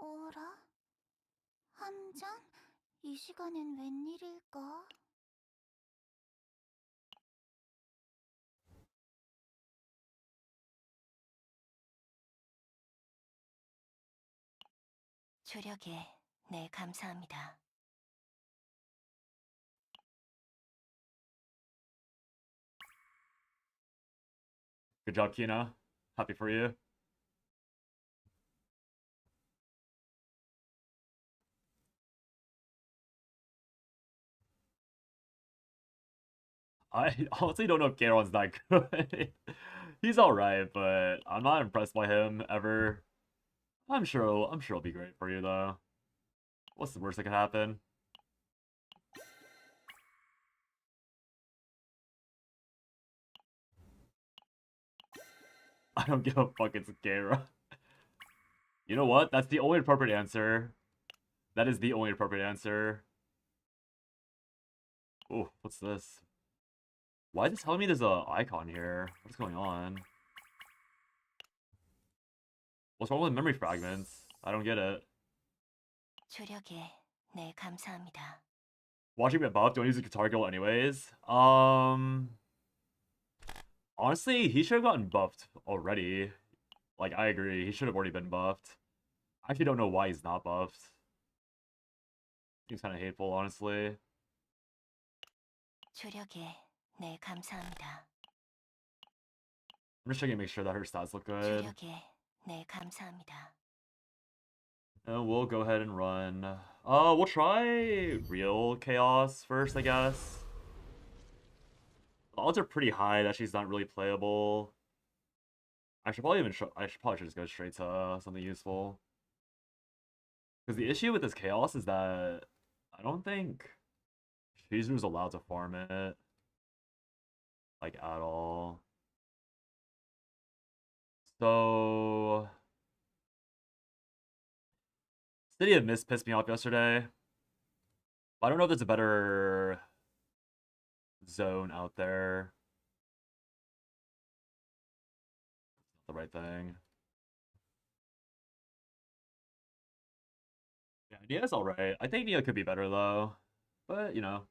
어라? 함장? 이 시간엔 웬일일까? 조력에 네, 감사합니다. Good job, Kina. Happy for you. I honestly don't know if Garon's that good. He's alright, but I'm not impressed by him ever. I'm sure it'll be great for you though. What's the worst that can happen? I don't give a fuck, it's Garon. You know what? That's the only appropriate answer. That is the only appropriate answer. Oh, what's this? Why is it telling me there's a icon here? What's going on? What's wrong with memory fragments? I don't get it. 조력에 네, 감사합니다. Watching get buffed, don't use the guitar guild anyways. Honestly, he should have gotten buffed already. Like, I agree. He should have already been buffed. I actually don't know why he's not buffed. Seems kind of hateful, honestly. 조력에 네, 감사합니다. I'm just checking to make sure that her stats look good. 조력에 네, 감사합니다. And we'll go ahead and run. We'll try real chaos first, I guess. The odds are pretty high that she's not really playable. I should probably just go straight to something useful. Because the issue with this chaos is that I don't think Chizuru's allowed to farm it. Like, at all. So... City of Mist pissed me off yesterday. I don't know if there's a better zone out there. The right thing. Yeah, Nia's alright. I think Nia could be better though. But, you know,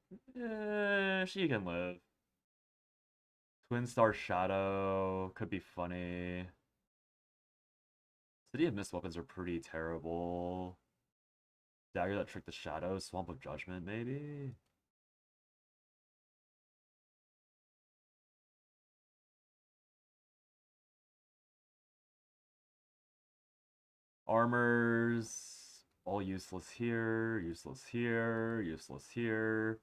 she can live. Twin Star Shadow could be funny. City of Mist weapons are pretty terrible. Dagger that tricked the shadow. Swamp of Judgment, maybe? Armors. All useless here. Useless here. Useless here.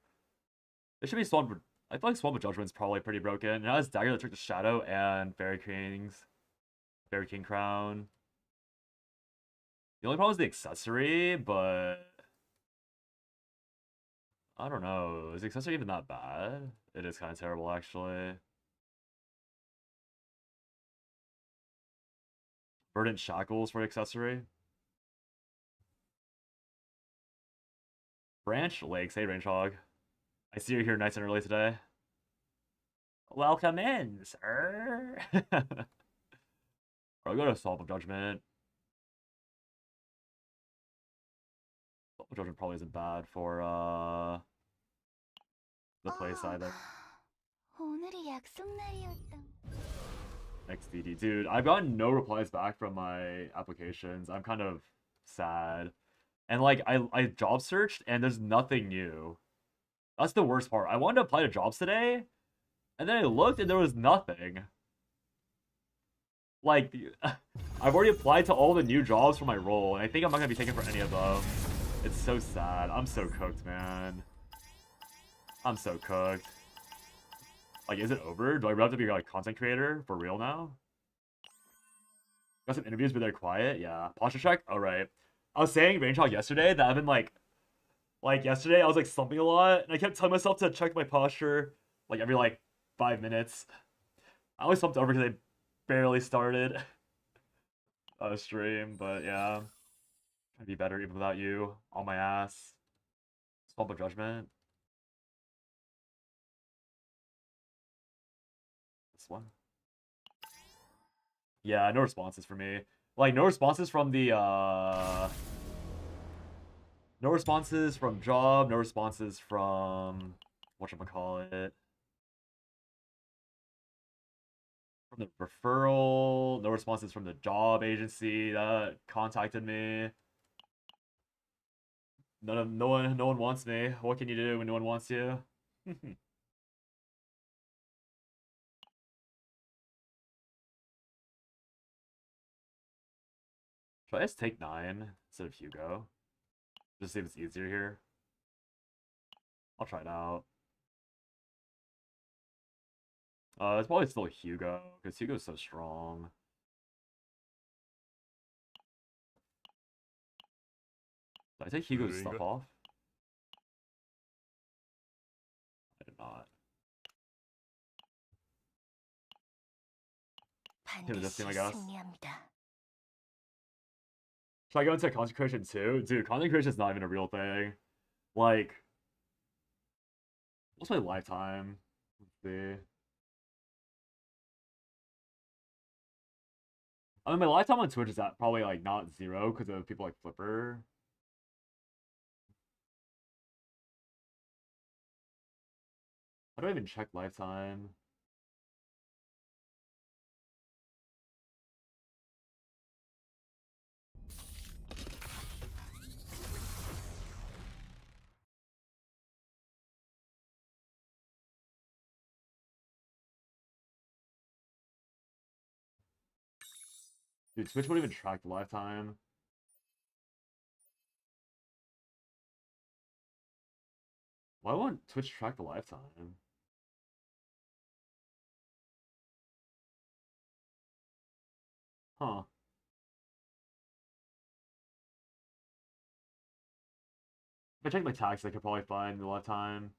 It should be Swamp of... I feel like Swamp of Judgment's probably pretty broken. It has Dagger that tricked the shadow and Fairy King Crown. The only problem is the accessory, but... I don't know. Is the accessory even that bad? It is kind of terrible, actually. Verdant Shackles for accessory. Branch Lakes. Hey, Range Hog. I see you're here nice and early today. Welcome in, sir. I'll go to Swamp of Judgment. Swamp of Judgment probably isn't bad for the place either. 오늘이 약속 날이었다. XDD. Dude, I've gotten no replies back from my applications. I'm kind of sad. And like I job searched and there's nothing new. That's the worst part. I wanted to apply to jobs today, and then I looked and there was nothing. Like, I've already applied to all the new jobs for my role, and I think I'm not gonna be taken for any of them. It's so sad. I'm so cooked, man. I'm so cooked. Like, is it over? Do I have to be like a content creator for real now? Got some interviews, but they're quiet. Yeah. Posture check. All right. I was saying Range Hog yesterday that I've been like yesterday I was like slumping a lot, and I kept telling myself to check my posture like every like 5 minutes. I always slumped over because I barely started a stream, but yeah, trying to be better even without you on my ass. Swamp of Judgment. This one. Yeah, no responses for me. Like no responses from the No responses from job, no responses from whatchamacallit. From the referral, no responses from the job agency that contacted me. No one wants me. What can you do when no one wants you? Should I just take 9 instead of Hugo? Just see if it's easier here. I'll try it out. It's probably still Hugo, because Hugo's so strong. Did I take Hugo's stuff off? I did not. Hit this team, I guess. 승리합니다. Should I go into consecration too? Dude, consecration is not even a real thing. Like, what's my lifetime? Let's see. I mean, my lifetime on Twitch is at probably like not 0 because of people like Flipper. How do I even check lifetime? Dude, Twitch won't even track the lifetime. Why won't Twitch track the lifetime? Huh. If I check my tags, I could probably find the lifetime.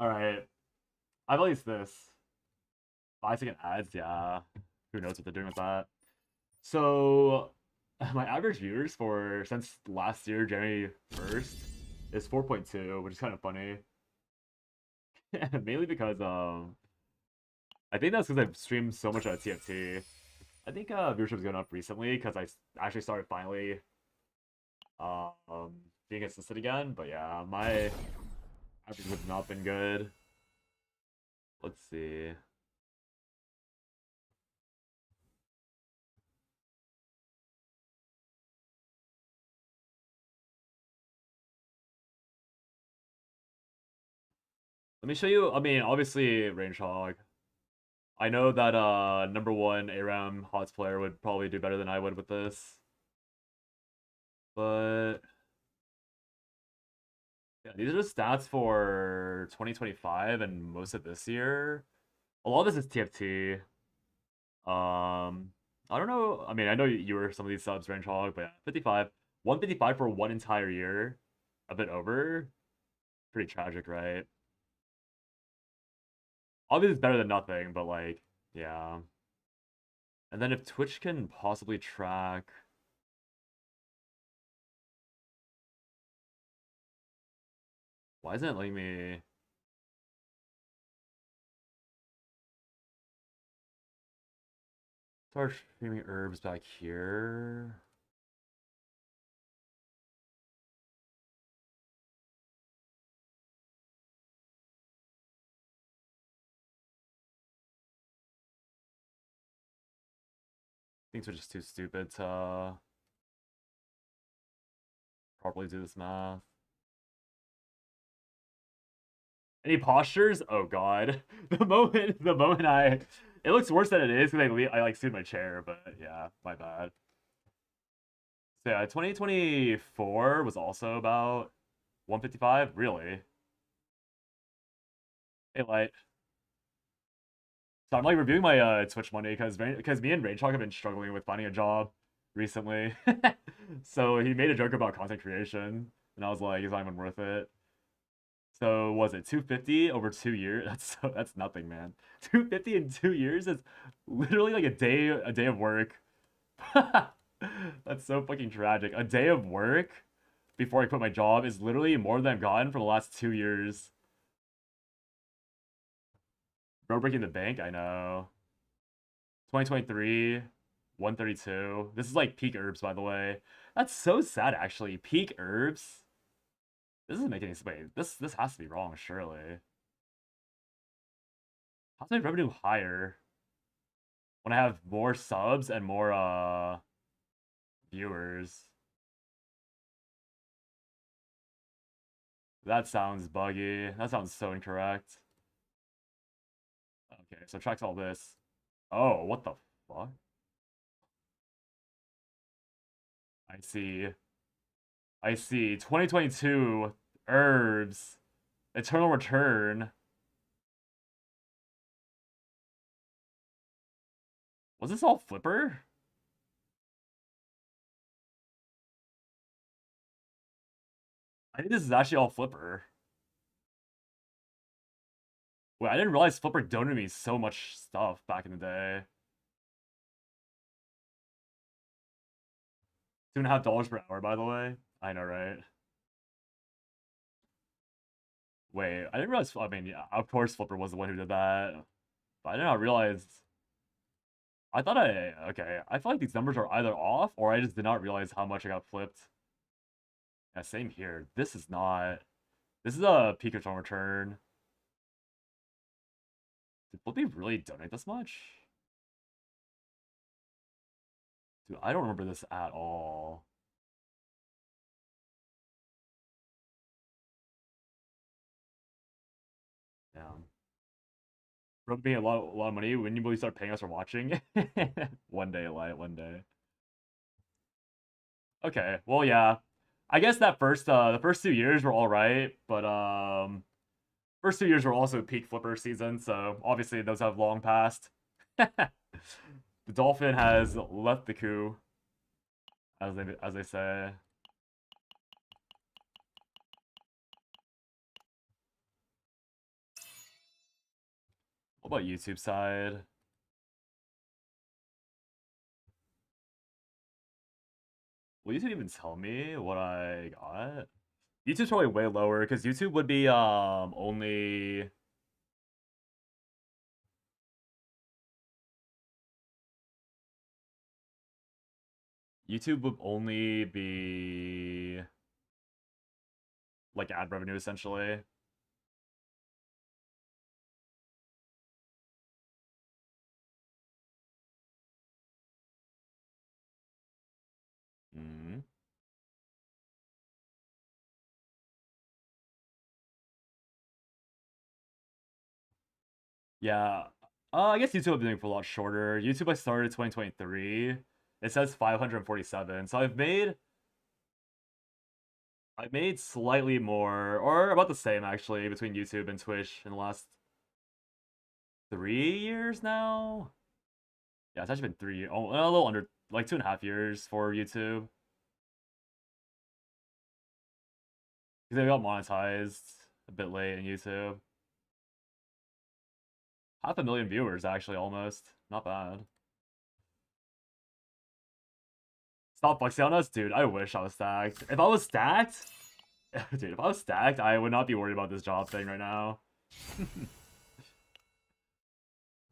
Alright. I've at least this. 5-second ads, yeah. Who knows what they're doing with that. So, my average viewers for since last year, January 1st, is 4.2, which is kind of funny. Mainly because, I think that's because I've streamed so much at TFT. I think viewership's gone up recently because I actually started finally being assisted again. But yeah, my average has not been good. Let's see. Let me show you. I mean, obviously, Range Hog. I know that number 1 ARAM HOTS player would probably do better than I would with this. But yeah, these are the stats for 2025 and most of this year. A lot of this is TFT. I don't know. I mean, I know you were some of these subs, Range Hog, but yeah, 55. 155 for one entire year. A bit over. Pretty tragic, right? Obviously, it's better than nothing, but like, yeah. And then if Twitch can possibly track. Why isn't it letting me? Start streaming herbs back here. I think Twitch is too stupid to properly do this math. Any postures? Oh god. The moment I it looks worse than it is because I like sued my chair, but yeah, my bad. So yeah, 2024 was also about 155, really. Hey light. So I'm like reviewing my Twitch money because me and Range have been struggling with finding a job recently. So he made a joke about content creation, and I was like, "Is not even worth it?" So was it 250 over 2 years? That's nothing, man. 250 in 2 years is literally like a day of work. That's so fucking tragic. A day of work before I quit my job is literally more than I've gotten for the last 2 years. Bro breaking the bank, I know. 2023, 132. This is like peak herbs, by the way. That's so sad, actually. Peak herbs. This doesn't make any sense. Wait, this has to be wrong, surely. How's my revenue higher when I have more subs and more viewers? That sounds buggy. That sounds so incorrect. Okay, so tracks all this. Oh, what the fuck? I see. I see. 2022 herbs. Eternal return. Was this all Flipper? I think this is actually all Flipper. Wait, I didn't realize Flipper donated me so much stuff back in the day. $2.50 per hour, by the way. I know, right? Wait, I didn't realize. I mean, yeah, of course, Flipper was the one who did that. But I did not realize. I thought I. Okay, I feel like these numbers are either off or I just did not realize how much I got flipped. Yeah, same here. This is not. This is a Pikachu return. Did Flippy really donate this much? Dude, I don't remember this at all. Yeah. Rubbed me a lot of money when you really start paying us for watching. One day, light, one day. Okay, well, yeah. I guess that the first 2 years were all right, but first 2 years were also peak Flipper season, so obviously those have long passed. The Dolphin has left the coup, as they say. What about YouTube side? Will YouTube even tell me what I got? YouTube's probably way lower because YouTube would be only YouTube would only be like ad revenue essentially. Mm. Yeah. I guess YouTube I've been doing for a lot shorter. YouTube I started 2023. It says 547. So I've made slightly more, or about the same actually, between YouTube and Twitch in the last 3 years now. Yeah, it's actually been a little under, like 2.5 years for YouTube. Because they got monetized a bit late in YouTube. 500,000 viewers, actually, almost. Not bad. Stop flexing on us? Dude, I wish I was stacked. If I was stacked... Dude, if I was stacked, I would not be worried about this job thing right now.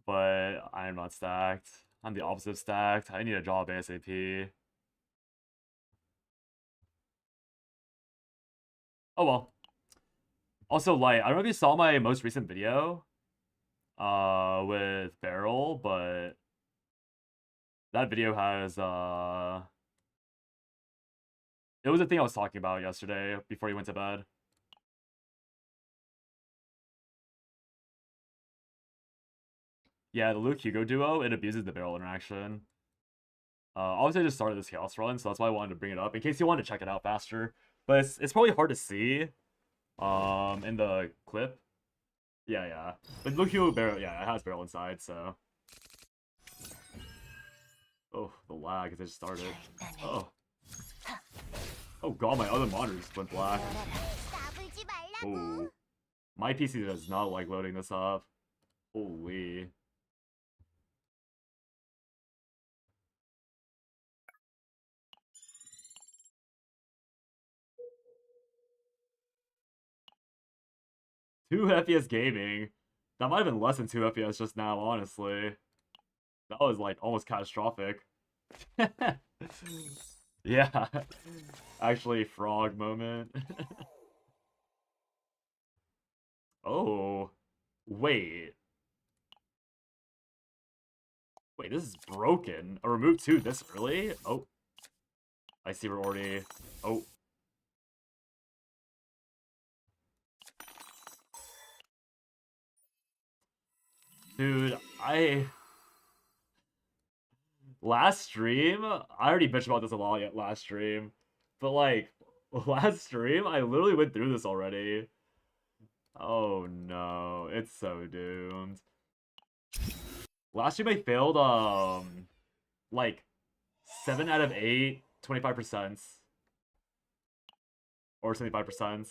But I am not stacked. I'm the opposite of stacked. I need a job ASAP. Oh well. Also, Light, I don't know if you saw my most recent video with Barrel, but that video has it was a thing I was talking about yesterday before you went to bed. Yeah, the Luke Hugo duo, it abuses the barrel interaction. Obviously I just started this Chaos run, so that's why I wanted to bring it up, in case you wanted to check it out faster. But it's probably hard to see in the clip. Yeah, yeah. But Luke Hugo barrel, yeah, it has barrel inside, so. Oh, the lag, it just started. Oh. Oh god, my other monitors went black. Oh. My PC does not like loading this up. Holy. Two FPS gaming. That might have been less than 2 FPS just now, honestly. That was like almost catastrophic. Yeah. Actually, frog moment. Oh. Wait. Wait, this is broken. A remove 2 this early? Oh. I see we're already... Oh. Dude, last stream, I already bitched about this a lot yet last stream. But like, last stream, I literally went through this already. Oh no, it's so doomed. Last stream I failed, like, 7 out of 8, 25%. Or 75%.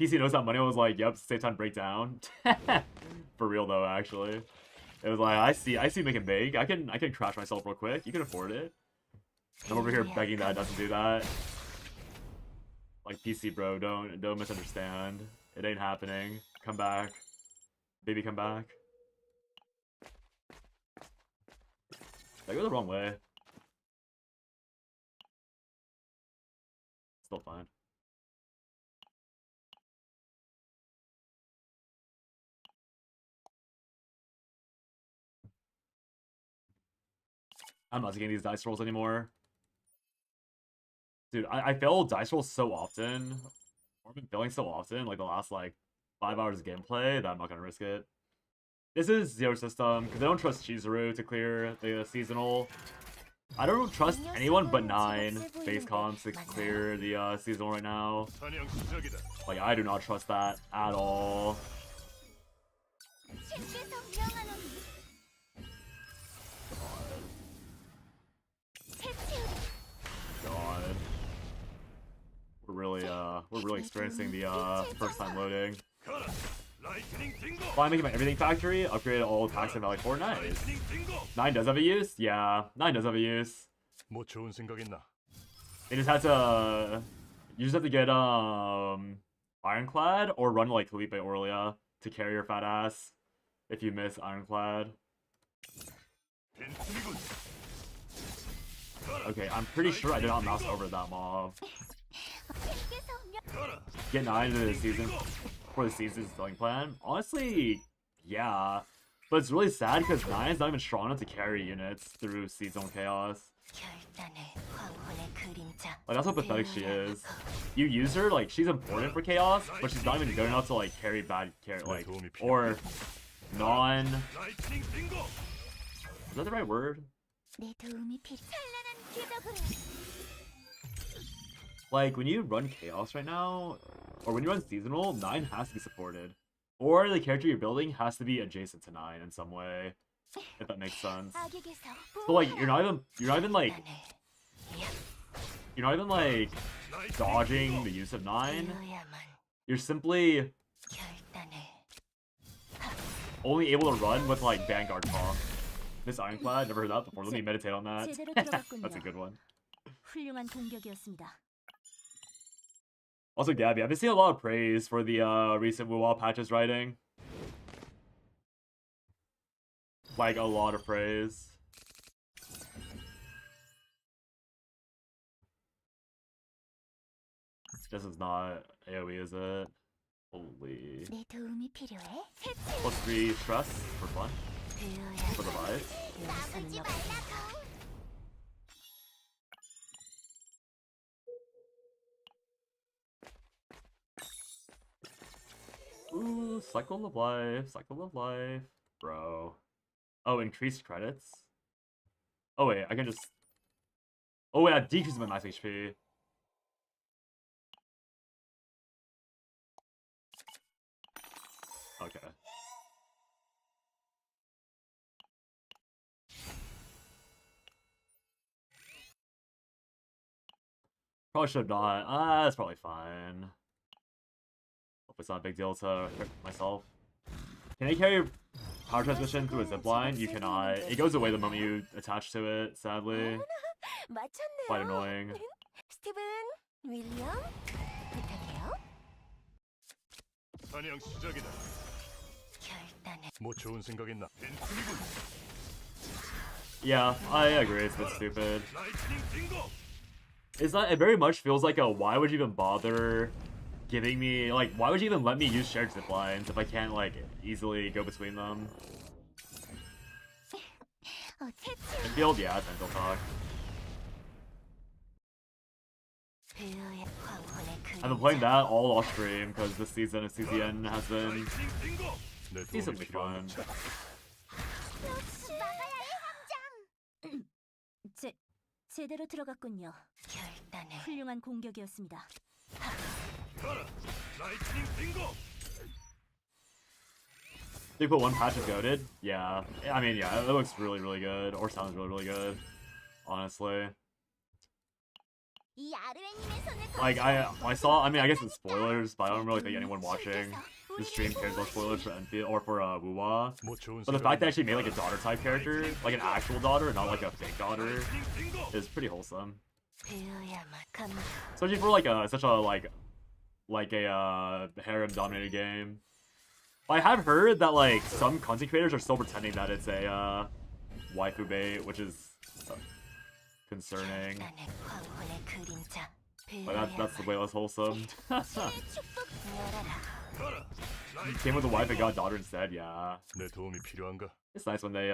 PC knows that money was like, yep, save time breakdown. For real though, actually. It was like, I see making big. I can crash myself real quick. You can afford it. I'm over here begging that it doesn't do that. Like, PC bro, don't misunderstand. It ain't happening. Come back. Baby, come back. Did I go the wrong way? Still fine. I'm not getting these dice rolls anymore. Dude, I fail dice rolls so often. I've been failing so often, like the last like 5 hours of gameplay, that I'm not gonna risk it. This is Zero System, because I don't trust Chizuru to clear the seasonal. I don't trust anyone but 9 face comps to clear the seasonal right now. Like, I do not trust that at all. God. We're really experiencing the first time loading. Finally making my everything factory, upgraded all packs in Valley 4, nice. 9 does have a use? Yeah, 9 does have a use. They just had to... You just have to get, Ironclad, or run like Felipe Orlia to carry your fat ass if you miss Ironclad. Okay, I'm pretty sure I did not mouse over that mob. Get 9 into the season for the season's selling plan? Honestly, yeah. But it's really sad because 9 is not even strong enough to carry units through seasonal chaos. Like, that's how pathetic she is. You use her, like, she's important for chaos, but she's not even good enough to, like, carry bad like, or non... Is that the right word? Like, when you run Chaos right now, or when you run Seasonal, 9 has to be supported. Or the character you're building has to be adjacent to 9 in some way, if that makes sense. So, like, you're not even like, dodging the use of 9. You're simply only able to run with, like, Vanguard comp. This Ironclad, never heard that before. Let me meditate on that. That's a good one. Also, Gabby, I've been seeing a lot of praise for the recent Wuwa patches writing. Like, a lot of praise. This is not AoE, is it? Holy. +3 stress for fun. For the vibes. Ooh, cycle of life, bro. Oh, increased credits? Oh wait, I can just... Oh wait, I decreased my max HP. Okay. Probably should not. That's probably fine. Hope it's not a big deal to hurt myself. Can I carry power transmission through a zipline? You cannot. It goes away the moment you attach to it, sadly. Quite annoying. 사냥 시작이다. 결단해. 뭐 좋은 생각 있나? 빈틈이군. Yeah, I agree. It's a bit stupid. 라이트닝 빙고. It's not. It very much feels like a. Why would you even bother giving me like? Why would you even let me use shared zip lines if I can't like easily go between them? Infield, yeah, it's mental talk. I've been playing that all off stream because this season of CZN has been 라이트닝 빙고. 내 도움이 decently 필요한 fun. 제대로 들어갔군요. 결단해. 훌륭한 공격이었습니다. 가라. 라이트닝 빙고. They put one patch of goaded. Yeah, I mean, yeah, it looks really, really good, or sounds really, really good. Honestly, like I saw. I mean, I guess it's spoilers, but I don't really think anyone watching the stream cares about spoilers for Enfield or for Wuwa. 뭐 좋은 But the 생각 fact that 있나? actually made like a daughter type character, like an actual daughter, not like a fake daughter, 라이트닝 빙고. is pretty wholesome. 배어야만 감. Especially for like a such a harem dominated game. I have heard that like some content creators are still pretending that it's a waifu bait, which is concerning. 결단해. 황혼의 그림자. But that's way less wholesome. 열어라. 가라. Came with a wife and got a daughter instead. Yeah, 내 도움이 필요한가? it's nice when they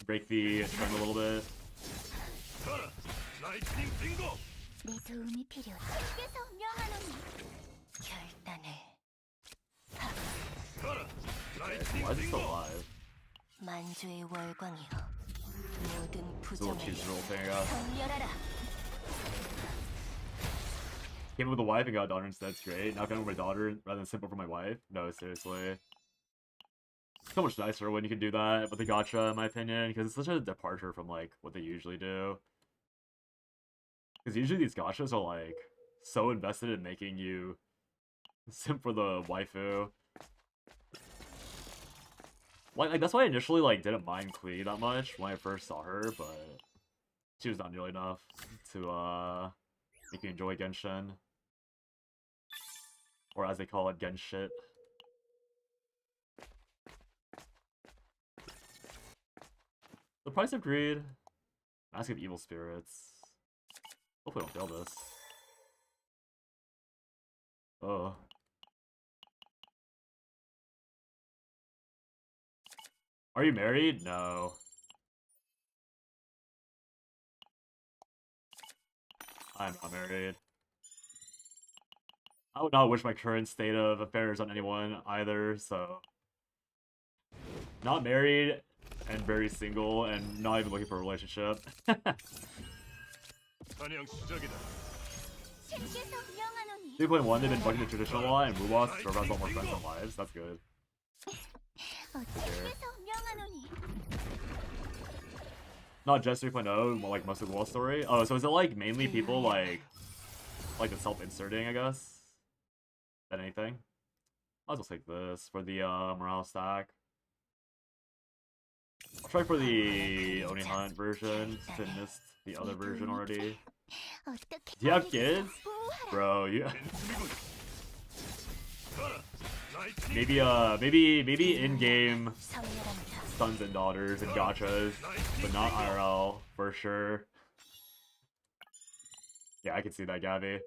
break the trend a little bit. 가라. 라이트닝 빙고. 내 도움이 필요해. 께서 명하노니. 결단해. 가라. 라이트닝 Why is it still 빙고. alive? 만주의 월광이여. 모든 It's a little 부정을 chizuru thing, I guess. 정렬하라. Came with a wife and got a daughter instead. It's great. Now coming with my daughter rather than simple for my wife. No, seriously. So much nicer when you can do that with the gacha, in my opinion, because it's such a departure from like what they usually do. Because usually these gachas are like so invested in making you simp for the waifu. Like that's why I initially like didn't mind Klee that much when I first saw her, but she was not nearly enough to make me enjoy Genshin. Or as they call it, Genshit. The Price of Greed. Mask of Evil Spirits. Hopefully I don't fail this. Oh. Are you married? No. I'm not married. I would not wish my current state of affairs on anyone either, so... Not married, and very single, and not even looking for a relationship. 사냥 시작이다. 3.1, they've been bugging the traditional law, and Wuwa serve has a lot more friends than lives. That's good. Not just 3.0, more like most of the Wuwa story. Oh, so is it like mainly people like the self-inserting, I guess? Than anything? I'll just take this for the morale stack. I'll try for the Oni Hunt version, since I missed the other version already. Do you have kids? Bro, you... maybe in-game sons and daughters and gachas, but not IRL, for sure. Yeah, I can see that, Gabby.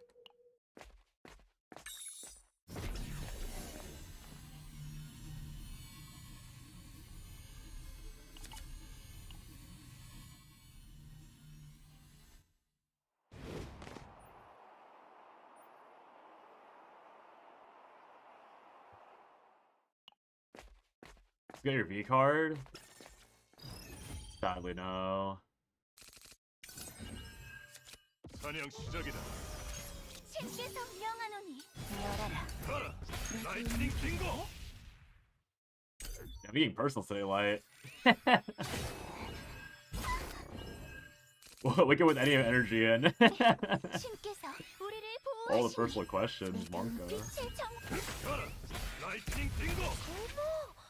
You got your V card? Sadly, no. 사냥 시작이다. 열어라. 가라. 라이트닝 빙고. I'm being personal today, Light. Look at with any energy in. All the personal questions, Monka. 가라. 라이트닝 빙고.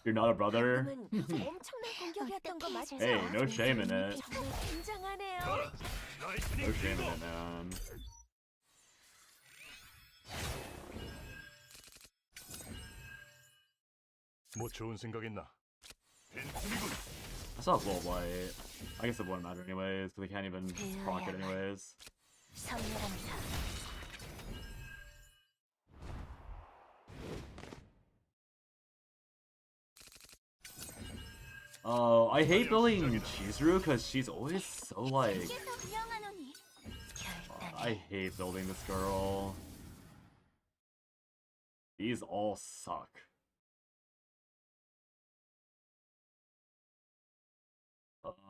You're not a brother? 엄청난 공격이었던 거 맞죠? Hey, no shame in it. 정말 굉장하네요. 가라. No 라이트닝 shame in 빙고. it, man. 뭐 좋은 생각 있나? 벤투미군. I still have Blow Light. I guess it wouldn't matter anyways, because we can't even proc it anyways. 선멸합니다. Oh, I hate building chizuru because she's always so like. 주께서 명하노니 I 결단을 hate building this girl. These all suck.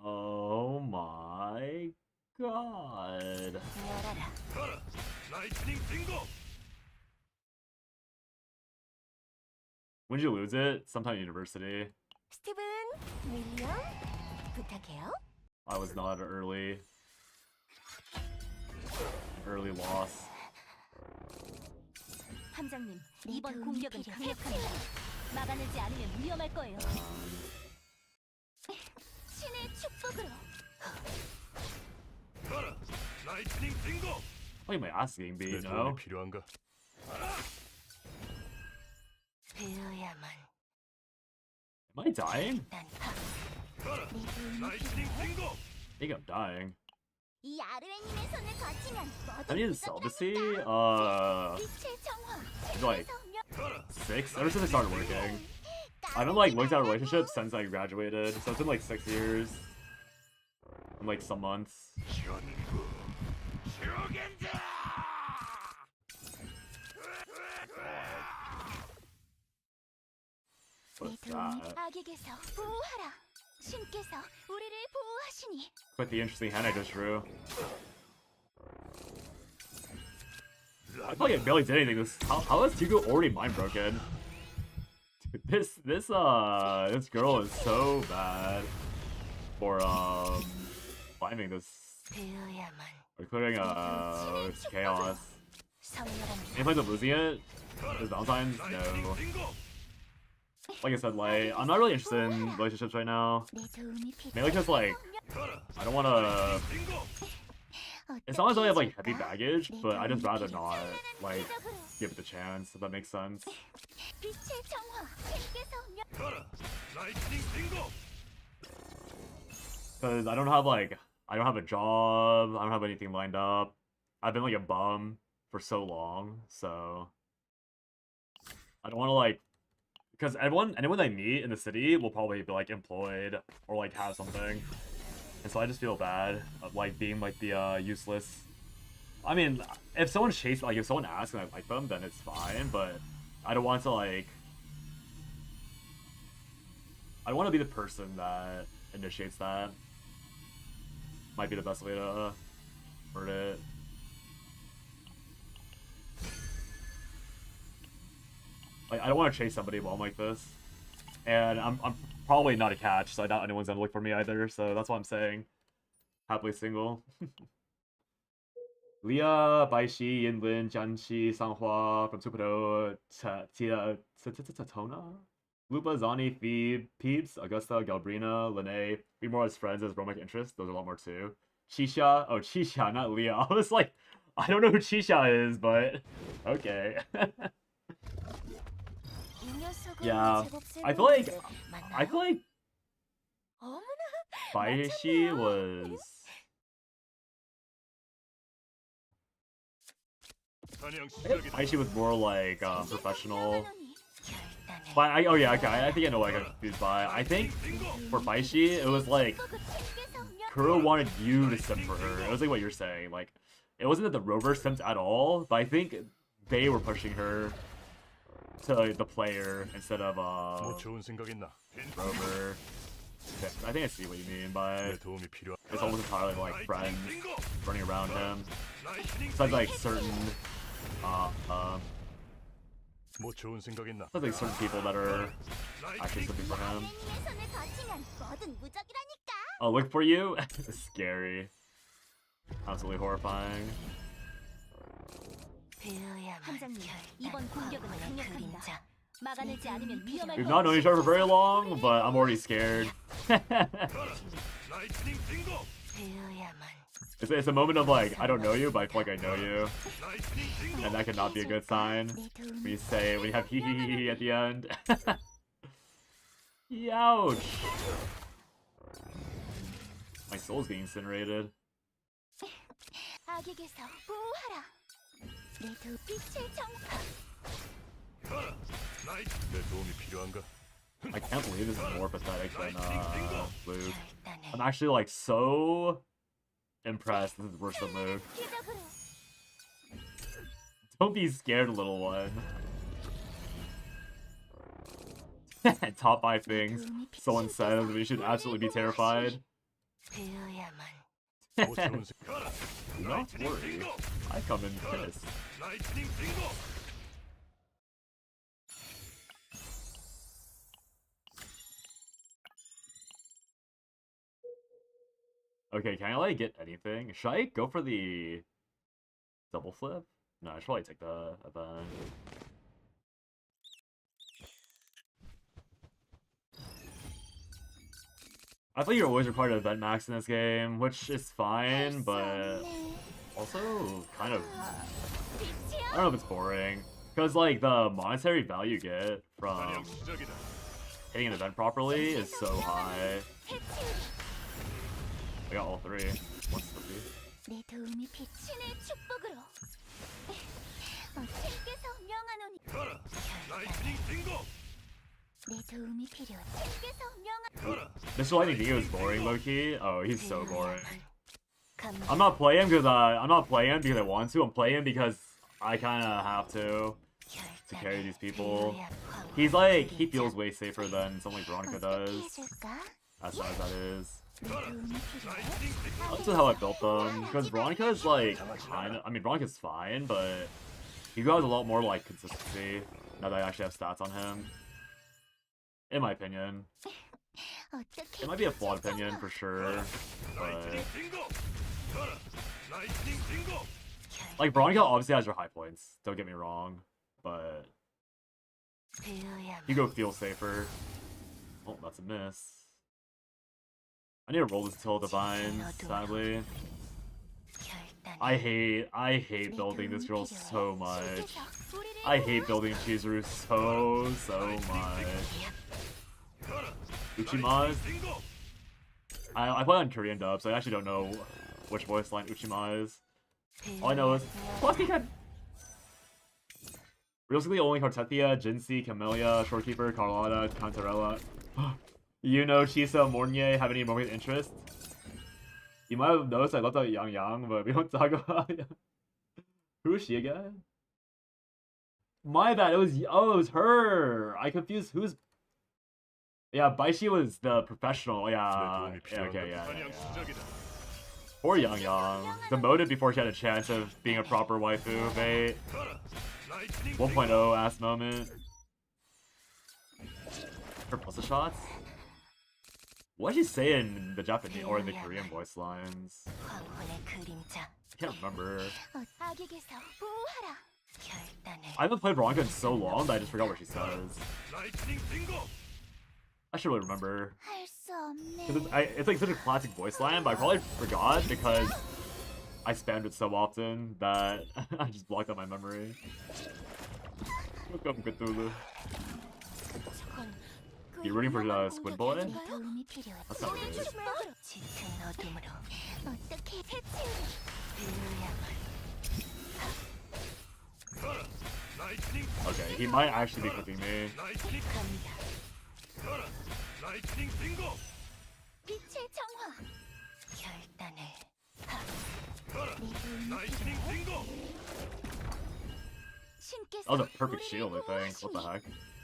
Oh my god. 멸하라. 가라. 라이트닝 빙고. When did you lose it? Sometime in university. 스티븐, 윌리엄, 부탁해요. I was not early loss. 함장님, 네 이번 도움이 공격은 필요해. 강력합니다. 막아내지 않으면 위험할 거예요. 신의 축복으로 가라. 라이트닝 빙고. Look at my ass getting 내 beat, 도움이 no? 필요한가? 배워야만 Am I dying? 난파 가라. 네 도움이 라이트닝 빙고. I think I'm dying. 이 아르웨님의 손을 거치면 I need to sell this sea? 빛의 정화 like 가라. 6? Ever since I started working. I've been like working out relationships since I graduated, so it's been like 6 years. And like some months. 전부 쇼겐다. 네 What's 도움이 that? 악에게서 보호하라 신께서 우리를 보호하시니 Quite the interesting hand I just drew. I feel like I barely did anything. How is Tigo already mind broken? Dude, this girl is so bad for finding this 배워야만 or clearing chaos. 선멸합니다 Any plans of losing it? There's Valentine's? 라이트닝 No. 빙고. Like I said, like I'm not really interested in relationships right now. 내 도움이 Mainly because like 가라. I don't wanna. 빙고. It's not as though I have like heavy baggage, but I just rather not like give it a chance. If that makes sense. 빛의 정화 신께서 가라. 라이트닝 빙고. Because I don't have like I don't have a job. I don't have anything lined up. I've been like a bum for so long, so I don't want to like because anyone I meet in the city will probably be like employed or like have something, and so I just feel bad of like being like the useless. I mean, if someone if someone asks and I like them, then it's fine. But I don't want to like. I want to be the person that initiates that. Might be the best way to word it. Like, I don't want to chase somebody while I'm like this. And I'm probably not a catch, so I doubt anyone's gonna look for me either, so that's what I'm saying. Happily single. Leah, Baishi, Yinlin, Jianqi, Sanghua, from Tupelo, Tona? Lupa, Zani, Phoebe, Peeps, Augusta, Galbrina, Lene, be more as friends as romantic interest. Those are a lot more too. Chisha, oh Chisha, not Leah. I was like, I don't know who Chisha is, but okay. Yeah, I feel like Baishi was. 사냥 I think 시작이다. Baishi was more like professional. But oh yeah, okay, I think I know what I got confused by. I think for Baishi, it was like Kuro wanted you to simp for her. It was like what you're saying. Like, it wasn't that the Rover simped at all, but I think they were pushing her to the player instead of 뭐 좋은 생각 있나? Rover. Okay, I think I see what you mean by 내 도움이 필요. it's almost entirely like friends running around him. 라이트닝 Besides like certain 뭐 좋은 생각 있나? besides like certain people that are actually simping for him. Oh, look for you? Scary. Absolutely horrifying. 함장님, 이번 공격은 강력합니다. 막아내지 않으면 위험할 We've not known each other for very long, but I'm already scared. 라이트닝 빙고. It's a moment of like, I don't know you, but I feel like I know you. 라이트닝 빙고. And that could not be a good sign. When you have hee hee hee hee at the end. Ouch! My soul's being incinerated. 악에게서 보호하라. 내 두 빛의 정화. 가라. 나이 내 도움이 필요한가? I can't believe this is more pathetic than Luke. I'm actually like so impressed this is worse than Luke. 기적으로. Don't be scared, little one. Top 5 things someone says we should absolutely be terrified. 되어야만. 못 좋은 생 가라. Do not worry. I come in pissed. 라이트닝 빙고. Okay, can I like get anything? Should I go for the double flip? No, I should probably take the event. I thought you're always required to event max in this game, which is fine, but also kind of, I don't know if it's boring. Because like the monetary value you get from 사냥 시작이다. hitting an event properly is so high. I got all 3. What's the fee? 내 도움이 빛신의 축복으로. 신께서 명하노니. 가라. 라이트닝 빙고. 내 도움이 필요해. 신께서 명하. 가라. Mr. Lightning Dio is boring, low-key. Oh, he's so boring. 감. I'm not playing because I'm not playing because I want to. I'm playing because I kind of have to carry these people. He's like, he feels way safer than someone like Veronica does. As sad as that is. That's how I built them. Because Veronica is like kind of, I mean Veronica's fine, but Hugo has a lot more like consistency now that I actually have stats on him. In my opinion. It might be a flawed opinion for sure, but 라이트닝 빙고. 가라. 라이트닝 빙고. like Veronica obviously has her high points, don't get me wrong, but Hugo feels safer. Oh, that's a miss. I need to roll this till divine, sadly. I hate building this girl so much. I hate building chizuru so much. Uchima's? 빙고. I play on Korean dub, so I actually don't know which voice line Uchima is. All I know is Plastica. Realistically, only Cartethia, Jinxie, Camellia, Shorekeeper, Carlotta, Cantarella. You know Chisa Mornier have any moment of interest? You might have noticed I left out Yang Yang, but we don't talk about it. Who is she again? My bad, it was her! I confused who's... Yeah, Baishi was the professional, 내 yeah. 도움이 Yeah, okay, 필요한가? yeah, 사냥 yeah. 시작이다. Poor Yang Yang. Demoted before she had a chance of being a proper waifu, mate. 가라. 라이트닝 1.0 ass moment. Her puzzle shots? What did she say in the Japanese or in the Korean voice lines? 황혼의 그림자. I can't remember. 악에게서 보호하라. 결단을. I haven't played Veronica in so long that I just forgot what she says. 라이트닝 빙고. I should really remember. 할수 없네. 'Cause it's like such a classic voice line, but I probably forgot because I spammed it so often that I just blocked out my memory. Look up Cthulhu. You rooting for Squid Boy? 도움이 필요해. That's not really it. 짙은 어둠으로 어떻게 해치우려. 되어야만. 가라. 라이트닝. Okay, he might actually be cooking me. 라이트닝. 갑니다. 가라. 라이트닝 빙고. 빛의 정화. 결단을. 가라. 내 도움이 라이트닝 필요해. 빙고. 신께서 That was a perfect 우리를 shield, I think. What the 보호하시니. heck?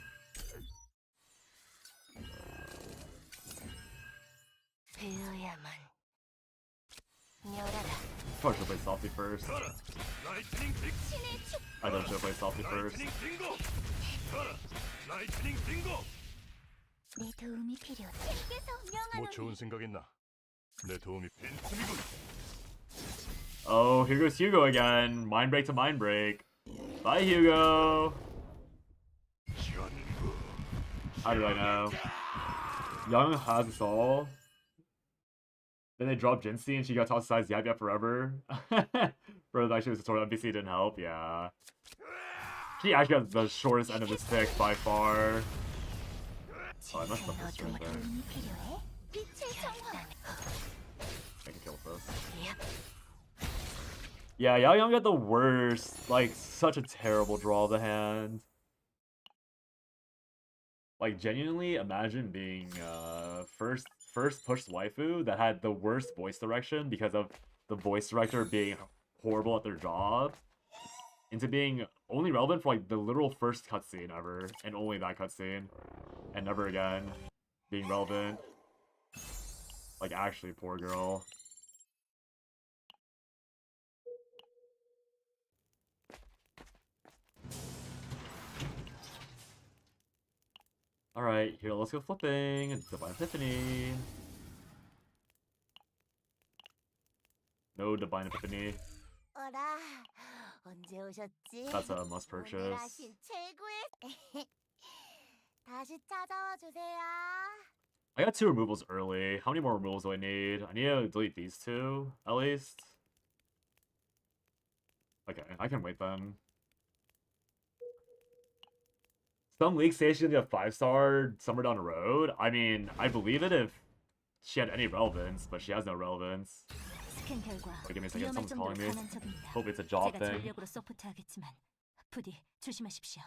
되어야만. 멸하라. Probably should play Softy first. 가라. 라이트닝 빙. 신의 축. I don't should play Softy first. 라이트닝 빙고. 가라. 라이트닝 빙고. 내 도움이 필요해. 신께서 뭐 명하노니. 좋은 생각 있나? 내 도움이 빈틈이군. Oh, here goes Hugo again. Mind break to mind break. Bye, Hugo. 전부. How do I know? Young has us all. Then they dropped Jinxie and she got tossed aside Yap Yap forever. Bro, that actually was a sort of NPC didn't help, yeah. She actually got the shortest end of the stick by far. Oh, I messed up this right there. 필요해? 빛의 정화. I can kill with this. Yeah, Yao Yang got the worst. Like, such a terrible draw of the hand. Like, genuinely, imagine being first pushed waifu that had the worst voice direction because of the voice director being horrible at their job, into being only relevant for like the literal first cutscene ever, and only that cutscene, and never again being relevant. Like, actually, poor girl. Alright, here, let's go flipping. Divine Epiphany. No Divine Epiphany. 어라, 언제 오셨지? That's a must 오늘 purchase. 하신 최고의 다시 찾아와 주세요. I got 2 removals early. How many more removals do I need? I need to delete these 2, at least. Okay, I can wait then. Some leaks say she's gonna be a 5-star somewhere down the road. I mean, I believe it if she had any relevance, but she has no relevance. 스캔 결과 Wait, give me a second. 위험할 Someone's 정도로 calling me. 강한 적입니다. Hope it's a job 제가 thing. 전력으로 서포트하겠지만 부디 조심하십시오.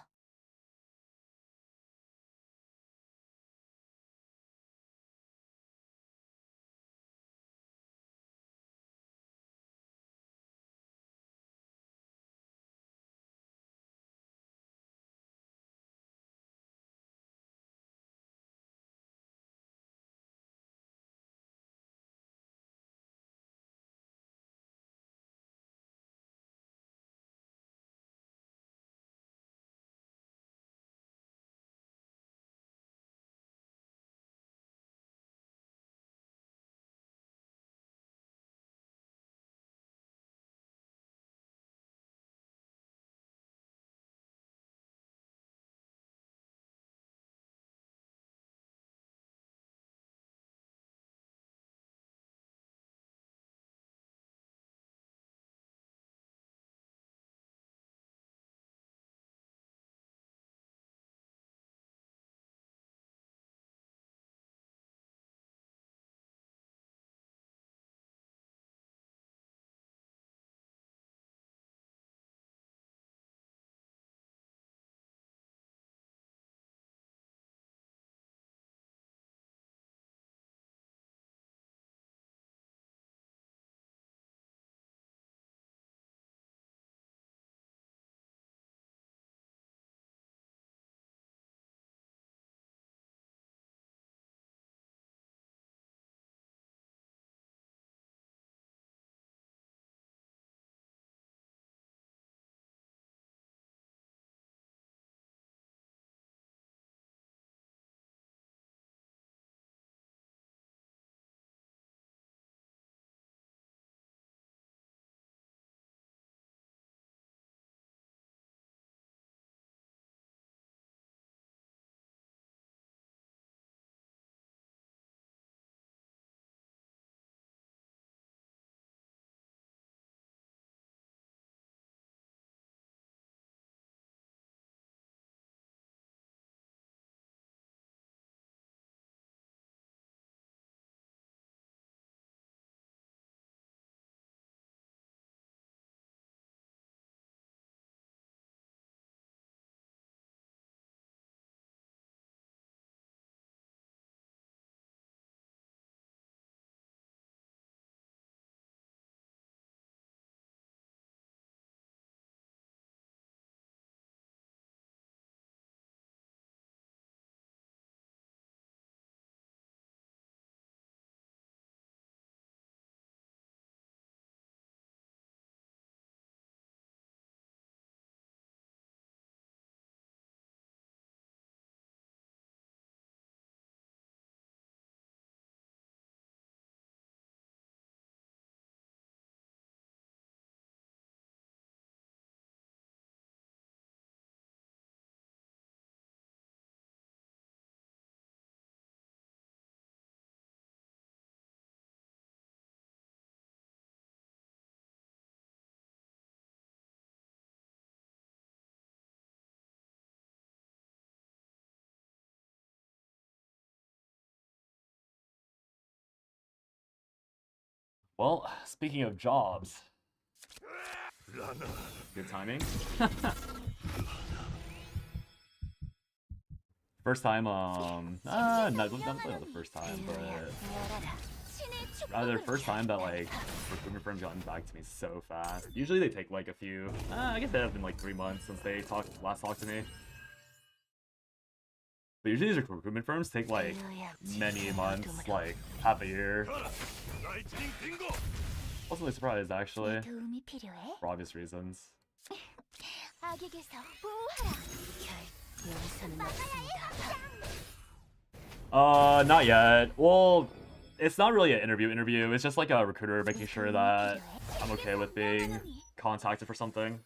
Well, speaking of jobs, ラナ good timing. First time, not the first time, but rather first time that like recruitment firms gotten back to me so fast. Usually they take like a few. I guess it has been like 3 months since they last talked to me. But usually these recruitment firms take like many months, like half a year. ライトニングビンゴ Wasn't really surprised actually, 冷凍海ピルへ for obvious reasons. 아기게서 보호하라. 용서는 없습니다. Not yet. Well, it's not really an interview. It's just like a recruiter making sure that I'm okay with being contacted for something.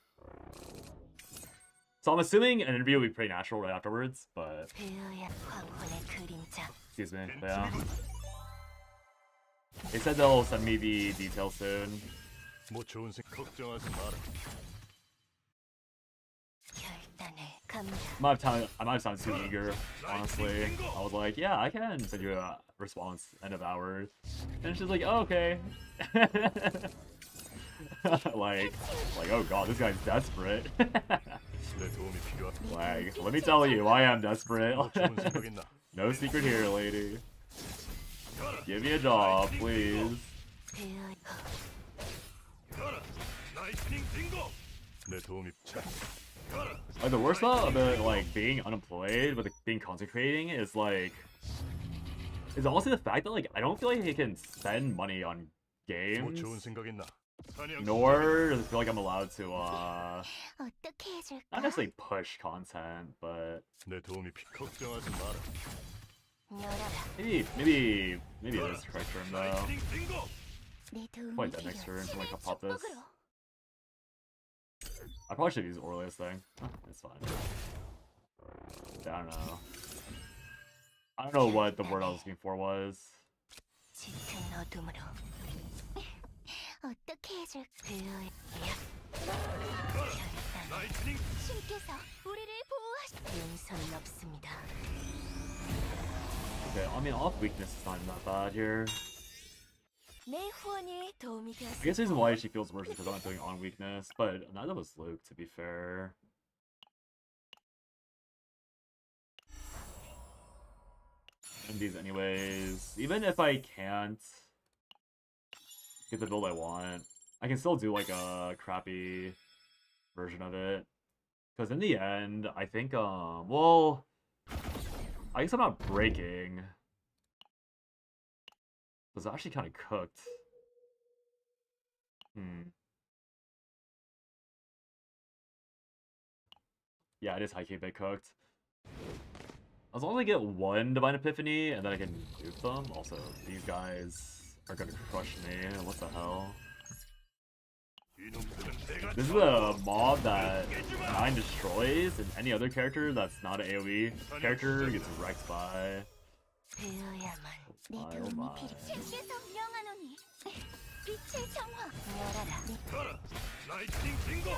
So I'm assuming an interview will be pretty natural right afterwards, but 배어야 황혼의 그림자. excuse me, but yeah. They said they'll send me the details soon. 뭐 좋은 생 걱정하지 마라 결단을 감다. I might have sounded too eager, honestly. I was like, yeah, I can send you a response end of hours. And she's like, oh, okay. like, oh god, this guy's desperate. 내 도움이 필요하 Like, let me tell you, I am desperate. 뭐 좋은 생각 있나 No secret here, lady. Give me a job, please. 배어 가라 라이트닝 빙고 내 도움이 차 가라 Like, the worst part about like being unemployed but being concentrating is like, is honestly the fact that like I don't feel like I can spend money on 뭐 games, 좋은 생각 있나 사냥 nor does it feel like I'm allowed to 어떻게 해줄까? not necessarily push content, but 내 도움이 걱정하지 마라 열어라. maybe it is the correct term though. 라이트닝 빙고 내 도움이 Probably dead next turn, 필요해. something like pop this. 축복으로. I probably should use Orleus thing. Huh, it's fine. Yeah, I don't know what the word I was looking for was. 짙은 어둠으로 어떻게 해줄까? 배어야 가라 결단. 라이트닝 신께서 우리를 보호하시. 용서는 없습니다. Okay, I mean off weakness is not that bad here. 내 후원이 도움이 I guess 되었습니다. the reason why she feels worse is because I'm not doing on weakness, but neither was Luke, to be fair. And these anyways. Even if I can't get the build I want, I can still do like a crappy version of it. Because in the end, I think, well, I guess I'm not breaking. It was actually kind of cooked. Yeah, it is high key bit cooked. As long as I get one Divine Epiphany and then I can nuke them. Also, these guys are gonna crush me. What the hell? 이놈들은 내가 This is a mob that 9 destroys, and any other character that's not an AoE character gets wrecked by. 배어야만 내 Oh 도움이 my. 필요해. 신께서 명하노니. 빛의 정화. 열어라. 가라 라이트닝 빙고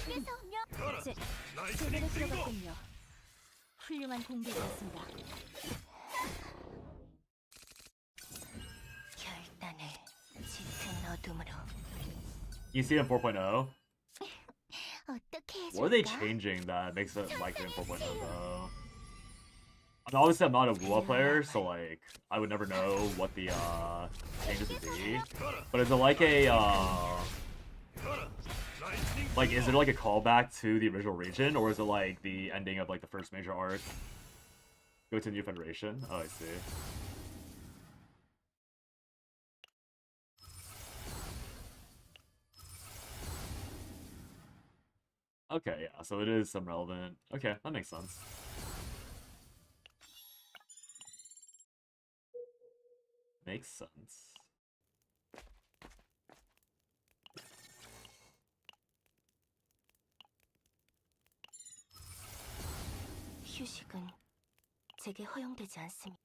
신께서 명. 가라 제- 라이트닝 제대로 빙고 들어갔군요. 훌륭한 공격이었습니다. 결단을 짙은 어둠으로 You see in 4.0? 어떻게 해줄까? What are they changing that makes it like in 4.0 though? I mean, obviously I'm not a WoA player, so like I would never know what the changes would be. But is it like a 가라 라이트닝 like is it like a callback to the original region, or is it like the ending of like the first major arc? Go to New Federation? Oh, I see. Okay, yeah, so it is some relevant. Okay, that makes sense. Makes sense. 휴식은 제게 허용되지 않습니다.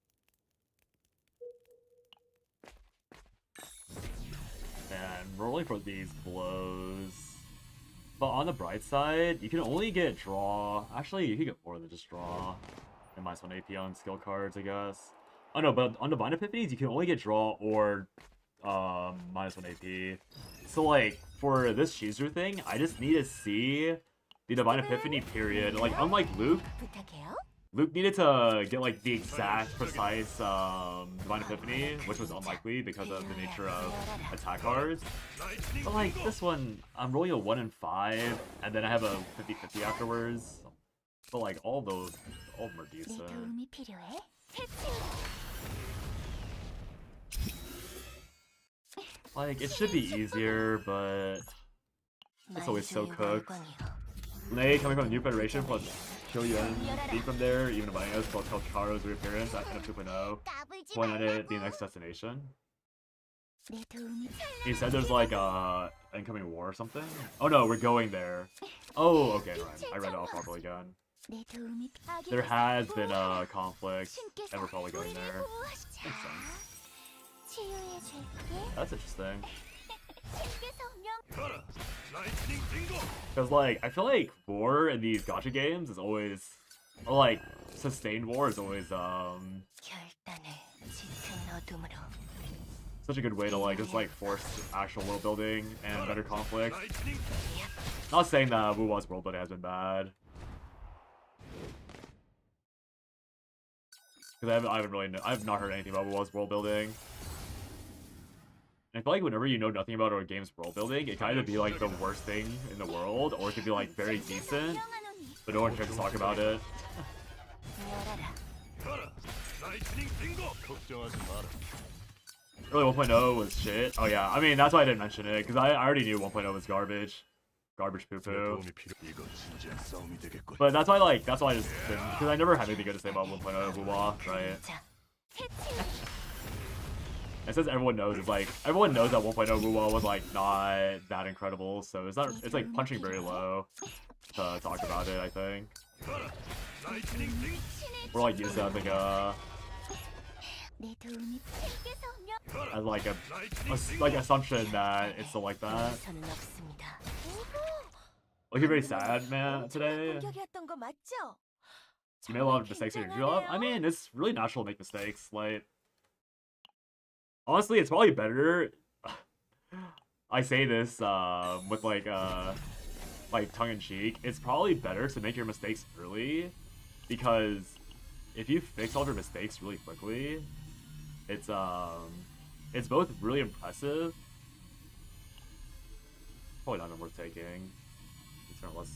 And rolling for these blows. But on the bright side, you can only get draw. Actually, you can get more than just draw. And -1 AP on skill cards, I guess. Oh no, but on Divine Epiphanies, you can only get draw or -1 AP. So like for this chizuru thing, I just need to see the Divine Epiphany period. Like unlike Luke, 부탁해요. Luke needed to get like the exact precise Divine Epiphany, which was unlikely because of the nature of attack cards. But like this one, I'm rolling a 1 in 5, and then I have a 50-50 afterwards. But like all of them are 내 decent. 도움이 필요해? Like it should be easier, but it's always so 만수의 cooked. 월광이요. Lei coming from the New Federation plus Kyuyun being from there, even inviting us plus Karo's reappearance at end of 2.0. 까불지 Point at it, the 말라고. next destination. 내 도움이 He said there's like incoming war or something. Oh no, we're going there. Oh, okay, right. I read it all properly again. 내 도움이 There has been a conflict, and we're probably going there. 자, Makes sense. 치유해줄게. That's interesting. 신께서 명. 가라. 라이트닝 빙고. Cause like I feel like war in these gacha games is always, or like sustained war is always 결단을 짙은 어둠으로. such a good way to like just like force actual world building and better conflict. 라이트닝. Not saying that Wuwa's world building has been bad. Because I've not heard anything about Wuwa's world building. And I feel like whenever you know nothing about a game's world building, it can either be like the worst thing in the world, or it could be like very decent, but no one cares to talk about it. 열어라. 가라. 라이트닝 빙고. 걱정하지 마라. Really, 1.0 was shit. Oh yeah, I mean that's why I didn't mention it, because I already knew 1.0 was garbage. Garbage poo 내 poo. 도움이 필요. 이건 진지한 싸움이 되겠군. But that's why I just didn't, because I never had anything good to say about 1.0 Wuwa, right? 자, And since everyone knows, it's like everyone knows that 1.0 Wuwa was like not that incredible, so it's like punching very low to talk about it. I think 가라. 라이트닝 빙. we're like used to like 내 도움이 신께서 명. 가라. as like 라이트닝 like assumption that it's still like that. 서는 없습니다. Like you're very sad, man. Today 공격이었던 거 맞죠? you made a lot of mistakes in your job. I mean, it's really natural to make mistakes. Like honestly, it's probably better. I say this with like tongue in cheek. It's probably better to make your mistakes early, because if you fix all your mistakes really quickly, it's both really impressive. Probably not worth taking. Unless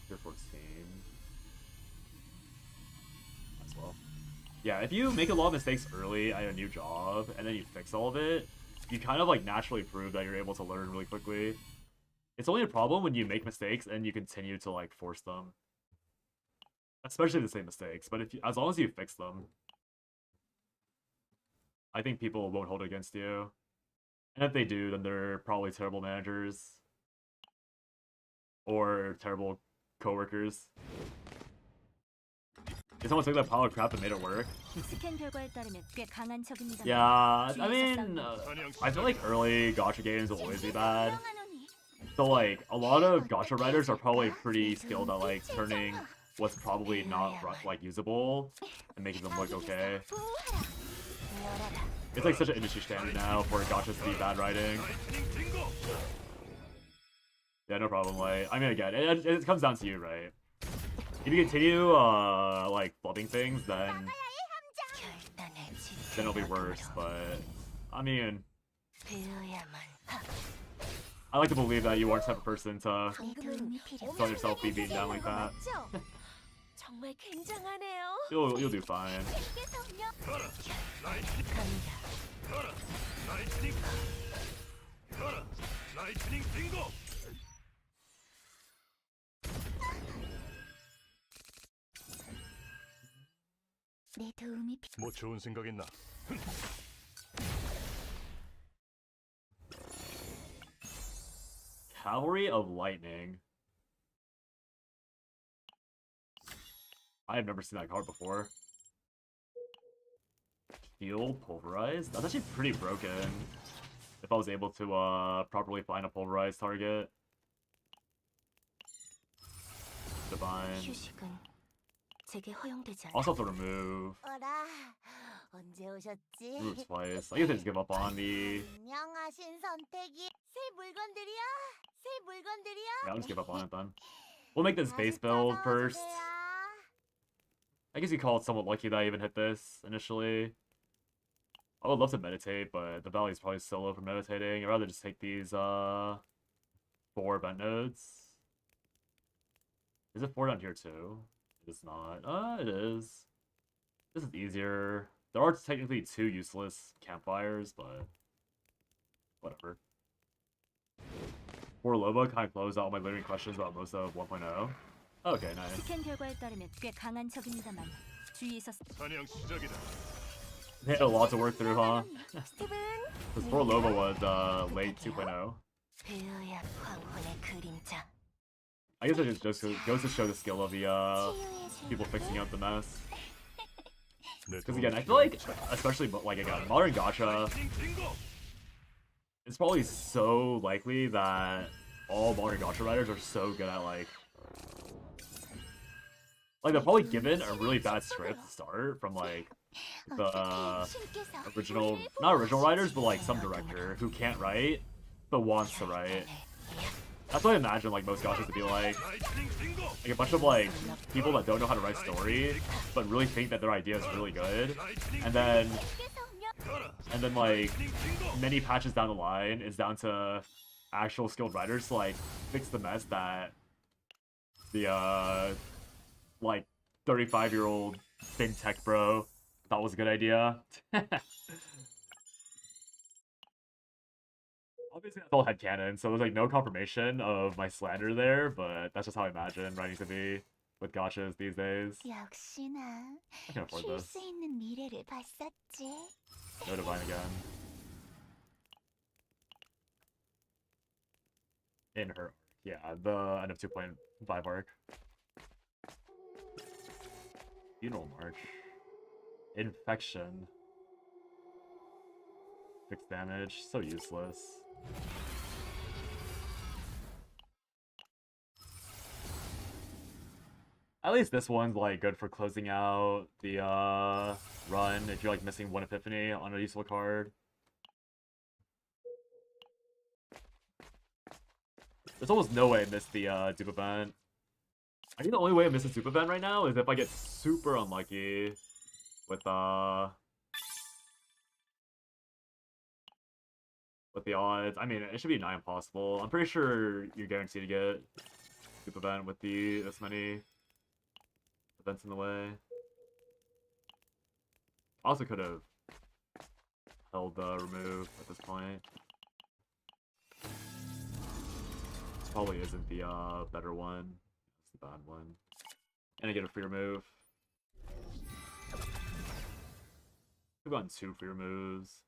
you're 14. As well. Yeah, if you make a lot of mistakes early at a new job and then you fix all of it, you kind of like naturally prove that you're able to learn really quickly. It's only a problem when you make mistakes and you continue to like force them. Especially the same mistakes, but as long as you fix them, I think people won't hold it against you. And if they do, then they're probably terrible managers or terrible coworkers. If someone took that pile of crap and made it work. 스캔 결과에 따르면 꽤 강한 적입니다. Yeah, I mean, I feel like early gacha games will always be bad. So like, a lot of gacha writers are probably pretty skilled at like turning what's probably not like usable and making them look okay. 열어라. It's like such an industry standard now for gachas to be bad writing. 라이트닝 빙고. Yeah, no problem. Like, I mean, again, it comes down to you, right? If you continue like flubbing things, then 결단을 짙은 it'll be worse. 어둠으로. But I mean, 되어야만. I like to believe that you aren't the type of person to 내 도움이 필요해. let yourself be beaten down like that. 맞죠? 정말 굉장하네요. You'll do fine. 신께서 명. 가라. 라이트닝. 갑니다. 가라. 라이트닝. 가라. 라이트닝 빙고. 내 도움이 뭐 좋은 생각 있나? Cavalry of Lightning. I have never seen that card before. Shield Pulverized? That's actually pretty broken. If I was able to properly find a pulverized target. Divine. 휴식은 제게 허용되지 않아. Also have to remove. 어라, 언제 오셨지? Remove twice. I guess I just give up on the. 분명하신 선택이. 새 물건들이야. 새 물건들이야. Yeah, I'll just give up on it then. We'll make this base build first. I guess you call it somewhat lucky that I even hit this initially. I would love to meditate, but the value is probably so low for meditating. I'd rather just take these 4 event nodes. Is it 4 down here too? It is not. It is. This is easier. There are technically 2 useless campfires, but whatever. 4 Loba kind of closed out all my lingering questions about most of 1.0. Okay, nice. 스캔 결과에 따르면 꽤 강한 적입니다만 주의해서. 사냥 시작이다. They had a lot to work through, huh? 스티븐. Because 4 Loba was late 2.0. 배어야 황혼의 그림자. I guess it just goes to show the skill of the people fixing up the mess. Because again, I feel like, especially like again, modern gacha, it's probably so likely that all modern gacha writers are so good at like they're probably given a really bad script to start from like the original, not original writers, but like some director who can't write but wants to write. That's what I imagine like most gachas to be like a bunch of like people that don't know how to write story but really think that their idea is really good, and then like many patches down the line is down to actual skilled writers to like fix the mess that the like 35-year-old fintech bro thought was a good idea. Obviously that's all headcanon, so there's like no confirmation of my slander there, but that's just how I imagine writing to be with gachas these days. 역시나 I can afford 쉴 this. 수 있는 미래를 봤었지. No divine again. In her arc. Yeah, the end of 2.5 arc. Funeral March. Infection. Fixed damage. So useless. At least this one's like good for closing out the run if you're like missing one epiphany on a useful card. There's almost no way I missed the dupe event. I think the only way I miss a dupe event right now is if I get super unlucky with the odds. I mean, it should be nigh impossible. I'm pretty sure you're guaranteed to get dupe event with this many events in the way. Also could have held the remove at this point. This probably isn't the better one. It's the bad one. And I get a free remove. I've gotten 2 free removes.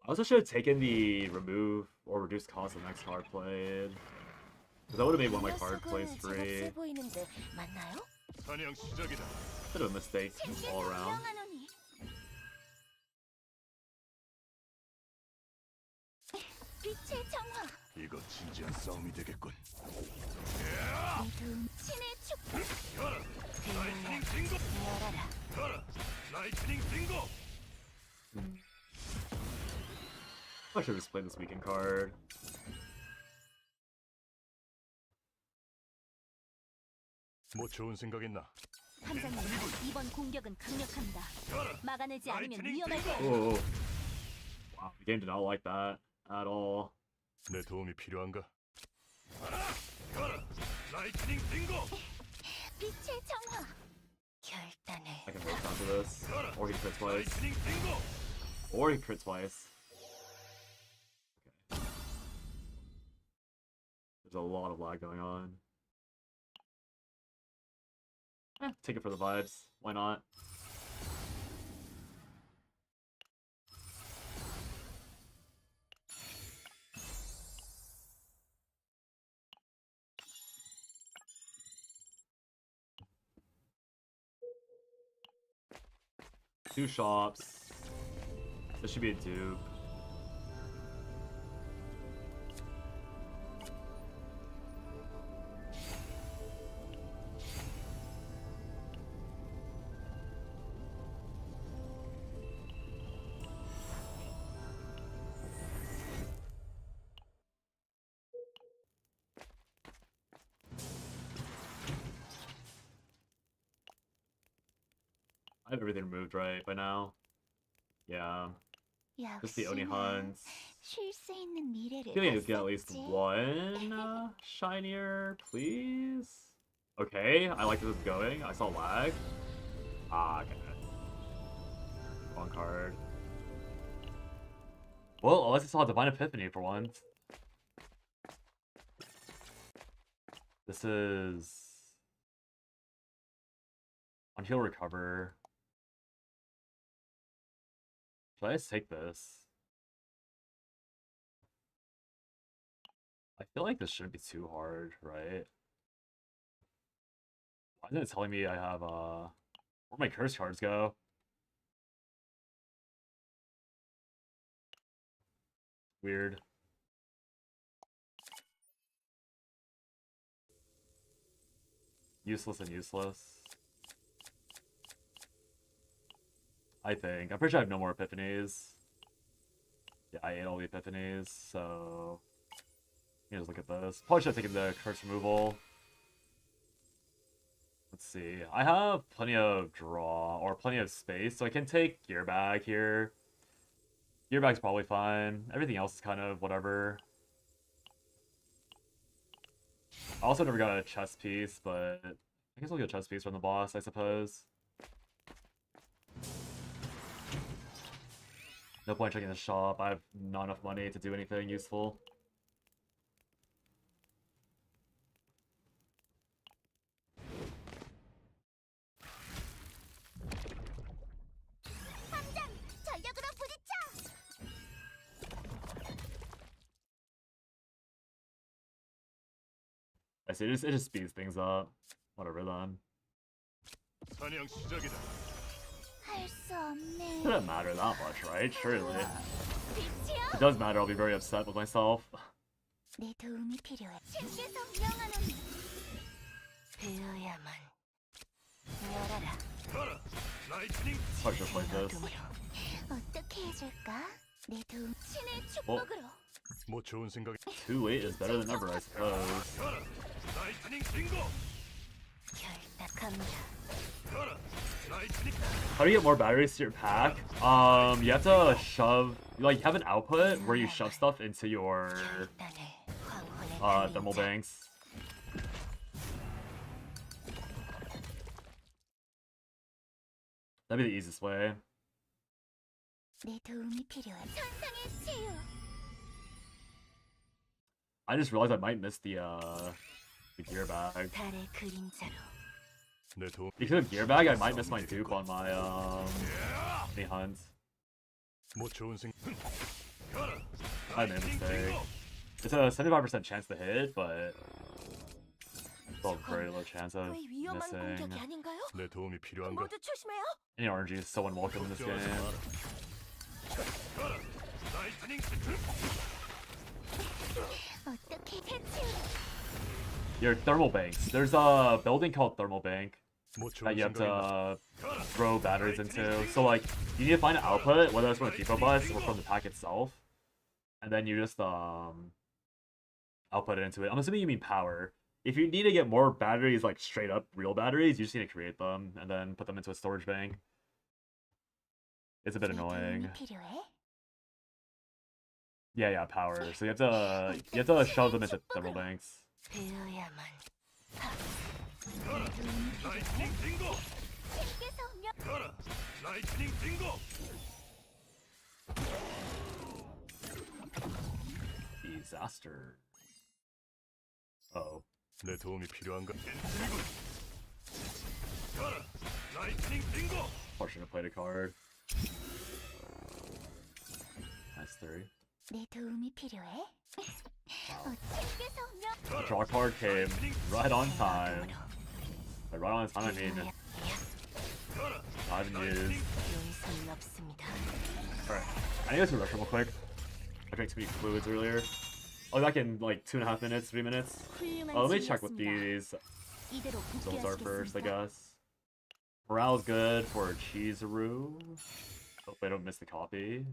I also should have taken the remove or reduced cost of the next card played. Because that would have made one of my card plays free. 즐겁게 보이는데 맞나요? 사냥 시작이다. Bit of a mistake all around. 빛의 정화. 이거 진지한 싸움이 되겠군. 신의 축복. 열어. 라이트닝 빙고. 열어. 라이트닝 빙고. I should have just played this weekend card. 뭐 좋은 생각 있나? 함장님, 이번 공격은 강력합니다. 막아내지 않으면 위험할 거예요. Oh, wow, the game did not like that at all. 내 도움이 필요한가? 열어. 라이트닝 빙고. 빛의 정화. 결단을. I can hold on to this. Or he crit twice. 라이트닝 빙고. Or he crit twice. Okay. There's a lot of lag going on. Take it for the vibes. Why not? Two shops. This should be a dupe. have everything removed right by now. Yeah. Just the Oni hunts. 쉴 수 있는 미래를 I feel like I just get at least 봤었지. one shinier, please. Okay, I like this is going. I saw lag. Ah, okay. Wrong card. Well, unless I saw Divine Epiphany for once. This is on heal recover. Should I just take this? I feel like this shouldn't be too hard, right? Why isn't it telling me I have where'd my curse cards go? Weird. Useless and useless. I think. I'm pretty sure I have no more epiphanies. Yeah, I ate all the epiphanies, so let me just look at this. Probably should have taken the curse removal. Let's see. I have plenty of draw, or plenty of space, so I can take Gear Bag here. Gear Bag's probably fine. Everything else is kind of whatever. I also never got a chest piece, but I guess I'll get a chest piece from the boss, I suppose. No point checking the shop. I have not enough money to do anything useful. 함장 전력으로 부딪혀. I see, it just speeds things up. Whatever then. 사냥 시작이다. 할 수 없네. It doesn't matter that much, right? Surely. 빛이여. If it does matter, I'll be very upset with myself. 내 도움이 필요해. 신께서 명하노니. 되어야만. 열어라. 가라. 라이트닝. Probably should have played this. 어떻게 해줄까? 내 도움. 신의 축복으로. 뭐 좋은 생각이. Too late is better than never, I suppose. 가라. 라이트닝 빙고. 결탁합니다. 가라. 라이트닝. How do you get more batteries to your pack? You have to shove, like, you have an output where you shove stuff into your 결단을 황혼의 thermal 그림자. banks. That'd be the easiest way. 내 도움이 필요해. 천상의 치유. I just realized I might miss the gear bag. 달의 그림자로. 내 도움. Because of gear bag, I might miss my dupe on my any hunt. 뭐 좋은 생각. 가라. I made a 라이트닝 mistake. 빙고. It's a 75% chance to hit, but still a very low chance of 거의 위험한 공격이 missing. 아닌가요? 내 도움이 필요한가? 모두 조심해요. Any RNG is so unwelcome in this game. 가라. 라이트닝. 어떻게 해치우. Your thermal banks. There's a building called Thermal Bank 뭐 좋은 that you have 생각이. to throw batteries into. So like, you need to find an output, whether it's from the depot bus or from the pack itself, and then you just output it into it. I'm assuming you mean power. If you need to get more batteries, like straight up real batteries, you just need to create them and then put them into a storage bank. It's a bit 내 annoying. 도움이 필요해. Yeah, power. So you have to shove them into thermal banks. 되어야만. 가라. 라이트닝 빙고. 신께서 명. 가라. 라이트닝 빙고. Disaster. Uh-oh. 내 도움이 필요한가? 엔트리군. 가라. 라이트닝 빙고. Probably shouldn't have played a card. Nice 3. 내 도움이 필요해. 신께서 명. The draw card came right on time. By right on time, I mean, 가라. not even used. 용서는 없습니다. Alright, I need to go to the restroom real quick. I drank too many fluids earlier. I'll be back in like 2.5 minutes, 3 minutes. 훌륭한 Let me check what 진이었습니다. these 이대로 results are first, I 복귀하시겠습니까? guess. Morale's good for chizuru. Hopefully I don't miss the copy.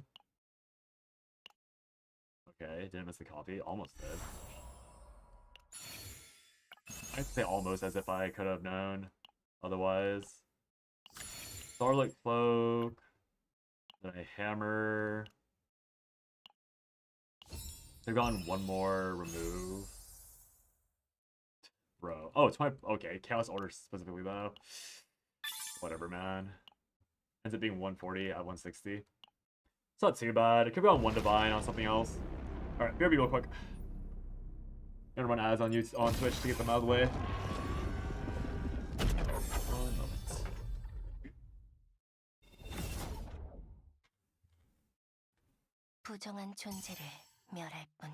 Okay, didn't miss the copy. Almost did. I'd say almost as if I could have known otherwise. Starlight Cloak. Then a hammer. They've gotten one more remove. Bro. Oh, it's my... Okay, Chaos Order specifically, though. Whatever, man. Ends up being 140 at 160. It's not too bad. It could be on one Divine on something else. Alright, BRB real quick. Gonna run ads on YouTube, on Twitch to get them out of the way. One moment. 부정한 존재를 멸할 뿐.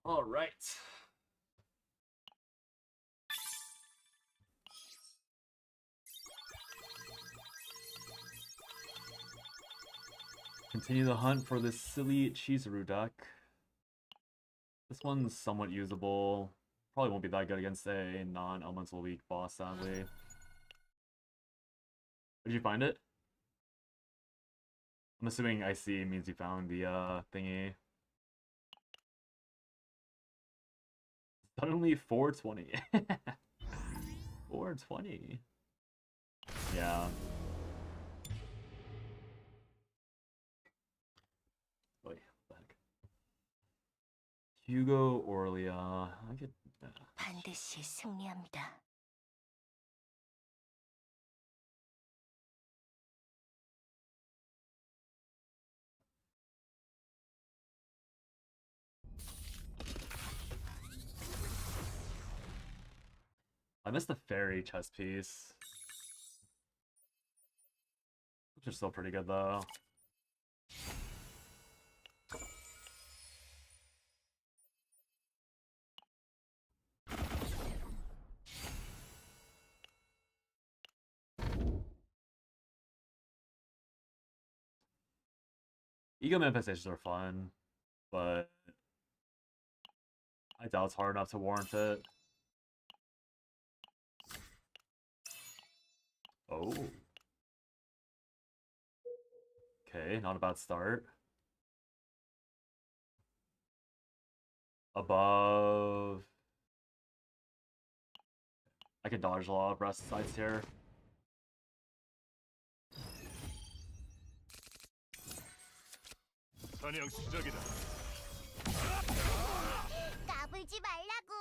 Alright. Continue the hunt for this silly chizuru deck. This one's somewhat usable. Probably won't be that good against a non-elemental weak boss, sadly. Did you find it? I'm assuming I see means you found the thingy. Suddenly 420. 420. Yeah. Wait, what the heck? Hugo Orlia. I could. 반드시 승리합니다. I missed the fairy chess piece. Which is still pretty good though. Ego manifestations are fun, but I doubt it's hard enough to warrant it. Oh. Okay, not a bad start. Above. I can dodge a lot of rest sides here. 사냥 시작이다. 까불지 말라고.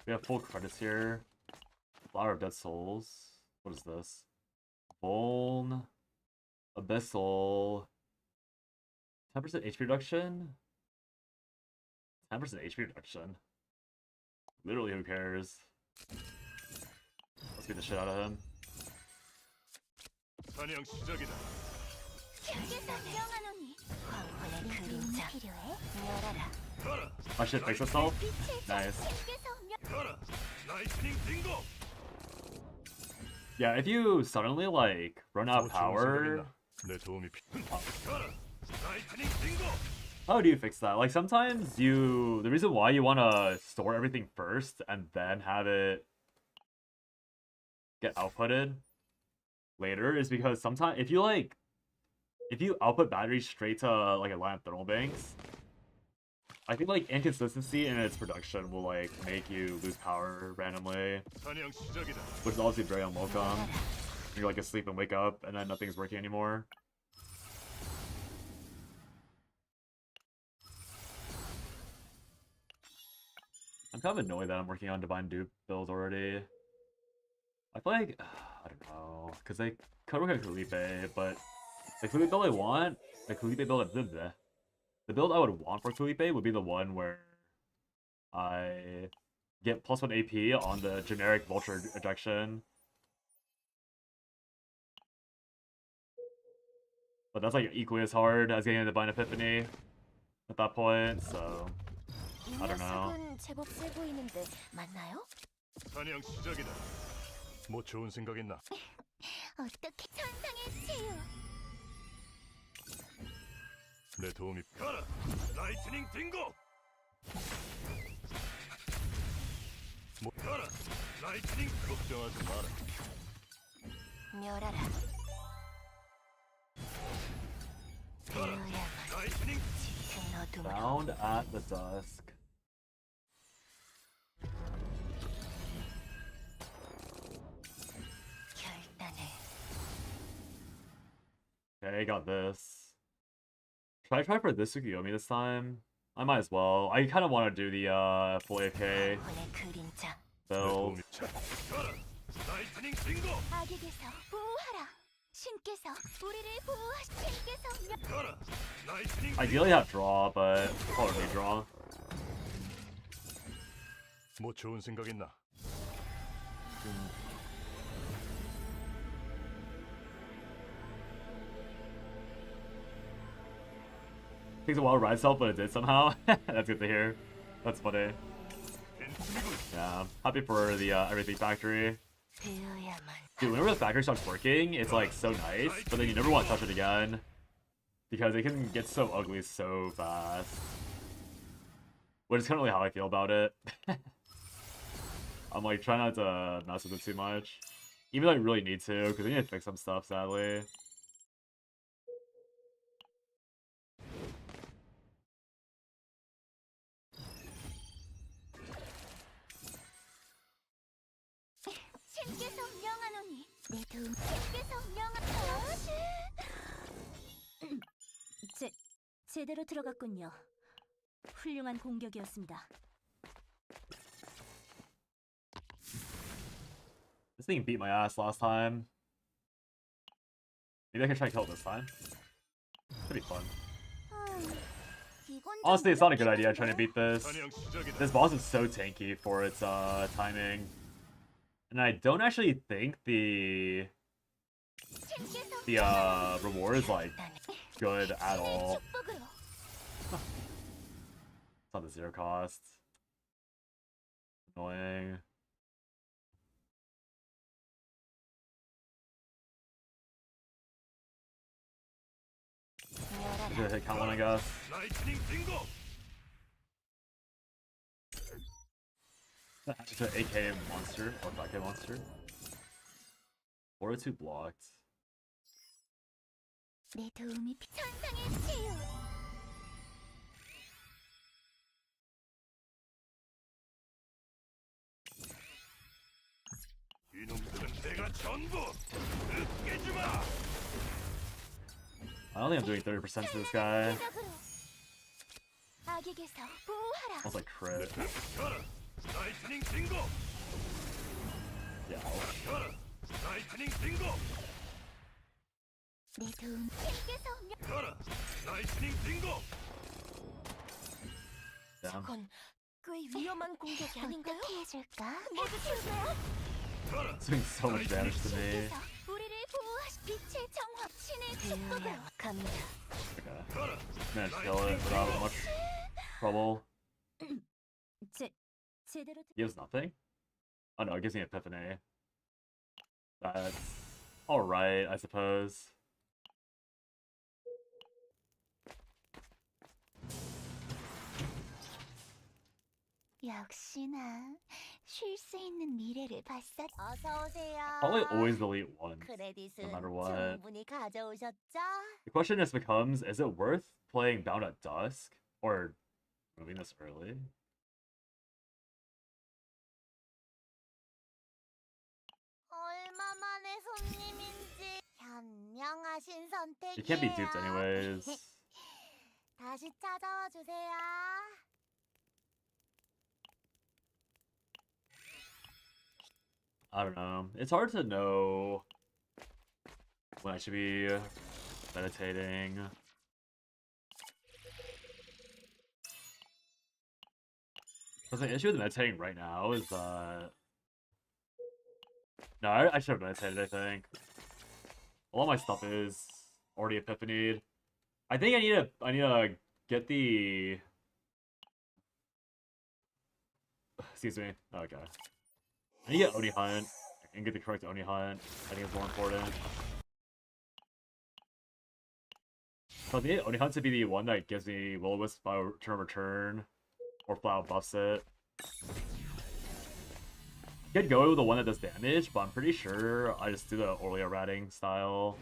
We have full credits here. Flower of Dead Souls. What is this? Vuln. Abyssal. 10% HP reduction? 10% HP reduction. Literally, who cares? Let's Let's beat the shit out of him. 사냥 시작이다. 흙에서 명하노니 황혼의 그림자 멸하라. 가라. My shit fixed itself. Nice. 가라. 라이트닝 빙고. Yeah, if you suddenly like run out of power, 내 도움이 필. 가라. 라이트닝 빙고. how do you fix that? Like sometimes the reason why you want to store everything first and then have it get outputted later is because sometimes if you output batteries straight to like a line of thermal banks, I think like inconsistency in its production will like make you lose power randomly, 사냥 시작이다. which is obviously very unwelcome. You're like asleep and wake up and then nothing's working anymore. I'm kind of annoyed that I'm working on Divine Dupe builds already. I feel like, I don't know, because they could work on Kulipe, but the Kulipe build I want, the build I would want for Kulipe would be the one where I get +1 AP on the generic Vulture ejection. But that's like equally as hard as getting a Divine Epiphany at that point, so I don't know. 제법 세 보이는데 맞나요? 사냥 시작이다. 뭐 좋은 생각 있나? 어떻게 천상의 치유? 내 도움이 가라. 라이트닝 빙고. 뭐 가라. 라이트닝 걱정하지 마라. 멸하라. 가라. 라이트닝 짙은 어둠으로 Found at the dusk. 결단을. Okay, got this. Should I try for this Tsukuyomi this time? I might as well. I kind of want to do the full AK 황혼의 그림자. 내 build. 도움이 가라. 라이트닝 빙고. 악에게서 보호하라. 신께서 우리를 신께서 가라. 라이트닝 Ideally have draw, but probably need draw. 뭐 좋은 생각 있나? Takes a while to rise itself, but it did somehow. That's good to hear. That's funny. Yeah, happy for the everything factory. Dude, whenever the factory starts working, it's like so nice, but then you never want to touch it again because it can get so ugly so fast. Which is kind of like how I feel about it. I'm like trying not to mess with it too much, even though I really need to, because I need to fix some stuff. Sadly. 신께서 명하노니 내 도움 신께서 명하노니 제대로 들어갔군요. 훌륭한 공격이었습니다. This thing beat my ass last time. Maybe I can try and kill it this time. Could be fun. Honestly, it's not a good idea trying to beat this. 사냥 시작이다. This boss is so tanky for its timing. And I don't actually think the reward is like good at all. It's not the zero cost. Annoying. Should hit count one, I guess. 라이트닝 빙고. It's an AK monster or 5K monster. 402 blocked. 내 도움이 천상의 치유. 이놈들은 내가 전부. 으깨지 마. I don't think I'm doing 30% to this guy. 악에게서 보호하라. Almost like crit. 가라. 라이트닝 빙고. Yeah. 가라. 라이트닝 빙고. 내 도움 신께서 가라. 라이트닝 빙고. Damn. 꽤 위험한 공격이 아닌가요? 어떻게 해줄까? 모두 출발. It's doing so much damage to me. 신께서 우리를 보호하시 빛의 정화 신의 축복으로 갑니다. Okay. Managed to kill it without much trouble. 제대로 He has nothing? Oh no, it gives me Epiphany. That's alright, I suppose. 역시나 쉴 수 있는 미래를 봤어. 어서 오세요. Probably always delete one, 크레딧은 no matter what. 충분히 가져오셨죠? The question just becomes, is it worth playing Bound at Dusk? Or moving this early? 얼마만의 손님인지 현명하신 선택이에요. You can't be duped anyways. 다시 찾아와 주세요. I don't know. It's hard to know when I should be meditating. Because the issue with meditating right now is that... No, I should have meditated, I think. A lot of my stuff is already epiphanied. I think I need to get the... Excuse me. Okay. I need to get Oni Hunt and get the correct Oni Hunt. I think it's more important. So I need Oni Hunt to be the one that gives me Will-O-Wisp by return, or flat out buffs it. Could go with the one that does damage, but I'm pretty sure I just do the Orlea ratting style.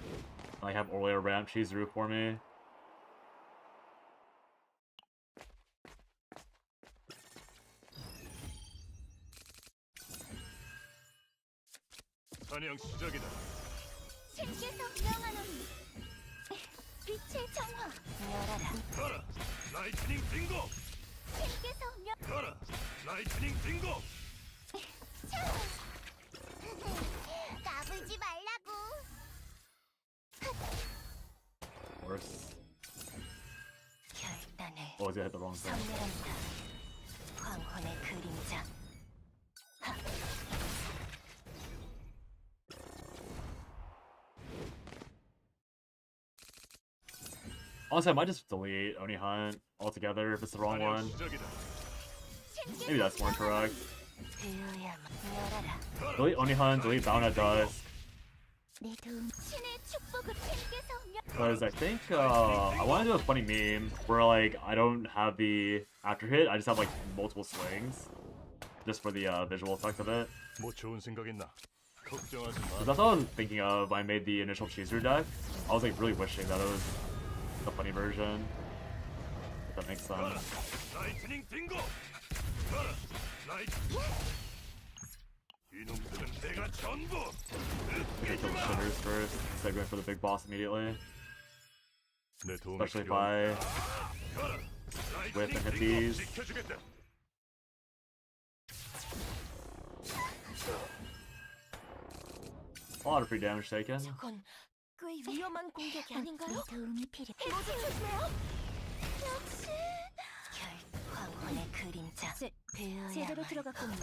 I have Orlea ramp chizuru for me. 사냥 시작이다. 신께서 명하노니 빛의 정화. 열어라. 가라. 라이트닝 빙고. 신께서 명. 가라. 라이트닝 빙고. 까불지 말라고. Worse. 결단을 Oh, I hit the wrong thing. 선멸한다. 황혼의 그림자. Honestly, I might just delete Oni Hunt altogether if it's the wrong 사냥 one. 시작이다. Maybe that's more correct. 되어야만. 열어라. Delete Oni Hunt, delete Bound at Dusk. 내 도움 신의 축복을 신께서 명. Because I think I want to do a funny meme where like I don't have the after hit, I just have like multiple swings, just for the visual effect of it. 뭐 좋은 생각 있나? 걱정하지 마. 'Cause that's what I was thinking of when I made the initial chizuru deck. I was like really wishing that it was the funny version. If that makes 가라. sense. 라이트닝 빙고. 가라. 라이트. 이놈들은 내가 전부. Okay, kill the shitters first instead of going for the big boss immediately. 내 도움이 Especially if 필요한. I 가라. whip and 라이트닝 hit 빙고. these. 지켜주겠다. A lot of free damage taken. 저건 꽤 위험한 공격이 내 아닌가요? 도움이 필요해. 모두 조심해요. 역시 황혼의 그림자. 제대로 들어갔군요.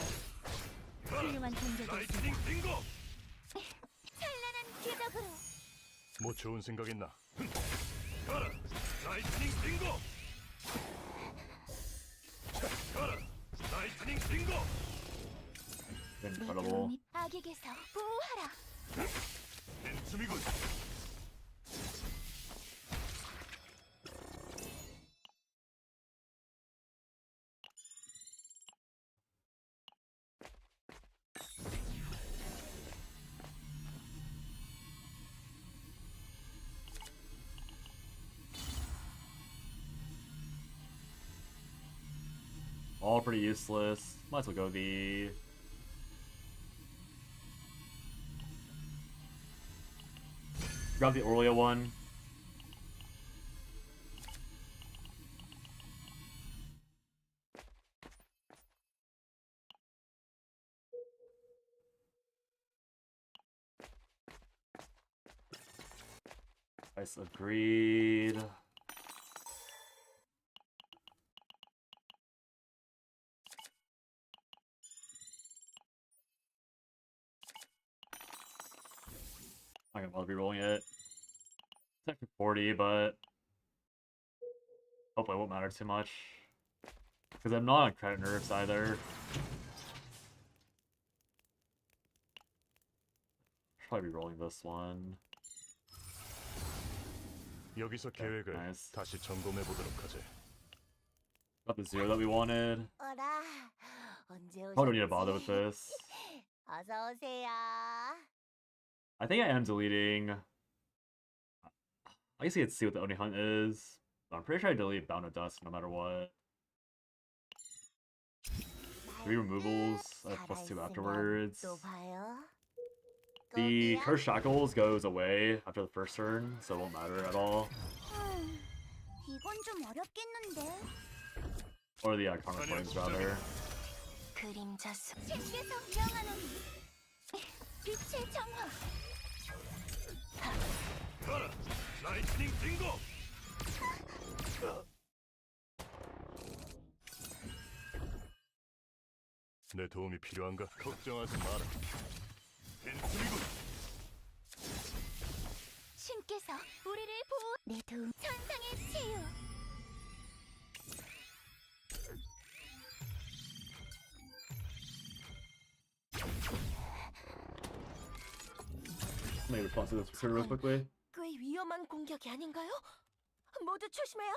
가라. 훌륭한 공격이었습니다. 라이트닝 빙고. 찬란한 기적으로. 뭐 좋은 생각 있나? 가라. 라이트닝 빙고. 가라. 라이트닝 빙고. 내 Incredible. 도움이 악에게서 보호하라. 벤츠미군. All pretty useless. Might as well go the... Grab the Orlea one. Price agreed. I'm not gonna bother rerolling it. It's actually 40, but hopefully it won't matter too much. Because I'm not on credit nerfs either. Should probably be rolling this one. 여기서 계획을 Nice. 다시 점검해 보도록 하지. Got the 0 that we wanted. 어라, 언제 오셨지? Probably don't need to bother with this. 어서 오세요. I think I am deleting. I guess I could see what the Oni Hunt is. But I'm pretty sure I delete Bound of Dust no matter what. 3 removals, +2 afterwards. 또 봐요. The 거기야? Curse Shackles goes away after the first turn, so it won't matter at all. 이건 좀 어렵겠는데. Or the Karma Coins, rather. 그림자 속 신께서 명하노니 빛의 정화. 가라! 라이트닝 딩고! 내 도움이 필요한가? 걱정하지 마라. 빈틈이군. 신께서 우리를 보호. 내 도움. 천상의 치유. Maybe respond to this recruiter real quickly. 꽤 위험한 공격이 아닌가요? 모두 조심해요.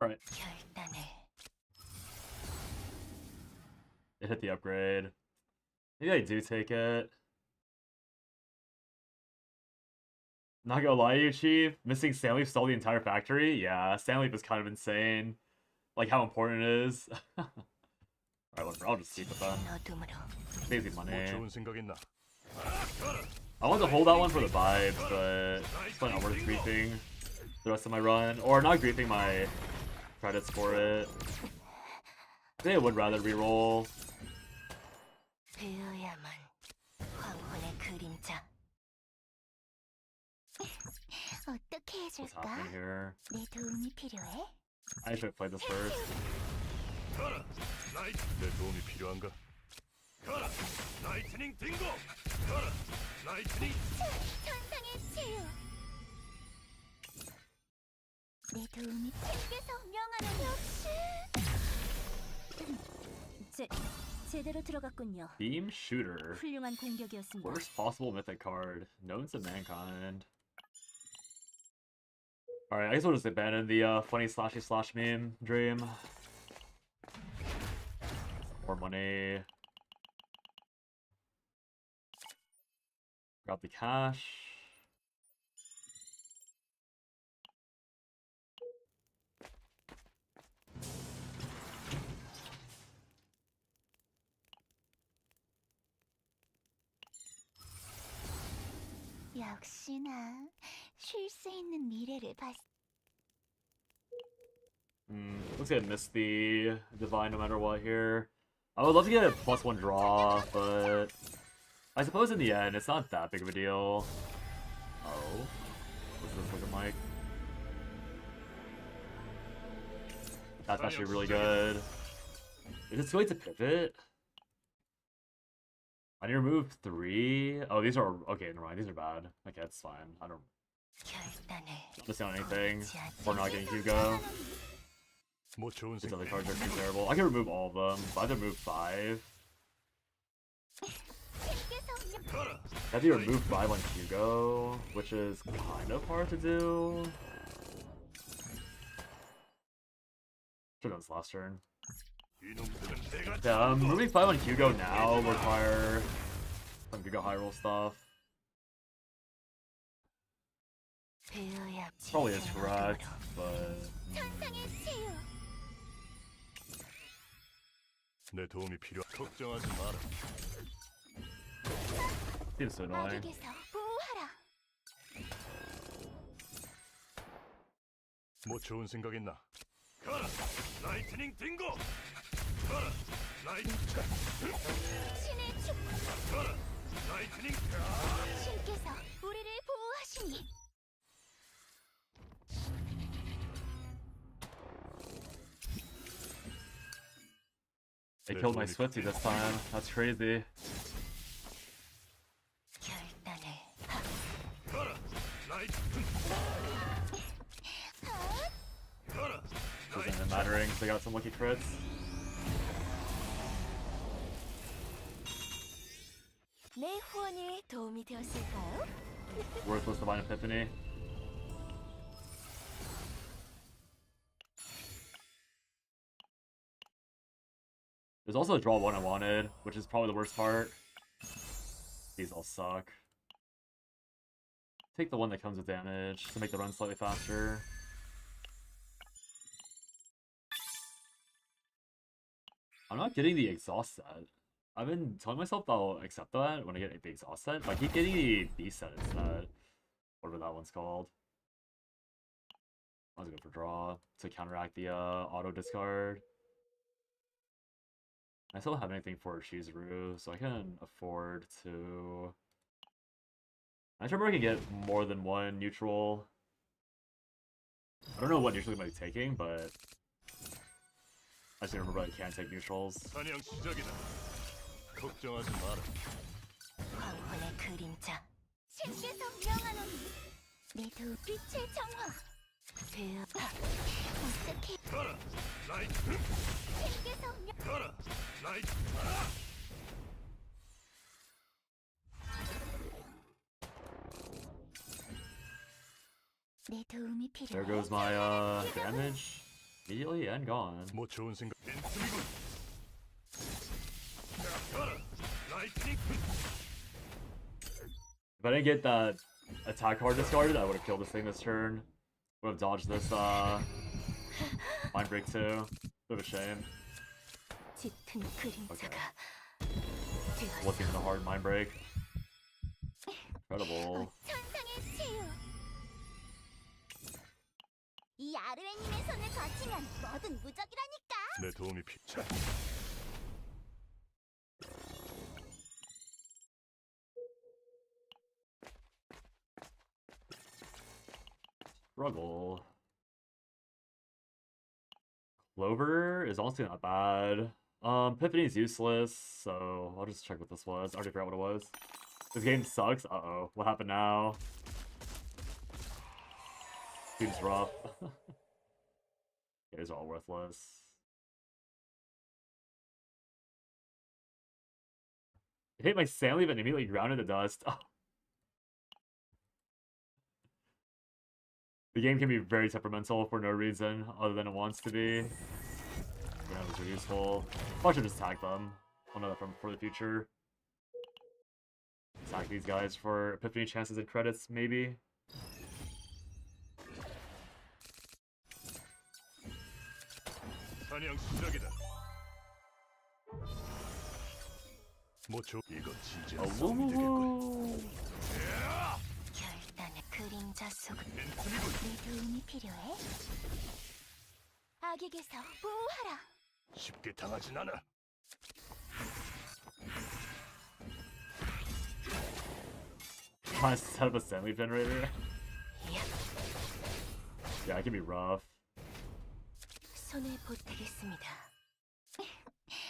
Alright, 결단을. it hit the upgrade. Maybe I do take it. Not gonna lie to you, Chief. Missing Sandleaf stole the entire factory? Yeah, Sandleaf is kind of insane. Like how important it is. Alright, whatever. I'll just keep it then. 어둠으로. Saves me 뭐 money. 좋은 생각 있나? I want to hold that one for the vibes, but it's probably not worth griefing the rest of my run. Or not griefing my credits for it. I think I would rather reroll. 배어야만 황혼의 그림자. 어떻게 What's 해줄까? happening here? 내 도움이 필요해? I should have played this first. 가라! 라이트! 내 도움이 필요한가? 가라! 라이트닝 딩고! 가라! 라이트닝! 천상의 치유. 내 도움이 신께서 명하는 역시. 제대로 들어갔군요. Beam Shooter. 훌륭한 공격이었습니다. Worst possible mythic card. Known to mankind. Alright, I guess we'll just abandon the funny slashy slash meme dream. More money. Grab the cash. 역시나 쉴 수 있는 미래를 봤. Looks like I missed the divine no matter what here. I would love to get a +1 draw, but I suppose in the end it's not that big of a deal. Oh, what's this looking like? That's actually really good. Is it too late to pivot? I need to remove 3. Oh, these are okay. Never mind. These are bad. Okay, it's fine. I don't. 결단을. Not missing on anything. Or not getting Hugo. 뭐 좋은 These 생각 other cards are too terrible. I can remove all of them, but I have to remove 5. 가라! I have to remove 5 on Hugo, which is kind of hard to do. Should've done this last turn. 이놈들은 내가 Yeah, removing 5 on Hugo now will require Some Giga Hyrule stuff. Probably is correct, but 천상의 치유. 내 도움이 필요. 걱정하지 마라. seems so annoying. 악에게서 보호하라. 뭐 좋은 생각 있나? 가라, 라이트닝 딩고. 가라, 라이트. 신의 축복. 가라, 라이트닝. 신께서 우리를 보호하시니. They killed my Swifty this time. That's crazy. 결단을. 가라, 라이트. 가라, Isn't it mattering? They got some lucky crits. 내 후원이 도움이 되었을까요? Worthless Divine Epiphany. There's also a draw one I wanted, which is probably the worst part. These all suck. Take the one that comes with damage to make the run slightly faster. I'm not getting the exhaust set. I've been telling myself that I'll accept that when I get the exhaust set, but I keep getting the beast set instead. Whatever that one's called. I was going for draw to counteract the auto discard. I still don't have anything for Chizuru, so I can afford to... I'm sure I can get more than one neutral. I don't know what neutral I might be taking, but I just remember I can take neutrals. 사냥 시작이다. 걱정하지 마라. 황혼의 그림자. 신께서 명하노니. 내 두 빛의 정화. 어떻게 가라, 라이트. 신께서 명. 가라, 라이트. 내 도움이 There 필요해. goes my damage. Immediately and gone. 뭐 좋은 생각. 벤츠이군. 가라, 라이트닝. If I didn't get that attack card discarded, I would have killed this thing this turn. Would have dodged this mind break too. Bit of a shame. 짙은 그림자가 Looking at the hard mind break. Incredible. 천상의 치유. 이 아르웨님의 손을 거치면 뭐든 무적이라니까. 내 도움이 필요. Struggle. Clover is honestly not bad. Epiphany's useless, so I'll just check what this was. I already forgot what it was. This game sucks. Uh-oh. What happened now? Seems rough. Yeah, these are all worthless. It hit my sand leaf and immediately grounded to dust. The game can be very temperamental for no reason other than it wants to be. Yeah, those are useful. I should just tag them. I'll know that for the future. Tag these guys for Epiphany chances and credits, maybe. 사냥 시작이다. 뭐죠? 이거 진짜 싸움이 되겠군. Oh, 결단의 그림자 속은 벤츠이군. 내 도움이 필요해. 악에게서 보호하라. 쉽게 당하진 않아. trying to set up a sand leaf generator. Yeah, it can be rough. 손을 보태겠습니다.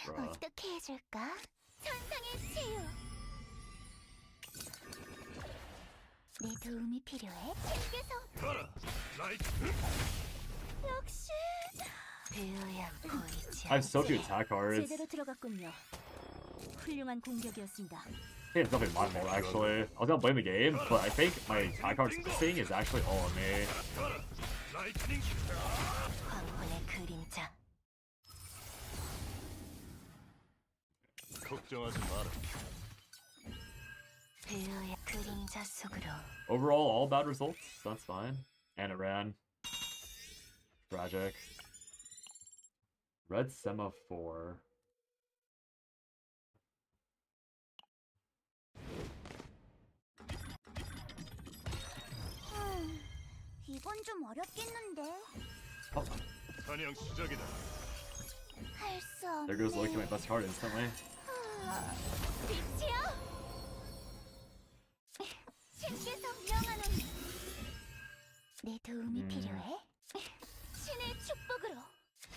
Bruh. 어떻게 해줄까? 천상의 치유. 내 도움이 필요해. 신께서 가라, 라이트. 역시 배어야 보이지. I have so few attack cards. 제대로 들어갔군요. 훌륭한 공격이었습니다. I think it's nothing my fault, actually. I was gonna blame the game, but I think my attack card thing is actually all on me. 가라, 라이트닝. 황혼의 그림자. 걱정하지 마라. 배어의 그림자 속으로. Overall, all bad results. That's fine. And it ran. Tragic. Red semaphore. 이건 좀 어렵겠는데. Oh, 사냥 시작이다. 할 수 없네. there goes looking my best card instantly. 빛이요? 신께서 명하는 내 도움이 필요해? 신의 축복으로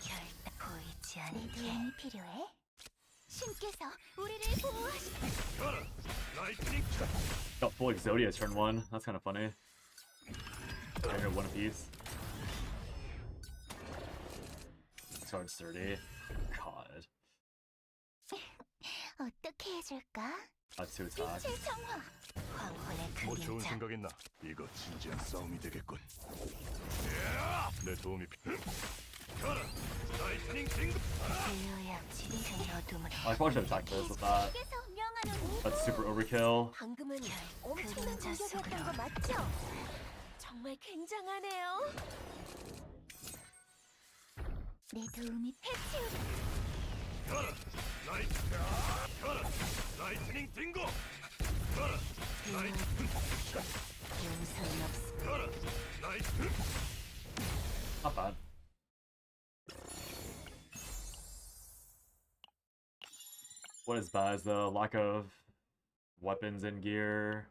결단 보이지 않게 내 도움이 필요해? 신께서 우리를 보호하시. 가라. 라이트닝 차. Got full Exodia turn 1. That's kind of funny. I hear one apiece. This card's 30. God. 어떻게 해줄까? That's 2 attack. 빛의 정화. 황혼의 뭐 좋은 그림자. 생각 있나? 이거 진지한 싸움이 되겠군. 내 도움이 필요. 가라. 라이트닝 딩고. 배어야 짙은 어둠으로. I probably should have attacked this with that. 신께서 명하는 That's super overkill. 방금은 엄청난 공격이었던 거 맞죠? 정말 굉장하네요. 내 도움이 해치우고 가라. 라이트. 가라. 라이트닝 딩고. 가라. 라이트. 용서는 없어. 가라. 라이트. Not bad. What is bad is the lack of weapons and gear.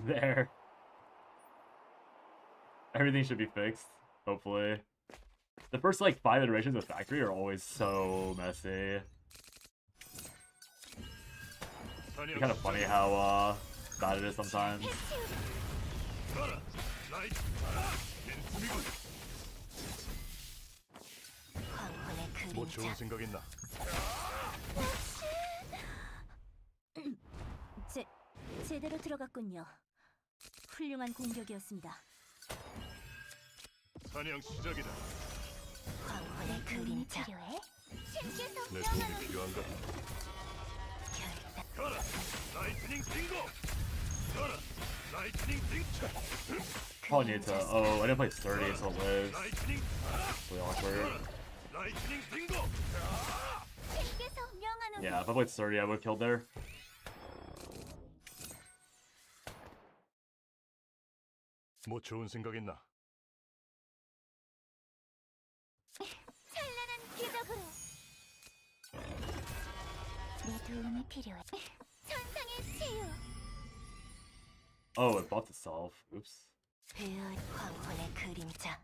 There. Everything should be fixed, hopefully. The first like 5 iterations of Factory are always so messy. It's kind of funny how bad it is sometimes. 가라. 라이트. 인수미군. 황혼의 뭐 좋은 그림자. 생각 있나? 제대로 들어갔군요. 훌륭한 공격이었습니다. 사냥 시작이다. 황혼의 그림자. 필요해? 신께서 내 명하는 도움이 필요한가? 결단. 가라. 라이트닝 딩고. 가라. 라이트닝 딩차. Probably need to. Oh, I didn't play 30, so it lives. 라이트닝. Really awkward. 가라. 라이트닝 딩고. 신께서 명하는 Yeah, if I played 30, I would have killed there. 뭐 좋은 생각 있나? 찬란한 기적으로. 내 도움이 필요해. 천상의 치유. Oh, it buffed itself. Oops. 배어 황혼의 그림자.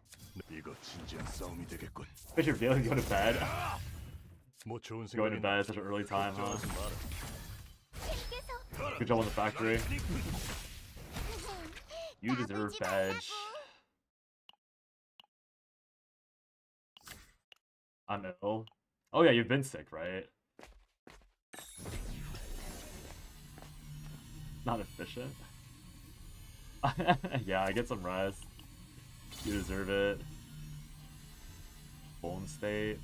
이거 진지한 싸움이 되겠군. I should be able to go to bed. 뭐 좋은 생각 Going to 있나? bed at such an early time, huh? 걱정하지 마라. 신께서 가라. Good job on the factory. 라이트닝. You deserve badge. I'm ill. Oh yeah, you've been sick, right? Not efficient. Yeah, I get some rest. You deserve it. Bone state.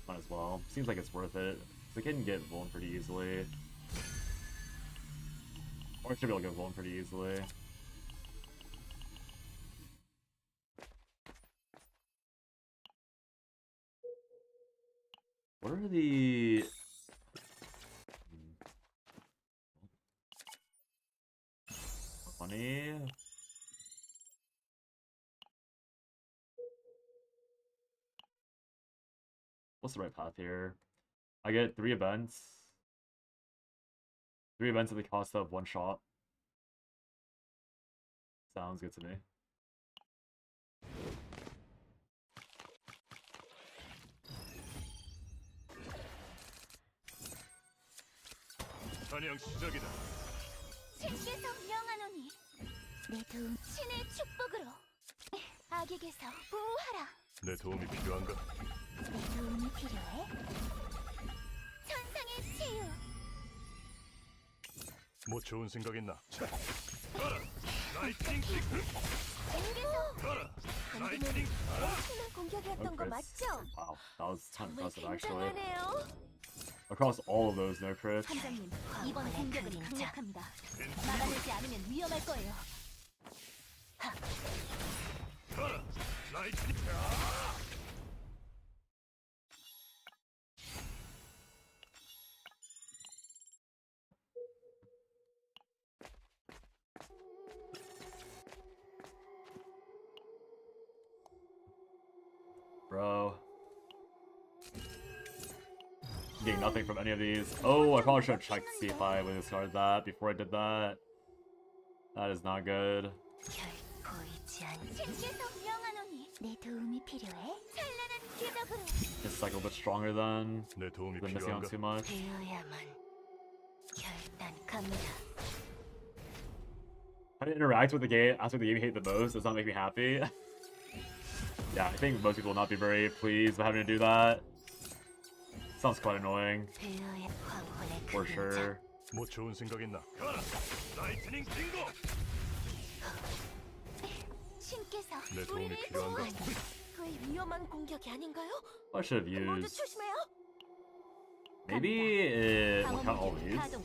Might as well. Seems like it's worth it. The kid can get bone pretty easily. Or I should be able to get bone pretty easily. What are the... Money? What's the right path here? I get 3 events. 3 events at the cost of 1 shot. Sounds good to me. 사냥 시작이다. 신께서 명하노니 내 도움 신의 축복으로 악에게서 보호하라. 내 도움이 필요한가? 내 도움이 필요해? 천상의 치유. 뭐 좋은 생각 있나? 가라. 라이트닝 킥. 가라. 라이트닝. 심한 공격이었던 거 맞죠? Wow, that was kind of 정말 impressive actually. 굉장하네요. Across all of those, no crits. 함장님, 이번 공격은 강력합니다. 막아내지 않으면 위험할 거예요. 가라. 라이트닝. Bro. I'm getting nothing from any of these. Oh, I probably should have checked to see if I would discard that before I did that. That is not good. 신께서 명하노니 내 도움이 필요해? 찬란한 기적으로 It's like a little bit stronger than 내 도움이 been missing on 필요한가? too much. 되어야만 결단합니다. How to interact with the game after the game you hate the most does not make me happy. Yeah, I think most people will not be very pleased with having to do that. Sounds quite annoying, 되어야 황혼의 for 그림자. sure. 뭐 좋은 생각 있나? 가라. 라이트닝 빙고. 신께서 내 도움이 우리를 필요한가? 보호하니 그의 위험한 공격이 아닌가요? I should have 모두 used. 조심해요. Maybe it will count all 방어무기 these. 가동.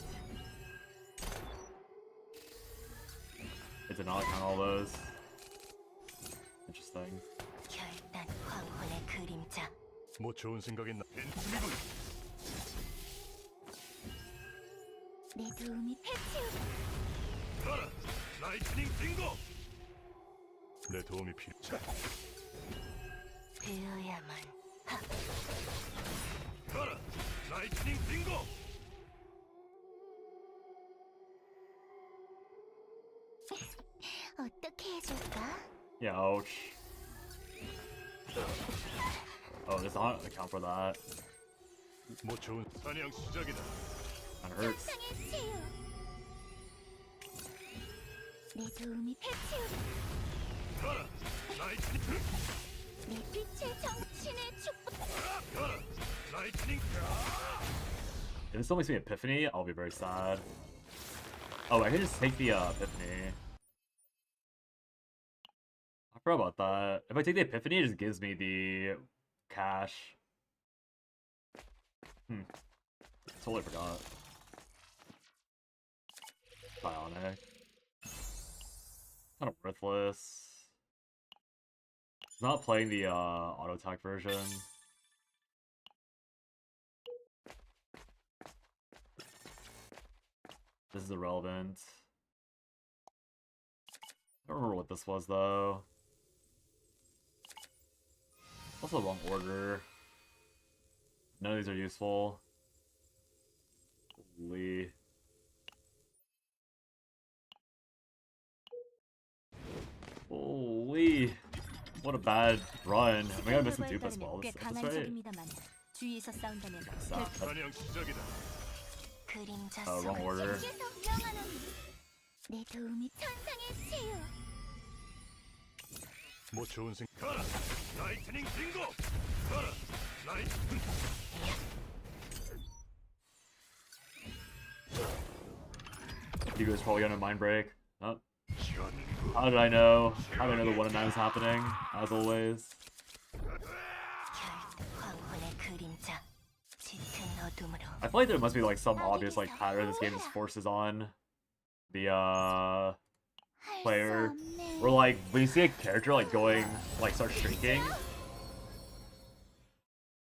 It did not count all those. Interesting. 결단 황혼의 그림자. 뭐 좋은 생각 있나? 벤츠리군. 내 도움이 해치우고 가라. 라이트닝 빙고. 내 도움이 필요. 되어야만. 가라. 라이트닝 빙고. 어떻게 해줄까? Yeah, ouch. Oh, does not account for that. 뭐 좋은 사냥 시작이다. Kind of hurts. 상의 치유. 내 도움이 해치우고 가라. 라이트닝. 내 빛의 정신의 축복. 가라. 라이트닝. If this still makes me Epiphany, I'll be very sad. Oh, I can just take the Epiphany. I forgot about that. If I take the Epiphany, it just gives me the cash. Totally forgot. Bionic. Kind of worthless. Not playing the auto attack version. This is irrelevant. I don't remember what this was though. Also the wrong order. None of these are useful. Holy. Holy. What a bad run. I mean, I missed the dupe as well. 꽤 That's 강한 right. 적입니다만 주위에서 싸운다면 Stop. 사냥 시작이다. 그림자 Wrong 속을 order. 신께서 명하노니 내 도움이 천상의 치유. 뭐 좋은 생각. 가라. 라이트닝 빙고. 가라. 라이트. You guys probably gonna mind break. Oh. 현구. How did I know? How did I know the 1 and 9 was happening? As always. 황혼의 그림자 짙은 어둠으로 I feel like there must be like some obvious like pattern this game just forces on the player. Or like when you see a character like going like start shrinking,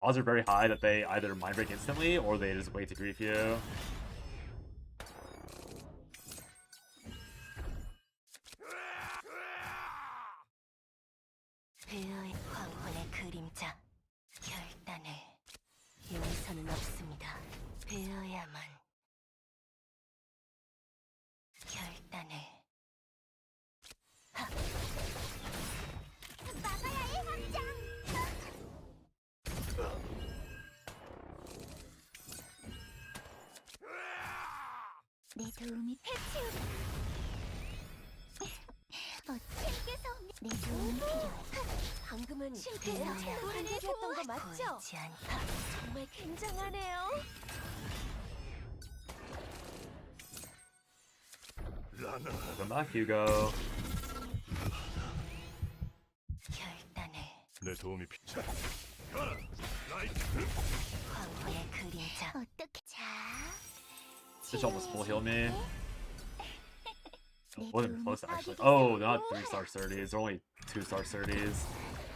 odds are very high that they either mind break instantly or they just wait to grief you. 배의 황혼의 그림자 결단을 용서는 없습니다. 배어야만 결단을 막아야 해 함장. 내 도움이 해치우고 신께서 내 도움이 필요해. 방금은 신께서 우리를 도왔던 거 맞죠? 정말 굉장하네요. 라나. Welcome back, Hugo. 내 도움이 필요. 가라. 라이트. 황후의 그림자. 어떻게 자 This almost full heal me. 내 Wasn't 도움이 close actually. 어디겠어? Oh, they're not 3-star 30s. They're only 2-star 30s.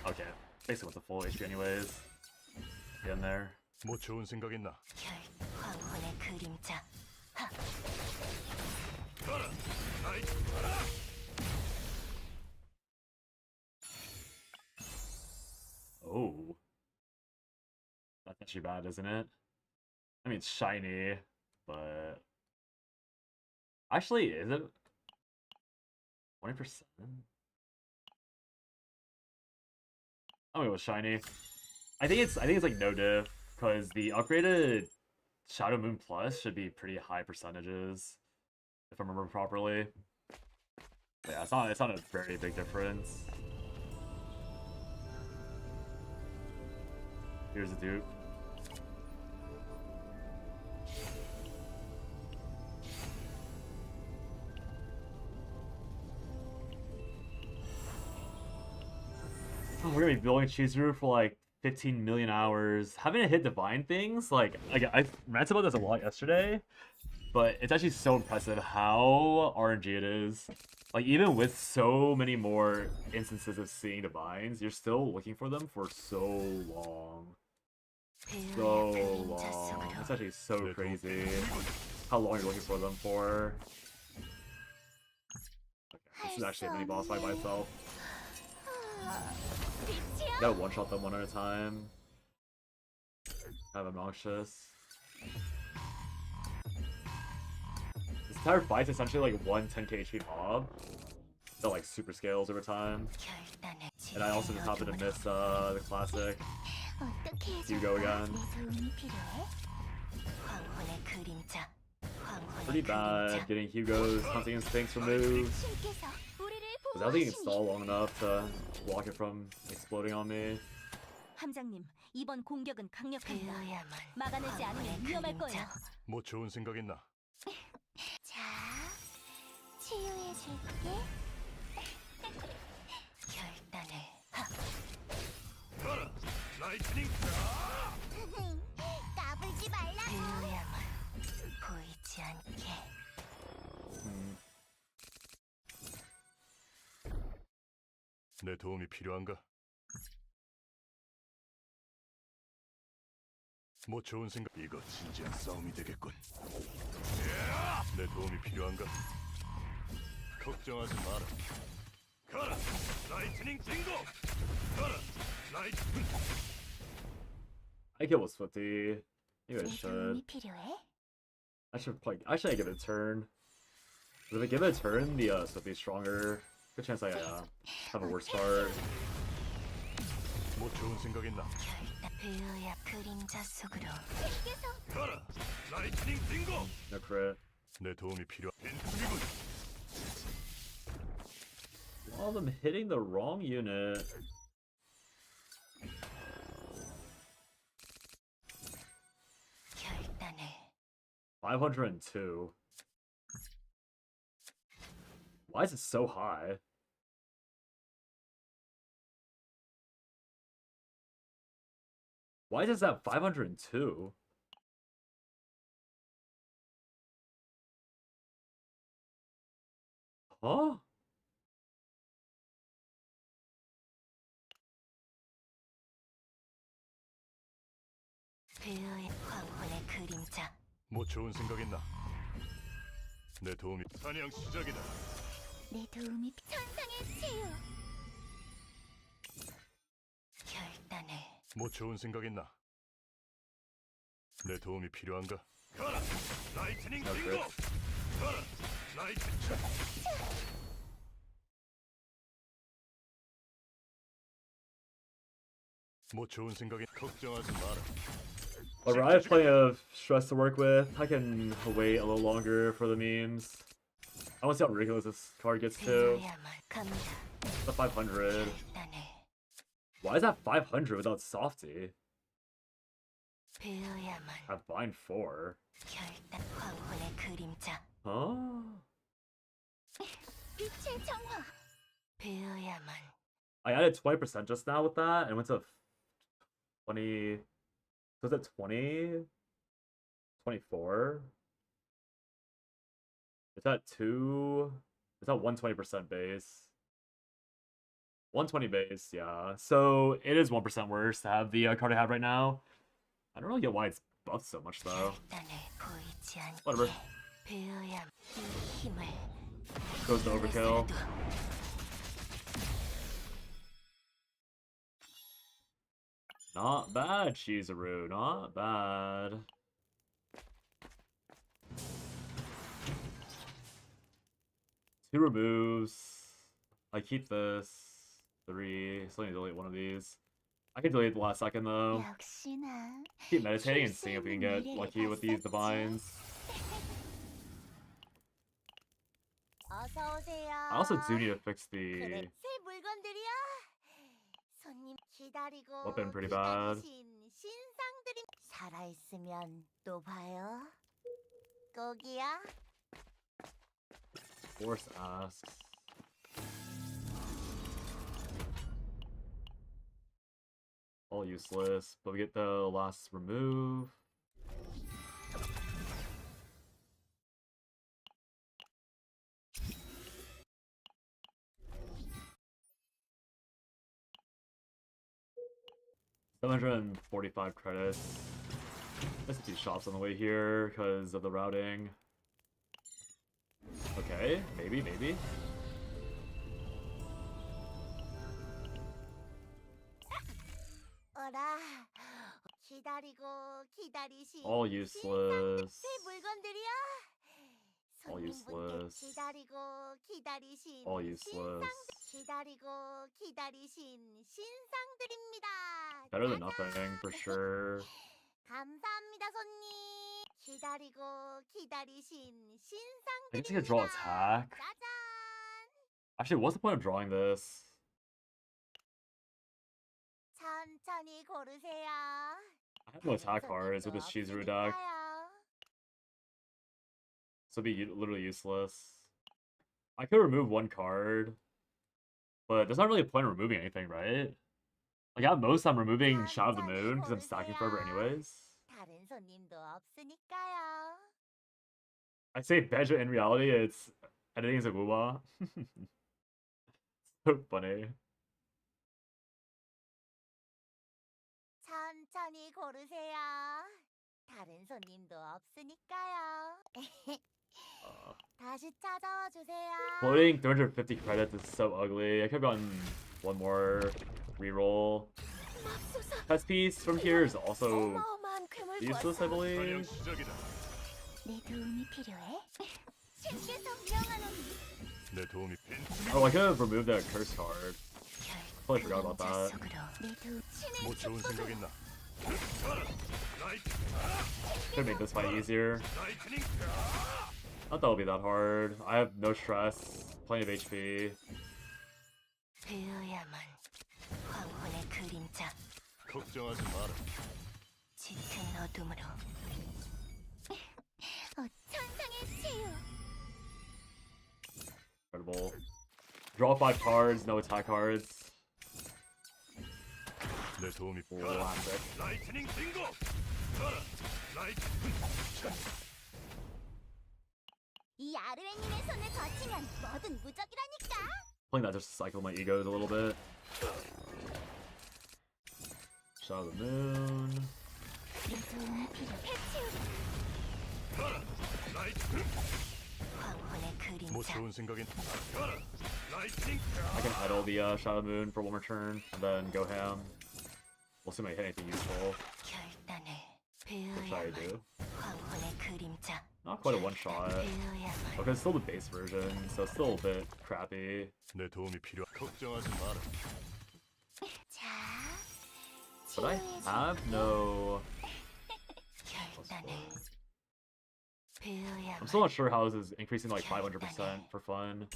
Okay, basically with the full HP anyways. Get in there. 뭐 좋은 생각 있나? 황혼의 그림자. 가라. 라이트. 가라. Oh. That's not too bad, isn't it? I mean, it's shiny, but... Actually, is it? 20%? I mean, it was shiny. I think it's like no diff, because the upgraded Shadow Moon Plus should be pretty high percentages, if I remember properly. But yeah, it's not a very big difference. Here's a dupe. Oh, we're gonna be building chizuru for like 15 million hours. Having to hit divine things, like I ranted about this a lot yesterday, but it's actually so impressive how RNG it is. Like, even with so many more instances of seeing divines, you're still looking for them for so long. So long. It's actually so crazy how long you're looking for them for. Okay, this is actually a mini boss fight by itself. 빛이야? Gotta one-shot them one at a time. Kind of obnoxious. This entire fight's essentially like one 10k HP mob that like super scales over time. And I also just happen to miss the classic 어떻게 해줄까? Hugo again. 내 도움이 필요해? 황혼의 그림자. 황혼의 Pretty bad getting Hugo's Hunting Instincts removed. 신께서 우리를 Because I don't think it can 보호하시니 stall long enough to block it from exploding on me. 함장님, 이번 공격은 강력합니다. 막아내지 않으면 황혼의 위험할 그림자. 거예요. 뭐 좋은 생각 있나? 자, 치유해줄게. 결단을. 가라. 라이트닝. 까불지 말라고. 배우야만 보이지 않게. 내 도움이 필요한가? 뭐 좋은 생각. 이거 진지한 싸움이 되겠군. 내 도움이 필요한가? 걱정하지 마라. 가라. 라이트닝 빙고. 가라. 라이트. I think it was 50. Maybe I 내 should. 도움이 필요해? I should give it a turn. If I give it a turn, the Swiftie's stronger. Good chance I have a worse start. 뭐 좋은 생각 있나? 결단. 배우야 그림자 속으로. 신께서 가라. 라이트닝 빙고. No crit. 내 도움이 필요. 빈틈이군. All of them hitting the wrong unit. 결단을. 502. Why is it so high? Why is this at 502? Huh? 배우의 황혼의 그림자. 뭐 좋은 생각 있나? 내 도움이. 사냥 시작이다. 내 도움이 천상의 치유. 결단을. 뭐 좋은 생각 있나? 내 도움이 필요한가? 가라. 라이트닝 No 빙고. crit. 가라. 라이트. 뭐 좋은 생각이. 걱정하지 마라. Whatever, I have plenty of stress to work with. I can wait a little longer for the memes. I want to see how ridiculous this card gets to. 배우야만 갑니다. The 500. 결단을. Why is that 500 without Softy? 배우야만. At Bind 4. 결단. 황혼의 그림자. Huh? 빛의 정화. 배우야만. I added 20% just now with that, and went to 20. So is it 20? 24? Is that 2? Is that 120% base? 120 base, yeah. So it is 1% worse to have the card I have right now. I don't really get why it's buffed so much though. Whatever. Goes to overkill. Not bad, chizuru. Not bad. Two removes. I keep this. 3. Still need to delete one of these. I can delete the last second though. 역시나 Keep meditating and seeing if we can get lucky with these divines. 어서 오세요. I also do need to fix the 그래, 새 물건들이야. 손님 기다리고 weapon pretty bad. 기다리신 신상들이 살아있으면 또 봐요. 꼭이야. Force asks. All useless, but we get the last remove. $745 credits. Missed a few shops on the way here because of the routing. Okay, maybe. 어라. 기다리고 기다리신 All useless. 새 물건들이야. All 손님분께 useless. 기다리고 기다리신 All useless. 기다리고 기다리신 신상들입니다. Better than 짜잔! nothing, for sure. 감사합니다, 손님. 기다리고 기다리신 I guess I could draw 신상들입니다. attack. 짜잔! Actually, what's the point of drawing this? 천천히 고르세요. I have no attack cards with this chizuru deck, so it'd be literally useless. I could remove one card, but there's not really a point in removing anything, right? Like at most, I'm removing Shadow of the Moon because I'm stacking forever anyways. 다른 손님도 없으니까요. I say Beja in reality, it's editing is a woowa. So funny. 천천히 고르세요. 다른 손님도 없으니까요. 다시 찾아와 주세요. Floating 350 credits is so ugly. I could have gotten one more reroll. Test piece from here is also 어마어마한 괴물 useless, I believe. 시작이다. 내 도움이 필요해? 신께서 명하는 내 도움이 필요. Oh, I could have removed that curse card. Totally forgot about that. 내 도움 뭐 좋은 생각 있나? Could have made this fight easier. 라이트닝. Not that it'll be that hard. I have no stress, plenty of HP. 되어야만 황혼의 그림자 걱정하지 마라. 짙은 어둠으로 천상의 치유 Incredible. Draw 5 cards, no attack cards. 내 도움이 Classic. 라이트닝 빙고. 라이트. 이 아르웨님의 손에 거치면 뭐든 무적이라니까. Playing that just to cycle my egos a little bit. Shadow of the Moon. 내 도움이 필요해? 라이트. 황혼의 뭐 그림자 좋은 생각 있나? 라이트닝. I can idle the Shadow of the Moon for one more turn, and then go ham. We'll see if I hit anything useful, 결단을 which I 배워야만 do. 황혼의 그림자 Not quite a one-shot. 배워야만 Okay, it's still the base version, so it's still a bit crappy. 내 도움이 필요. 걱정하지 마라. 자 But I have no... 결단을 배워야만 I'm still not sure how this is increasing to like 500% for fun.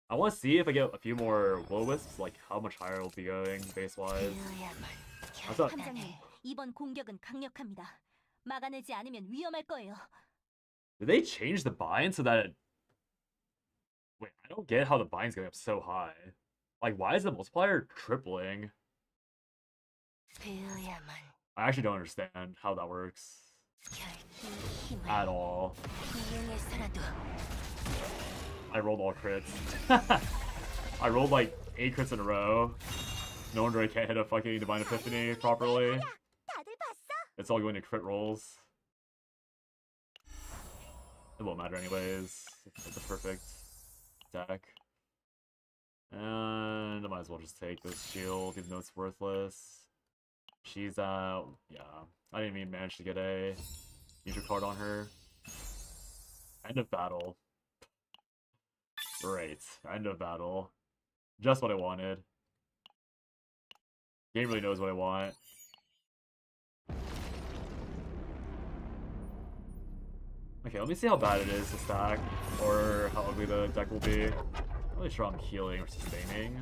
I want to see if I get a few more will-o-wisps, like how much higher it'll be going base-wise. 배워야만 I thought... 함장님, 이번 공격은 강력합니다. 막아내지 않으면 위험할 거예요. Did they change the bind so that... Wait, I don't get how the bind's going up so high. Like, why is the multiplier tripling? 배어야만 I actually don't understand how that works 결국 힘을 at all. 이용해서라도 I rolled all crits. I rolled like 8 crits in a row. No wonder I can't hit a fucking Divine Epiphany properly. 다들 봤어? It's all going to crit rolls. It won't matter anyways. It's a perfect deck. And I might as well just take this shield, even though it's worthless. She's out. Yeah, I didn't even manage to get a neutral card on her. End of battle. Great. End of battle. Just what I wanted. Game really knows what I want. Okay, let me see how bad it is to stack, or how ugly the deck will be. I'm not really sure I'm healing or sustaining.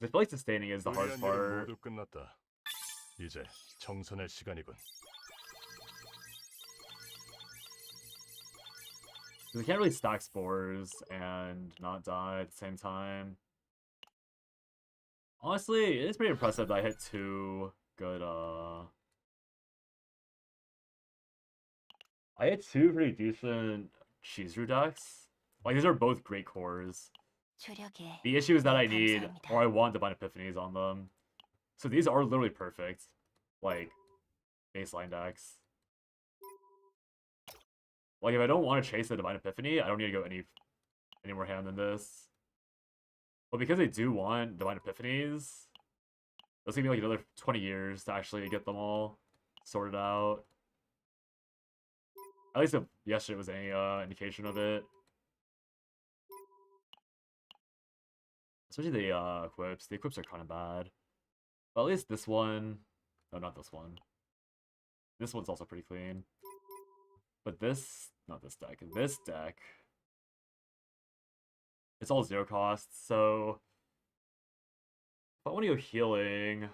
I feel like sustaining is the hardest 의뢰한 일은 part. 모두 끝났다. 이제 청선의 시간이군. Because I can't really stack spores and not die at the same time. Honestly, it's pretty impressive that I hit 2 good, I hit 2 pretty decent chizuru decks. Like, these are both great cores. 조력에 The issue is that I need, 감사합니다. or I want Divine Epiphanies on them. So these are literally perfect. Like, baseline decks. Like, if I don't want to chase the Divine Epiphany, I don't need to go any more ham than this. But because I do want Divine Epiphanies, it's gonna be like another 20 years to actually get them all sorted out. At least if yesterday was any indication of it. Especially the equips. The equips are kind of bad. But at least this one... No, not this one. This one's also pretty clean. But this... Not this deck. This deck... It's all 0 cost, so... If I want to go healing...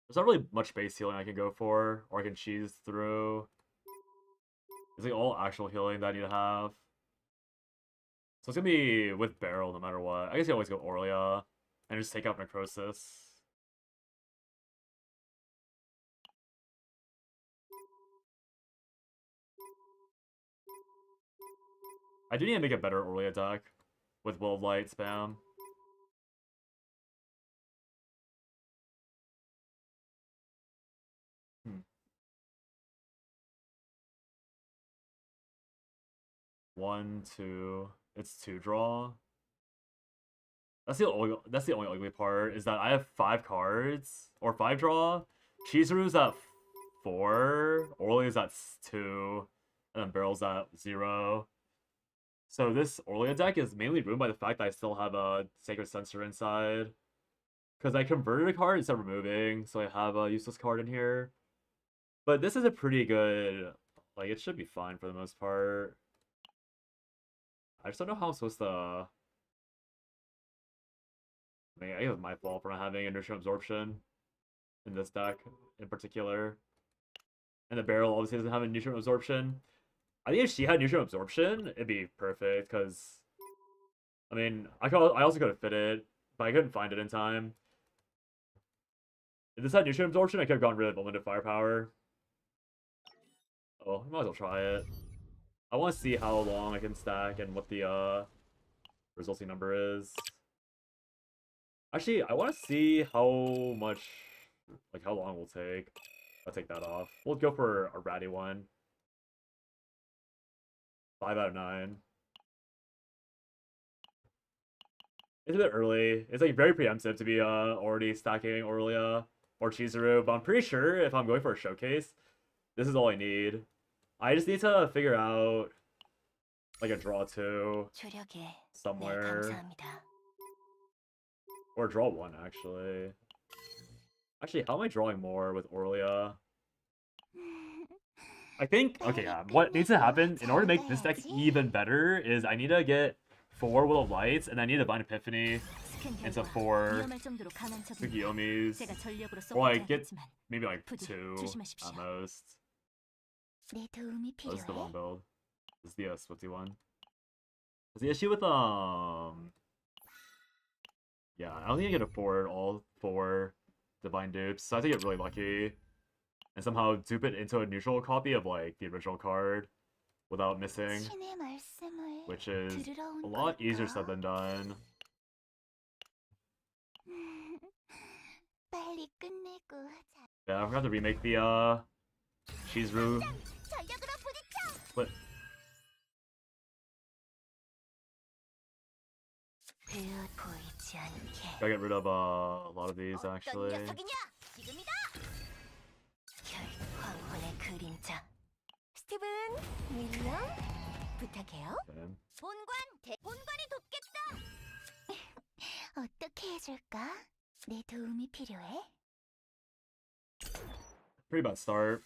There's not really much base healing I can go for, or I can cheese through. It's like all actual healing that I need to have. So it's gonna be with Barrel no matter what. I guess you always go Aurelia and just take out Necrosis. I do need to make a better Aurelia deck with Will of Light spam. One, two. It's 2 draw. That's the only ugly part, is that I have 5 cards, or 5 draw. Chizuru's at 4, Orlia's at 2, and then Barrel's at 0. So this Orlia deck is mainly ruined by the fact that I still have a Sacred Sensor inside. Because I converted a card instead of removing, so I have a useless card in here. But this is a pretty good... Like, it should be fine for the most part. I just don't know how I'm supposed to... I mean, I guess it's my fault for not having a Nutrient Absorption in this deck in particular. And the Barrel obviously doesn't have a Nutrient Absorption. I think if she had Nutrient Absorption, it'd be perfect, because... I mean, I also could have fit it, but I couldn't find it in time. If this had Nutrient Absorption, I could have gotten rid of Unlimited Firepower. Oh, I might as well try it. I want to see how long I can stack and what the resulting number is. Actually, I want to see how much, like how long it will take. I'll take that off. We'll go for a ratty one. 5 out of 9. It's a bit early. It's like very preemptive to be already stacking Aurelia or Chizuru, but I'm pretty sure if I'm going for a showcase, this is all I need. I just need to figure out like a draw 2 조력에 somewhere. 감사합니다. Or draw 1 actually. Actually, how am I drawing more with Aurelia? I think, okay, yeah, what needs to happen in order to make this deck even better is I need to get 4 Will of Lights, and I need a Divine Epiphany 스캔 into 결과 4 위험할 정도로 강한 적입니다. Tsukiyomis, 제가 전력으로 or like 쏘지 get 않겠지만 maybe like 부디 2 조심하십시오. at most. 내 도움이 Oh, this is the wrong 필요해? build. This is the Swifty one. What's the issue with yeah, I don't think I can afford all 4 divine dupes, so I have to get really lucky and somehow dupe it into a neutral copy of like the original card without missing, 신의 말씀을 which is 들으러 온 a lot easier 걸까? said than done. 빨리 끝내고 자. Yeah, I forgot to remake the chizuru 전력으로 부딪혀. split. 그 보이지 않게 Gotta get rid of a lot of these 어떤 actually. 녀석이냐? 지금이다. 황혼의 그림자. 스티븐 윌리엄 부탁해요. Okay. 본관이 돕겠다. 어떻게 해줄까? 내 도움이 필요해? Pretty bad start.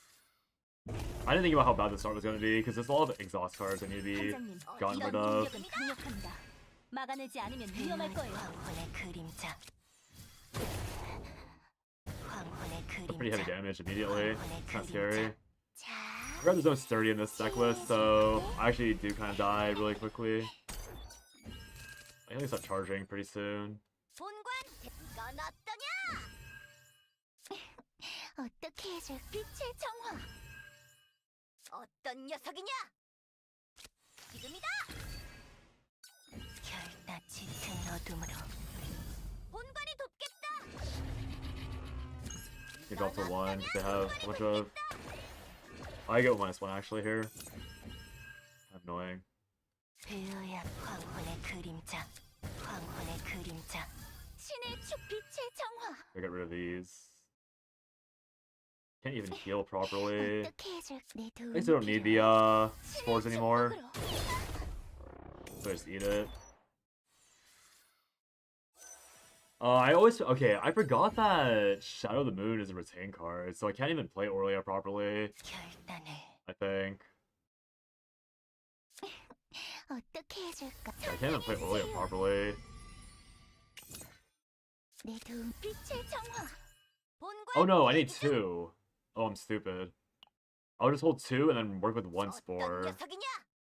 I didn't think about how bad the start was gonna be because there's a lot of exhaust cards I need to be 한장님, gotten 이번 rid of. 공격은 강력합니다. 막아내지 않으면 위험할 거예요. 황혼의 그림자. 황혼의 Pretty heavy 그림자. damage immediately. It's kind of scary. 자, I read there's no sturdy in this deck list, so I actually do kind of die really quickly. I think I start charging pretty soon. 본관, 이건 어떠냐? 어떻게 해줄 빛의 정화. 어떤 녀석이냐? 지금이다. 결나 짙은 어둠으로. 본관이 돕겠다. They drop to 1 because they have a bunch of. I get -1 actually here. Kind of annoying. 베어야 황혼의 그림자. 황혼의 그림자. 신의 축 빛의 정화. I get rid of these. Can't even heal properly. 어떻게 해줄 내 I 도움이 guess I don't need the 필요해? spores anymore. So I just eat it. I forgot that Shadow of the Moon is a retain card, so I can't even play Aurelia properly, 결단을 I think. 어떻게 해줄까? I can't even play Aurelia properly. 내 도움 빛의 정화. 본관. Oh no, I need 2. Oh, I'm stupid. I'll just hold 2 and then work with 1 어떤 spore. 녀석이냐?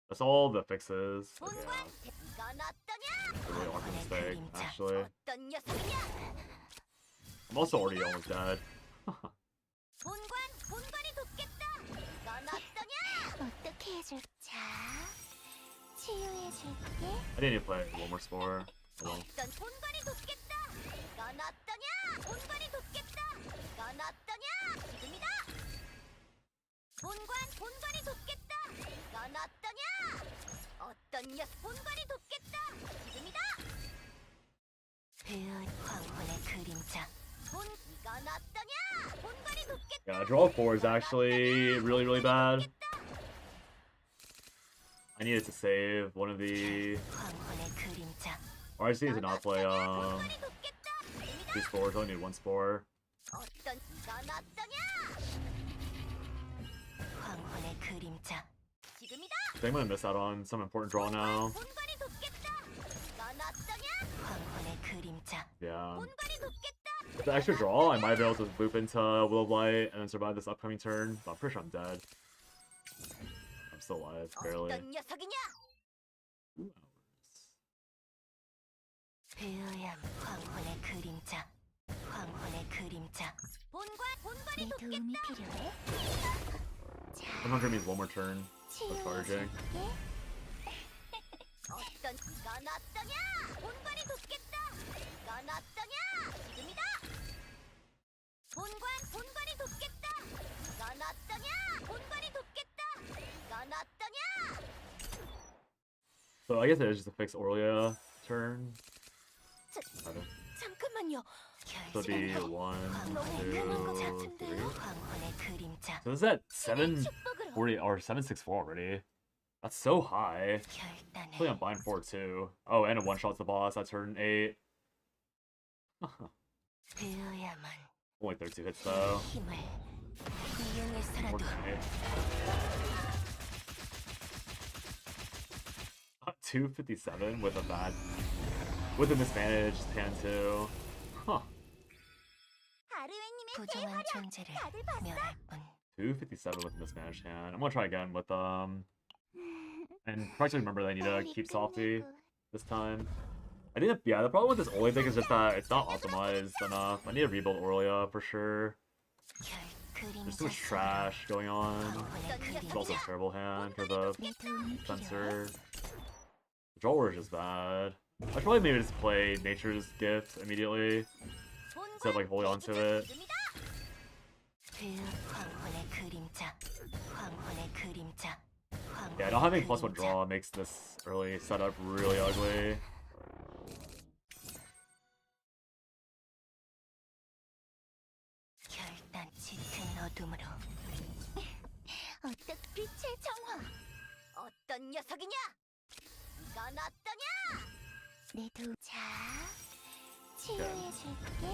That's all the fixes. But 본관, yeah, 이건 어떠냐? it's a really awkward mistake, actually. 어떤 녀석이냐? I'm also already almost dead. 본관이 돕겠다. 이건 어떠냐? 어떻게 해줄? 자, 치유해줄게. I didn't even play 1 more spore. Oh well. 어떤 본관이 돕겠다. 이건 어떠냐? 본관이 돕겠다. 이건 어떠냐? 지금이다. 본관이 돕겠다. 이건 어떠냐? 어떤 녀석? 본관이 돕겠다. 지금이다. 베어 황혼의 그림자. 이건 어떠냐? 본관이 돕겠다. Yeah, draw 4 is actually really bad. I needed to save one of the. 황혼의 그림자. Or I just need to not play 본관이 돕겠다. 지금이다. 2 spores. I only need 1 spore. 어떤 이건 어떠냐? 황혼의 그림자. 지금이다. I think I'm gonna miss out on some important draw now. 본관이 돕겠다. 이건 어떠냐? 황혼의 그림자. Yeah. 본관이 돕겠다. With the extra draw, I might be able to loop into Will of Light and then survive this upcoming turn. But I'm pretty sure I'm dead. I'm still alive, barely. 어떤 녀석이냐? 2 hours. 베어야 황혼의 그림자. 황혼의 그림자. 본관이 내 도움이 돕겠다. 필요해? 자, 100 means 1 more turn. charging. 치유해줄게. 어떤 이건 어떠냐? 본관이 돕겠다. 이건 어떠냐? 지금이다. 본관이 돕겠다. 이건 어떠냐? 본관이 돕겠다. 이건 어떠냐? So I guess it is just a fix Aurelia turn. 잠깐만요. So it'd be 1, 2, 황혼의 3. 황혼의 그림자. So is that 740 축복으로 or 764 already? That's so high. Play on 결단을. bind 4 too. Oh, and it one shots the boss at turn 8. 베어야만 Only 32 hits though. 힘을 More 이용해서라도 turn 8. 257 with a mismanaged hand too. Huh. 하루에님의 부정한 존재를 다들 봤어? 멸할 뿐. 257 with mismanaged hand. I'm gonna try again with and practically remember that I need to 빨리 keep softy 끝내고 this time. I think that, yeah, the problem with this Orly thing is just that it's not optimized enough. I need to rebuild Aurelia for sure. There's too much trash going on. It's also a terrible hand for the 내 도움이 필요해? sensor. The draw order is just bad. I should probably maybe just play Nature's Gift immediately instead of like holding on to it. Yeah, not having +1 draw makes this early setup really ugly. 어떤 빛의 정화? 어떤 녀석이냐? 이건 어떠냐? 내 도... 자, 치유해줄게.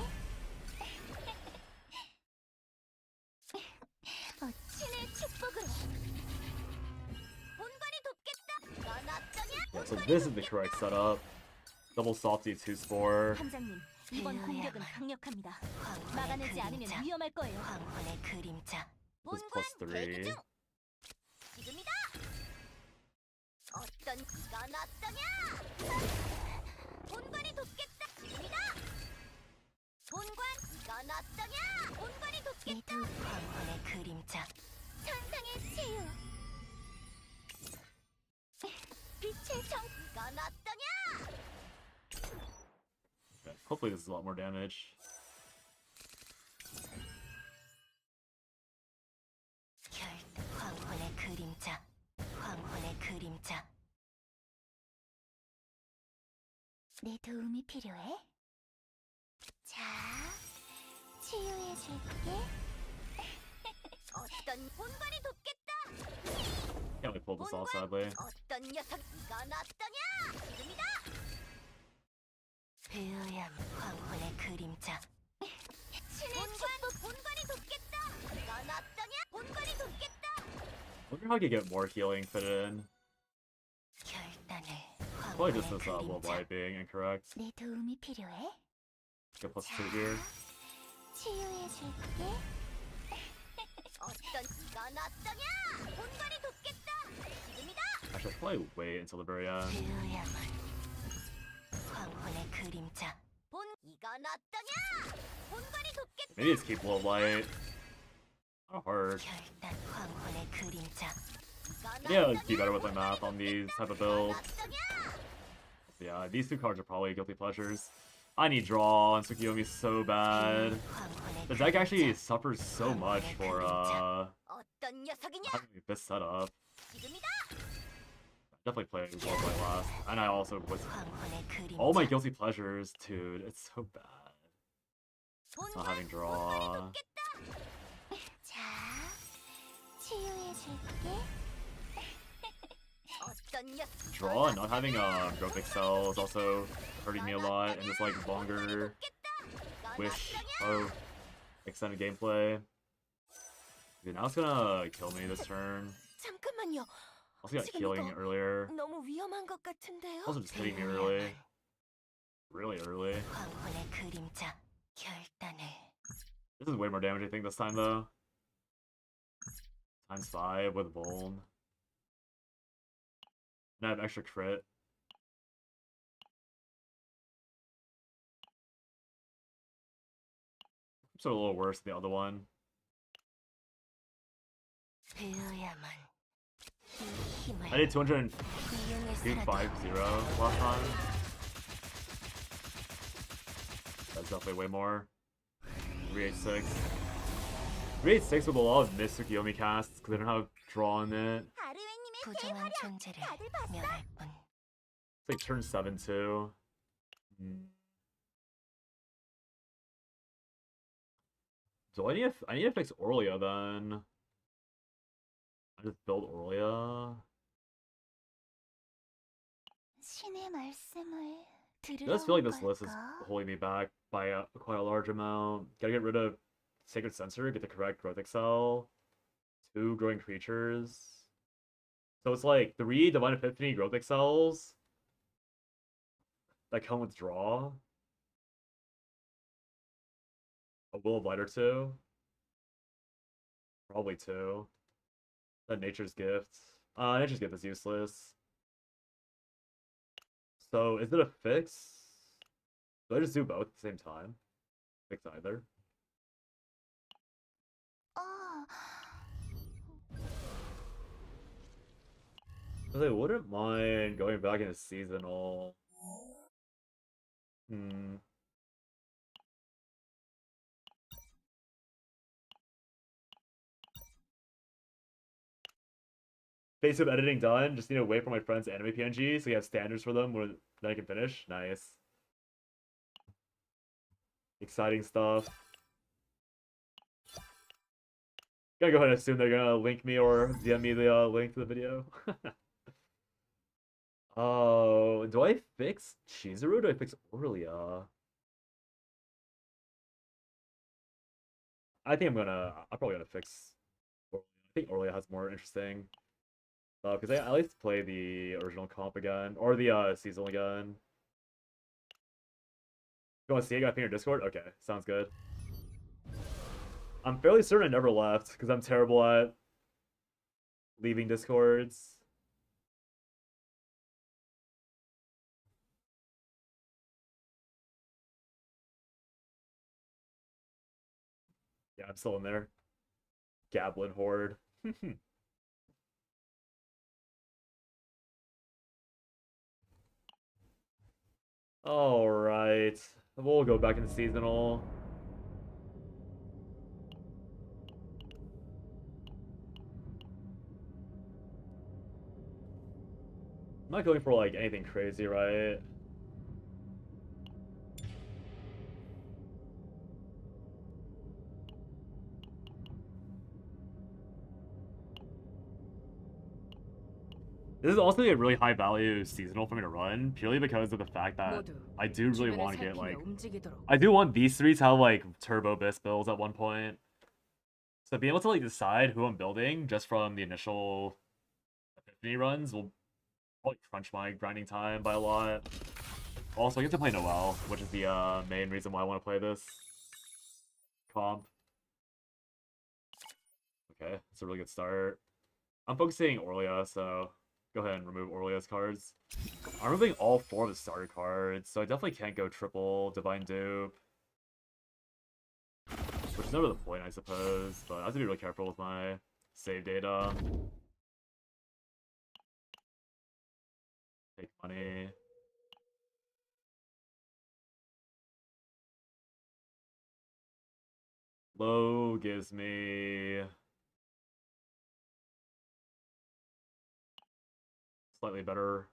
신의 축복으로. 본관이 돕겠다. 이건 어떠냐? Yeah, so this is the correct setup. Double softy 2 spore. 함장님, 이번 공격은 강력합니다. 막아내지 않으면 위험할 거예요. This is +3. 대기 중. 지금이다. 어떤 이건 어떠냐? 본관이 돕겠다. 지금이다. 본관 이건 어떠냐? 본관이 내 돕겠다. 도... 천상의 치유. 빛의 정... 이건 어떠냐? Okay, hopefully this is a lot more damage. 내 도움이 필요해? 자, 치유해줄게. 어떤 본관이 돕겠다. Can't really pull this off sadly. 어떤 녀석 이건 어떠냐? 지금이다. 신의 축복. 본관이 돕겠다. 이건 어떠냐? 본관이 돕겠다. I wonder how I could get more healing fitted in. Probably just this worldwide being incorrect. 내 도움이 필요해? Get +2 here. 치유해줄게. 어떤 이건 어떠냐? 본관이 돕겠다. 지금이다. Actually, I should probably wait until the very end. 본 이건 어떠냐? 본관이 돕겠다. Maybe just keep low light. Not hard. Yeah, let's be better with my math on these type of builds. Yeah, these two cards are probably guilty pleasures. I need draw on Tsukiyomi so bad. The deck actually suffers so much for 어떤 녀석이냐? having this setup. 지금이다. Definitely played well by last. And I also was all my guilty pleasures, dude. It's so bad. Not having draw. 자, 치유해줄게. 어떤 녀석 Draw and not having growth excel is also hurting me a lot in this like longer wish of extended gameplay. Dude, now it's gonna kill me this turn. 잠깐만요. Also got healing earlier. 너무 위험한 것 같은데요. Also just hitting me early. Really early. This is way more damage I think this time though. ×5 with Vuln. And I have extra crit. So a little worse than the other one. I did 250 last time. That's definitely way more. 386. 386 with a lot of missed Tsukiyomi casts because they don't have draw in it. 하루에님의 대활약 다들 봤어? It's like turn 7 too. So I need to fix Aurelia then. I just build Aurelia. 신의 말씀을 It 들으러 does feel like 온 this list is 걸까? holding me back by quite a large amount. Gotta get rid of Sacred Sensor, get the correct growth excel, 2 growing creatures. So it's like 3 Divine Epiphany growth excels that come with draw. A Will of Light or 2. Probably 2. That Nature's Gift. Nature's Gift is useless. So, is it a fix? Do I just do both at the same time? Fix either. Oh. Because I wouldn't mind going back into seasonal. Hmm. Face of editing done. Just need to wait for my friend's anime PNG so you have standards for them when then I can finish. Nice. Exciting stuff. Gotta go ahead and assume they're gonna link me or DM me the link to the video. Oh, do I fix Chizuru or do I fix Aurelia? I'm probably gonna fix Aurelia. I think Aurelia has more interesting stuff, because I at least play the original comp again, or the seasonal again. You wanna see it? Got ping your Discord? Okay, sounds good. I'm fairly certain I never left, because I'm terrible at leaving Discords. Yeah, I'm still in there. Gablin Horde. Alright. We'll go back into seasonal. I'm not going for like anything crazy, right? This is also a really high value seasonal for me to run, purely because of the fact that I do really want to get like, I do want these 3 to have like turbo bis builds at one point. So being able to like decide who I'm building just from the initial Epiphany runs will probably crunch my grinding time by a lot. Also, I get to play Noelle, which is the main reason why I want to play this comp. Okay, it's a really good start. I'm focusing Aurelia, so go ahead and remove Aurelia's cards. I'm removing all 4 of the starter cards, so I definitely can't go triple Divine Dupe. Which is never the point, I suppose, but I have to be really careful with my save data. Take money. Low gives me slightly better.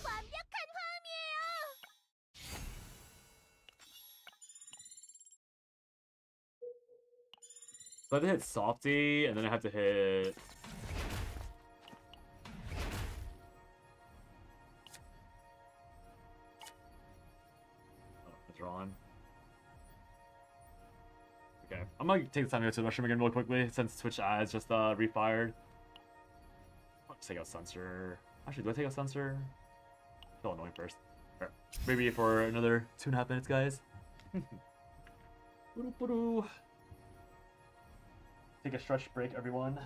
완벽한 화음이에요. So I have to hit Softy, and then I have to hit... Oh, drawn. Okay, I'm gonna take the time to go to the mushroom again real quickly, since Twitch ads just refired. I'll just take out Censor. Actually, do I take out Censor? Feel annoying first. Alright, maybe for another 2.5 minutes, guys. Take a stretch break, everyone.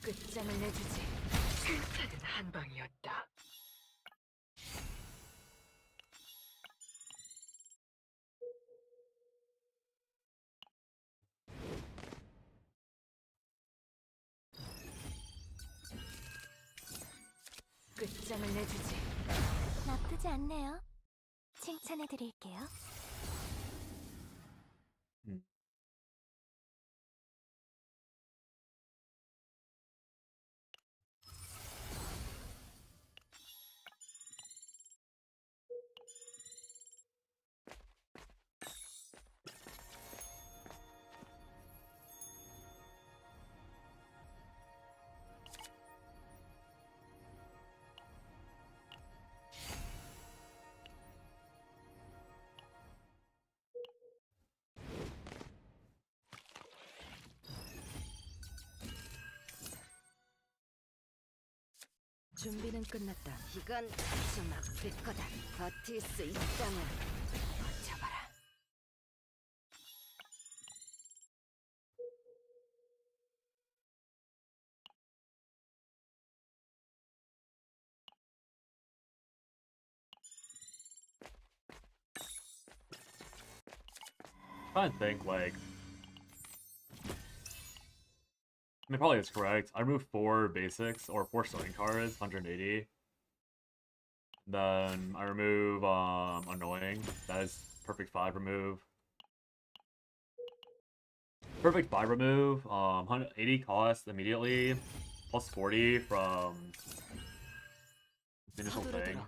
끝장을 내주지. 필살은 한 방이었다. 끝장을 내주지. 나쁘지 않네요. 칭찬해드릴게요. 음. 준비는 끝났다. 이건 좀 아플 거다. 버틸 수 있다면 버텨봐라. Trying to think, like, I mean, probably it's correct. I removed 4 basics, or 4 starting cards, 180. Then I remove, Annoying. That is perfect 5 remove. Perfect 5 remove, 180 cost immediately, plus 40 from the initial thing.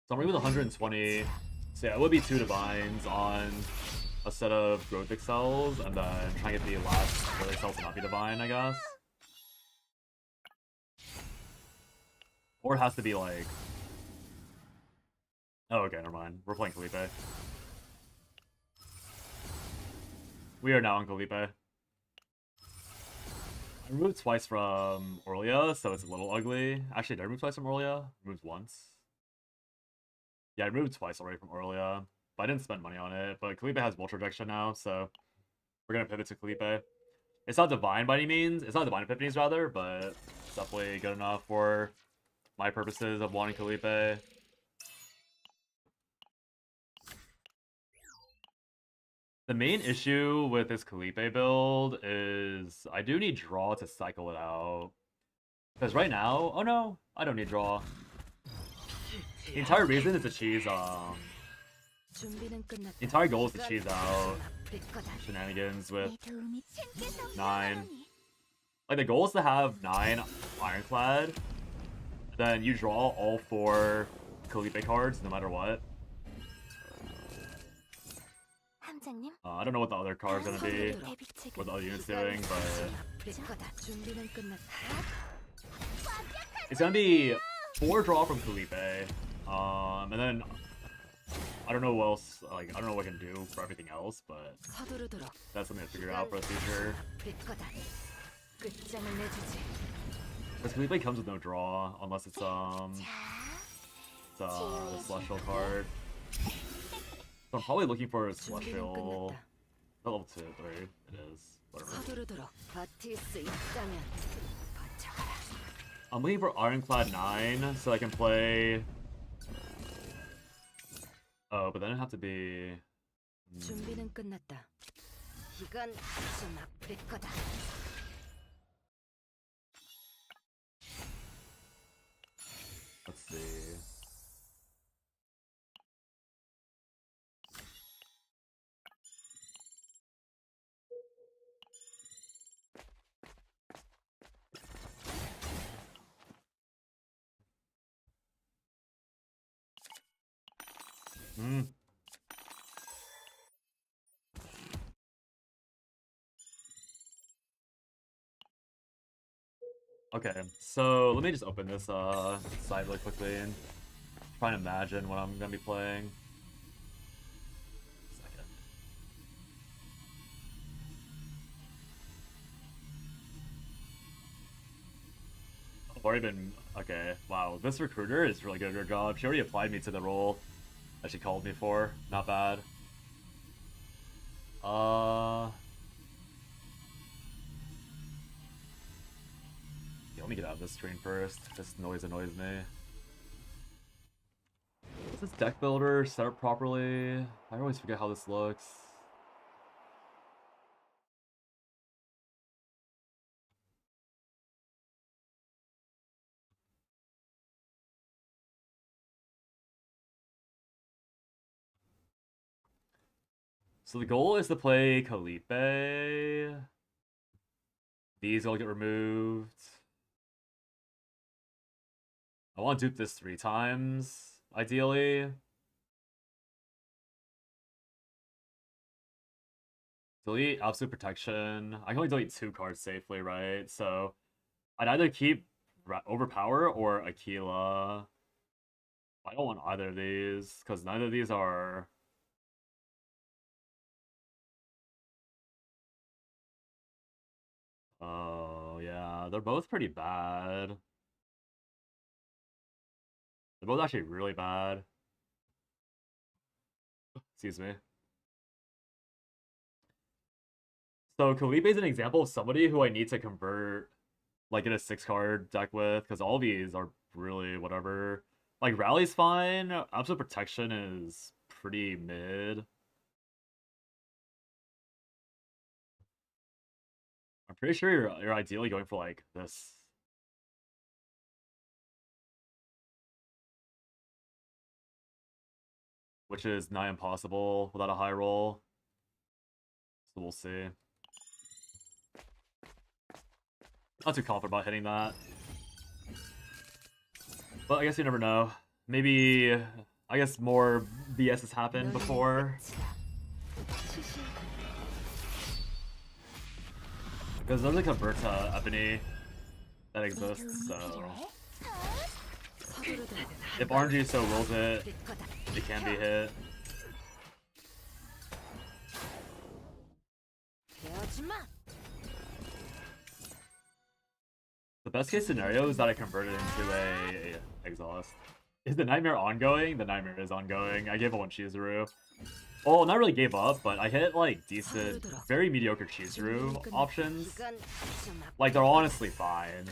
So I'm removing 120. So yeah, it would be 2 divines on a set of growth excels, and then try and get the last growth excel to not be divine, I guess. Or it has to be like... Oh, okay, never mind. We're playing Felipe. We are now on Felipe. I removed twice from Orlia, so it's a little ugly. Actually, did I remove twice from Orlia? Removed once. Yeah, I removed twice already from Orlia, but I didn't spend money on it. But Felipe has Vulture Rejection now, so we're gonna pivot to Felipe. It's not divine by any means. It's not divine epiphanies rather, but it's definitely good enough for my purposes of wanting Felipe. The main issue with this Felipe build is I do need draw to cycle it out. Because right now, oh no, I don't need draw. The entire reason is to cheese, the entire goal is to cheese out shenanigans with 내 도움이 챙겨서 9. Like, the goal is to have 9 Ironclad, then you draw all 4 Felipe cards no matter what. 함장님, I don't know what the other card's gonna be, what the other unit's doing, but it's gonna be 4 draw from Felipe, and then I don't know what else, like, I don't know what I can do for everything else, but that's something to figure out for the future. Because Felipe comes with no draw, unless it's, the Celestial card. So I'm probably looking for a Celestial, level 2, 3, it is, whatever. I'm looking for Ironclad 9, so I can play... Oh, but then it'd have to be... 준비는 끝났다. 이건 좀 아플 거다. Let's see... Okay, so let me just open this site really quickly and try and imagine what I'm gonna be playing. Second. I've already been... Okay, wow, this recruiter is really good at her job. She already applied me to the role that she called me for. Not bad. Let me get out of this screen first. This noise annoys me. Is this deck builder set up properly? I always forget how this looks. So the goal is to play Kalipe. These all get removed. I want to dupe this 3 times, ideally. Delete Absolute Protection. I can only delete 2 cards safely, right? So I'd either keep Overpower or Aquila. I don't want either of these, because neither of these are... Oh, yeah, they're both pretty bad. They're both actually really bad. Excuse me. So Kalipe is an example of somebody who I need to convert, like, in a 6-card deck with, because all these are really whatever. Like, Rally's fine. Absolute Protection is pretty mid. I'm pretty sure you're ideally going for, like, this. Which is nigh impossible without a high roll. So we'll see. Not too confident about hitting that. But I guess you never know. Maybe, I guess more BS has happened before. Because there's a convert to Ebony that exists, so... If RNG so wills it, it can be hit. The best case scenario is that I convert it into a exhaust. Is the nightmare ongoing? The nightmare is ongoing. I gave up on chizuru. Well, not really gave up, but I hit like decent, very mediocre chizuru options. Like they're honestly fine.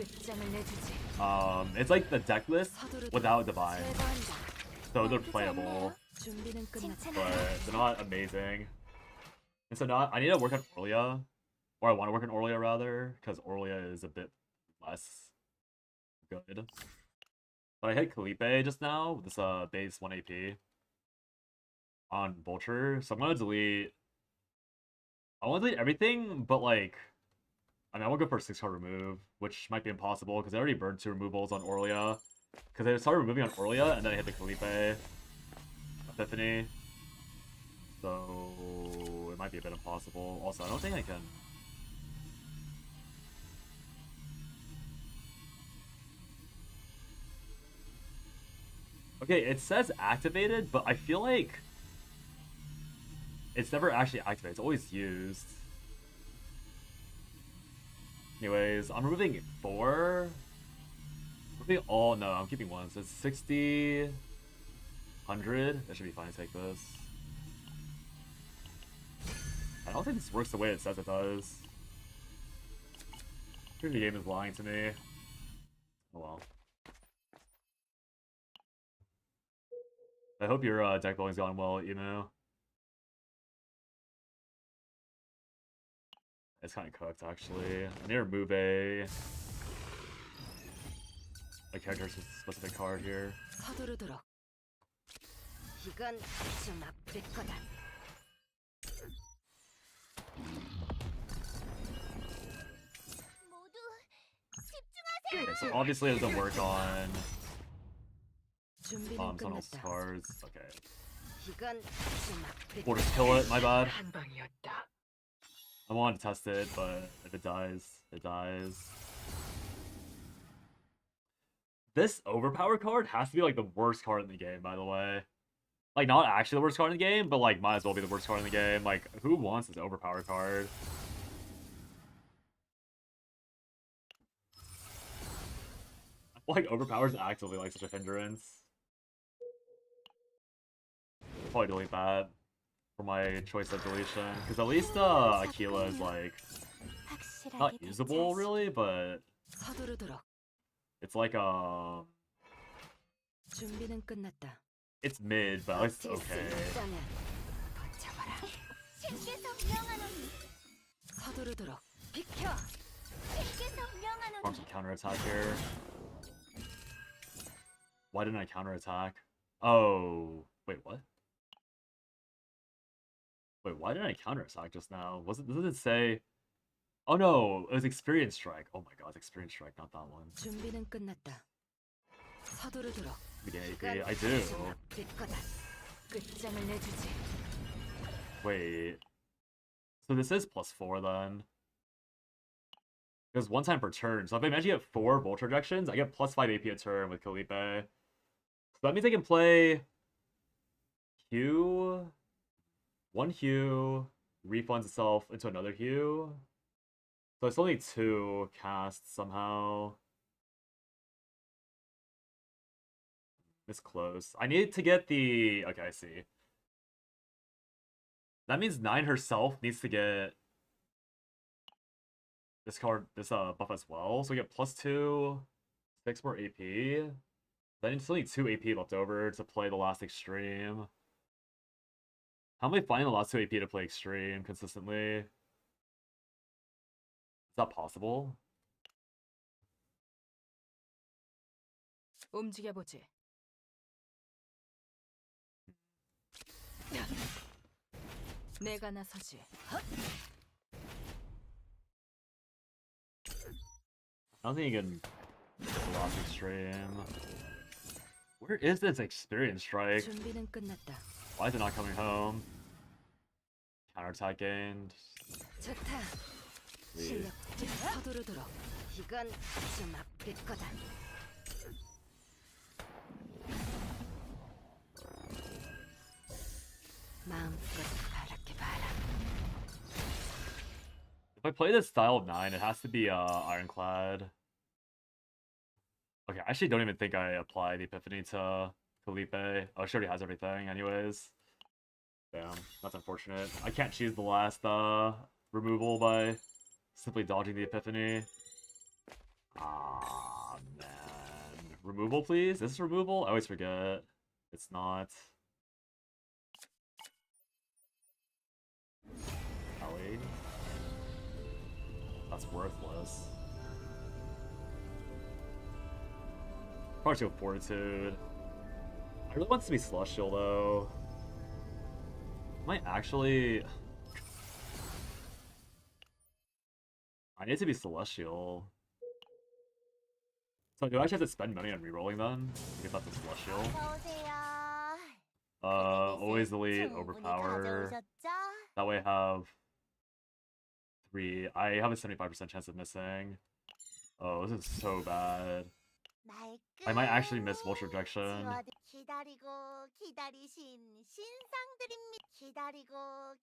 It's like the deck list without divine, so they're playable, but they're not amazing. And so now I need to work on Orlia, or I want to work on Orlia rather, because Orlia is a bit less good. But I hit Kalipe just now with this base 1 AP on Vulture, so I'm gonna delete. I want to delete everything, but like, I mean, I want to go for a 6-card remove, which might be impossible because I already burned 2 removals on Orlia. Because I started removing on Orlia and then I hit the Kalipe Epiphany, so it might be a bit impossible. Also, I don't think I can. Okay, it says activated, but I feel like it's never actually activated. It's always used. Anyways, I'm removing 4. Removing all. No, I'm keeping 1. So it's 60, 100. That should be fine to take this. I don't think this works the way it says it does. I think the game is lying to me. Oh well. I hope your deck building's gone well, Emu. It's kind of cooked, actually. I need to remove a character-specific card here. Okay, so obviously it doesn't work on someone else's cards. Okay. We'll just kill it, my bad. I wanted to test it, but if it dies, it dies. This overpower card has to be like the worst card in the game, by the way. Like, not actually the worst card in the game, but like might as well be the worst card in the game. Like, who wants this overpower card? I feel like overpower is actively like such a hindrance. Probably delete that for my choice of deletion, because at least Aquila is like not usable really, but It's like 준비는 끝났다. it's mid, but it's okay. 버텨봐라. 신께서 명하노니 서두르도록 비켜. 신께서 Form 명하노니 some counterattack here. Why didn't I counterattack? Oh, wait, what? Wait, why didn't I counterattack just now? Doesn't it say? Oh no, it was experience strike. Oh my god, it's experience strike, not that one. 준비는 끝났다. 서두르도록. Yeah, I do. 될 거다. 끝장을 내주지. Wait. So this is +4 then. Because one time per turn. So if I manage to get 4 Volt Rejections, I get +5 AP a turn with Felipe. So that means I can play Hue, one Hue, refunds itself into another Hue. So it's only 2 casts somehow. It's close. I need to get the... Okay, I see. That means 9 herself needs to get this buff as well. So we get +2, 6 more AP. Then it's only 2 AP left over to play the last Extreme. How am I finding the last 2 AP to play Extreme consistently? Is that possible? 움직여보지. 내가 나서지. I don't think you can the last Extreme. Where is this Experience Strike? 준비는 끝났다. Why is it not coming home? Counterattack gained. 좋다. Leave. 실력 서두르도록. 이건 좀 아플 거다. 마음껏 바랄게 봐라. If I play this style of 9, it has to be Ironclad. Okay, I actually don't even think I apply the Epiphany to Felipe. Oh, she already has everything anyways. Damn, that's unfortunate. I can't choose the last removal by simply dodging the Epiphany. Ah, man. Removal, please? Is this removal? I always forget. It's not. Ellie? That's worthless. Probably should go Fortitude. I really want this to be Celestial, though. Am I actually... I need to be Celestial. So do I actually have to spend money on rerolling then? If that's a Celestial. 어서오세요. Always Elite, 충분히 Overpower. 가져오셨죠? That way I have 3. I have a 75% chance of missing. Oh, this is so bad. I might actually miss Volt Rejection. 기다리고 기다리신 신상들입니다. 기다리고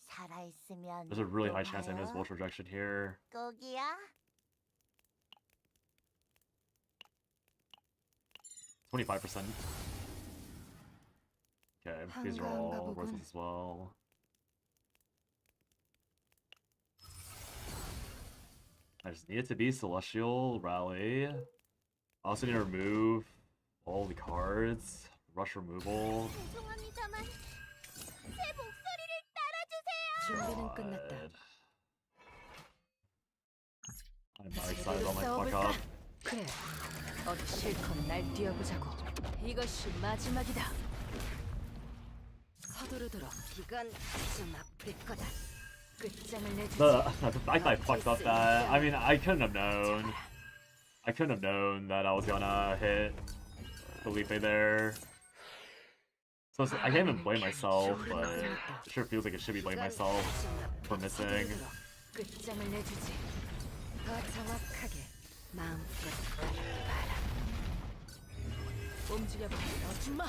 살아있으면 There's a really 또 high chance I miss 봐요. Volt Rejection here. 거기야? 25%. Okay, these are all worthless as well. I just need it to be Celestial Rally. I also need to remove all the cards. Rush removal. 죄송합니다만 제 목소리를 따라주세요. 준비는 끝났다. God. I'm not excited about my fuck up. 그래. 어디 실컷 날 뛰어보자고. 이것이 마지막이다. 서두르도록. 이건 좀 아플 거다. 끝장을 내주지. The fact that I fucked up that, I mean, I couldn't have known. I couldn't have known that I was gonna hit Felipe there. So I can't even blame myself, but it sure feels like it should be blame myself for missing. 끝장을 내주지. 더 정확하게 마음껏 바랄게 봐라. 움직여봐. 아줌마.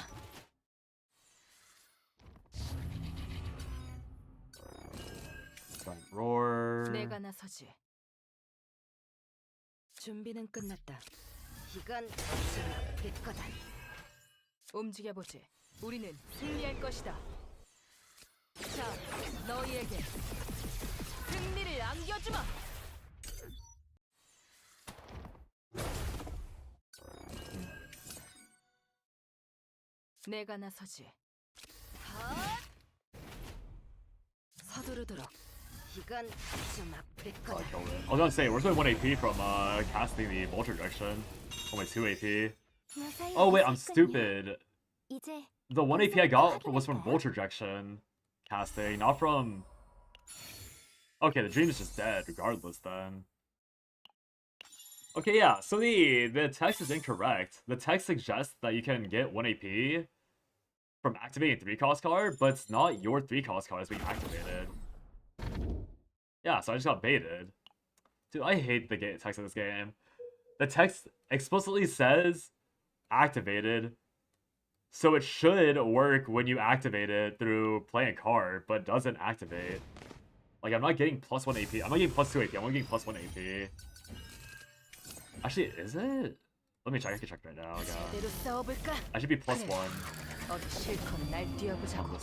Giant roar. 내가 나서지. 준비는 끝났다. 이건 좀 아플 거다. 움직여보지. 우리는 승리할 것이다. 자, 너희에게 승리를 안겨주마. 내가 나서지. 서두르도록. 이건 좀 아플 I 거다. killed it. I was gonna say, where's my 1 AP from casting the Vulture Direction? Or my 2 AP? 무사히 Oh wait, I'm 오셨군요. stupid. 이제 The 1 AP I got was from Vulture Direction casting, not from... Okay, the dream is just dead regardless then. Okay, yeah, so the text is incorrect. The text suggests that you can get 1 AP from activating a 3-cost card, but it's not your 3-cost card that's being activated. Yeah, so I just got baited. Dude, I hate the text of this game. The text explicitly says activated, so it should work when you activate it through playing a card, but doesn't activate. Like, I'm not getting plus 1 AP. I'm not getting plus 2 AP. I'm only getting plus 1 AP. Actually, is it? Let me check. I can check right now. 제대로 싸워볼까? I should be plus 1. 어디 실컷 날 뛰어보자고.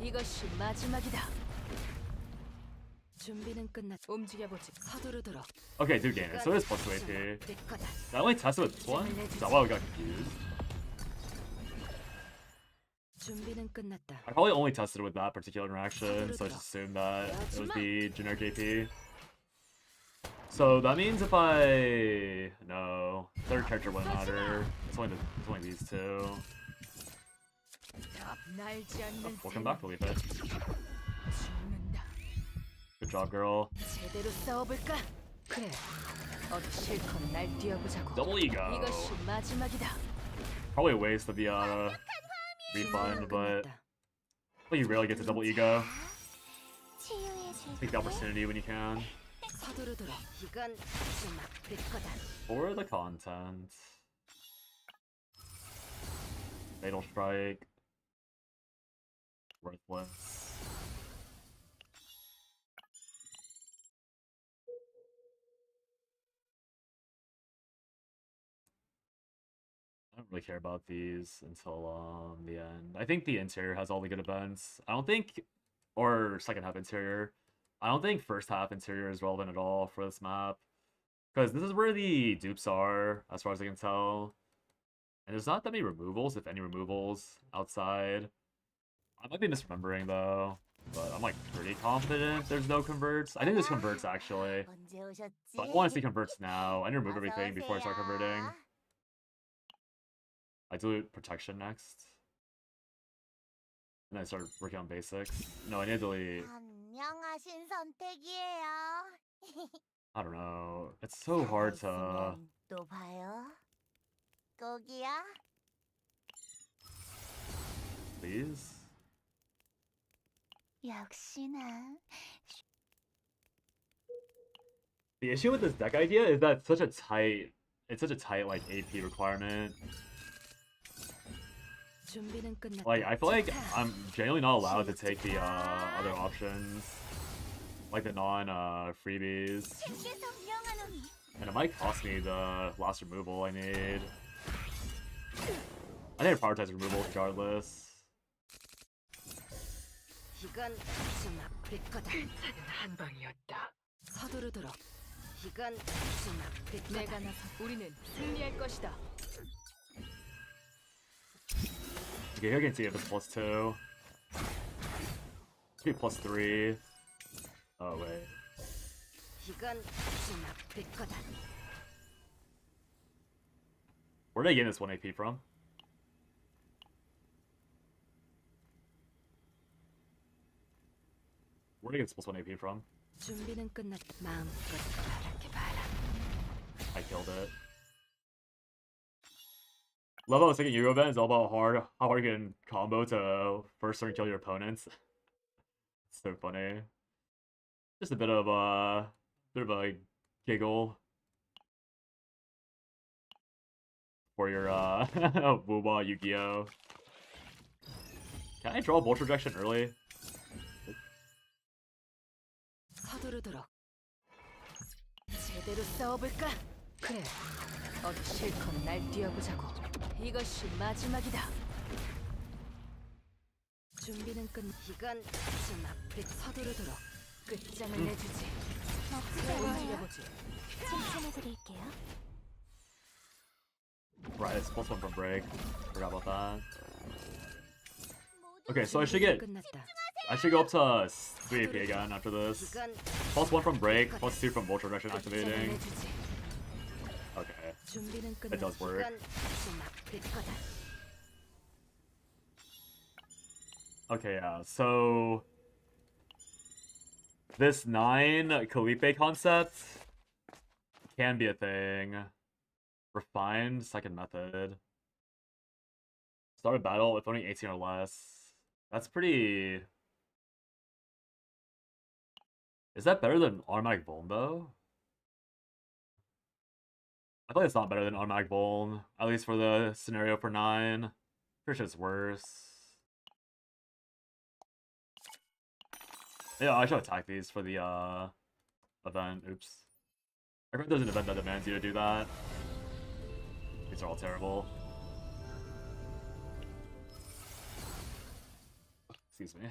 이것이 마지막이다. 준비는 끝났. 움직여보지. 서두르도록. Okay, do gain it. So it is plus 2 AP. 될 거다. Did I only test it with this one? Is that why we got confused? 준비는 끝났다. I probably only tested it with that particular interaction, so I just assumed that it was the generic AP. So that means if I... No. Third character wouldn't matter. It's only these two. 날지 않는 Welcome back, Felipe. 죽는다. Good job, girl. 제대로 싸워볼까? 그래. 어디 실컷 날 뛰어보자고. Double ego. 이것이 마지막이다. Probably a waste of the refund, but you rarely get to double ego. 치유의 Take the opportunity when you can. 서두르도록. 이건 좀 아플 거다. For the content. Fatal Strike. Worthless. I don't really care about these until the end. I think the interior has all the good events. I don't think, or second half interior. I don't think first half interior is relevant at all for this map. Because this is where the dupes are, as far as I can tell. And there's not that many removals, if any removals, outside. I might be misremembering though, but I'm like pretty confident there's no converts. I think there's converts actually. 언제 오셨지? But I want to see converts now. I need to remove everything before I start converting. I delete protection next. And then I start working on basics. No, I need to delete... 현명하신 선택이에요. I don't know. It's so hard to... 있으면 또 봐요. 꼭이야. Please? 역시나. The issue with this deck idea is that it's such a tight like AP requirement. 준비는 끝났다. Like I feel like I'm genuinely not allowed to take the other options, like the freebies, 주께서 명하노니. and it might cost me the last removal I need. I think I prioritize removal regardless. 이건 좀 아플 거다. 한 방이었다. 서두르도록. 이건 좀 아플 거다. 내가 나서 우리는 승리할 것이다. Okay, here I can see if it's plus 2. Could be plus 3. Oh wait. 이건 좀 아플 거다. Where did I get this 1 AP from? Where did I get this plus 1 AP from? 준비는 끝났다. 마음껏 바라게 봐라. I killed it. Love how I was thinking Eurobend is all about how hard you can combo to first turn kill your opponents. It's so funny. Just a bit of a giggle for your Wuwa Yu-Gi-Oh. Can I draw Vulture Projection early? 서두르도록. 제대로 싸워볼까? 그래. 어디 실컷 날 뛰어보자고. 이것이 마지막이다. 준비는 끝. 이건 좀 아플. 서두르도록. 끝장을 내주지. 나쁘지 않아요. 움직여보지. 칭찬해드릴게요. Right, it's plus 1 from break. Forgot about that. Okay, so I should go up to 3 AP again after this. +1 from break, +2 from Vulture Direction activating. Okay, it does work. Okay, yeah, so this 9 Kalipe concept can be a thing. Refined second method. Start a battle with only 18 or less. That's pretty... Is that better than automatic Vuln though? I think it's not better than automatic Vuln, at least for the scenario for 9. Pretty sure it's worse. Yeah, I should attack these for the event. Oops. I heard there's an event that demands you to do that. These are all terrible. Excuse me.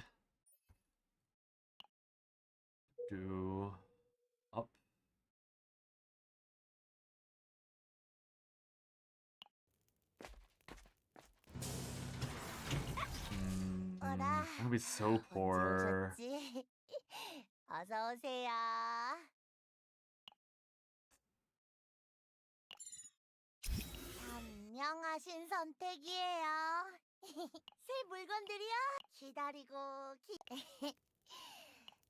Do up. I'm gonna be so poor. 어서 오세요. 현명하신 선택이에요. 새 물건들이요? 기다리고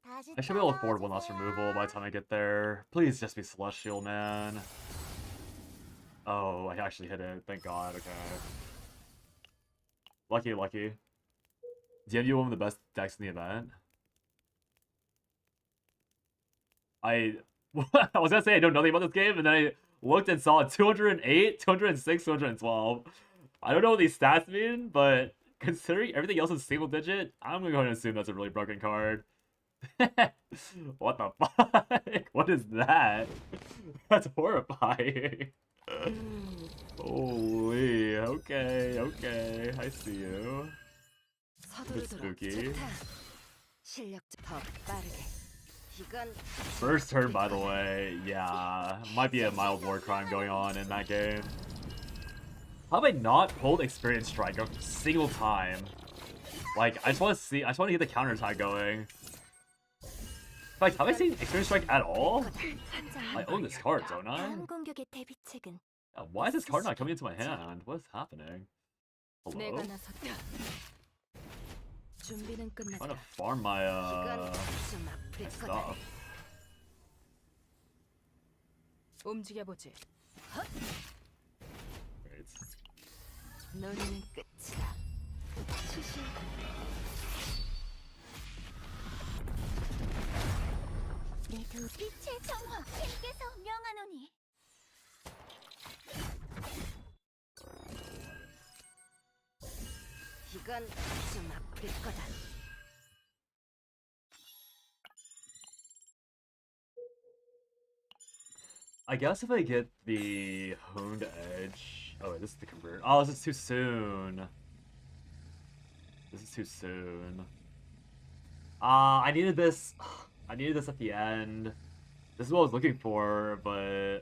다시 I should be able to afford one last removal by the time I get there. Please just be Celestial, man. Oh, I actually hit it. Thank God. Okay. Lucky, lucky. Do you have one of the best decks in the event? I was gonna say I know nothing about this game, and then I looked and saw 208, 206, 212. I don't know what these stats mean, but considering everything else is single digit, I'm gonna go ahead and assume that's a really broken card. What the fuck? What is that? That's horrifying. Holy, okay, okay, I see you. It's spooky. First turn, by the way, yeah, might be a mild war crime going on in that game. How have I not pulled Experience Strike a single time? Like, I just want to get the counter attack going. Like, have I seen Experience Strike at all? I own this card, don't I? Yeah, why is this card not coming into my hand? What is happening? Hello? I'm trying to farm my stuff. 움직여보지. Great. 너는 끝이다. 내 두 빛의 정화 신께서 명하노니 이건 좀 아플 거다. I guess if I get the Honed Edge... Oh wait, this is the convert. Oh, this is too soon. This is too soon. I needed this... I needed this at the end. This is what I was looking for, but...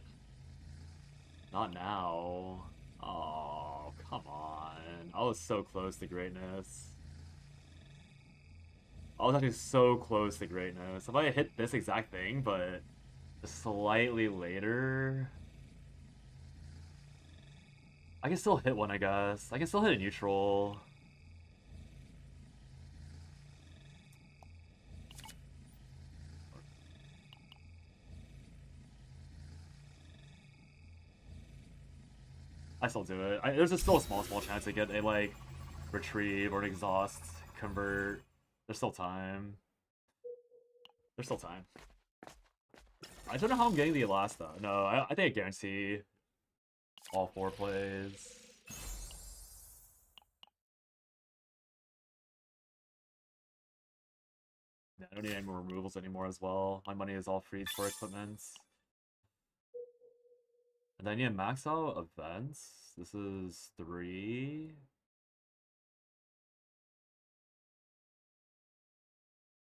Not now. Oh, come on. I was so close to greatness. I was actually so close to greatness. If I hit this exact thing, but slightly later... I can still hit one, I guess. I can still hit a neutral. I still do it. There's still a small chance to get a, like, retrieve or an exhaust, convert. There's still time. There's still time. I don't know how I'm getting the last though. No, I think I guarantee all 4 plays. Yeah, I don't need any more removals anymore as well. My money is all freed for equipment. And then I need to max out events. This is 3.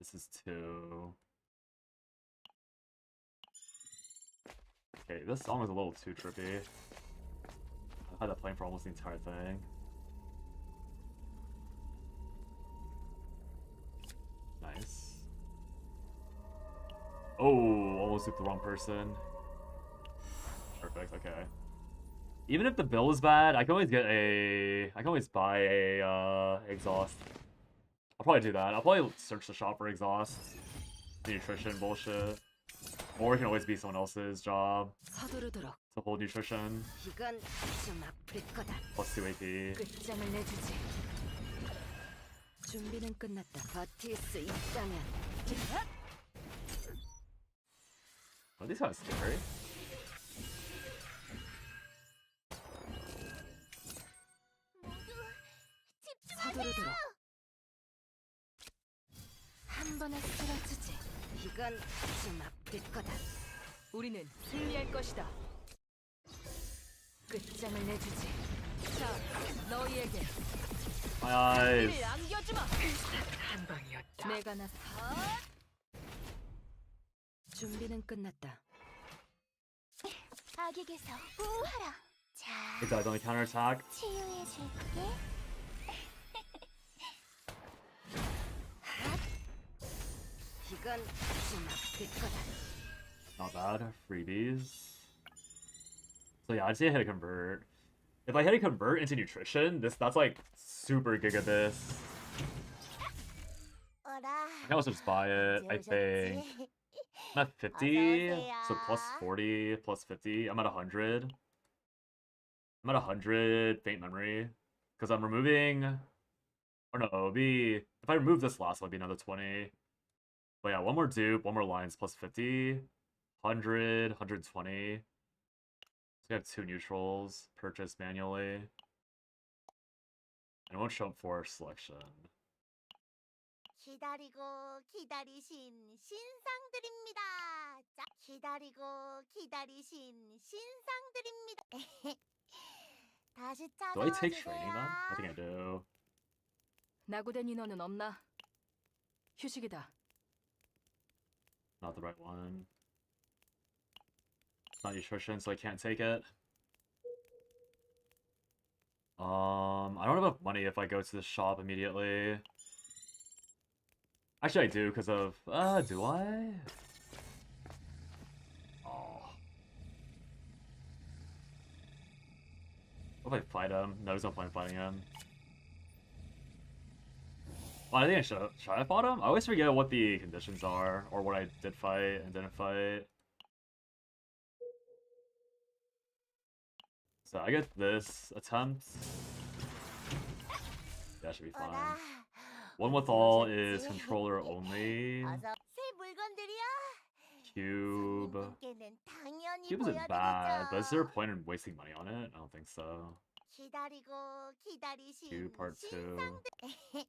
This is 2. Okay, this song is a little too trippy. I've had that playing for almost the entire thing. almost looped the wrong person. Perfect, okay. Even if the bill is bad, I can always get a... I can always buy a exhaust. I'll probably do that. I'll probably search the shop for exhaust. Nutrition bullshit. Or it can always be someone else's job to hold nutrition. 이건 좀 아플 거다. Plus 2 AP. 끝장을 내주지. 준비는 끝났다. 버틸 수 있다면. Oh, these guys scary. 서두르도록. 한 번에 쓸어주지. 이건 좀 아플 거다. 우리는 승리할 것이다. 끝장을 내주지. 자, 너희에게 My eyes. 를 안겨주마. 한 방이었다. 내가 나서. 준비는 끝났다. 악에게서 보호하라. 자, It dies on the counterattack. 치유해줄게. 이건 좀 아플 거다. Not bad. Freebies. So yeah, I'd say I hit a convert. If I hit a convert into nutrition, that's like super gigabis. 어라. I can also just buy it, I think. I'm at 50, so plus 40, plus 50. I'm at 100. I'm at 100 faint memory. Because I'm removing... Or no, it'll be... If I remove this last one, it'll be another 20. But yeah, one more dupe, one more lines, plus 50. 100, 120. So we have 2 neutrals. Purchase manually. And it won't show up for selection. 기다리고 기다리신 신상들입니다. 자, 기다리고 기다리신 신상들입니다. 다시 Do I take training 찾아주세요. then? I think I do. 낙오된 인원은 없나? 휴식이다. Not the right one. It's not nutrition, so I can't take it. I don't have enough money if I go to the shop immediately. Actually, I do because of... do I? Oh. What if I fight him? No, there's no point in fighting him. Well, I think I should I fought him? I always forget what the conditions are, or what I did fight and didn't fight. So I get this attempt. That should be fine. 어라. One with all is controller only. 어서 새 물건들이야. Cube. 손님분께는 당연히 Cube isn't bad, but is there a 보여드리죠. point in wasting money on it? I don't think so. 기다리고 기다리신 Cube part 2. 신상들.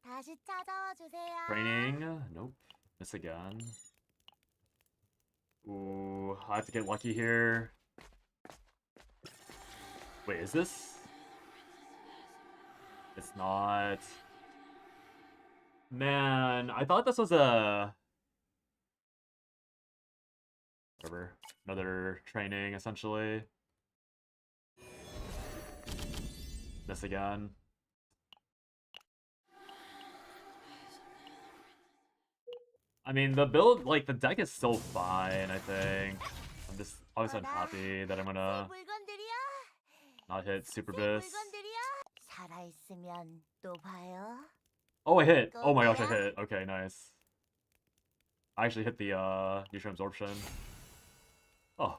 다시 찾아와 주세요. Training? Nope. Miss again. Ooh, I have to get lucky here. Wait, is this? It's not. Man, I thought this was a... Whatever. Another training, essentially. Miss again. I mean, the build, like, the deck is still fine, I think. I'm just obviously unhappy that I'm 새 gonna 물건들이야. not hit Super 새 Bis. 물건들이야. 살아있으면 또 봐요. Oh, I hit! Oh my gosh, I hit. Okay, nice. I actually hit the, nutrient absorption. Oh.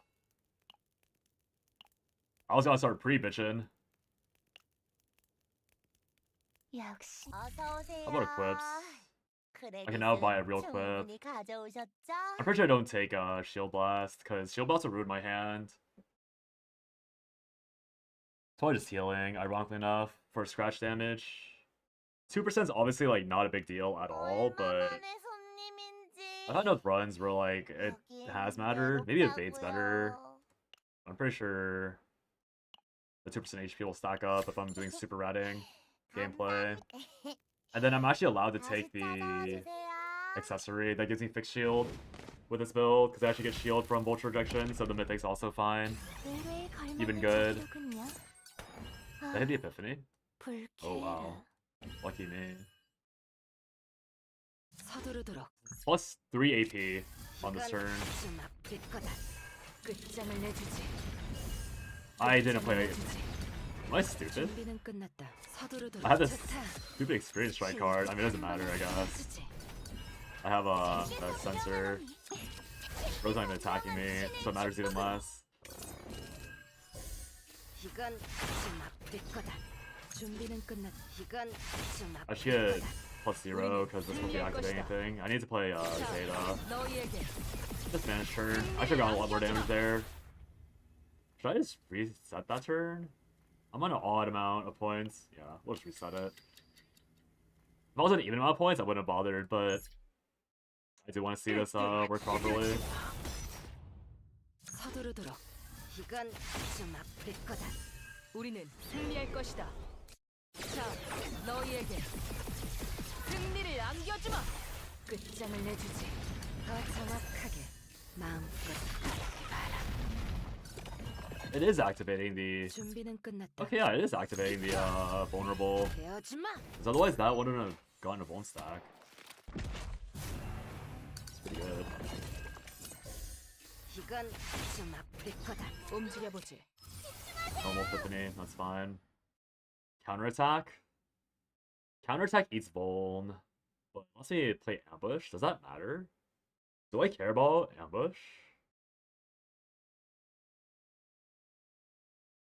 I was gonna start pre-bitching. 역시 어서 오세요. How about equips? 그래, I can now buy a 기술 real clip. 충분히 가져오셨죠? I'm pretty sure I don't take, Shield Blast, because Shield Blast will ruin my hand. It's probably just healing, ironically enough, for scratch damage. 2% is obviously, like, not a big deal at all, but 얼마만의 손님인지 I've had enough runs where, like, it has mattered. Maybe Evade's better. I'm pretty sure the 2% HP will stack up if I'm doing super ratting gameplay. And then I'm actually allowed to take the accessory that gives me fixed shield with this build, because I actually get shield from Vulture Rejection, so the Mythic's also fine. 의뢰에 걸맞는 Even good. 자리로군요. Did I hit the Epiphany? 불쾌해라. Oh wow. Lucky me. 서두르도록. Plus 3 AP. on this turn. 좀 아플 거다. 끝장을 내주지. I didn't play. Am I stupid? 준비는 끝났다. 서두르도록. I have this 좋다. stupid experience strike card. I mean, it doesn't matter, I guess. 주지. I have a sensor. Rose not even attacking me, so it matters even less. 이건 좀 아플 거다. 준비는 끝났다. 이건 좀 I 아플 should get 거다. +0 because this won't be activating anything. I need to play Zeta. 너희에게 Just manage turn. I should have gotten a lot more damage there. Should I just reset that turn? I'm on an odd amount of points. Yeah, we'll just reset it. If I was an even amount of points, I wouldn't have bothered, but I do want to see this work properly. 서두르도록. 이건 좀 아플 거다. 우리는 승리할 것이다. 자, 너희에게 승리를 안겨주마. 끝장을 내주지. 더 정확하게 마음껏 바라. It is activating the... 준비는 끝났다. Okay, yeah, it is activating the vulnerable. 배어주마. Because otherwise that wouldn't have gotten a bone stack. It's pretty good. 이건 좀 아플 거다. 움직여보지. Normal Epiphany, that's fine. Counterattack? Counterattack eats Vuln. But unless we play Ambush, does that matter? Do I care about Ambush?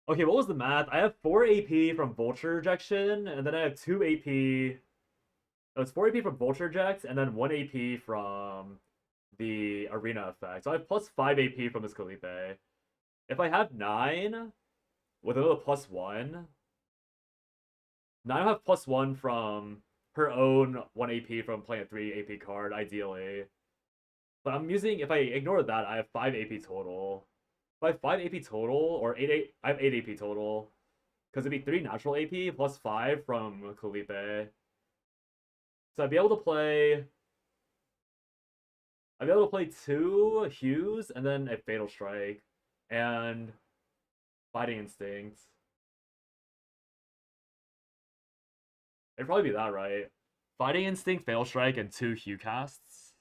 Okay, what was the math? I have 4 AP from Vulture Ejection, and then I have 2 AP... Oh, it's 4 AP from Vulture Eject, and then 1 AP from the Arena effect. So I have plus 5 AP from this Kalipe. If I have 9, with another plus 1, now I have plus 1 from her own 1 AP from playing a 3 AP card, ideally. But I'm using, if I ignore that, I have 5 AP total. If I have 5 AP total, or 8, I have 8 AP total. Because it'd be 3 natural AP plus 5 from Kalipe. So I'd be able to play... I'd be able to play 2 Hues, and then a Fatal Strike. And Fighting Instinct. It'd probably be that, right? Fighting Instinct, Fatal Strike, and 2 Hue casts.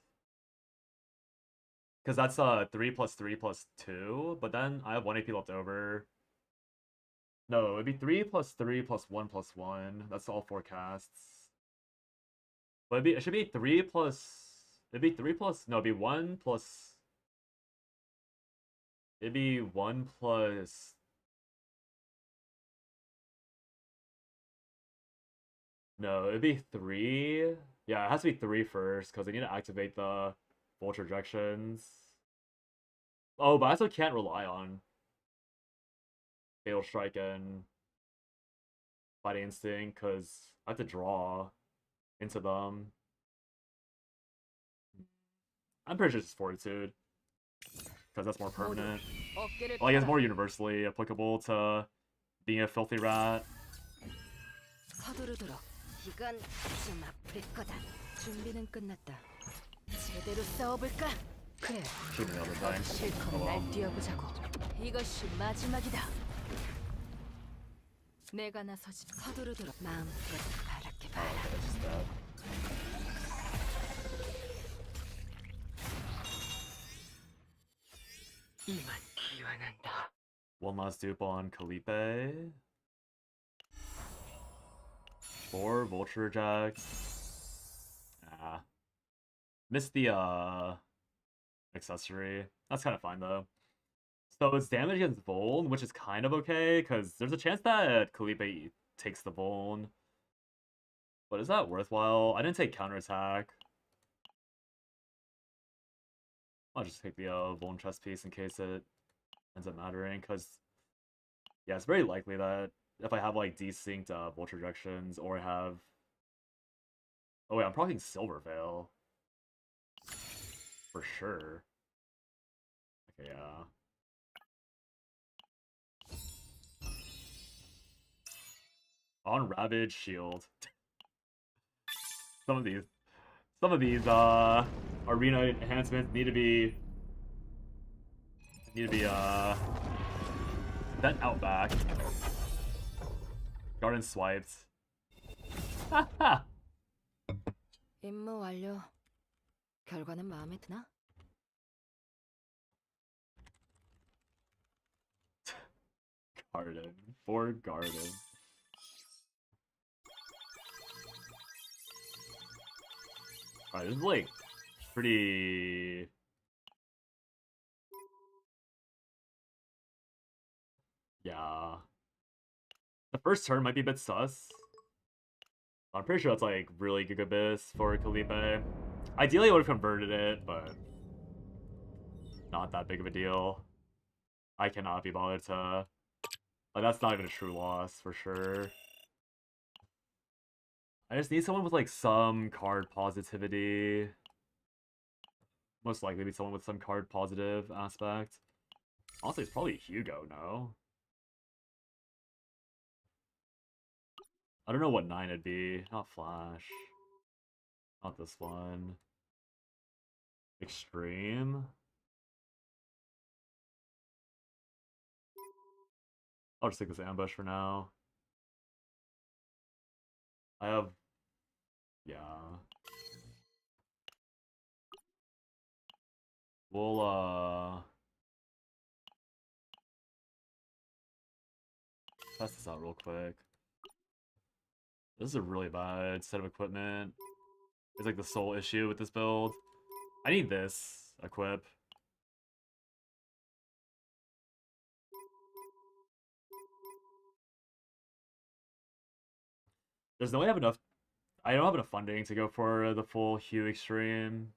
Because that's 3 plus 3 plus 2, but then I have 1 AP left over. No, it'd be 3 plus 3 plus 1 plus 1. That's all 4 casts. But it should be 3 plus... It'd be 3 plus... No, it'd be 1 plus... It'd be 1 plus... No, it'd be 3. Yeah, it has to be 3 first, because I need to activate the Vulture Ejections. Oh, but I also can't rely on Fatal Strike and Fighting Instinct, because I have to draw into them. I'm pretty sure it's Fortitude, because that's more permanent. Like, it's more universally applicable to being a filthy rat. 서두르도록. 이건 좀 아플 거다. 준비는 끝났다. 제대로 싸워볼까? 그래. Shouldn't be able to die. 실컷 Oh well. 날 뛰어보자고. 이것이 마지막이다. 내가 나서지. 서두르도록 마음껏 바랄게 Oh, 봐라. okay, that's just that. 이만 기원한다. One last dupe on Kalipe. 4 Vulture Ejects. Ah. Missed the accessory. That's kind of fine though. So it's damage against Vuln, which is kind of okay, because there's a chance that Kalipe takes the Vuln. But is that worthwhile? I didn't take counterattack. I'll just take the Vuln chest piece in case it ends up mattering, because yeah, it's very likely that if I have like desynced Vulture Ejections, or I have... Oh wait, I'm proccing Silver Veil. For sure. Okay, yeah. On Ravage Shield. Some of these arena enhancements need to be bent out back. Garden swiped. Haha. 임무 완료. 결과는 마음에 드나? garden. For garden. Alright, this is like pretty. Yeah. The first turn might be a bit sus. I'm pretty sure that's like really gigabits for Kalipe. Ideally I would have converted it, but not that big of a deal. I cannot be bothered to. Like, that's not even a true loss for sure. I just need someone with like some card positivity. Most likely be someone with some card positive aspect. Honestly, it's probably Hugo, no? I don't know what 9 it'd be. Not Flash. Not this one. Extreme? I'll just take this ambush for now. I have... Yeah. We'll, test this out real quick. This is a really bad set of equipment. It's like the sole issue with this build. I need this equip. There's no way I have enough. I don't have enough funding to go for the full Hue Extreme.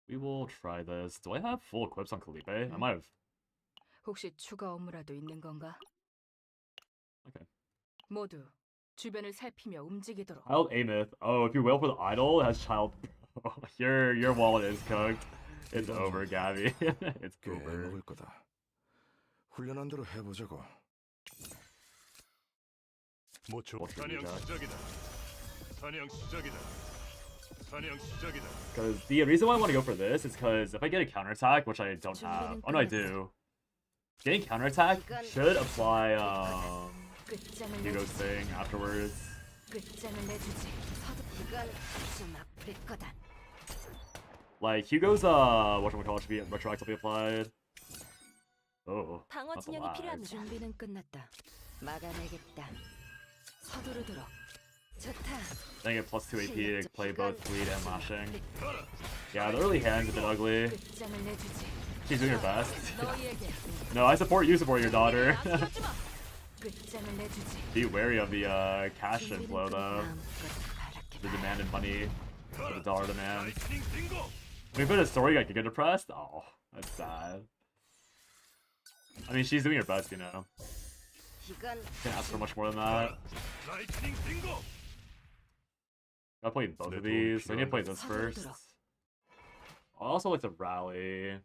We will try this. Do I have full equips on Kalipe? I might have. 혹시 추가 업무라도 있는 건가? Okay. 모두 주변을 살피며 움직이도록. Child Ameth. Oh, if you wail for the idol, it has child. Your wallet is cooked. It's over, Gabby. It's 꽤 over. 먹을 거다. 훈련한 대로 해보자고. 모초 사냥 시작이다. 사냥 시작이다. 사냥 시작이다. Because the reason why I want to go for this is because if I get a counterattack, which I don't have. Oh no, I do. Getting counterattack should apply Hugo's thing afterwards. 끝장을 내주지. 이건 좀 아플 거다. Like Hugo's whatchamacallit should be retroactively applied. Oh, 방어 that's a 진영이 lag. 필요합니다. 준비는 끝났다. 막아내겠다. 서두르도록. 좋다. Then I get plus 2 AP to play both bleed and lashing. Yeah, the early hand's a bit ugly. 끝장을 내주지. She's doing her best. 너희에게 No, I support you support your daughter. 끝장을 내주지. Be wary of the cash inflow though. The demanded money. What the dollar demands. When you put a story, I could get depressed. Oh, that's sad. I mean, she's doing her best, you know. Can't ask for much more than that. I played both of these, so I need to play this first. I also like to rally.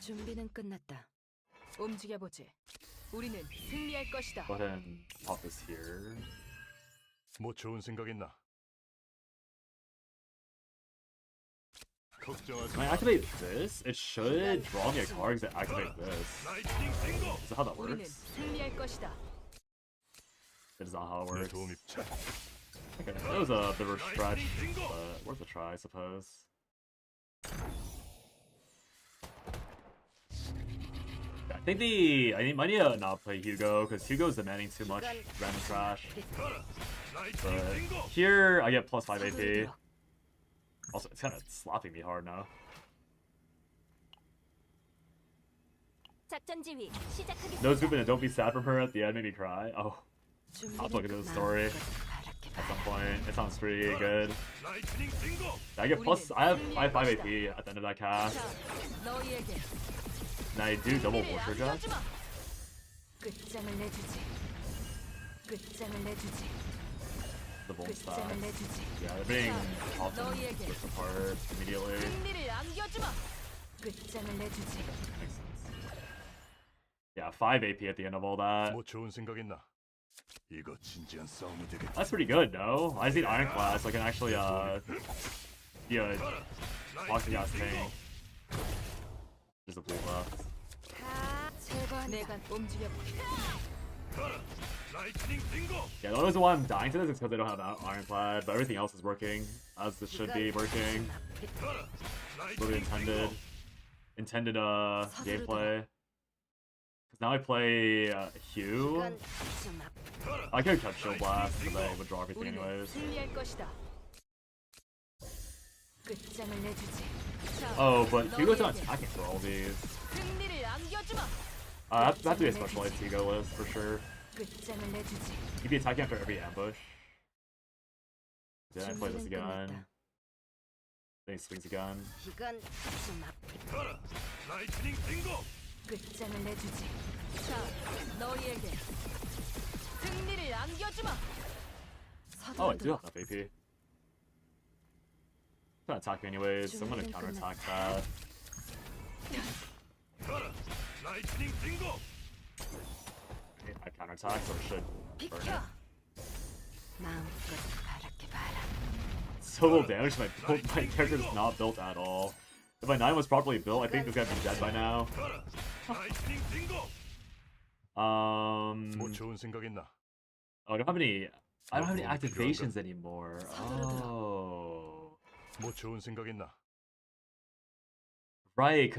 준비는 끝났다. 움직여 보지. 우리는 승리할 것이다. Go ahead and pop this here. 뭐 좋은 생각 있나? 걱정하지 When I activate this, it should draw me a card to activate this. Is that how that 우리는 works? 승리할 것이다. That is not how it 내 works. 도움이 Okay, that was a bit of a stretch, but worth a try, I suppose. I think might need to not play Hugo, because Hugo's demanding too much random trash. But here, I get plus 5 AP. Also, it's kind of slapping me hard now. 작전 지휘 시작하겠습니다. No scooping and don't be sad from her at the end made me cry. Oh, I'll look into the story at some point. It sounds pretty good. I get plus, I have 5 AP at the end of that cast. 너희에게 And I do double Vulture Jet. 끝장을 내주지. 끝장을 내주지. The Bolt 끝장을 Staff. 내주지. Yeah, they're being often ripped apart immediately. 승리를 안겨주마. 끝장을 내주지. Makes sense. Yeah, 5 AP at the end of all that. 뭐 좋은 생각 있나? 이거 진지한 싸움이 되겠다. That's pretty good, no? I just need Ironclad so I can actually, be a boxing gas tank. There's a blue left. 다 제거 내가 움직여. Yeah, the only reason why I'm dying to this is because they don't have Ironclad, but everything else is working as it should be working. What we intended gameplay. Because now I play Hugh. I could cut Shield Blast, but they would draw everything anyways. Oh, but Hugo's not attacking for all these. I have to be a specialized Hugo list for sure. He'd be attacking after every ambush. Then I play this again. Then he swings again. Oh, I do have enough AP. I'm gonna attack me anyways, so I'm gonna counterattack that. I counterattack, so it should burn it. So little damage, my character's not built at all. If my 9 was properly built, I think this guy'd be dead by now. Oh, I don't have any activations anymore. Oh. Right,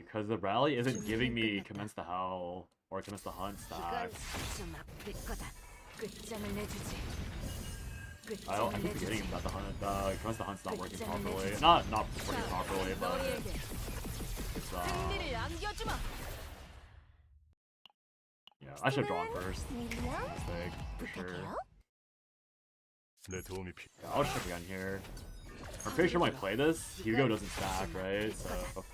because the rally isn't giving me Commence the Howl or Commence the Hunt stacks. I keep forgetting that the Commence the Hunt's not working properly. Not working properly, but it's yeah, I should have drawn first. Mistake, for sure. Yeah, I'll check again here. I'm pretty sure when I play this, Hugo doesn't stack, right? So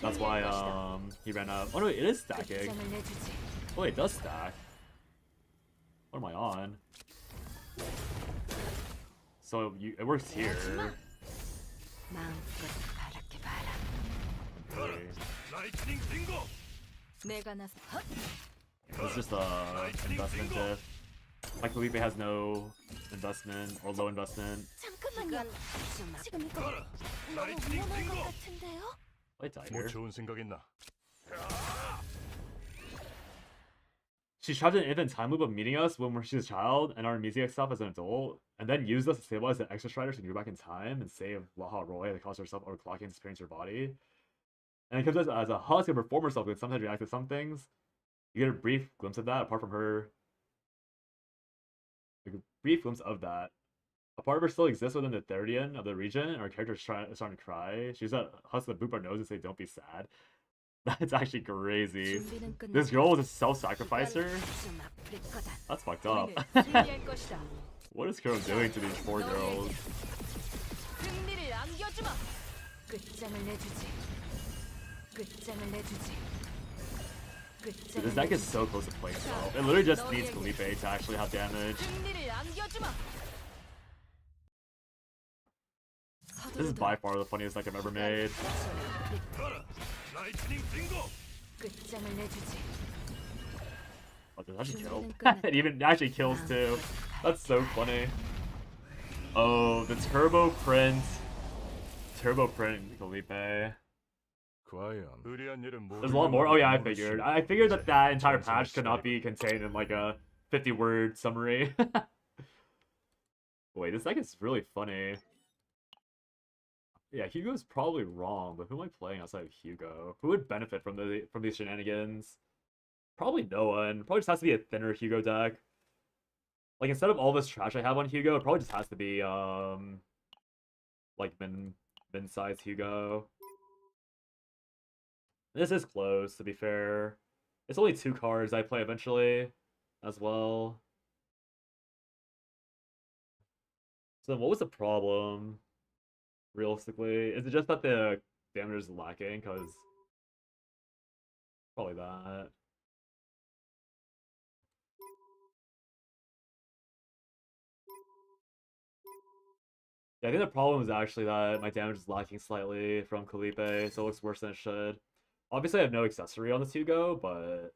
that's why he ran up. Oh no, it is stacking. Oh wait, it does stack. What am I on? So it works here. It's just a investment diff. Like Felipe has no investment or low investment. Wait, Tiger. She trapped an infant time loop of meeting us when she's a child and our amnesia stuff as an adult, and then used us to stabilize the extra striders to go back in time and save Laha Roy at the cost of herself overclocking and disappearing her body. And it comes as a husk and perform herself and sometimes react to some things. You get a brief glimpse of that, apart from her. A brief glimpse of that. A part of her still exists within the Theridian of the region, and our character is starting to cry. She's a husk that boop our nose and say, "Don't be sad." That's actually crazy. This girl was a self-sacrificer? That's fucked up. What is Kuro doing to these poor girls? Dude, this deck is so close to playing itself. It literally just needs Felipe to actually have damage. This is by far the funniest deck I've ever made. Oh, does actually kill? It even actually kills too. That's so funny. Oh, the Turbo Print Felipe. There's a lot more. Oh yeah, I figured. I figured that entire patch could not be contained in like a 50-word summary. Wait, this deck is really funny. Yeah, Hugo's probably wrong, but who am I playing outside of Hugo? Who would benefit from these shenanigans? Probably no one. Probably just has to be a thinner Hugo deck. Like instead of all this trash I have on Hugo, it probably just has to be like min-sized Hugo. This is close, to be fair. It's only 2 cards I play eventually as well. So then what was the problem? Realistically, is it just that the damage is lacking? Because probably that. Yeah, I think the problem is actually that my damage is lacking slightly from Kalipe, so it looks worse than it should. Obviously, I have no accessory on this Hugo, but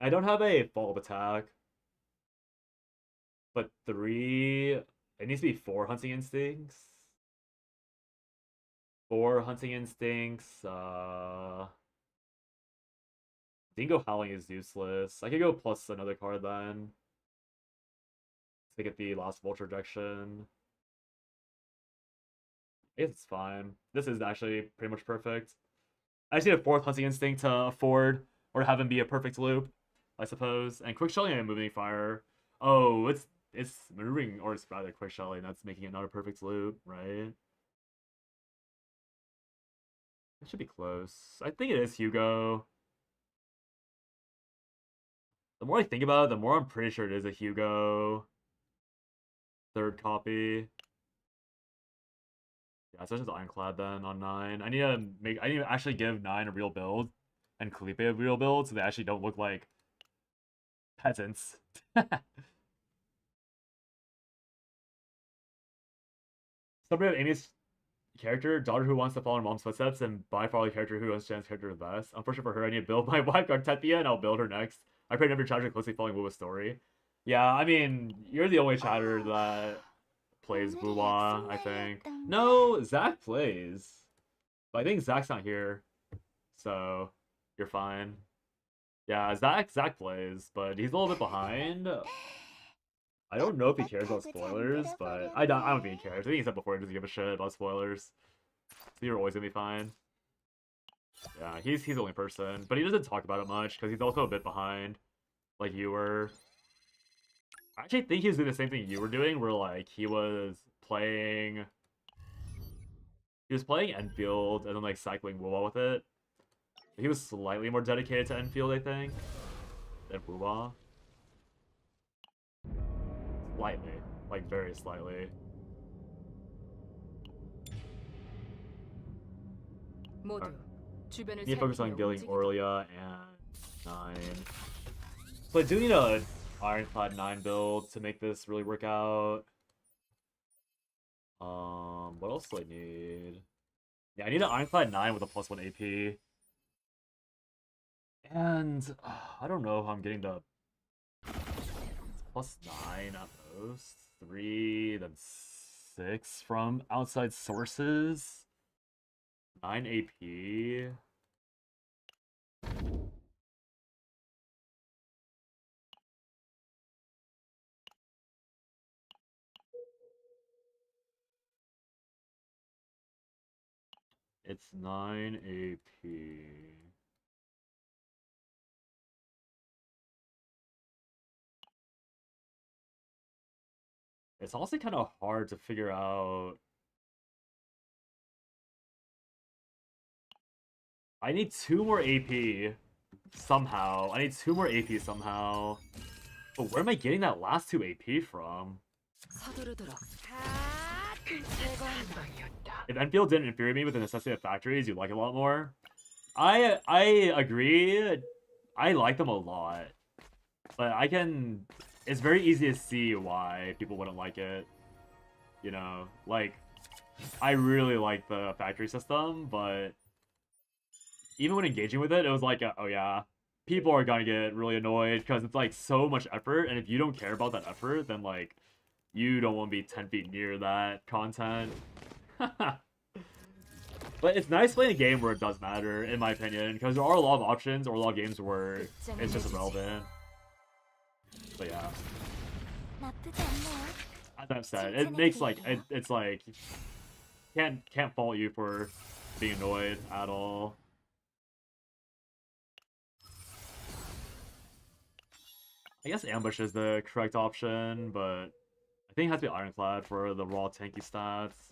I don't have a follow-up attack. But 3, it needs to be 4 Hunting Instincts. 4 hunting instincts. Dingo Howling is useless. I could go plus another card then to get the last Vulture Rejection. I guess it's fine. This is actually pretty much perfect. I just need a 4th hunting instinct to afford or have him be a perfect loop, I suppose. And quick shelling and moving fire. Oh, it's maneuvering, or it's rather quick shelling that's making it not a perfect loop, right? It should be close. I think it is Hugo. The more I think about it, the more I'm pretty sure it is a Hugo. 3rd copy. Yeah, so it's just Ironclad then on 9. I need to actually give 9 a real build and Felipe a real build so they actually don't look like peasants. Somebody of Amy's character, daughter who wants to follow in mom's footsteps, and by far the character who understands character the best. Unfortunately for her, I need to build my wife Artepia, and I'll build her next. I pray never chatter closely following Wuwa's story. Yeah, I mean, you're the only chatter that plays Wuwa, I think. No, Zach plays. But I think Zach's not here. So, you're fine. Yeah, Zach plays, but he's a little bit behind. I don't know if he cares about spoilers, but I don't think he cares. I think he said before he doesn't give a shit about spoilers. So you're always gonna be fine. Yeah, he's the only person, but he doesn't talk about it much because he's also a bit behind, like you were. I actually think he was doing the same thing you were doing, where like he was playing Enfield and then like cycling Wuwa with it. He was slightly more dedicated to Enfield, I think, than Wuwa. Slightly. Like, very slightly. 모두 주변을 Need to focus on 살피며 getting 움직이다. Aurelia and 9. So I do need a Ironclad 9 build to make this really work out. What else do I need? Yeah, I need an Ironclad 9 with a +1 AP. And I don't know how I'm getting the +9 at most. 3, then 6 from outside sources. 9 AP. It's 9 AP. It's also kind of hard to figure out. I need 2 more AP somehow. I need 2 more AP somehow. But where am I getting that last 2 AP from? 서두르도록. If Enfield didn't infuriate me with the necessity of factories, you'd like it a lot more. I agree. I like them a lot. But it's very easy to see why people wouldn't like it. You know, like, I really like the factory system, but even when engaging with it, it was like, oh yeah, people are gonna get really annoyed because it's like so much effort, and if you don't care about that effort, then like, you don't want to be 10 feet near that content. But it's nice playing a game where it does matter, in my opinion, because there are a lot of options or a lot of games where it's just irrelevant. But yeah. 나쁘지 않네요. As I've said, it makes like it's like can't fault you for being annoyed at all. I guess ambush is the correct option, but I think it has to be Ironclad for the raw tanky stats.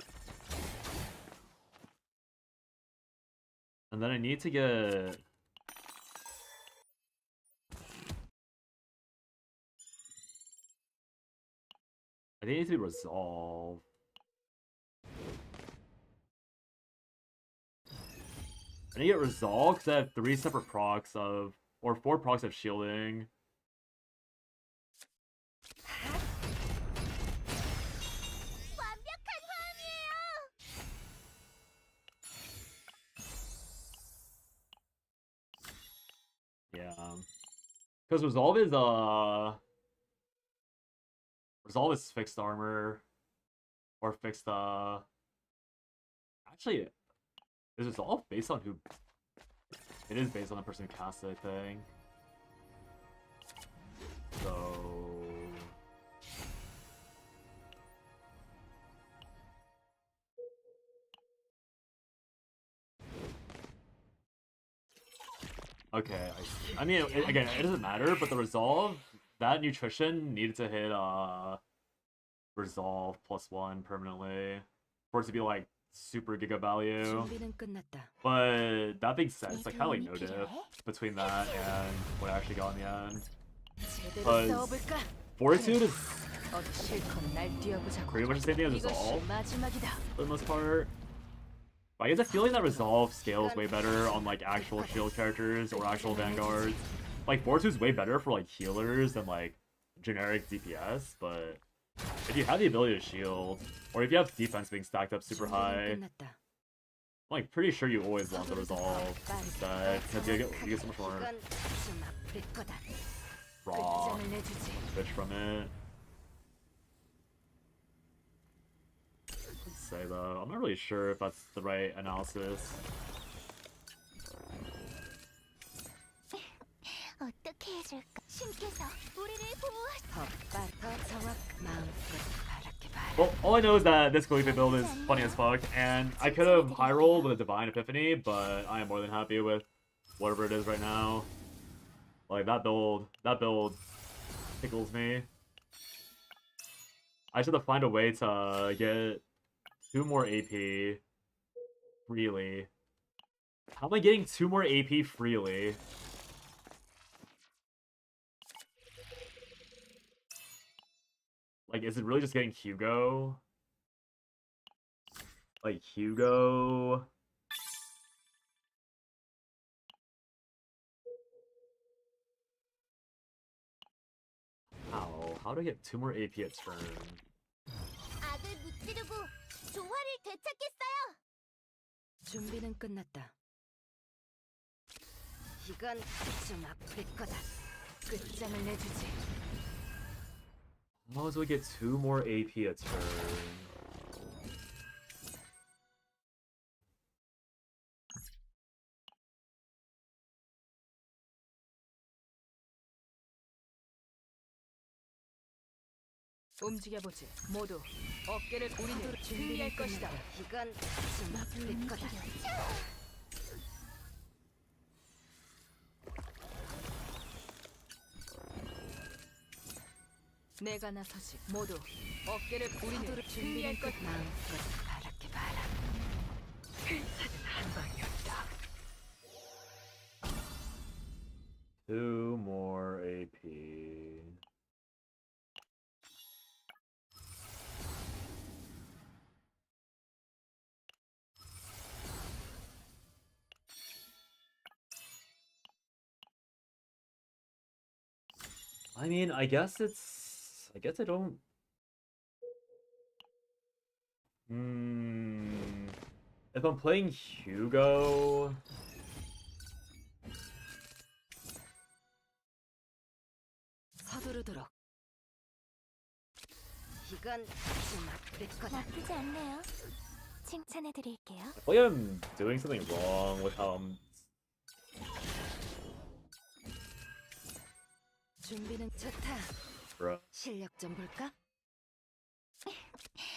And then I need to get I think it needs to be Resolve. I need to get Resolve because I have 3 separate procs of, or 4 procs of shielding. 완벽한 화음이에요. Yeah. Because Resolve is fixed armor. Or fixed actually Is this all based on who? It is based on the person who cast it, I think. So... Okay, I see. I mean, again, it doesn't matter, but the resolve, that nutrition needed to hit resolve +1 permanently for it to be like super giga value. 준비는 끝났다. But that being said, it's like kind of like no diff between that and what I actually got in the end. 제대로 Because 싸워볼까? Fortitude is 어디 실컷 날 뛰어보자고. pretty much the same thing as 이것이 resolve 마지막이다. for the most part. But I get the feeling that resolve scales way better on like actual shield characters or actual vanguards. Like Fortitude's way better for like healers than like generic DPS, but if you have the ability to shield, or if you have defense being stacked up super high, 준비는 끝났다. I'm like pretty sure you always want the resolve instead, because you get so much more 이건 좀 아플 거다. raw 끝장을 내주지. bitch from it. Let's say though, I'm not really sure if that's the right analysis. 어떻게 해줄까? 신께서 우리를 보호하. 더 정확 마음껏 바랄게 바라. Well, all I know is that this Khalifa build is funny as fuck, and I could have high rolled with a Divine Epiphany, but I am more than happy with whatever it is right now. Like that build tickles me. I should have find a way to get 2 more AP freely. How am I getting 2 more AP freely? Like, is it really just getting Hugo? Like, Hugo... How do I get 2 more AP a turn? 악을 무찌르고 조화를 되찾겠어요. 준비는 끝났다. 이건 좀 아플 거다. 끝장을 내주지. How do I get 2 more AP a turn? 움직여보지. 모두 어깨를 우리는 승리할 것이다. 이건 좀 아플 거다. 내가 나서지. 모두 어깨를 우리는 승리할 것. 마음껏 바랄게 바라. 괜찮은 한 방이었다. 2 more AP. I mean, I guess I don't... If I'm playing Hugo... 서두르도록. 이건 좀 아플 거다. 나쁘지 않네요. 칭찬해드릴게요. I feel like I'm doing something wrong with how I'm... 준비는 좋다. Bro. 실력 좀 볼까?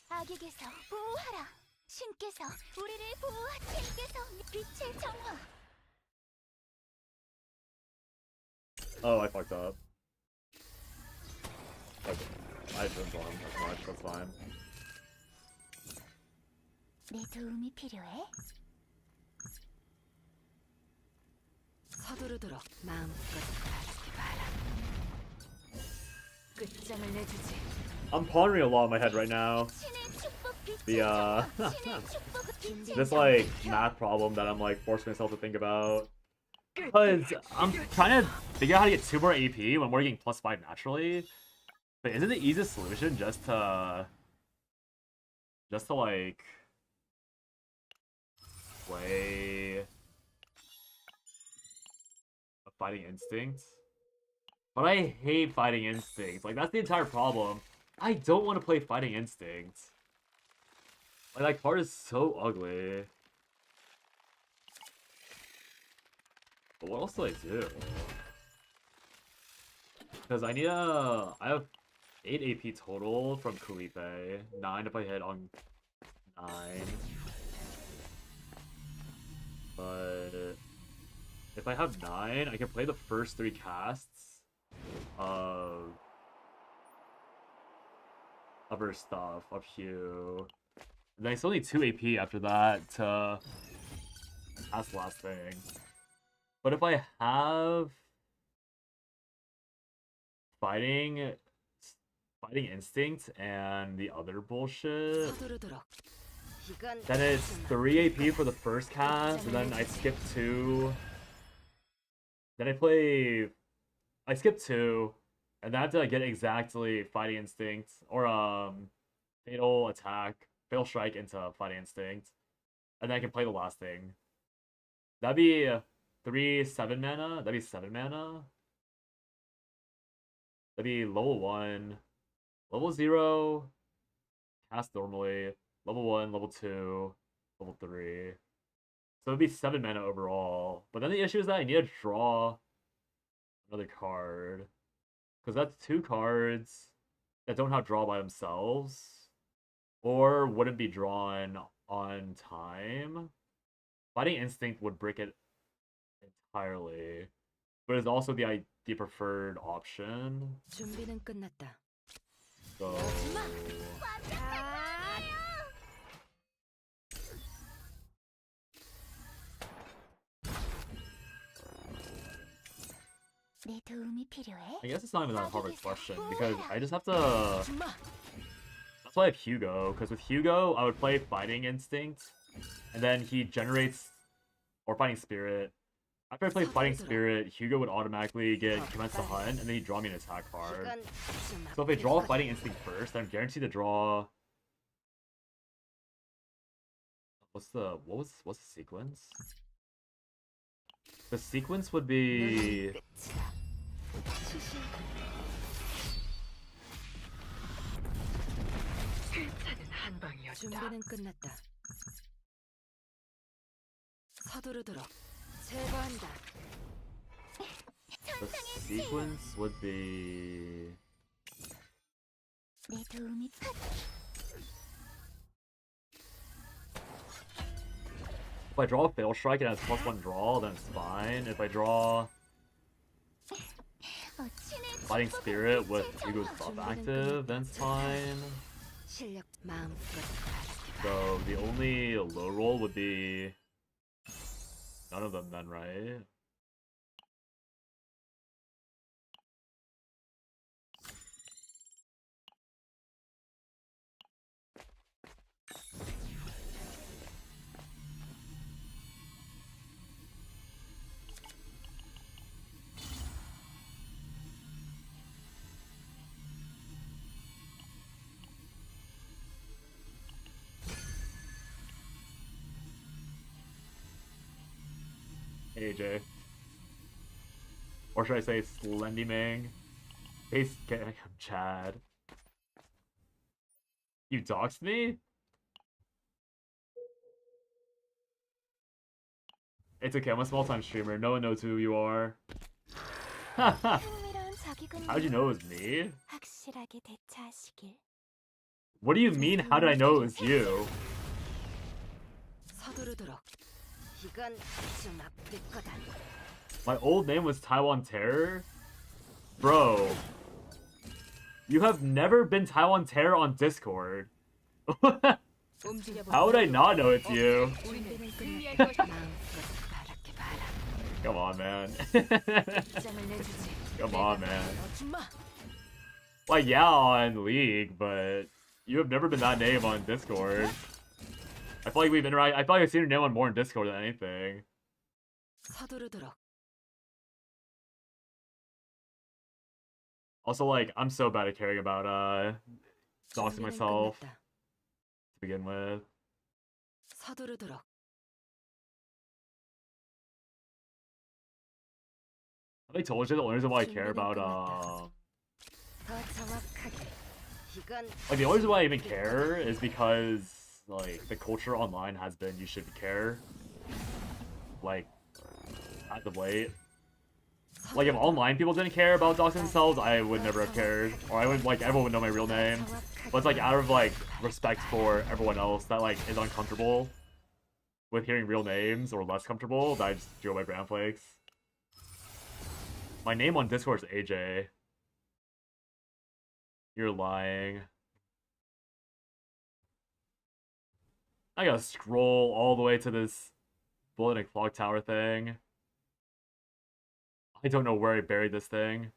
악에게서 보호하라. 신께서 우리를 보호하. 신께서 빛의 정화. Oh, I fucked up. Okay. I jumped on as much, that's fine. 내 도움이 필요해? 서두르도록 마음껏 바랄게 바라. 끝장을 내주지. I'm pondering a lot in my head right now. 신의 축복 빛의 The, 정화. 신의 축복 빛의 This, 정화. like, math problem that I'm, like, forcing myself to think about. Because I'm trying to figure out how to get 2 more AP when we're getting +5 naturally. But isn't the easiest solution just to like, play a Fighting Instinct? But I hate Fighting Instinct. Like, that's the entire problem. I don't want to play Fighting Instinct. Like, that card is so ugly. But what else do I do? Because I need a... I have 8 AP total from Kulipe. 9 if I hit on 9. But... if I have 9, I can play the first 3 casts of her stuff, of Hugh. And then I still need 2 AP after that to cast the last thing. But if I have fighting instinct and the other bullshit, then it's 3 AP for the first cast, and then I skip 2. Then I skip 2, and then I have to get exactly fighting instinct or fatal attack, fatal strike into fighting instinct, and then I can play the last thing. That'd be 3 7 mana. That'd be 7 mana. That'd be level 1, level 0, cast normally, level 1, level 2, level 3. So it'd be 7 mana overall. But then the issue is that I need to draw another card. Because that's 2 cards that don't have draw by themselves. Or wouldn't be drawn on time. Fighting Instinct would break it entirely. But it's also the preferred option. 준비는 끝났다. So... 내 도움이 필요해? I guess it's not even that hard of a question, because I just have to... That's why I have Hugo, because with Hugo, I would play Fighting Instinct, and then he generates... or Fighting Spirit. After I play Fighting Spirit, Hugo would automatically get Commence the Hunt, and then he'd draw me an attack card. So if I draw Fighting Instinct first, then I'm guaranteed to draw... What's the sequence? The sequence would be... 준비는 끝났다. 서두르도록 제거한다. The sequence would be... 내 도움이 If I draw a Fatal Strike and it has +1 draw, then it's fine. If I draw Fighting Spirit with Hugo's buff active, then it's fine. 실력 마음껏 바라게 So the only low roll would be none of them then, right? AJ. Or should I say Slendymang? Hey, Chad. You doxed me? It's okay, I'm a small-time streamer. No one knows who you are. How'd you know it was me? 확실하게 대처하시길. What do you mean, how did I know it was you? 서두르도록. 이건 좀 아플 거다. My old name was Taiwan Terror? Bro. You have never been Taiwan Terror on Discord. How would I not know it's you? 준비는 끝났다. 마음껏 바라게 바라. Come on, man. 입장을 내주지. Come on, man. 넣어주마. Like, yeah, on League, but you have never been that name on Discord. I feel like we've interacted. I feel like I've seen your name on more in Discord than anything. 서두르도록. Also, like, I'm so bad at caring about doxing 준비는 myself 끝났다. to begin with. 서두르도록. Have I told you the only reason why I care about 더 정확하게. 이건 like the only reason why I even care is because like the culture online has been you should care. Like as of late. Like, if online people didn't care about doxing themselves, I would never have cared. Or I would, like, everyone would know my real name. But it's, like, out of, like, respect for everyone else that, like, is uncomfortable with hearing real names or less comfortable, that I just do my brand flakes. My name on Discord is AJ. You're lying. I gotta scroll all the way to this bullet and clock tower thing. I don't know where I buried this thing.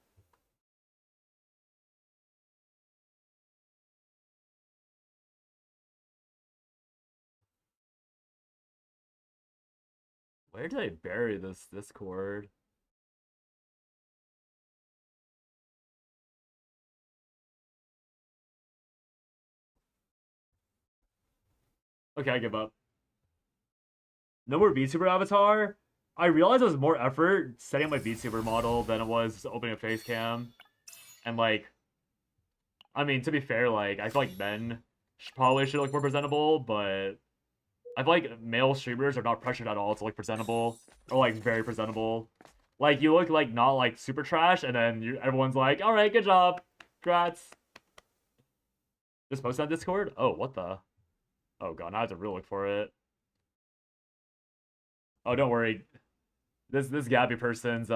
Where did I bury this cord? Okay, I give up. No more VTuber avatar? I realized it was more effort setting up my VTuber model than it was opening a face cam. And, like, I mean, to be fair, like, I feel like men probably should look more presentable, but I feel like male streamers are not pressured at all to look presentable, or, like, very presentable. Like, you look, like, not, like, super trash, and then everyone's like, alright, good job, congrats. Just post on Discord? Oh, what the? Oh god, now I have to really look for it. Oh, don't worry. This Gabby person's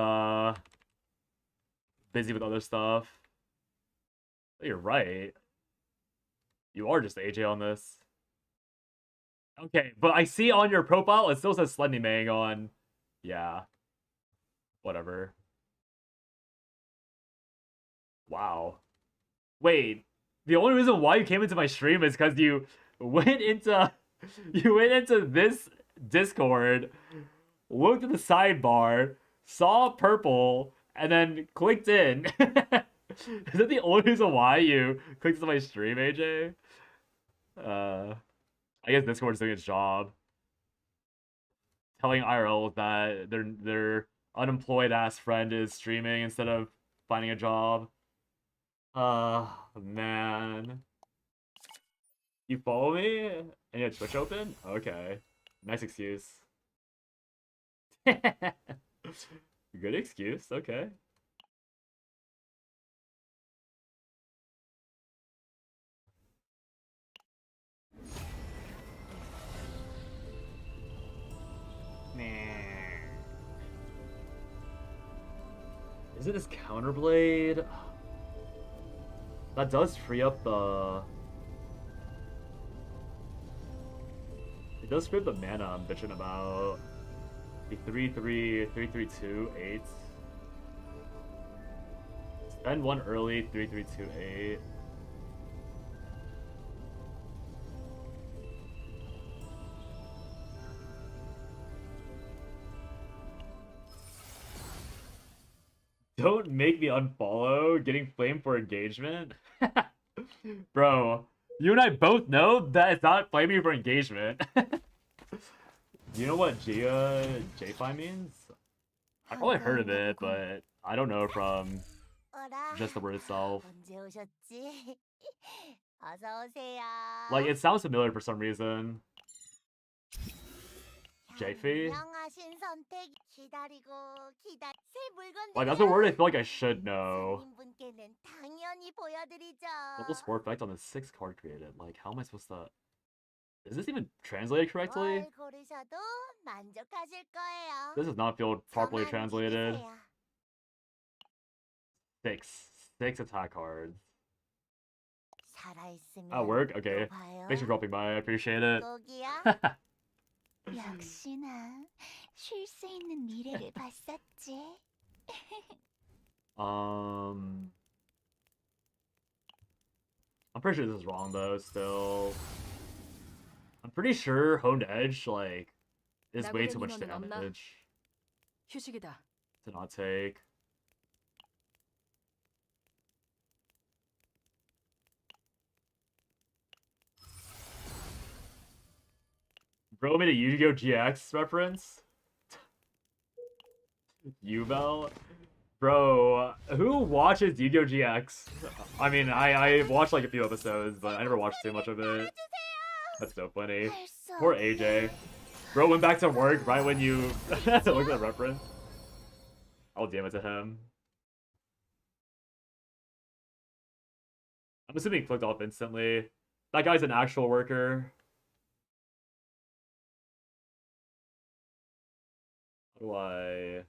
busy with other stuff. Oh, you're right. You are just AJ on this. Okay, but I see on your profile it still says Slendy Mang on. Yeah. Whatever. Wow. Wait. The only reason why you came into my stream is because you went into this Discord, looked at the sidebar, saw purple, and then clicked in. Is that the only reason why you clicked into my stream, AJ? I guess Discord's doing its job. Telling IRL that their unemployed ass friend is streaming instead of finding a job. Man. You follow me? And you have Twitch open? Okay. Nice excuse. Good excuse, okay. Is it this counterblade? That does free up the... It does free up the mana I'm bitching about. The 3-3, 3-3-2, 8. Spend one early, 3-3-2, 8. Don't make me unfollow. Getting flamed for engagement? Bro, you and I both know that it's not flaming for engagement. Do you know what J-Fi means? I probably heard of it, but I don't know from just the word itself. Like, it sounds familiar for some reason. J-Fi? Like, that's a word I feel like I should know. Double sport effect on the 6th card created. Like, how am I supposed to... Is this even translated correctly? This does not feel properly translated. 6 attack cards. Oh, work? Okay. Thanks for dropping by, I appreciate it. 역시나 쉴 수 있는 미래를 봤었지. I'm pretty sure this is wrong though, still. I'm pretty sure Honed Edge, like, is way too much damage 휴식이다. to not take. Bro made a Yu-Gi-Oh! GX reference? Yubel? Bro, who watches Yu-Gi-Oh! GX? I mean, I watched like a few episodes, but I never watched too much of it. That's so funny. Poor AJ. Bro went back to work right when you look at that reference. I'll DM it to him. I'm assuming he clicked off instantly. That guy's an actual worker. How do I...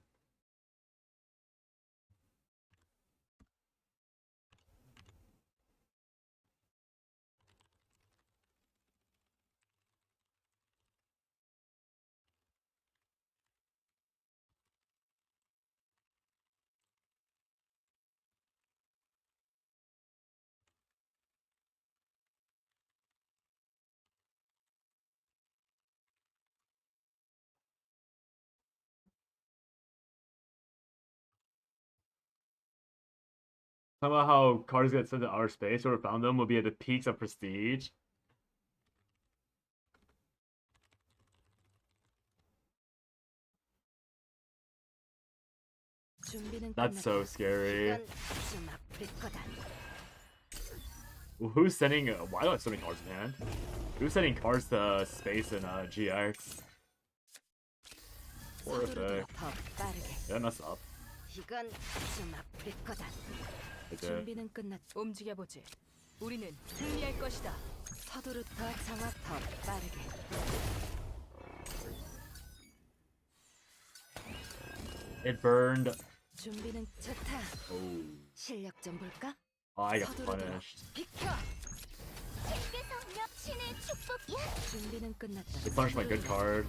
Talking about how cards get sent to outer space, whoever found them will be at the peaks of prestige. That's so scary. Who's sending... why do I have so many cards in hand? Who's sending cards to space in GX? Horrific. Yeah, I messed up. Okay. 준비는 끝났. 움직여보지. 우리는 승리할 것이다. 서두르 더 정확 더 빠르게. It burned. 준비는 좋다. Oh. 실력 좀 볼까? Oh, I got punished. 비켜. 신께서 신의 축복이야. 준비는 끝났다. They punished my good card.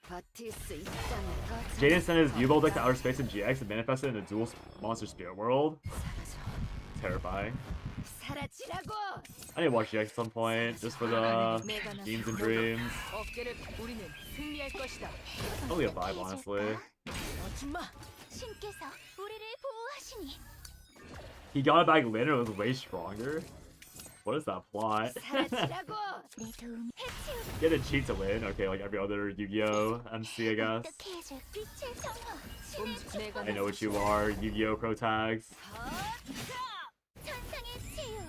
버틸 수 있다면 더 Jaden sent his U-Bolt deck to outer space in GX and manifested in a dual monster spirit world. Terrifying. 사라지라고. I need to watch GX at some point, just for the memes and dreams. 어깨를 우리는 승리할 것이다. Only a vibe, honestly. 어줌마. 신께서 우리를 보호하시니. He got it back later, it was way stronger. What is that plot? 사라지라고. 내 도움이 해치우리. Get a cheat to win? Okay, like every other Yu-Gi-Oh! MC, I guess. 어떻게 해줄 빛의 정화. 신의 내가 I know what you are, Yu-Gi-Oh! Pro Tags. 천상의 치유.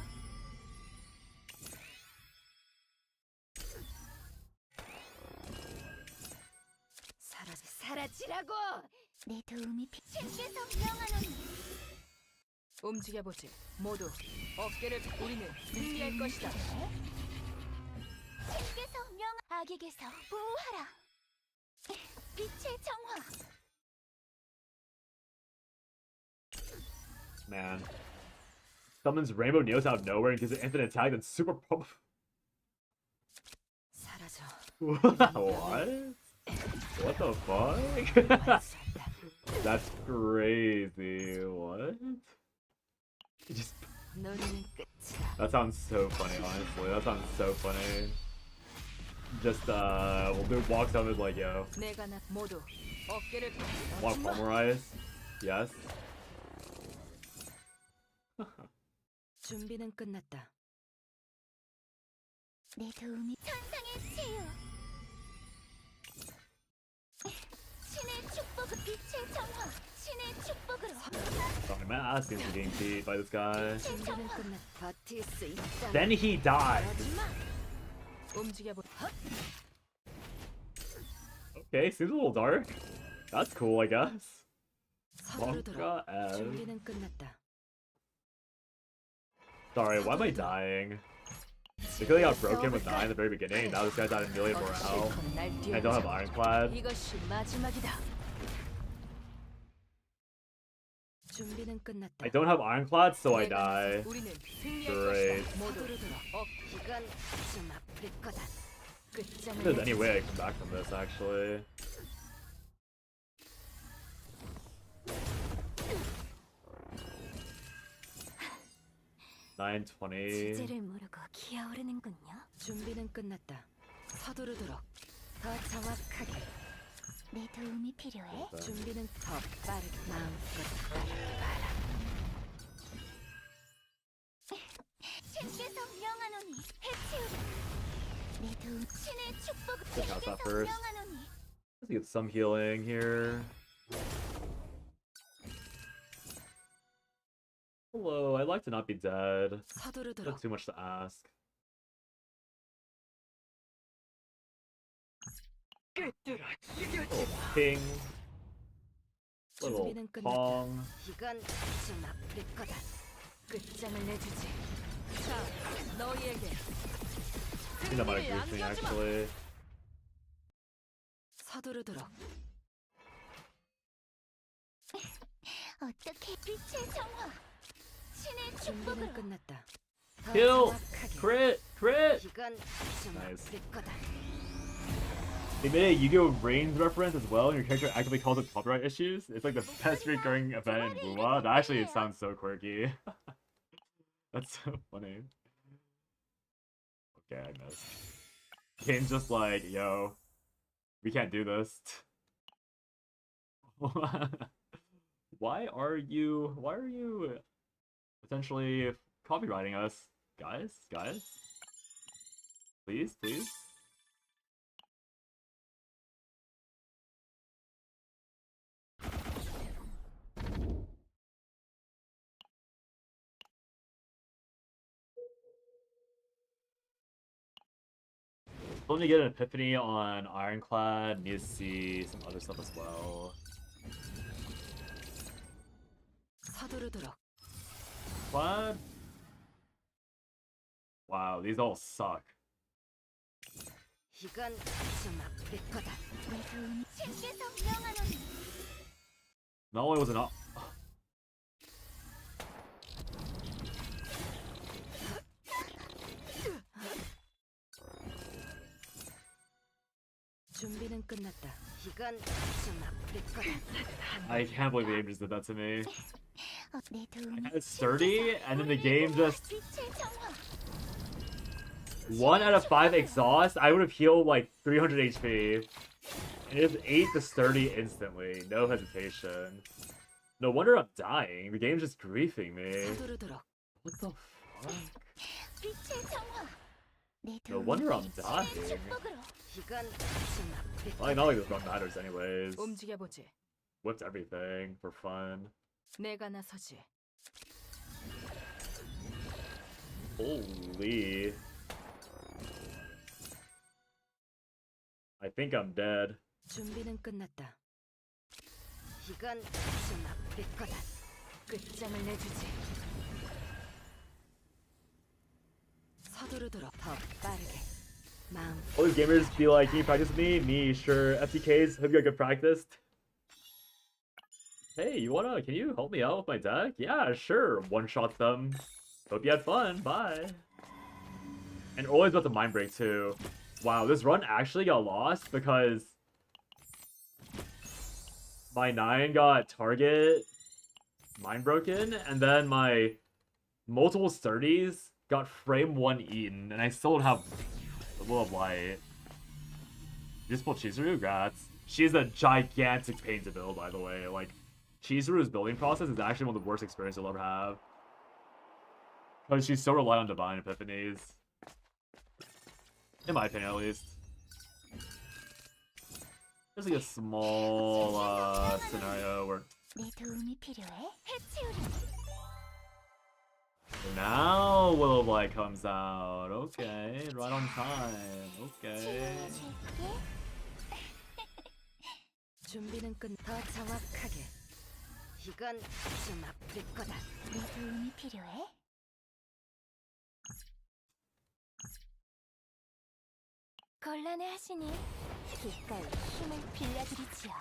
사라지라고. 내 도움이 신께서 명하노니. 움직여보지. 모두 어깨를 우리는 승리할 것이다. 신께서 악에게서 보호하라. 빛의 정화. Man. Summons Rainbow Neos out of nowhere and gives it infinite attack that's super pop. 사라져. What? What the fuck? That's crazy. What? He just... 너는 끝이다. That sounds so funny, honestly. That sounds so funny. Just, well, dude walks out and is like, yo, 내가 나 모두 어깨를 want to polymerize? Yes. 준비는 끝났다. 내 도움이 천상의 치유. 신의 축복, 빛의 정화. 신의 축복으로. Sorry, my ass seems to be getting beat by this guy. 준비는 끝났. 버틸 수 있다. Then he died. 움직여보. Okay, seems a little dark. That's cool, I guess. 서두르도록. Wonka as... 준비는 끝났다. Sorry, why am I dying? Because I got broken with 9 in the very beginning, and now this guy's at a million more health. And I don't have Ironclad. 이것이 마지막이다. 준비는 끝났다. I don't have Ironclad, so I die. 우리는 승리할 Great. 것이다. 서두르도록. 이건 좀 아플 거다. If there's any way I can come back from this, actually. $9.20. 주제를 모르고 기어오르는군요. 준비는 끝났다. 서두르도록. 더 정확하게. 내 도움이 필요해. 준비는 더 빠르게. 마음껏 바라. 신께서 명하노니 해치우리. 내 도움. 신의 축복. Check out that 신께서 first. 명하노니. Let's get some healing here. Hello, I'd like to not be dead. 서두르도록. That's too much to ask. Oh, ping. Little 준비는 끝났다. Pong. 이건 좀 아플 거다. 끝장을 내주지. 자, 너희에게 I think that might 승리를 agree with me 안겨주마. actually. 서두르도록. 어떻게 빛의 정화 신의 준비는 축복으로 끝났다. 더 Kill! 정확하게. Crit! Crit! 이건 좀 Nice. 아플 거다. They made a Yu-Gi-Oh! Reigns reference as well, and your character actively calls it copyright issues. It's like the best recurring event in Buma. That actually, it sounds so quirky. That's so funny. Okay, I missed. Game's just like, yo, we can't do this. Why are you potentially copywriting us? Guys? Please? Let me get an epiphany on Ironclad. Need to see some other stuff as well. 서두르도록. Clad? Wow, these all suck. 이건 좀 아플 거다. 내 도움이 신께서 명하노니 Not only was it not. 준비는 끝났다. 이건 좀 아플 거다. I can't believe the game just did that to me. 내 도움이 I had sturdy, and then the game just 빛의 정화 1 out of 5 exhaust. I would have healed like 300 HP. And it just ate the sturdy instantly, no hesitation. No wonder I'm dying. The game's just griefing me. 서두르도록. What the fuck? 빛의 정화 내 No 도움이 wonder I'm 신의 dying. 축복으로 이건 좀 아플 Like, 거다. not like this run matters anyways. 움직여 보지. Whipped everything for fun. 내가 나서지. Holy. I think I'm dead. 준비는 끝났다. 이건 좀 아플 거다. 끝장을 내주지. 서두르도록 더 빠르게. 마음 All these gamers be like, can you practice with me? Me, sure. FTKs, hope you got good practice. Hey, can you help me out with my deck? Yeah, sure. One-shot them. Hope you had fun. Bye. And always about the mind break too. Wow, this run actually got lost because my 9 got target mind broken, and then my multiple sturdies got frame 1 eaten, and I still don't have a Will of Light. You just pulled Chizuru? Grats. She's a gigantic pain to build, by the way. Like, Chizuru's building process is actually one of the worst experiences you'll ever have. Because she's so reliant on Divine Epiphanies. In my opinion, at least. There's like a small scenario where 내 도움이 필요해 해치우리 now Will of Light comes out. Okay, right on time. Okay. 치유해줄게 준비는 더 정확하게. 이건 좀 아플 거다. 내 도움이 필요해 곤란해하시니 기꺼이 힘을 빌려드리지요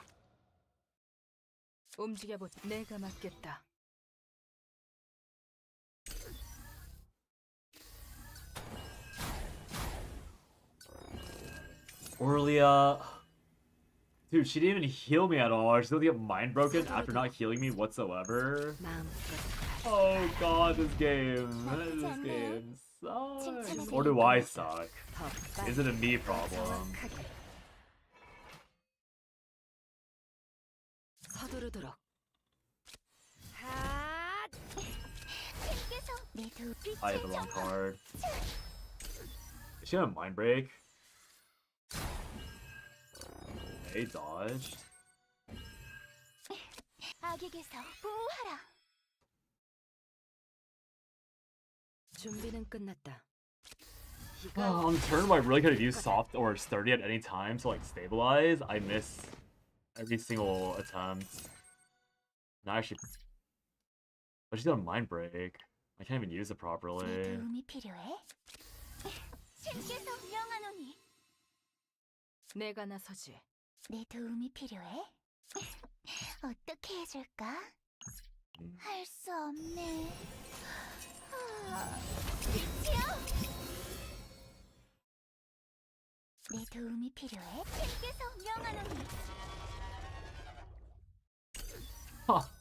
움직여 보지. 내가 맡겠다. Orlia. Dude, she didn't even heal me at all. She's gonna get mind broken after not healing me whatsoever. 마음껏. Oh god, this game sucks. Or do I suck? 더 빠르게. Is it a me problem? 정확하게. 서두르도록. 신께서 내 도움 I hit the wrong card. Is she gonna mind break? They dodged. 악에게서 보호하라 준비는 끝났다. On the turn where I really could have used soft or sturdy at any time to like stabilize, I miss every single attempt. No, actually, but she's got a mind break. I can't even use it 내 properly. 도움이 필요해? 신께서 명하노니 내가 나서지. 내 도움이 필요해? 어떻게 해줄까? 할 수 없네. 내 도움이 필요해? 신께서 명하노니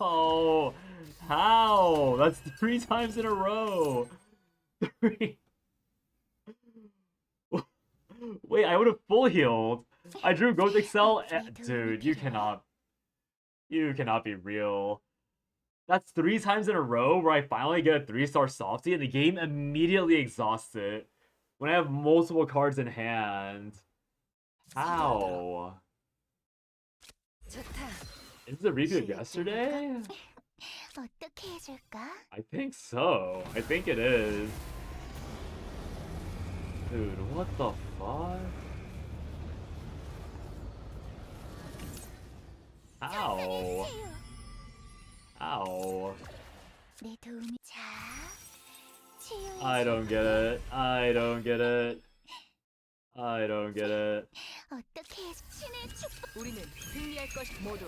Oh, how? That's 3 times in a row. 3. Wait, I would have full healed. I drew Growth Excel. Dude, you cannot be real. That's 3 times in a row where I finally get a 3-star softie and the game immediately exhausts it when I have multiple cards in hand. How? 좋다. Is this a repeat of yesterday? 어떻게 해줄까? I think so. I think it is. Dude, what the fuck? Ow. Ow. 내 도움이 자 치유해. I don't get it. I don't get it. I don't get it. 어떻게 해줄 신의 축복 우리는 승리할 것 모두.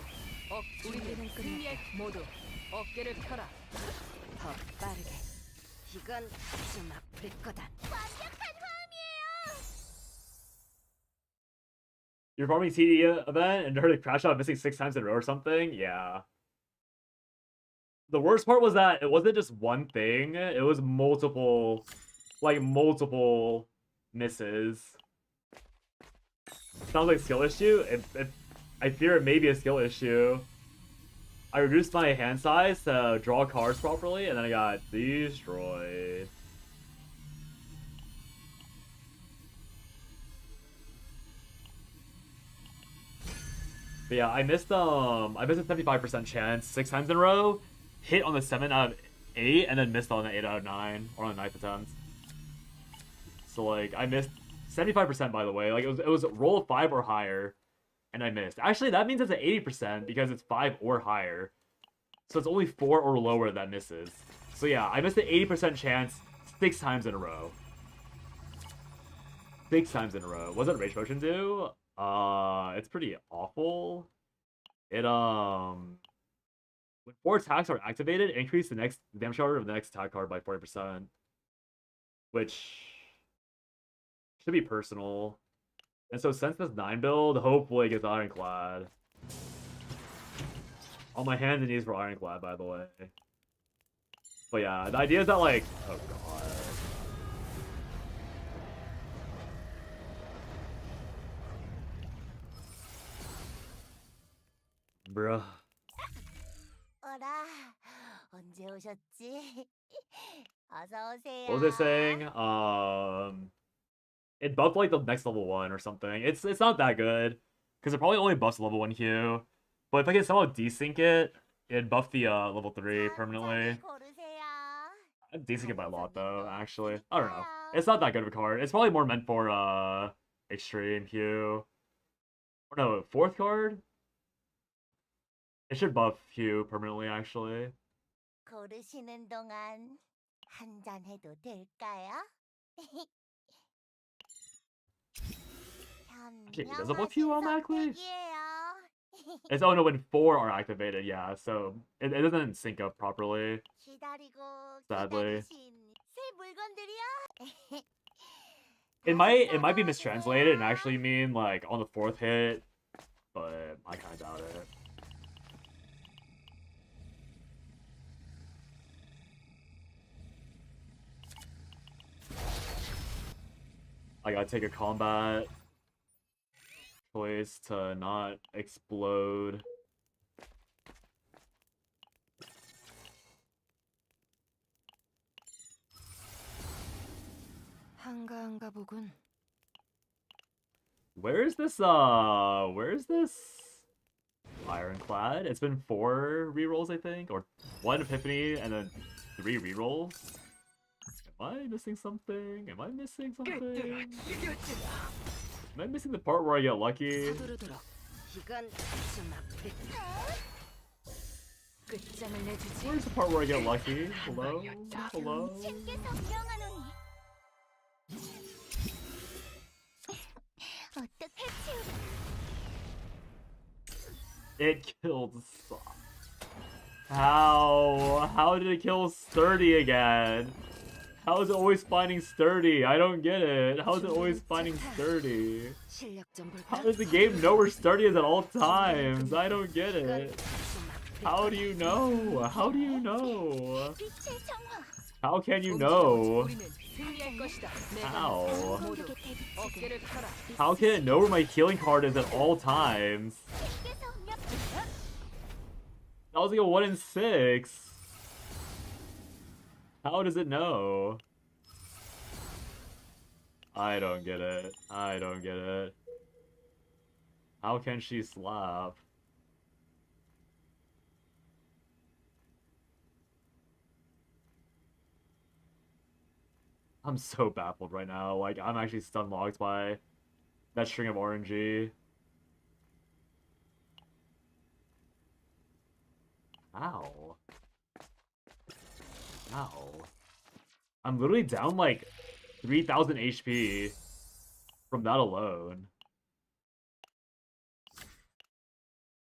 우리는 승리할 모두. 어깨를 펴라. 더 빠르게. 이건 좀 아플 거다. 완벽한 화음이에요 You're farming TD event and heard it crash out missing 6 times in a row or something? Yeah. The worst part was that it wasn't just one thing, it was multiple, like multiple misses. Sounds like a skill issue. I fear it may be a skill issue. I reduced my hand size to draw cards properly, and then I got destroyed. But yeah, I missed a 75% chance 6 times in a row, hit on the 7 out of 8, and then missed on the 8 out of 9, or on the 9th attempt. So like, I missed 75% by the way. Like it was roll of 5 or higher, and I missed. Actually, that means it's at 80% because it's 5 or higher. So it's only 4 or lower that misses. So yeah, I missed an 80% chance 6 times in a row. 6 times in a row. What does Rage Potion do? It's pretty awful. It when 4 attacks are activated, increase the next damage order of the next attack card by 40%. Which should be personal. And so since this 9 build, hopefully it gets Ironclad. On my hands and knees for Ironclad, by the way. But yeah, the idea is that like, oh god. Bruh. 어라 언제 오셨지? 어서 오세요 What was I saying? It buffed like the next level 1 or something. It's not that good. Because it probably only buffs level 1 Q. But if I can somehow desync it, it'd buff the level 3 permanently. 고르세요 I'd desync it by a lot though, actually. I don't know. It's not that good of a card. It's probably more meant for extreme Q. Or no, 4th card? It should buff Q permanently actually. 고르시는 동안 한잔 해도 될까요? Actually, it doesn't buff you automatically? 선택이에요. It's oh no when 4 are activated, yeah, so it doesn't sync up properly. 기다리고 Sadly. 기다리신 새 물건들이요. It might be mistranslated and actually mean like on the 4th hit, but I kinda doubt it. I gotta take a combat choice to not explode. 한가한가 보군. Where's this Ironclad? It's been 4 rerolls, I think, or 1 Epiphany and then 3 rerolls. Am I missing something? Am I missing something? Am I missing the part where I get lucky? 서두르도록. 이건 좀 아플 끝장을 내주지. Where's the part where I get lucky? Hello? Hello? 신께서 명하노니 어떻게 치우리 It killed Sock. How? How did it kill Sturdy again? How is it always finding Sturdy? I don't get it. How is it always finding Sturdy? 실력 좀 볼까? How does the game know where Sturdy is at all times? I don't get it. How do you know? How do you know? 빛의 정화 How can you know? 우리는 승리할 것이다. 내가 How? 모두 어깨를 펴라. How can it know where my healing card is at all times? 신께서 명 That was like a 1 in 6. How does it know? I don't get it. I don't get it. How can she slap? I'm so baffled right now. Like, I'm actually stun locked by that string of RNG. Ow. Ow. I'm literally down like 3,000 HP from that alone.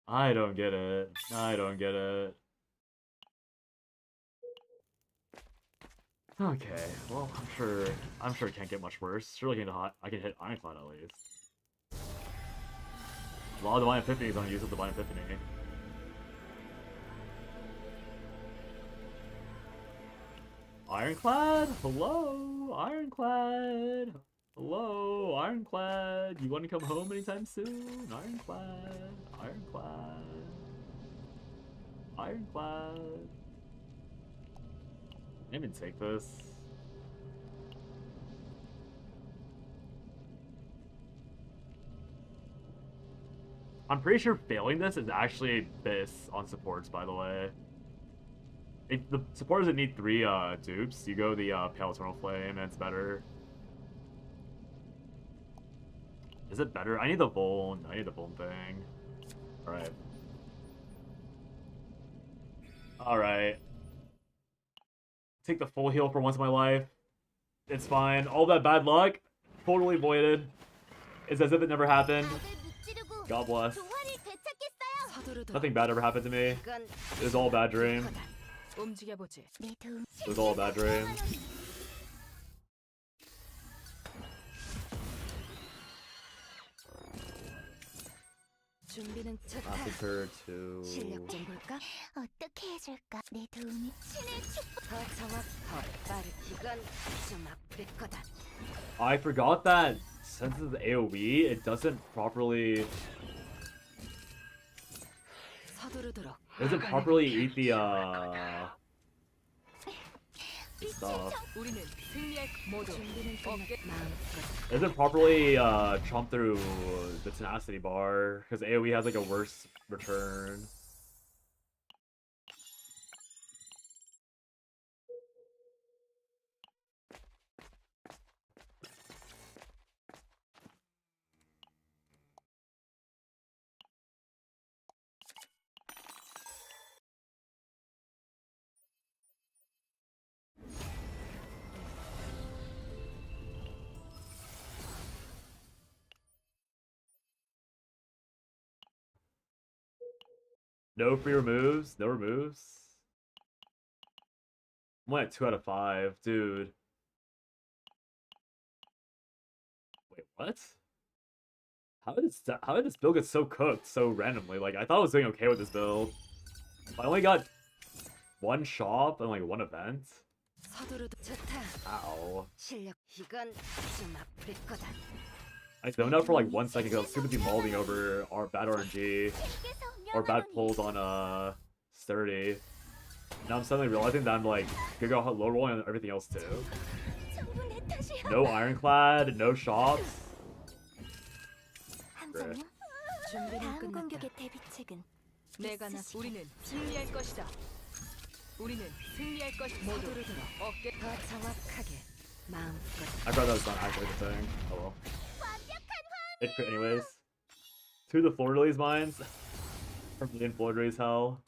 I don't get it. I don't get it. Okay, well, I'm sure it can't get much worse. Surely I can hit Ironclad at least. A lot of Divine Epiphany is on use of Divine Epiphany. Ironclad? Hello? Ironclad? Hello? Ironclad? You want to come home anytime soon? Ironclad? Ironclad? Ironclad? I didn't even take this. I'm pretty sure failing this is actually Biss on supports, by the way. If the support doesn't need 3 dupes, you go the Pale Eternal Flame and it's better. Is it better? I need the Vuln. I need the Vuln thing. Alright. Alright. Take the full heal for once in my life. It's fine. All that bad luck, totally voided. It's as if it never happened. 악을 무찌르고 God bless. 조화를 되찾겠어요 서두르도록. Nothing bad ever happened to me. 이건 It was all a bad dream. 움직여보지. 내 도움 It was all a bad dream. 준비는 좋다. Massacre to... 실력 좀 볼까? 어떻게 해줄까? 내 도움이 신의 축복 더 정확, 더 빠르. 이건 좀 아플 거다. I forgot that since it's AoE, it doesn't properly... 서두르도록. It doesn't properly eat the stuff. 우리는 승리할 모두 준비는 어깨 마음껏. It doesn't properly chomp through the tenacity bar because AoE has like a worse return. No free removes? No removes? I'm only at 2 out of 5, dude. Wait, what? How did this build get so cooked so randomly? Like, I thought I was doing okay with this build. I only got 1 shop and like 1 event. 서두르도 좋다. Ow. 실력 이건 좀 아플 거다. I zoned out for like 1 second because I was super demolling over our bad RNG or bad pulls on Sturdy. Now I'm suddenly realizing that I'm like gonna go low rolling on everything else too. 전부 내 탓이야 No Ironclad, no shops. 함정이야? 준비는 다음 끝났다. 공격의 대비책은 내가 나 우리는 승리할 것이다. 우리는 승리할 것. 서두르도록 어깨 더 정확하게 마음껏. I thought that was not actually the thing. Oh well. 완벽한 It crit anyways. To the Fleur de Lis mines. From the Fleur de Lis hell.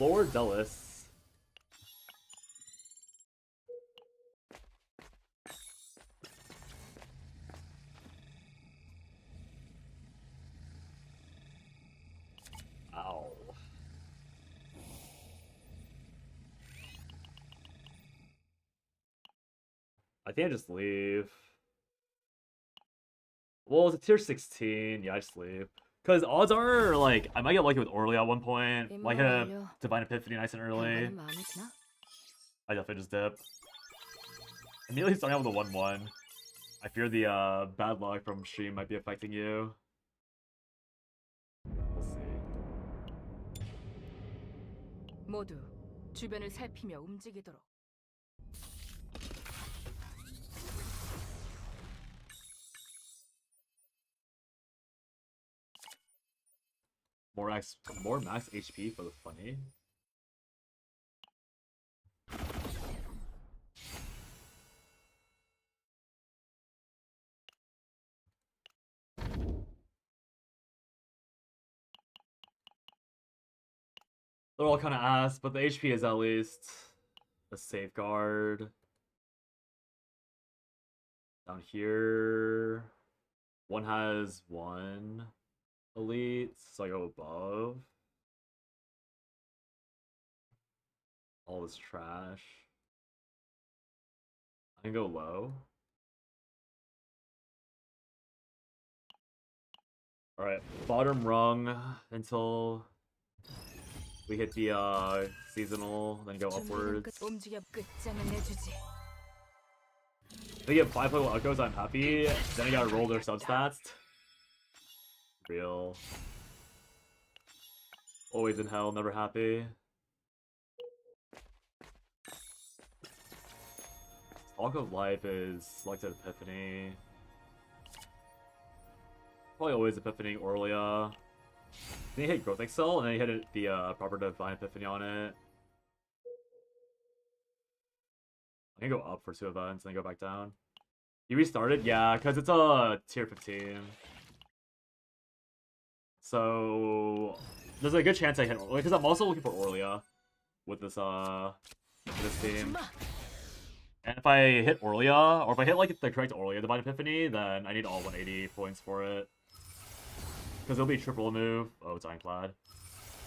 Lord Delis. Ow. I think I just leave. Well, it's a tier 16. Yeah, I just leave. Because odds are, like, I might get lucky with Orly at one point. Might hit a Divine Epiphany nice and early. I definitely just dip. Immediately starting out with a 1-1. I fear the bad luck from stream might be affecting you. We'll see. 모두 주변을 살피며 움직이도록. More max HP for the funny. They're all kind of ass, but the HP is at least a safeguard. Down here, one has 1 elite, so I go above. All this trash. I can go low. Alright, bottom rung until we hit the seasonal, then go upwards. 움직여 끝장을 내주지. If they get 5 level outgoes, I'm happy. Then I gotta roll their substats. Real. Always in hell, never happy. Talk of Life is selected Epiphany. Probably always Epiphany, Orlia. Then you hit Growth Excel, and then you hit the proper Divine Epiphany on it. I can go up for 2 events, and then go back down. You restarted? Yeah, because it's a tier 15. So there's a good chance I hit Orlia, because I'm also looking for Orlia with this team. And if I hit Orlia, or if I hit like the correct Orlia Divine Epiphany, then I need all 180 points for it. Because it'll be triple move. Oh, it's Ironclad.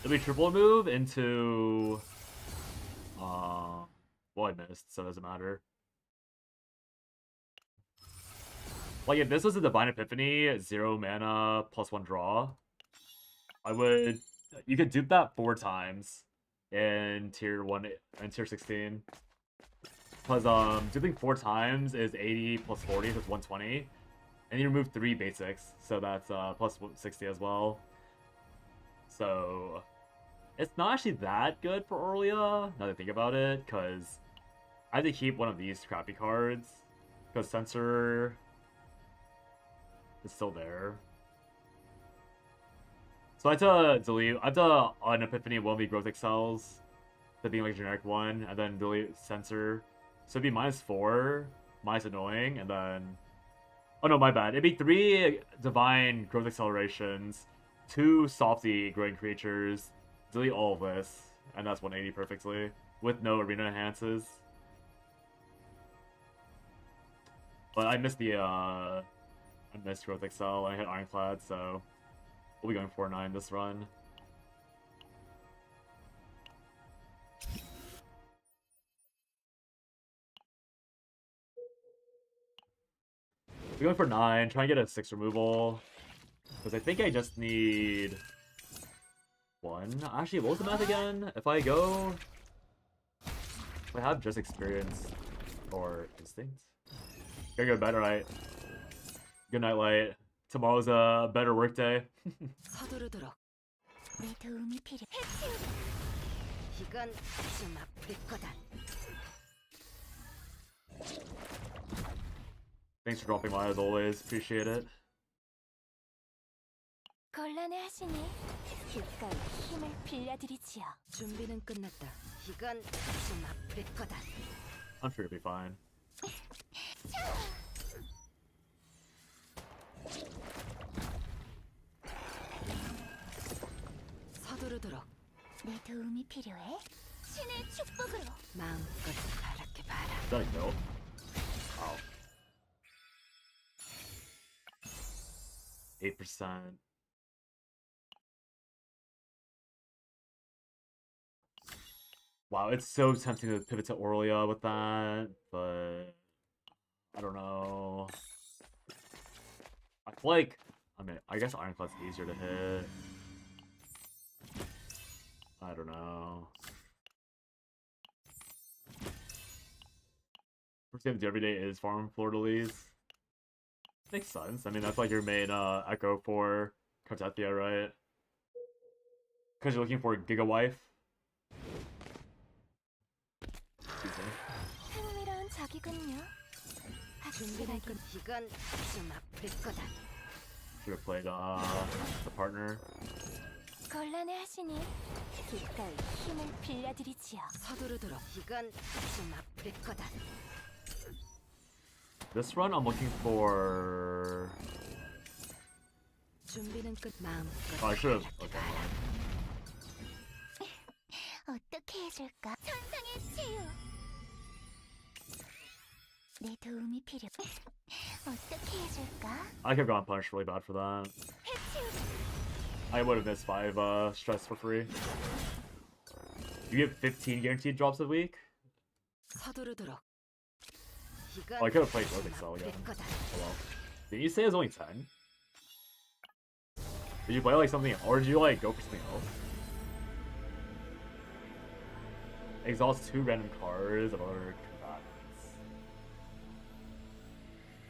It'll be triple move into well, I missed, so it doesn't matter. Like if this was a Divine Epiphany, 0 mana plus 1 draw, you could dupe that 4 times in tier 1 and tier 16. Because duping 4 times is 80 plus 40, so it's 120. And you remove 3 basics, so that's plus 60 as well. So it's not actually that good for Orlia, now that I think about it, because I have to keep one of these crappy cards, because Censor is still there. So I have to delete, I have to on Epiphany 1v Growth Excels to being like a generic 1, and then delete Censor. So it'd be -4, minus annoying, and then... Oh no, my bad. It'd be 3 Divine Growth Accelerations, 2 Softy Growing Creatures, delete all of this, and that's 180 perfectly, with no Arena Enhances. But I missed I missed Growth Excel, and I hit Ironclad, so we'll be going 4-9 this run. We're going for 9, try and get a 6 removal. Because I think I just need 1. Actually, what was the math again? If I have just experience or instinct. Gotta go to bed, alright. Good night, Light. Tomorrow's a better work day. 서두르도록. 내 도움이 필요. 이건 좀 아플 거다. Thanks for dropping by as always. Appreciate it. 곤란해하시니 기꺼이 힘을 빌려드리지요. 준비는 끝났다. 이건 좀 아플 거다. I'm sure you'll be fine. 서두르도록. 내 도움이 필요해? 신의 축복으로 마음껏 바랄게 봐라. Is that a kill? Wow. 8%. Wow, it's so tempting to pivot to Aurelia with that, but I don't know. I feel like, I mean, I guess Ironclad's easier to hit. I don't know. First thing to do every day is farm Fleur-de-Lis. Makes sense. I mean, that's like your main echo for Cartethia, right? Because you're looking for a Giga Wife. Excuse me. 흥미로운 적이군요. 준비는 끝. 이건 좀 아플 거다. Should have played the partner. 곤란해하시니 기꺼이 힘을 빌려드리지요. 서두르도록. 이건 좀 아플 거다. This run, I'm looking for. 준비는 끝. 마음껏 Oh, I should have. 바랄게 Okay. 봐라. 어떻게 해줄까? 천상의 치유 내 도움이 필요해? 어떻게 해줄까? I could have gone punished really bad for that. I would have missed 5 stress for free. You get 15 guaranteed drops a week? 서두르도록. Oh, I could have played Rogue Excel again. Oh well. Did you say it was only 10? Did you play like something, or did you like go for something else? Exhaust 2 random cards of other combatants.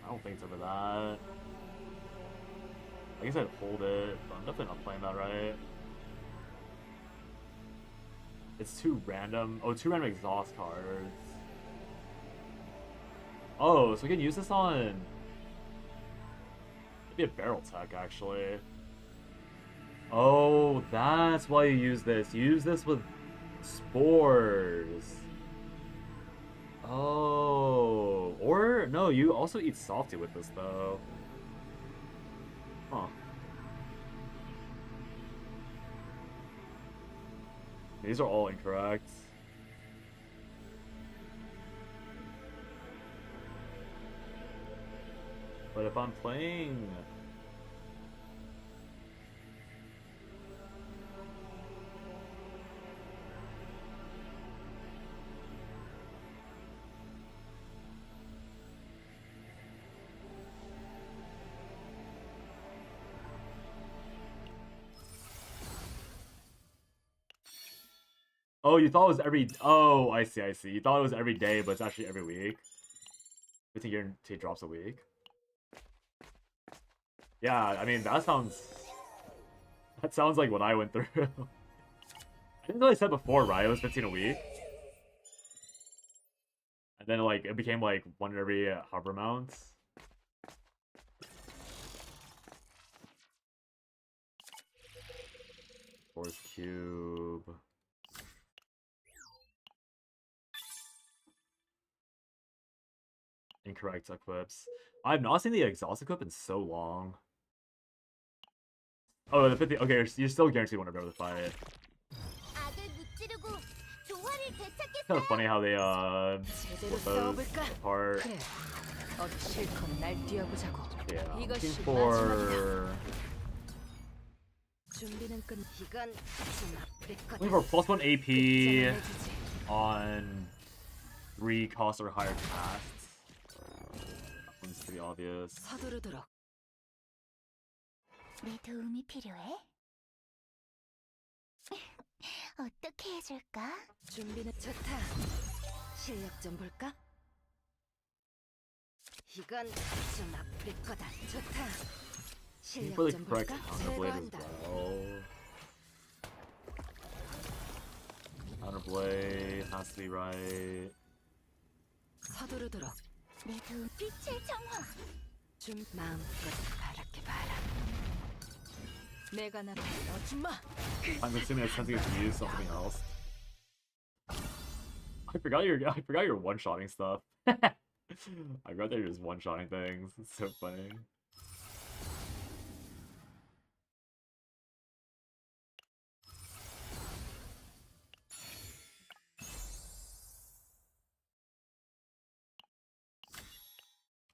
I don't think it's over that. I guess I'd hold it, but I'm definitely not playing that right. It's 2 random. Oh, 2 random exhaust cards. Oh, so we can use this on maybe a barrel tech actually. Oh, that's why you use this. You use this with spores. Oh, or no, you also eat softy with this though. Huh. These are all incorrect. But if I'm playing... Oh, you thought it was every... Oh, I see, I see. You thought it was every day, but it's actually every week. 15 guaranteed drops a week. Yeah, I mean, that sounds like what I went through. I didn't know I said before, right? It was 15 a week. And then, like, it became, like, 1 every however amount. Force cube. Incorrect equips. I've not seen the exhaust equip in so long. Oh, the 50. Okay, you're still guaranteed one to be able to fight. 악을 무찌르고 조화를 되찾겠어요. Kind of funny how they 제대로 split those 싸워볼까? apart. 그래. 어디 실컷 날 뛰어보자고. Yeah, I'm 이것이 looking for 준비는 끝. 이건 좀 아플 거다. looking for +1 AP 해주지. on 3 cost or higher casts. That one's pretty obvious. 서두르도록. 내 도움이 필요해? 어떻게 해줄까? 준비는 좋다. 실력 좀 볼까? 이건 좀 아플 거다. 좋다. Looking for 실력 the 좀 correct 볼까? counterblade as 제거한다. well. Counterblade has to be right. 서두르도록. 내 도움 빛의 정화 좀 마음껏 바랄게 봐라. 내가 나를 넣어주마. I'm assuming it's tempting to use something else. I forgot you're one-shotting stuff. I forgot that you're just one-shotting things. It's so funny.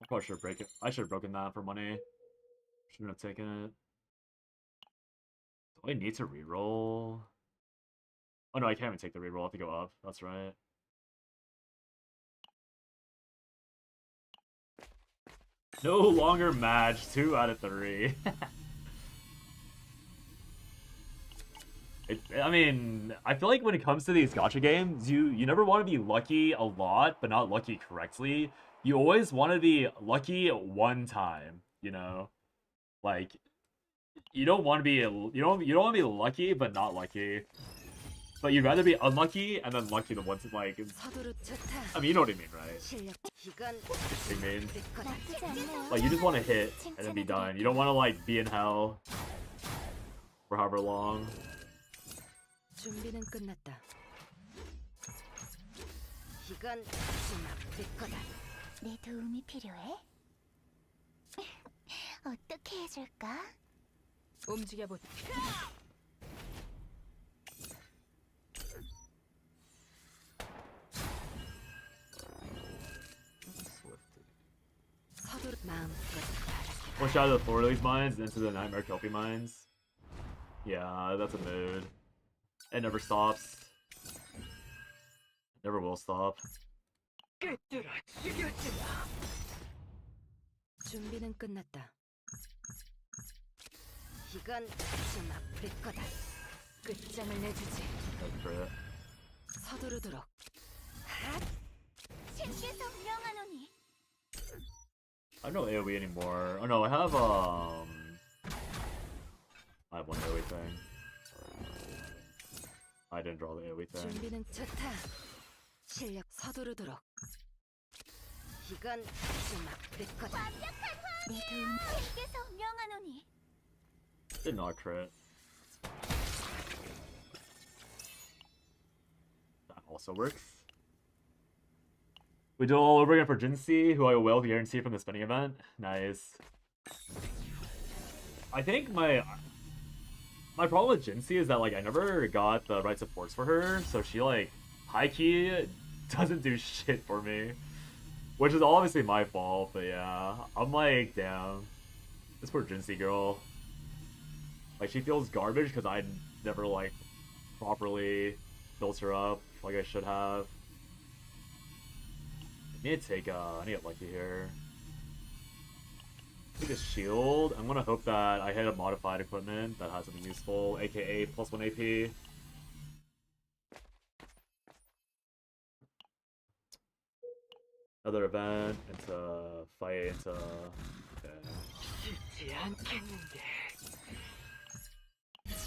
probably should break it. I should have broken that for money. Shouldn't have taken it. Do I need to reroll? Oh no, I can't even take the reroll. I have to go up. That's right. No longer match. 2 out of 3. I mean, I feel like when it comes to these gacha games, you never want to be lucky a lot, but not lucky correctly. You always want to be lucky one time, you know? Like, you don't want to be want to be lucky but not lucky. But you'd rather be unlucky and then lucky the ones like I mean, you know what I mean, right? I mean, 나쁘지 않네요. like you just want to hit and then be done. You don't want to like be in hell for however long. 준비는 끝났다. 이건 좀 아플 거다. 내 도움이 필요해? 어떻게 해줄까? 움직여 보. 서두르 마음껏 바라게. Push out of the Thorley's mines and into the Nightmare Kelpie mines. Yeah, that's a mood. It never stops. It never will stop. 꿰뚫어 죽여주마. 준비는 끝났다. 이건 좀 아플 거다. 끝장을 내주지. That's crit. 서두르도록. 신께서 명하노니 I have no AoE anymore. Oh no, I have one AoE thing. I didn't draw the AoE thing. 준비는 좋다. 실력 서두르도록. 이건 좀 아플 거다. 내 도움 신께서 명하노니 Did not crit. That also works. We do it all over again for Jinsei, who I will guarantee from the spinning event. Nice. I think my problem with Jinsei is that like I never got the right supports for her, so she like high key doesn't do shit for me, which is obviously my fault. But yeah, I'm like, damn, this poor Jinsei girl. Like she feels garbage because I never like properly built her up like I should have. I need to take I need to get lucky here. Take a shield. I'm gonna hope that I hit a modified equipment that has something useful, aka +1 AP. Another event into fight into. Okay. 쉽지 않겠는데.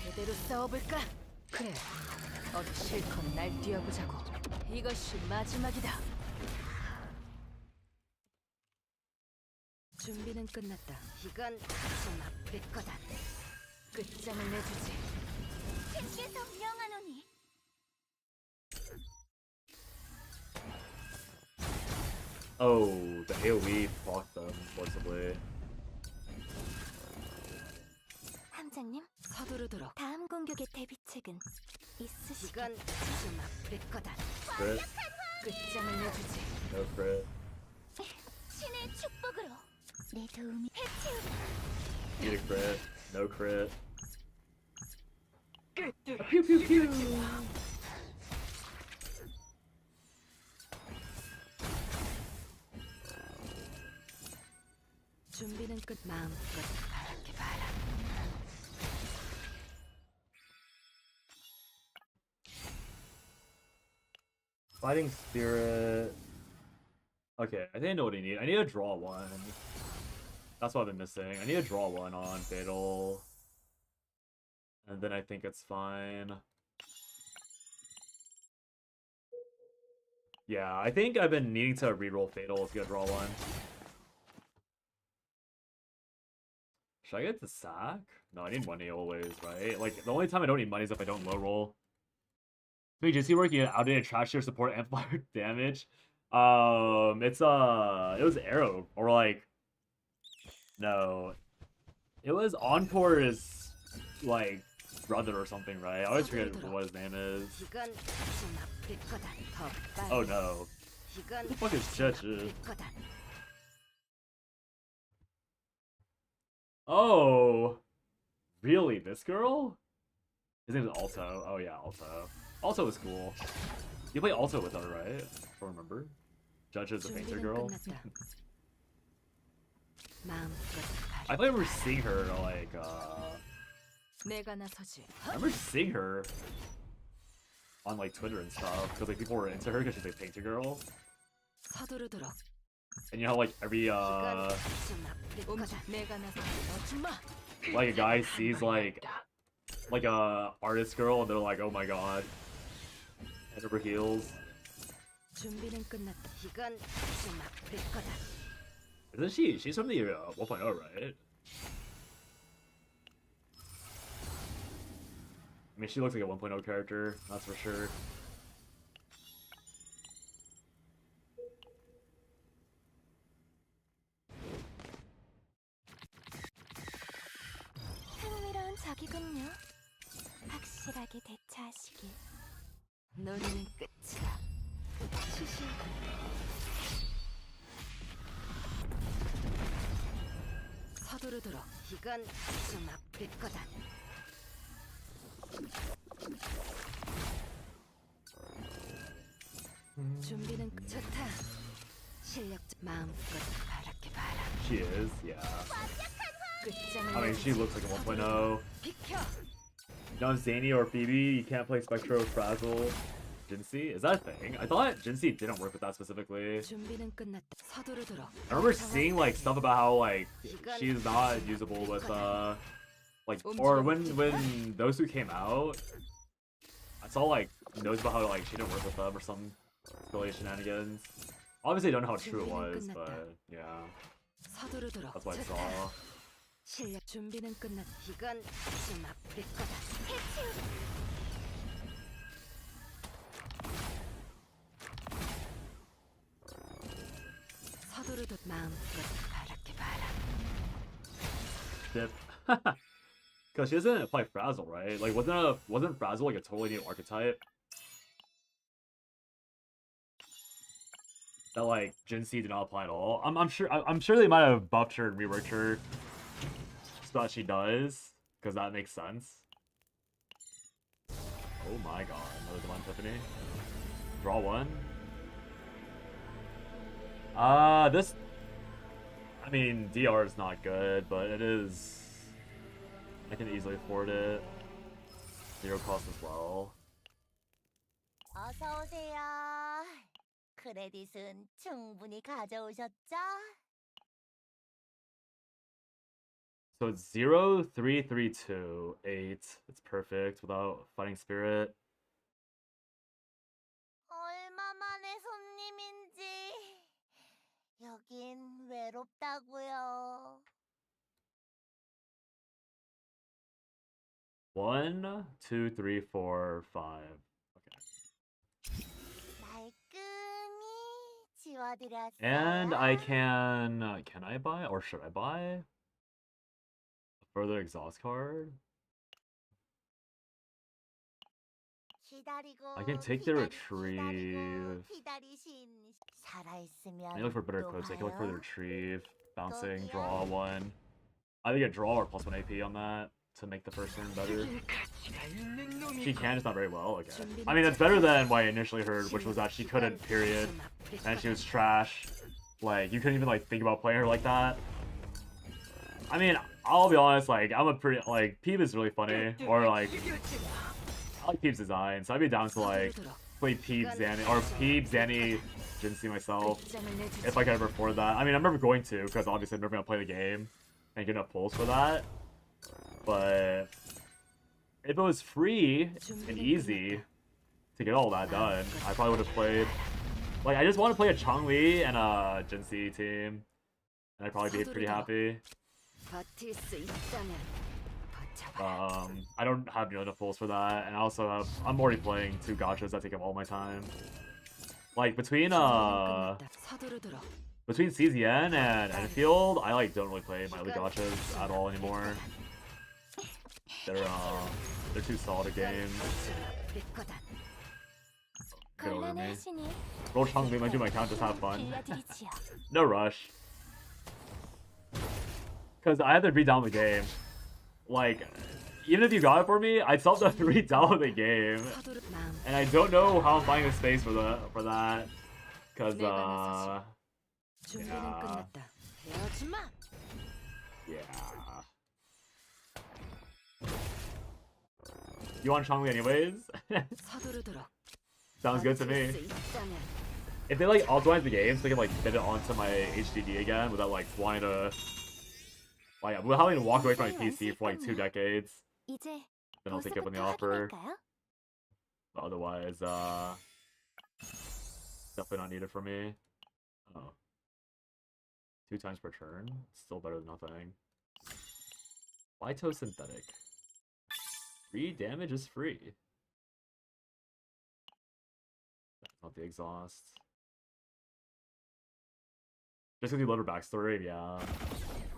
제대로 싸워볼까? 그래. 어디 실컷 날 뛰어보자고. 이것이 마지막이다. 준비는 끝났다. 이건 좀 아플 거다. 끝장을 내주지. 신께서 명하노니 Oh, the AoE blocked them forcibly. 함장님, 서두르도록. 다음 공격의 대비책은 있으시죠? 이건 좀 아플 거다. Crit? 끝장을 내주지. No crit. 신의 축복으로 내 도움이 해치우리 Need a crit. No crit. 꿰뚫어 죽여주마. 준비는 끝. 마음껏 바랄게 바라. Fighting Spirit. Okay, I think I know what I need. I need to draw one. That's what I've been missing. I need to draw one on Fatal. And then I think it's fine. Yeah, I think I've been needing to reroll Fatal to get draw one. Should I get the sack? No, I need money always, right? Like, the only time I don't need money is if I don't low roll. Wait, you see where you get outdated trash tier support amplifier damage? It was Arrow, or like, no, it was Encore's like brother or something, right? I always forget what his name is. 이건 좀 아플 거다. 더 빨리. Oh no, 이건 who the fuck is Chechu? 거다. Oh, really? This girl? His name is Alto. Oh yeah, Alto. Alto is cool. You play Alto with her, right? If I remember. Judge is the painter 준비는 girl. 끝났다. 마음껏 I 바라. remember seeing her like 내가 나서지. I remember seeing her on like Twitter and stuff because like people were into her because she's a painter girl. 서두르도록. And you know like every 시간 좀 아플 거다. 내가 나서지. 마. like a guy sees like a artist girl and they're like, oh my god. Head over heels. 준비는 끝났다. 이건 좀 아플 거다. Isn't she? She's from the 1.0, right? I mean, she looks like a 1.0 character, that's for sure. 흥미로운 적이군요. 확실하게 대처하시길. 놀이는 끝이다. 시시. 서두르도록. 이건 좀 아플 거다. 준비는 좋다. 실력 마음껏 바랄게 봐라. She is, yeah. 끝장을 I mean, she looks like a 1.0. 비켜. No, Zany or Phoebe, you can't play Spectro, Frazzle, Jinsei? Is that a thing? I thought Jinsei didn't work with that specifically. 준비는 끝났다. 서두르도록. I remember seeing like stuff about how like she's not usable with like or when those two came out, I saw like notes about how like she didn't work with them or some silly shenanigans. Obviously, I don't know how true it was, but yeah, 서두르도록. that's what I 좋다. saw. 실력 준비는 끝났다. 이건 좀 아플 거다. 서두르도 마음껏 바랄게 봐라. Dip. Because she doesn't play Frazzle, right? Like, wasn't Frazzle like a totally new archetype that like Jinsei did not apply at all? I'm sure they might have buffed her and reworked her so that she does, because that makes sense. Oh my god, another Divine Epiphany. Draw one. This. I mean, DR is not good, but it is. I can easily afford it. Zero cost as well. 어서 오세요. 크레딧은 충분히 가져오셨죠? So it's 0, 3, 3, 2, 8. It's perfect without Fighting Spirit. 얼마만의 손님인지 여긴 외롭다고요. 1, 2, 3, 4, 5. Okay. 말끔히 지워드렸어요. And I can I buy or should I buy a further exhaust card? 기다리고 I can take the 기다리고 retrieve. 기다리신 살아있으면 I need to look for better 또 clips. I can look for the 봐요. retrieve, bouncing, draw one. I think a draw or +1 AP on that to make the first turn better. She can, just not very well. Okay. I mean, that's better than what I initially heard, which was that she couldn't, period. And she was trash. Like, you couldn't even, like, think about playing her like that. I mean, I'll be honest, like, I'm a pretty, like, Peep is really funny. Or, like, I like Peep's design, so I'd be down to, like, play Peep, Zanny, or Peep, Zanny, Jinsei myself. If I could ever afford that. I mean, I'm never going to, because obviously I'm never going to play the game and get enough pulls for that. But if it was free and easy to get all that done, I probably would have played. Like, I just want to play a Changli and a Jinsei team, and I'd probably be pretty happy. 버틸 수 있다면 버텨봐. I don't have enough pulls for that, and I also have. I'm already playing 2 gachas that take up all my time. Like between 서두르도록. between CZN and Enfield, I like don't really play my other gachas at all anymore. They're too solid a game. 아플 거다. Get over me. 곤란하시니 Roll Changli, might do my account, just have fun. 빌려드리지요. No rush. because I had to redownload the game. Like, even if you got it for me, I'd still have to redownload the game. 서두르 마음 And I don't know how I'm finding the space for that. Because, 준비는 yeah. 끝났다. 헤어지 마. Yeah. You want Chongli anyways? 서두르도록. Sounds good to me. 수 있다면. If they like optimize the game so they can like fit it onto my HDD again without like wanting to without having to walk away from my PC for like 2 decades, 이제 then I'll take it up on the offer. But otherwise, definitely not needed for me. Oh. 2 times per turn? Still better than nothing. Lito synthetic. 3 damage is free. That's not the exhaust. Just because you love her backstory, yeah.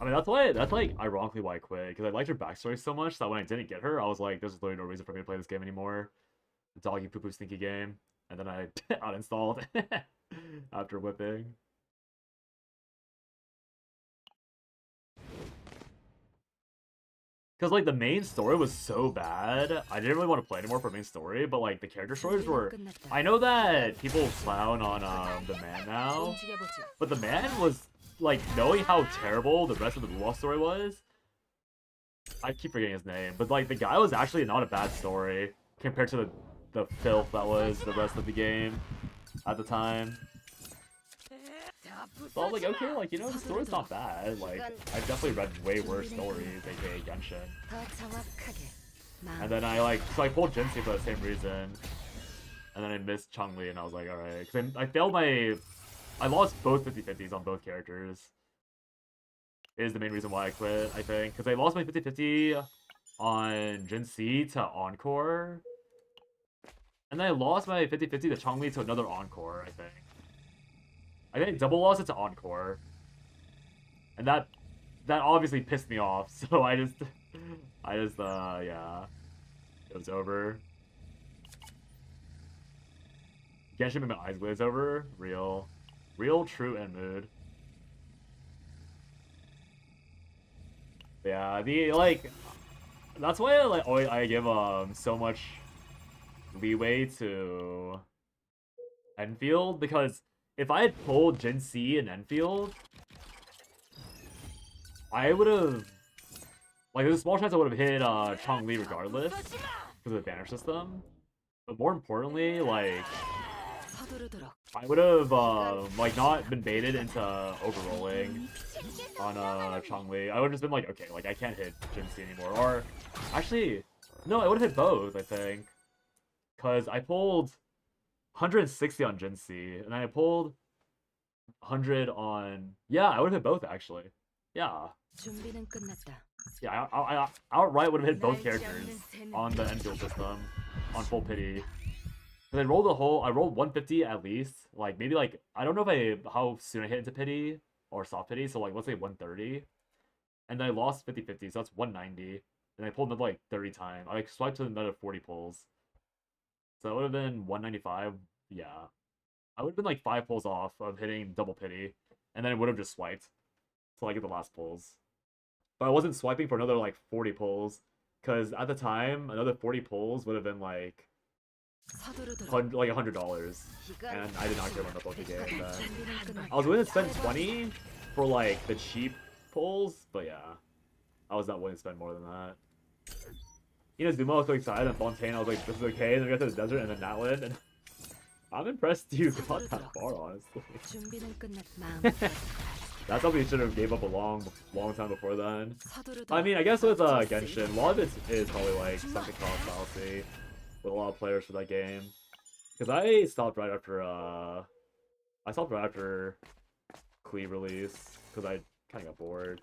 I mean, that's like ironically why I quit, because I liked her backstory so much that when I didn't get her, I was like, there's literally no reason for me to play this game anymore. The doggy poo poo stinky game. And then I uninstalled after whipping. Because, like, the main story was so bad, I didn't really want to play anymore for main story, but, like, the character stories were... I know that people clown on the man now, but the man was, like, knowing how terrible the rest of the Ruoff story was, I keep forgetting his name, but, like, the guy was actually not a bad story compared to the filth that was the rest of the game at the time. So I was like, okay, like, you know, the story's not bad. Like, I've definitely read way worse stories, aka Genshin. And then I pulled Jinsei for the same reason. And then I missed Chongli, and I was like, alright. Because I failed I lost both 50-50s on both characters. Is the main reason why I quit, I think. Because I lost my 50-50 on Jinsei to Encore. And then I lost my 50-50 to Chongli to another Encore, I think. I think I double lost it to Encore. And that obviously pissed me off, so I just yeah. It was over. Genshin made my eyes glaze over. Real, true, and mood. Yeah, that's why I give so much leeway to Enfield, because if I had pulled Jinsei and Enfield, I would have, there's a small chance I would have hit Chongli regardless because of the banner system. But more importantly, I would have not been baited into overrolling on Chongli. I would have just been like, okay, I can't hit Jinsei anymore. Or actually, no, I would have hit both, I think, because I pulled 160 on Jinsei, and I pulled 100 on... Yeah, I would have hit both, actually. Yeah. Yeah, I outright would have hit both characters on the Enfield system, on full pity. Because I rolled I rolled 150 at least. Maybe, I don't know how soon I hit into pity, or soft pity, so, let's say 130. And then I lost 50-50, so that's 190. And I pulled another, 30 times. I, swiped to another 40 pulls. So it would have been 195, yeah. I would have been 5 pulls off of hitting double pity, and then it would have just swiped till I get the last pulls. But I wasn't swiping for another 40 pulls, because at the time, another 40 pulls would have been $100, and I did not care about the game then. I was willing to spend 20 for the cheap pulls, but yeah, I was not willing to spend more than that. Inazuma, I was so excited, and Fontaine, I was like, this is okay, and then we got to the desert, and then Natlan, and I'm impressed you got that far, honestly. That's something you should have gave up a long time before then. I mean, I guess with Genshin, a lot of it is probably something called fallacy with a lot of players for that game. Because I stopped right after Klee release, because I kind of got bored.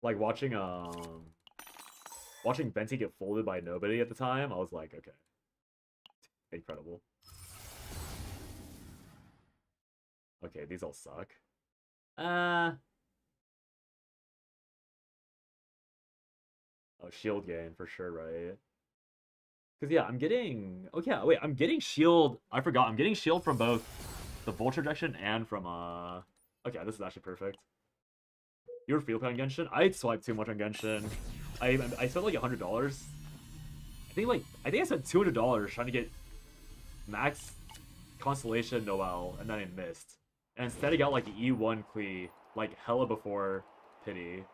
Watching Venti get folded by nobody at the time, I was like, okay. Incredible. Okay, these all suck. Oh, shield gain for sure, right? Because yeah, I'm getting... Oh yeah, wait, I'm getting shield... I forgot, I'm getting shield from both the Vulture Injection and from... Okay, this is actually perfect. You were free play on Genshin? I'd swipe too much on Genshin. I spent like $100. I think I spent $200 trying to get max Constellation Noel, and then I missed. And instead I got like the E1 Klee, like hella before Pity.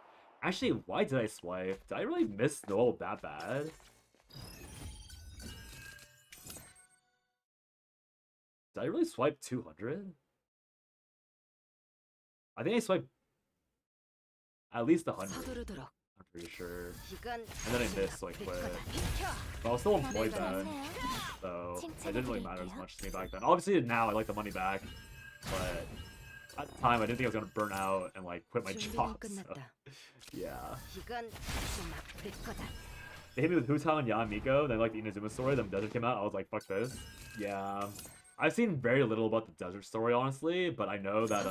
Actually, why did I swipe? Did I really miss Noel that bad? Did I really swipe 200? I think I swiped at least 100. I'm pretty sure. And then I missed, so I quit. But I was still employed then, so it didn't really matter as much to me back then. Obviously now I like the money back, but at the time I didn't think I was gonna burn out and like quit my job. So, yeah. They hit me with Hu-Tao and Yamiko, then like the Inazuma story, then Desert came out, I was like, fuck this. Yeah. I've seen very little about the Desert story, honestly, but I know that,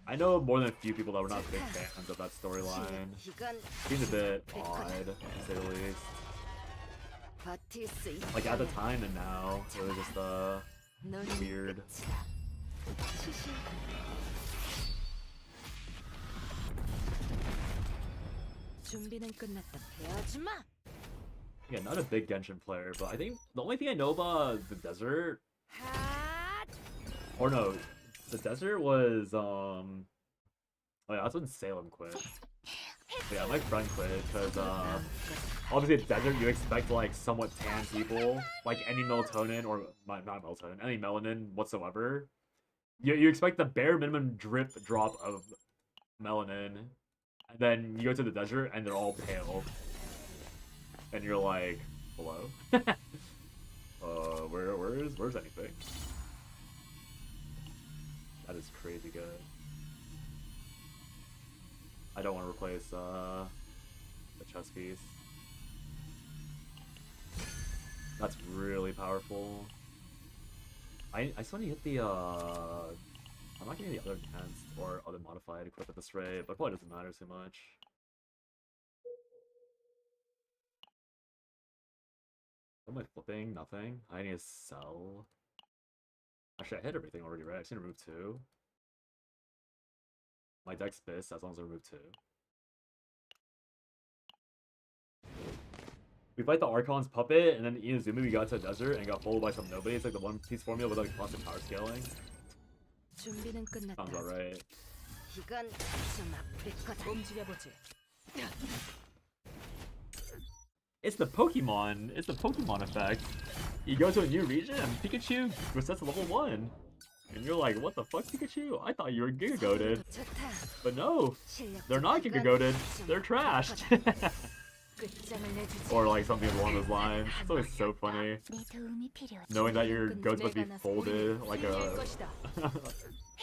I know more than a few people that were not big fans of that storyline. Seems a bit odd, to say the least. Like, at the time and now, it was just, weird. Yeah, not a big Genshin player, but I think the only thing I know about the Desert... Or no, the Desert was, oh yeah, that's when Salem quit. But yeah, my friend quit, because, obviously at Desert you expect, like, somewhat tan people, like any melatonin, or, not melatonin, any melanin whatsoever. You expect the bare minimum drop of melanin, and then you go to the Desert and they're all pale. And you're like, hello? Where's anything? That is crazy good. I don't want to replace the chess piece. That's really powerful. I still need to get the I'm not getting the other enhanced or other modified equip at this rate, but it probably doesn't matter too much. What am I flipping? Nothing. I need to sell. Actually, I hit everything already, right? I just need to remove 2. My deck's pissed as long as I remove 2. We fight the Archon's puppet, and then Inazuma we got to the Desert and got followed by some nobody. It's like the One Piece formula with like constant power scaling. Sounds about right. It's the Pokemon. It's the Pokemon effect. You go to a new region and Pikachu resets to level 1. And you're like, what the fuck, Pikachu? I thought you were Giga-goated. But no, they're not Giga-goated. They're trashed. Or like something along those lines. It's always so funny. Knowing that your goat's must be folded like a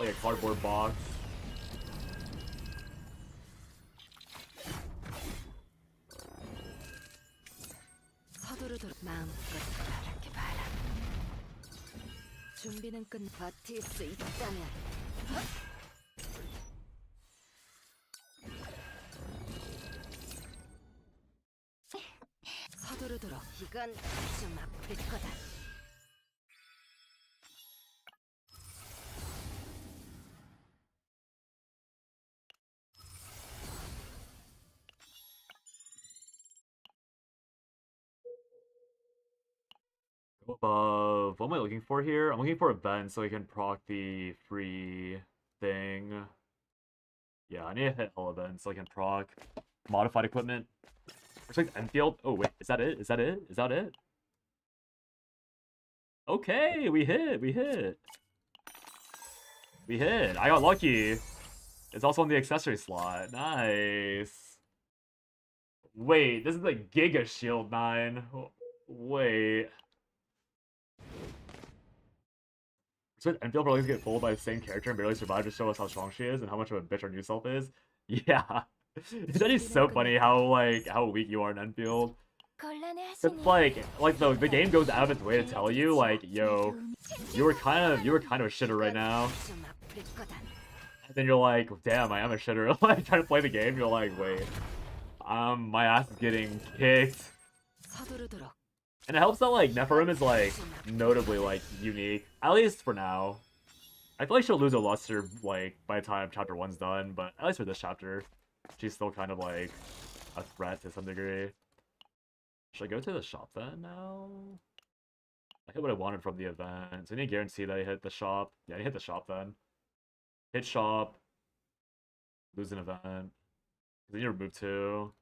like a cardboard box. Above. What am I looking for here? I'm looking for events so I can proc the free thing. Yeah, I need to hit all events so I can proc modified equipment. Respect Enfield. Oh wait, is that it? Is that it? Is that it? Okay, we hit. We hit. We hit. I got lucky. It's also on the accessory slot. Nice. Wait, this is the Giga Shield 9. Wait. So Enfield probably get fooled by the same character and barely survive to show us how strong she is and how much of a bitch our new self is. Yeah. It's actually so funny how weak you are in Enfield. It's like the game goes out of its way to tell you, like, yo, you were kind of a shitter right now. And then you're like, damn, I am a shitter. Like trying to play the game, you're like, wait. My ass is getting kicked. And it helps that like Nephilim is like notably like unique, at least for now. I feel like she'll lose a luster like by the time chapter 1's done, but at least for this chapter, she's still kind of like a threat to some degree. Should I go to the shop then now? I hit what I wanted from the event. So I need to guarantee that I hit the shop. Yeah, I hit the shop then. Hit shop. Lose an event. Then you remove 2.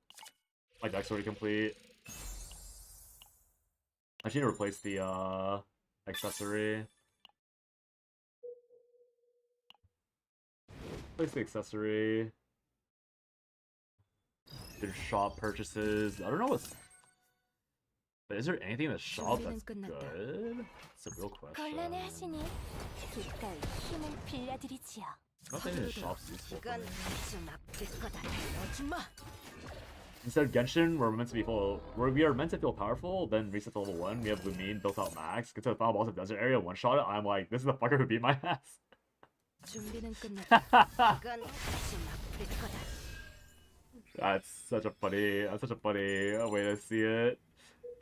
My deck's already complete. I just need to replace the accessory. Replace the accessory. There's shop purchases. I don't know what's... But is there anything in the shop that's good? It's a real question. 곤란해 하시니 기꺼이 힘을 빌려드리지요. Nothing in the shop's useful for 이건 me. 좀 아플 거다. 넣지 마. Instead of Genshin, we are meant to feel powerful, then reset to level 1, we have Lumine built out max, get to the final boss of Desert Area, one-shot it, I'm like, this is the fucker who beat my ass. 준비는 끝났다. 이건 좀 아플 거다. That's such a funny way to see it.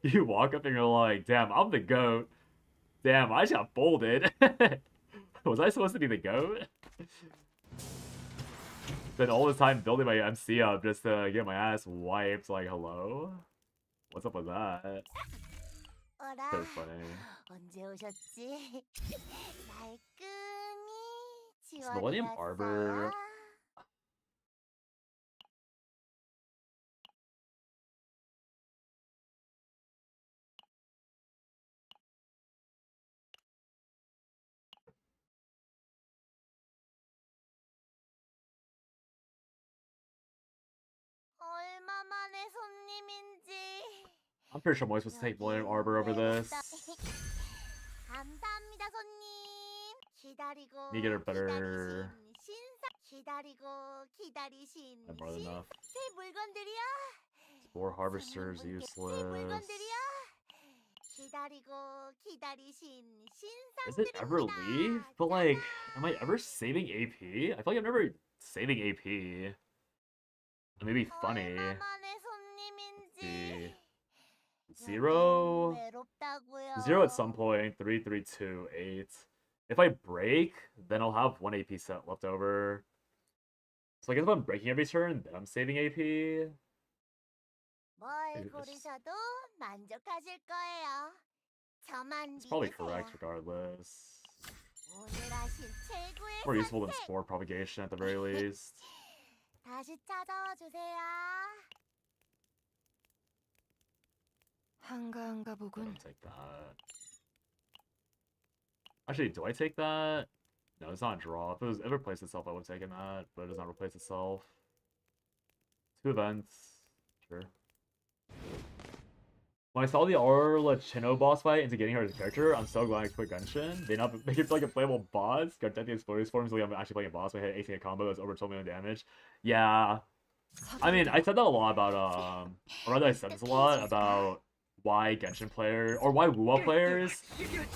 You walk up and you're like, damn, I'm the GOAT. Damn, I just got folded. Was I supposed to be the GOAT? Then all this time building my MC up just to get my ass wiped, like, hello? What's up with that? 어라, So funny. 언제 오셨지? 말끔히 Is Millennium Arbor... 지워드렸어요. 얼마만의 손님인지. I'm pretty sure I'm always supposed to take Millennium Arbor over this. 감사합니다, 손님. 기다리고 You get her better... 기다리신 And more than enough. 새 물건들이야. Spore Harvester's 새 useless. 물건들이야. 기다리신 Is it ever leave? But like, am I ever saving AP? I feel like I'm never saving AP. It may be funny. 얼마만의 손님인지. Zero? 외롭다고요. 0 at some point, 3, 3, 2, 8. If I break, then I'll have 1 AP set left over. So I guess if I'm breaking every turn, then I'm saving AP. 뭘 고르셔도 만족하실 거예요. 저만 It's probably 믿으세요. correct regardless. 오늘 하신 최고의 More useful than 선택. Spore Propagation at the very least. 다시 찾아와 주세요. 한가한가 I 보군. don't take that. Actually, do I take that? No, it's not a draw. If it replaced itself, I would have taken that, but it does not replace itself. 2 events. Sure. When I saw the Orla Chino boss fight into getting her as a character, I'm so glad I quit Genshin. They not make it feel like a playable boss. Got the Exploders forms like I'm actually playing a boss. I hit 18 a combo that's over 12 million damage. Yeah. I mean, I said that a lot about, or rather I said this a lot about why Genshin players, or why Wuwa players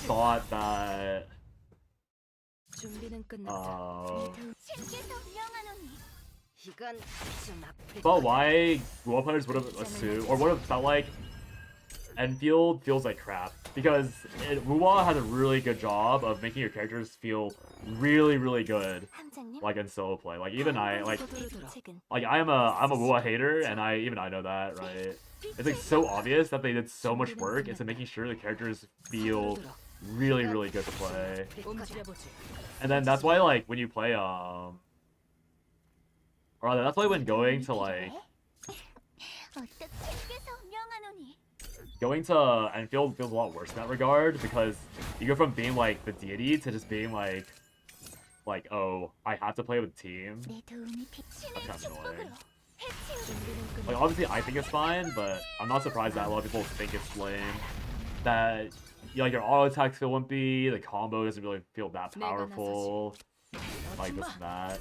thought that, 준비는 끝났다. 신께서 명하노니. 이건 좀 아플 but 거다. why Wuwa players would have assumed, or would have felt like Enfield feels like crap. Because Wuwa has a really good job of making your characters feel really, really good. 함장님. Like in solo play. Like even I, like 책은 I'm a Wuwa hater, and even I know that, right? It's like so obvious that they did so much work into making sure the characters feel really, really good to play. 움직여보지. And then that's why, like, when you play, or rather, that's why when going to, like, 어떻게 신께서 명하노니. going to Enfield feels a lot worse in that regard, because you go from being, like, the deity to just being, like, oh, I have to play with a team. 내 도움이 필. 신의 That's kind of annoying. 축복으로 해치우고. 준비는 끝났다. Like, obviously, I think it's fine, but I'm not surprised that a lot of people think it's lame. That, like, your auto attacks feel wimpy, the combo doesn't really feel that powerful, like this and that.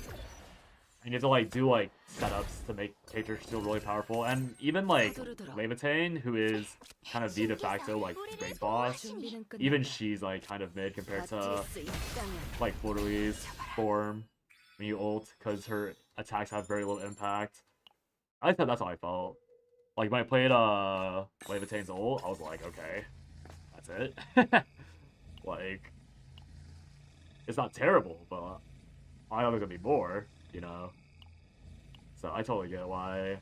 And you have to, like, do, like, setups to make characters feel really powerful. And even, like, Levitain, who is kind of the de facto, like, great boss, 준비는 끝났다. even she's, like, kind of mid compared to, 버틸 수 있다면 like, Fleur-de-Lis's form when you ult, because her attacks have very little impact. I thought that's how I felt. Like, when I played Levitain's ult, I was like, okay, that's it. Like, it's not terrible, but I thought there's gonna be more, you know. So I totally get why.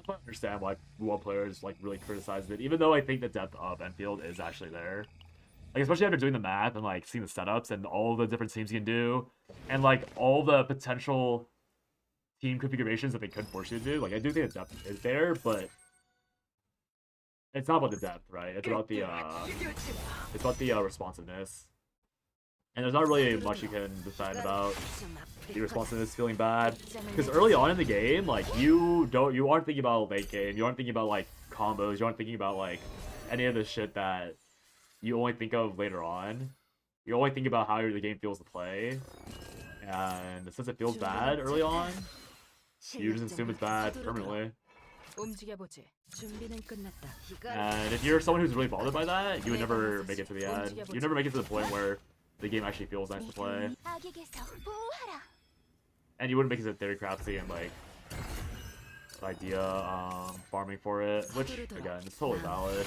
I understand why one players like really criticized it, even though I think the depth of Enfield is actually there. Like, especially after doing the math and like seeing the setups and all the different teams you can do, and like all the potential team configurations that they could force you to do. Like, I do think the depth is there, but it's not about the depth, right? It's about the responsiveness. And there's not really much you can decide about the responsiveness feeling bad, because early on in the game, like you aren't thinking about late game, you aren't thinking about like combos, you aren't thinking about like any of the shit that you only think of later on. You only think about how the game feels to play, and since it feels bad early on, you just assume it's bad permanently. And if you're someone who's really bothered by that, you would never make it to the end. You never make it to the point where the game actually feels nice to play. And you wouldn't make it to theory crafty and like idea farming for it, which again is totally valid.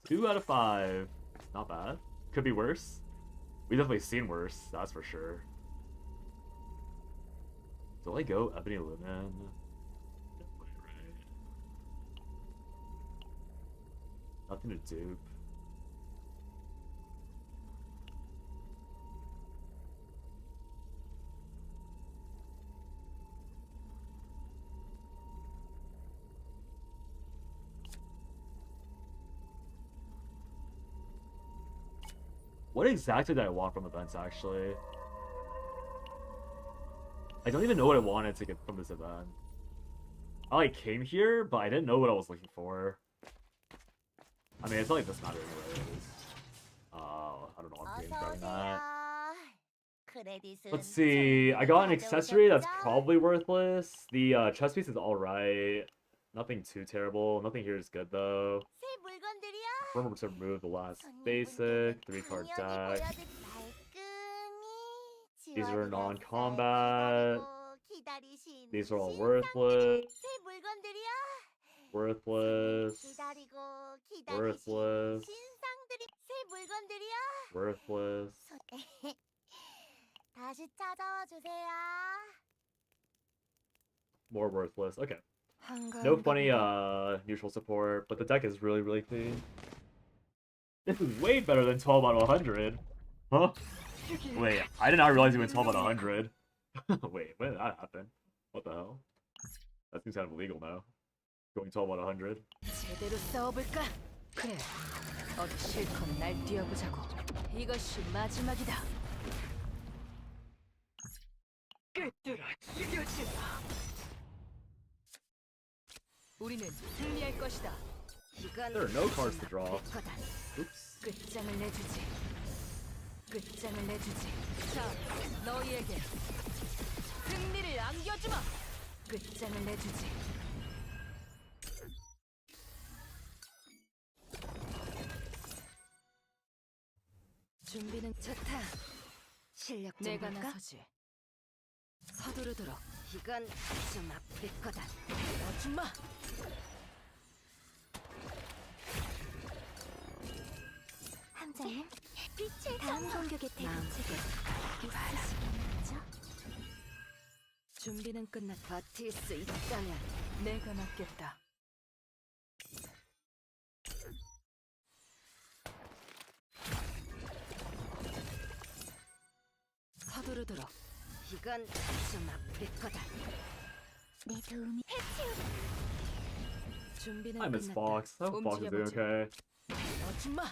Two out of 5. Not bad. Could be worse. We've definitely seen worse, that's for sure. Do I go Ebony Lumen? Nothing to dupe. What exactly did I want from events, actually? I don't even know what I wanted to get from this event. I like came here, but I didn't know what I was looking for. I mean, it's not like this matter anyways. I don't know why I'm getting that. Let's see, I got an accessory that's probably worthless. The chest piece is alright. Nothing too terrible. Nothing here is good though. Remember to remove the last basic, 3-card deck. These are non-combat. These are all worthless. Worthless. Worthless. Worthless. More worthless. Okay. No funny neutral support, but the deck is really, really clean. This is way better than 12 out of 100. Huh? Wait, I did not realize you went 12 out of 100. Wait, when did that happen? What the hell? That seems kind of illegal now. Going 12 out of 100. 제대로 싸워볼까? 그래. 어디 실컷 날 뛰어보자고. 이것이 마지막이다. 꿰뚫어 죽여주마. 우리는 승리할 것이다. There are no cards to draw. Oops. 끝장을 내주지. 끝장을 내주지. 자, 너희에게 승리를 안겨주마. 끝장을 내주지. 준비는 좋다. 실력 좀 내가 볼까? 나서지. 서두르도록. 이건 좀 아플 거다. 아줌마. 함장님, 다음 공격의 대응책을 있으시겠죠? 준비는 끝났. 버틸 수 있다면 내가 맡겠다. 서두르도록. 이건 좀 아플 거다. 내 도움이 준비는 I miss 끝났다. Fox. I hope Fox is doing okay. 아줌마.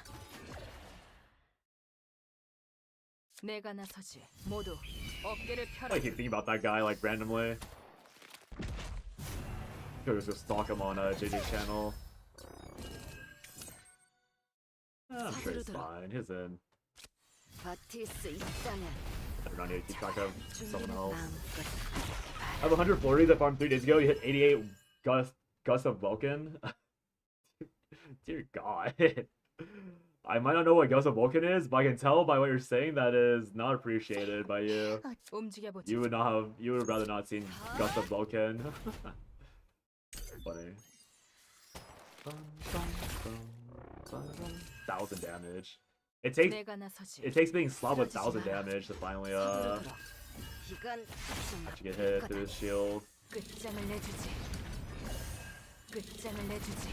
내가 나서지. 모두 어깨를 펴라. I keep thinking about that guy like randomly. Could just stalk him on JJ's channel. I'm sure he's fine. He's in. 버틸 수 있다면 I do not need to keep track of someone 준비는 else. 마음껏. I have 100 flurries I farmed 3 days ago. You hit 88 Gust of Vulcan. Dear God. I might not know what Ghost of Vulcan is, but I can tell by what you're saying that is not appreciated by you. 움직여보지. You would rather not seen Ghost of Vulcan. Funny. 1,000 damage. It 내가 나서지. takes being slapped with 1,000 damage to finally 서두르도록. 이건 actually get hit through his shield. 끝장을 내주지. 끝장을 내주지.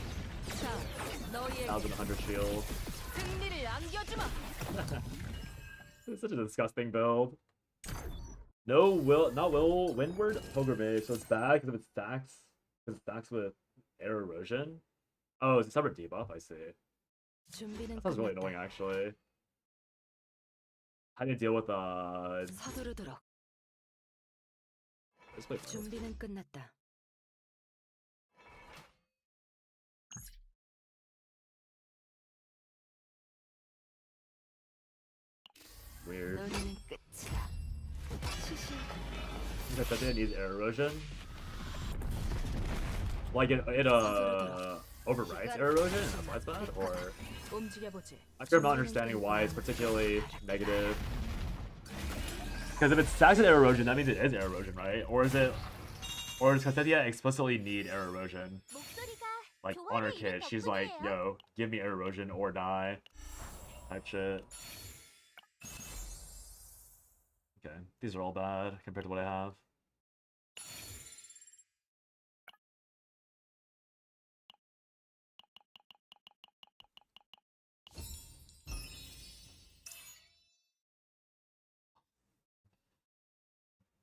자, 너희에게 1,100 shield. 승리를 안겨주마. It's such a disgusting build. Not Windward, Pograve, so it's bad because of its stacks. Because it stacks with air erosion. Oh, it's a separate debuff, I see. 준비는 That sounds really 끝났다. annoying, actually. How do you deal with 서두르도록. this place? 준비는 끝났다. Weird. 너희는 끝이다. 시시. Because that needs air erosion. Like it overwrites air erosion, and that's why it's bad? Or 움직여보지. I'm not understanding why it's particularly negative. Because if it stacks with air erosion, that means it is air erosion, right? Or does Cathetia explicitly need air erosion? 목소리가 Like on her 조화를 kid, 이룬 she's like, 덕분이에요. yo, give me air erosion or die. Type shit. Okay, these are all bad compared to what I have.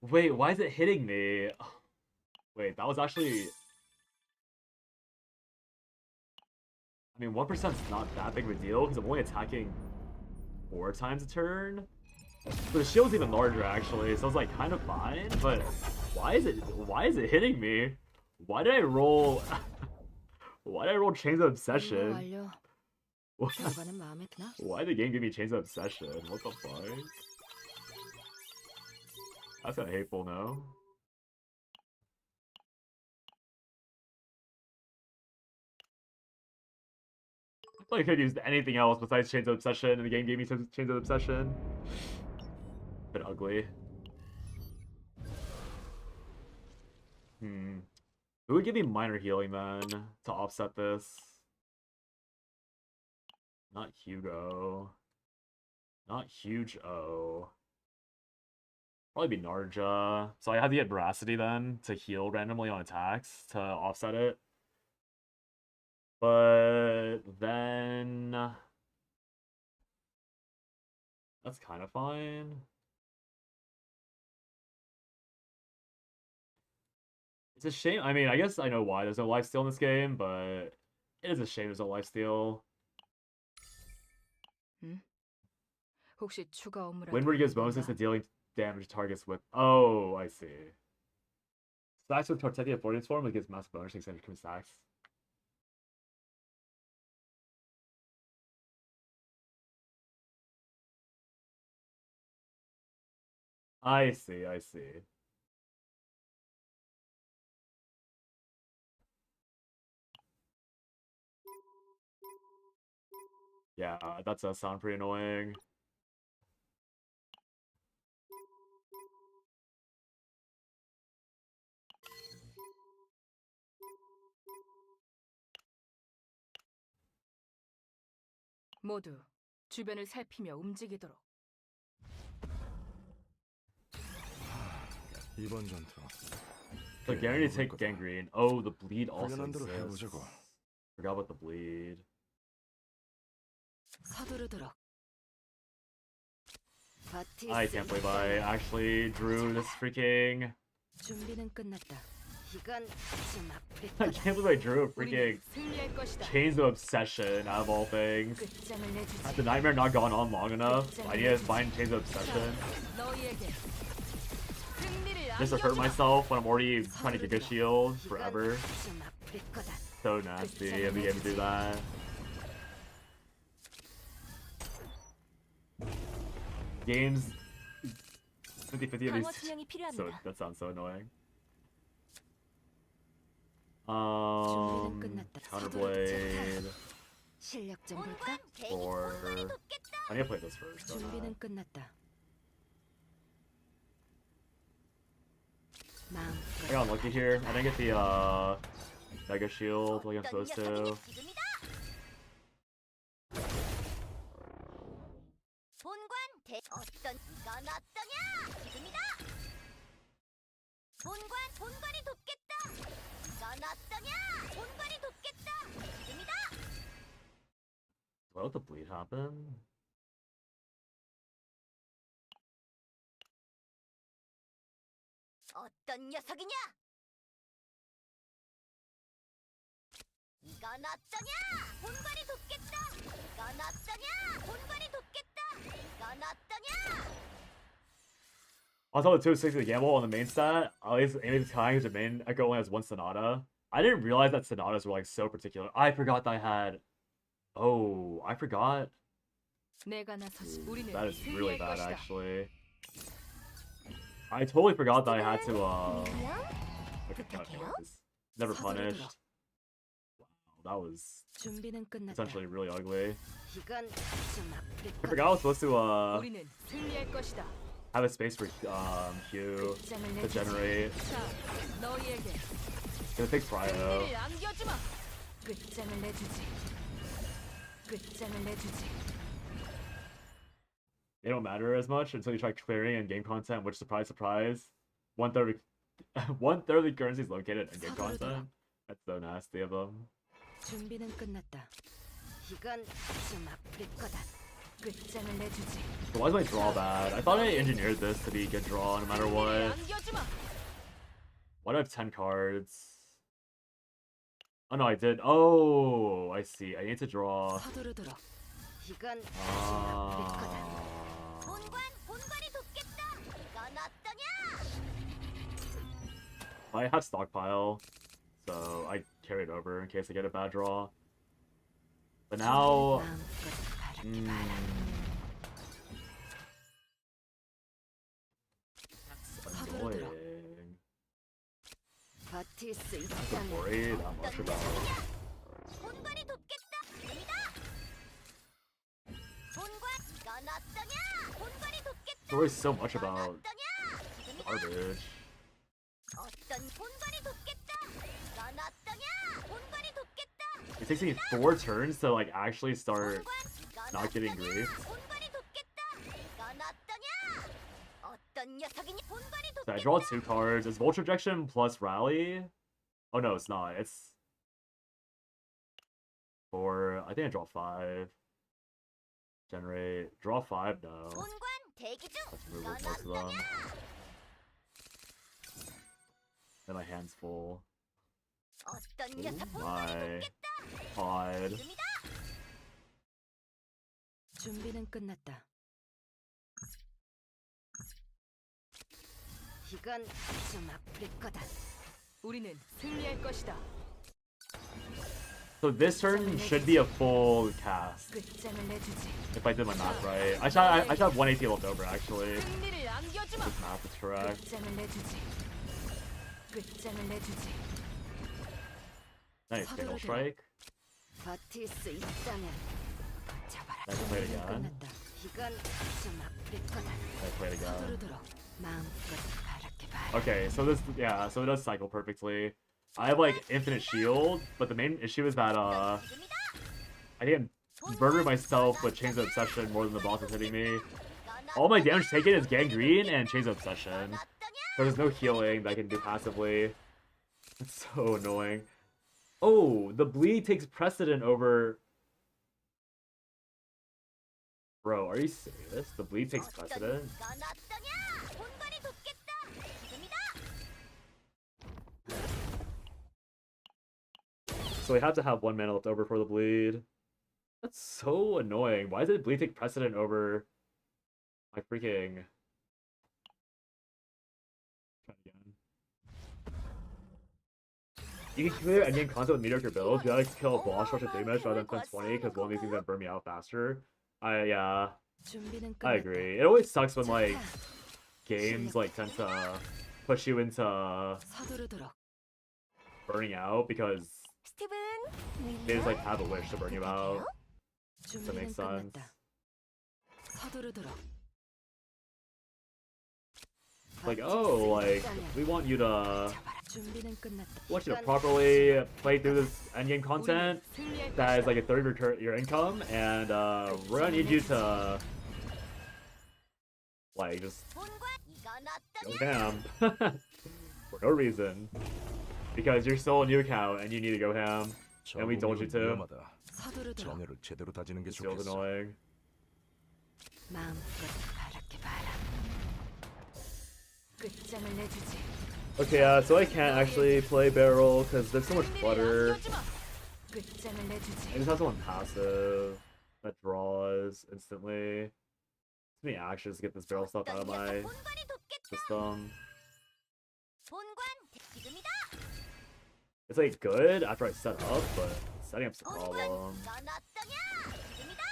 Wait, why is it hitting me? Wait, that was actually... I mean, 1% is not that big of a deal, because I'm only attacking 4 times a turn. But the shield's even larger, actually, so it's like kind of fine, but why is it hitting me? Why did I roll... why did I roll Chains of Obsession? 완료. What? 결과는 마음에 드나? Why did the game give me Chains of Obsession? What the fuck? That's kinda hateful, no? I thought I could have used anything else besides Chains of Obsession, and the game gave me Chains of Obsession. Bit ugly. Who would give me minor healing then to offset this? Not Hugo. Not Huge O. Probably be Narja. So I had to get Veracity then to heal randomly on attacks to offset it. But then... that's kind of fine. It's a shame. I mean, I guess I know why there's no lifesteal in this game, but it is a shame there's no lifesteal. 혹시 추가 업무라도 Windward gives bonuses to dealing damage to targets with... oh, I see. Stacks with Tortetia Fortitude's form, it gives massive bonus extended from stacks. I see, I see. Yeah, that does sound pretty annoying. 모두 주변을 살피며 움직이도록. 이번 전투 So guaranteed to take gangrene. Oh, the bleed also 당연한 대로 exists. 해보자고. Forgot about the bleed. 서두르도록. I can't believe I actually drew this freaking... 준비는 끝났다. 이건 좀 아플 I 거다. can't believe I drew a freaking 우리는 승리할 것이다. Chains of Obsession out of all things. 끝장을 내주지. Has the nightmare not gone on long enough? I need to find Chains of Obsession. 너희에게 승리를 Just to hurt 안겨주마. myself when I'm already trying to get a shield forever. 좀 아플 거다. So nasty of the game to do that. Games 50-50 at 방어 least. 투명이 So 필요합니다. that sounds so annoying. 준비는 끝났다. Counterblade. 실력 좀 볼까? 본관 대기 Or 본관이 돕겠다. I need to play this first. don't I? 준비는 끝났다. 마음껏 I got lucky here. I didn't get the Mega Shield like I'm 어떤 supposed 녀석이니 to. 지금이다. 본관 대 어떤 이건 어떠냐? 지금이다. 본관이 돕겠다. 이건 어떠냐? 본관이 돕겠다. 지금이다. What the bleed happen? 어떤 녀석이냐? 이건 어떠냐? 본관이 돕겠다. 이건 어떠냐? 본관이 돕겠다. 이건 어떠냐? I saw the 260 gamble on the main stat. At least aiming time because the main Echo only has one Sonata. I didn't realize that Sonatas were like so particular. I forgot that I had. Oh, I forgot. 내가 나서지. Ooh, 우리는 that is really 승리할 bad 것이다. actually. I totally forgot that I had to 그러면 okay, 부탁해요. never 서두르도록. punished. Wow, that was 준비는 끝났다. essentially really ugly. 이건 좀 아플 I 거다. forgot I was supposed to 우리는 승리할 것이다. have a space for Q 끝장을 to 내주지. generate. 자, 너희에게 Gonna take Cryo. 승리를 안겨주마. 끝장을 내주지. 끝장을 내주지. They don't matter as much until you try clearing in game content, which surprise, surprise, one third of the currency is located in game content. That's so nasty of them. 준비는 끝났다. 이건 좀 아플 거다. 끝장을 내주지. So why is my draw bad? I thought I engineered this to be good draw no matter 승리를 what. 안겨주마. Why do I have 10 cards? Oh no, I did. Oh, I see. I need to draw. 서두르도록. 이건 좀 아플 거다. 본관이 돕겠다. 이건 어떠냐? I have stockpile, so I carry it over in case I get a bad draw. But now, 마음껏 바라게 mm, 봐라. that's annoying. 버틸 수 I don't 있다면 worry that much 어떤 about. 녀석이냐? 본관이 돕겠다. 지금이다. 본관 이건 어떠냐? 본관이 돕겠다. Don't worry so much 이건 about 어떠냐? 지금이다. garbage. 어떤 본관이 돕겠다. 이건 어떠냐? 본관이 돕겠다. It takes me 4 turns to like actually start. 본관 이건 not getting 어떠냐? grief. 본관이 돕겠다. 이건 어떠냐? 어떤 녀석이니? 본관이 So 돕겠다. I draw 2 cards. Is Vulture Injection plus Rally? Oh no, it's not. It's 4. I think I draw 5. Generate. Draw 5 no. 본관 대기 중. Let's move 이건 with most of them. 어떠냐? Then my hand's full. 어떤 Oh 녀석 본관이 my 돕겠다. god. 지금이다. 준비는 끝났다. 이건 좀 아플 거다. 우리는 승리할 것이다. So this turn should be a full cast. 끝장을 내주지. If I did my math right. I should have 1 AP left over actually. 승리를 안겨주마. This math is correct. 끝장을 내주지. 끝장을 내주지. Nice, Fatal Strike. 버틸 수 있다면 버텨봐라. Let's play it 준비는 again. 끝났다. 이건 좀 아플 거다. I play it again. 서두르도록 마음껏 바라게 봐라. Okay, so this, yeah, so it does cycle perfectly. I have like infinite shield, but the main issue is that 지금이다. I think I'm murdering myself with Chains of Obsession more than the boss is hitting me. 이건 All my 어떠냐? damage taken is Gangrene and Chains of Obsession. 이건 어떠냐? So there's no healing that I can do passively. It's so annoying. Oh, the bleed takes precedent over. Bro, are you serious? The bleed takes precedent? 이건 어떠냐? 본관이 돕겠다. 지금이다. So we have to have 1 mana left over for the bleed. That's so annoying. Why does the bleed take precedent over my freaking... Try it again. You can clear endgame content with mediocre builds. You gotta kill a boss rush at damage rather than spend 20 because one of these things that burn me out faster. Yeah, 준비는 I 끝났다. agree. It always sucks when like games like tend to push you into 서두르도록. burning out because 스티븐 They just like have a wish to bring you out. That 준비는 makes sense. 끝났다. 서두르도록. Like, oh, like, we want you to 준비는 끝났다. want you to properly play through this endgame content that is like a third of your income, and we're gonna need you to like just 본관 이건 go 어떠냐? ham for no reason because you're still a new account and you need to go ham. And we told you to. 위험하다. 서두르도록. 정열을 제대로 다지는 게 It feels 좋겠어. annoying. 마음껏 바랄게 봐라. 끝장을 내주지. Okay, so I can't actually play barrel because there's so much clutter. 끝장을 I 내주지. just have someone passive that draws instantly. Too many actions to get this barrel stuff out of my 본관이 돕겠다. system. 본관 지금이다. It's like good after I set up, but setting up's the 본관 problem. 이건 어떠냐? 지금이다.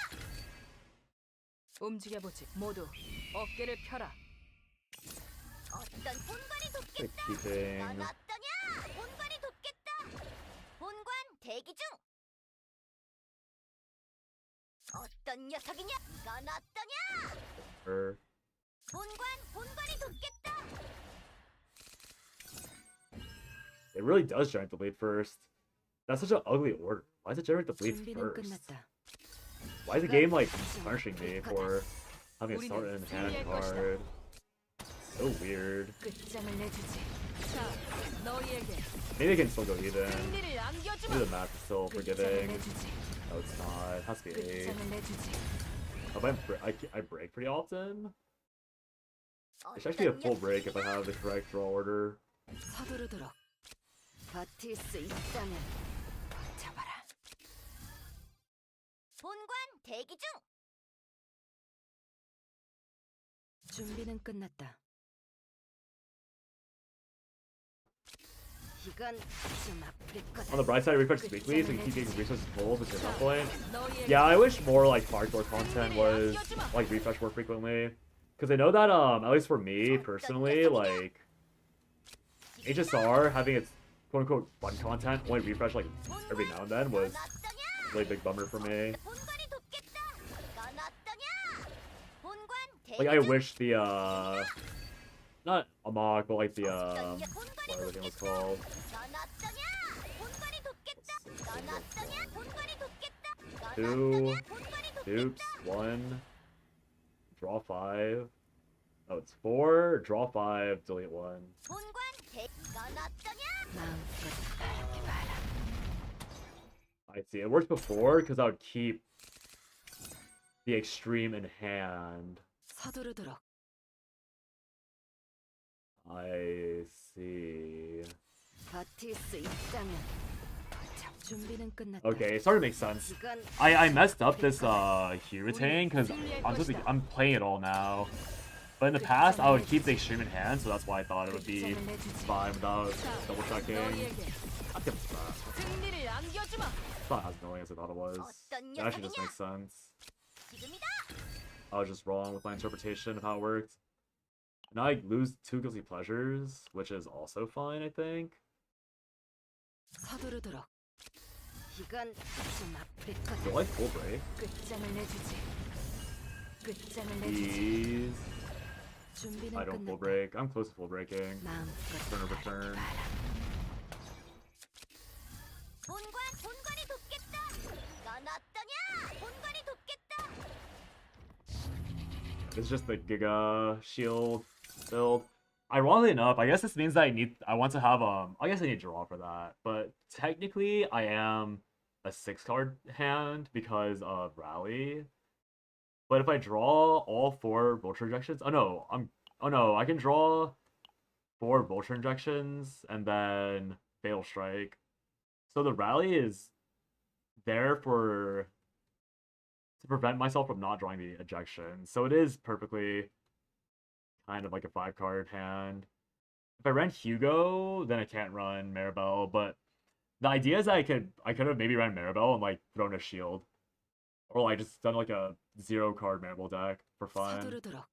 움직여보지. 모두 어깨를 펴라. 어떤 본관이 Like 돕겠다. keeping. 이건 어떠냐? 본관이 돕겠다. 본관 대기 중. 어떤 녀석이냐? 이건 어떠냐? Her. 본관이 돕겠다. It really does generate the bleed first. That's such an ugly order. Why does it generate the bleed 준비는 first? 끝났다. Why is the game like punishing me for having a start in hand card? So weird. 끝장을 내주지. 자, 너희에게 Maybe I can still go even. 승리를 안겨주마. Maybe the math is still 끝장을 forgiving. 내주지. No, it's not. It has to be 8. 끝장을 내주지. Oh, but I break pretty often. It should actually be a full break if I have the correct draw order. 서두르도록. 버틸 수 있다면 버텨봐라. 본관 대기 중. 준비는 끝났다. 이건 좀 아플 거다. On the bright side, it refreshes weekly, so you keep getting resources pulled, which is not point. 너희에게 Yeah, I wish more like hardcore content was like refresh more frequently, because I know that at least for me personally, like HSR having its quote unquote fun content only refresh like every now and then was a really big bummer for me. 본관이 돕겠다. 이건 어떠냐? 본관 대기 Like I 중. wish the not Amok, but like the 본관이 whatever the game was 돕겠다. called. 이건 어떠냐? 본관이 돕겠다. 이건 어떠냐? 본관이 돕겠다. 이건 Two, 어떠냐? 본관이 Oops, 돕겠다. 1, draw 5. Oh, it's 4, draw 5, delete 1. 본관 대기 이건 어떠냐? 마음껏 바랄게 봐라. I see. It worked before because I would keep the extreme in hand. 서두르도록. I see. 버틸 수 있다면 버텨. 준비는 끝났다. Okay, it started to make sense. 이건 I messed up this Hurricane because I'm playing it all now. But in the past, I would keep the extreme in hand, so that's why I thought it would be 끝장을 내주지. fine without double checking. 너희에게 I'll give it to that. 승리를 안겨주마. It's not as annoying as I thought it was. It actually just makes sense. 지금이다. I was just wrong with my interpretation of how it worked. Now I lose 2 guilty pleasures, which is also fine, I think. 서두르도록. 이건 좀 아플 I 거다. feel like full break. 끝장을 내주지. 끝장을 내주지. Please. 준비는 I don't full 끝났다. break. I'm close to full breaking. 마음껏 Turn of 바랄게 return. 봐라. 본관이 돕겠다. 이건 어떠냐? 본관이 돕겠다. It's just the Giga shield build. Ironically enough, I guess this means that I want to have I guess I need to draw for that. But technically I am a 6-card hand because of Rally. But if I draw all 4 Vulture Injections, oh no, I can draw 4 Vulture Injections and then Fatal Strike. So the Rally is there to prevent myself from not drawing the ejection. So it is perfectly kind of like a 5-card hand. If I ran Hugo, then I can't run Maribel, but the idea is that I could have maybe ran Maribel and like thrown a shield. Or like just done like a 0-card Maribel deck for fun. 서두르도록.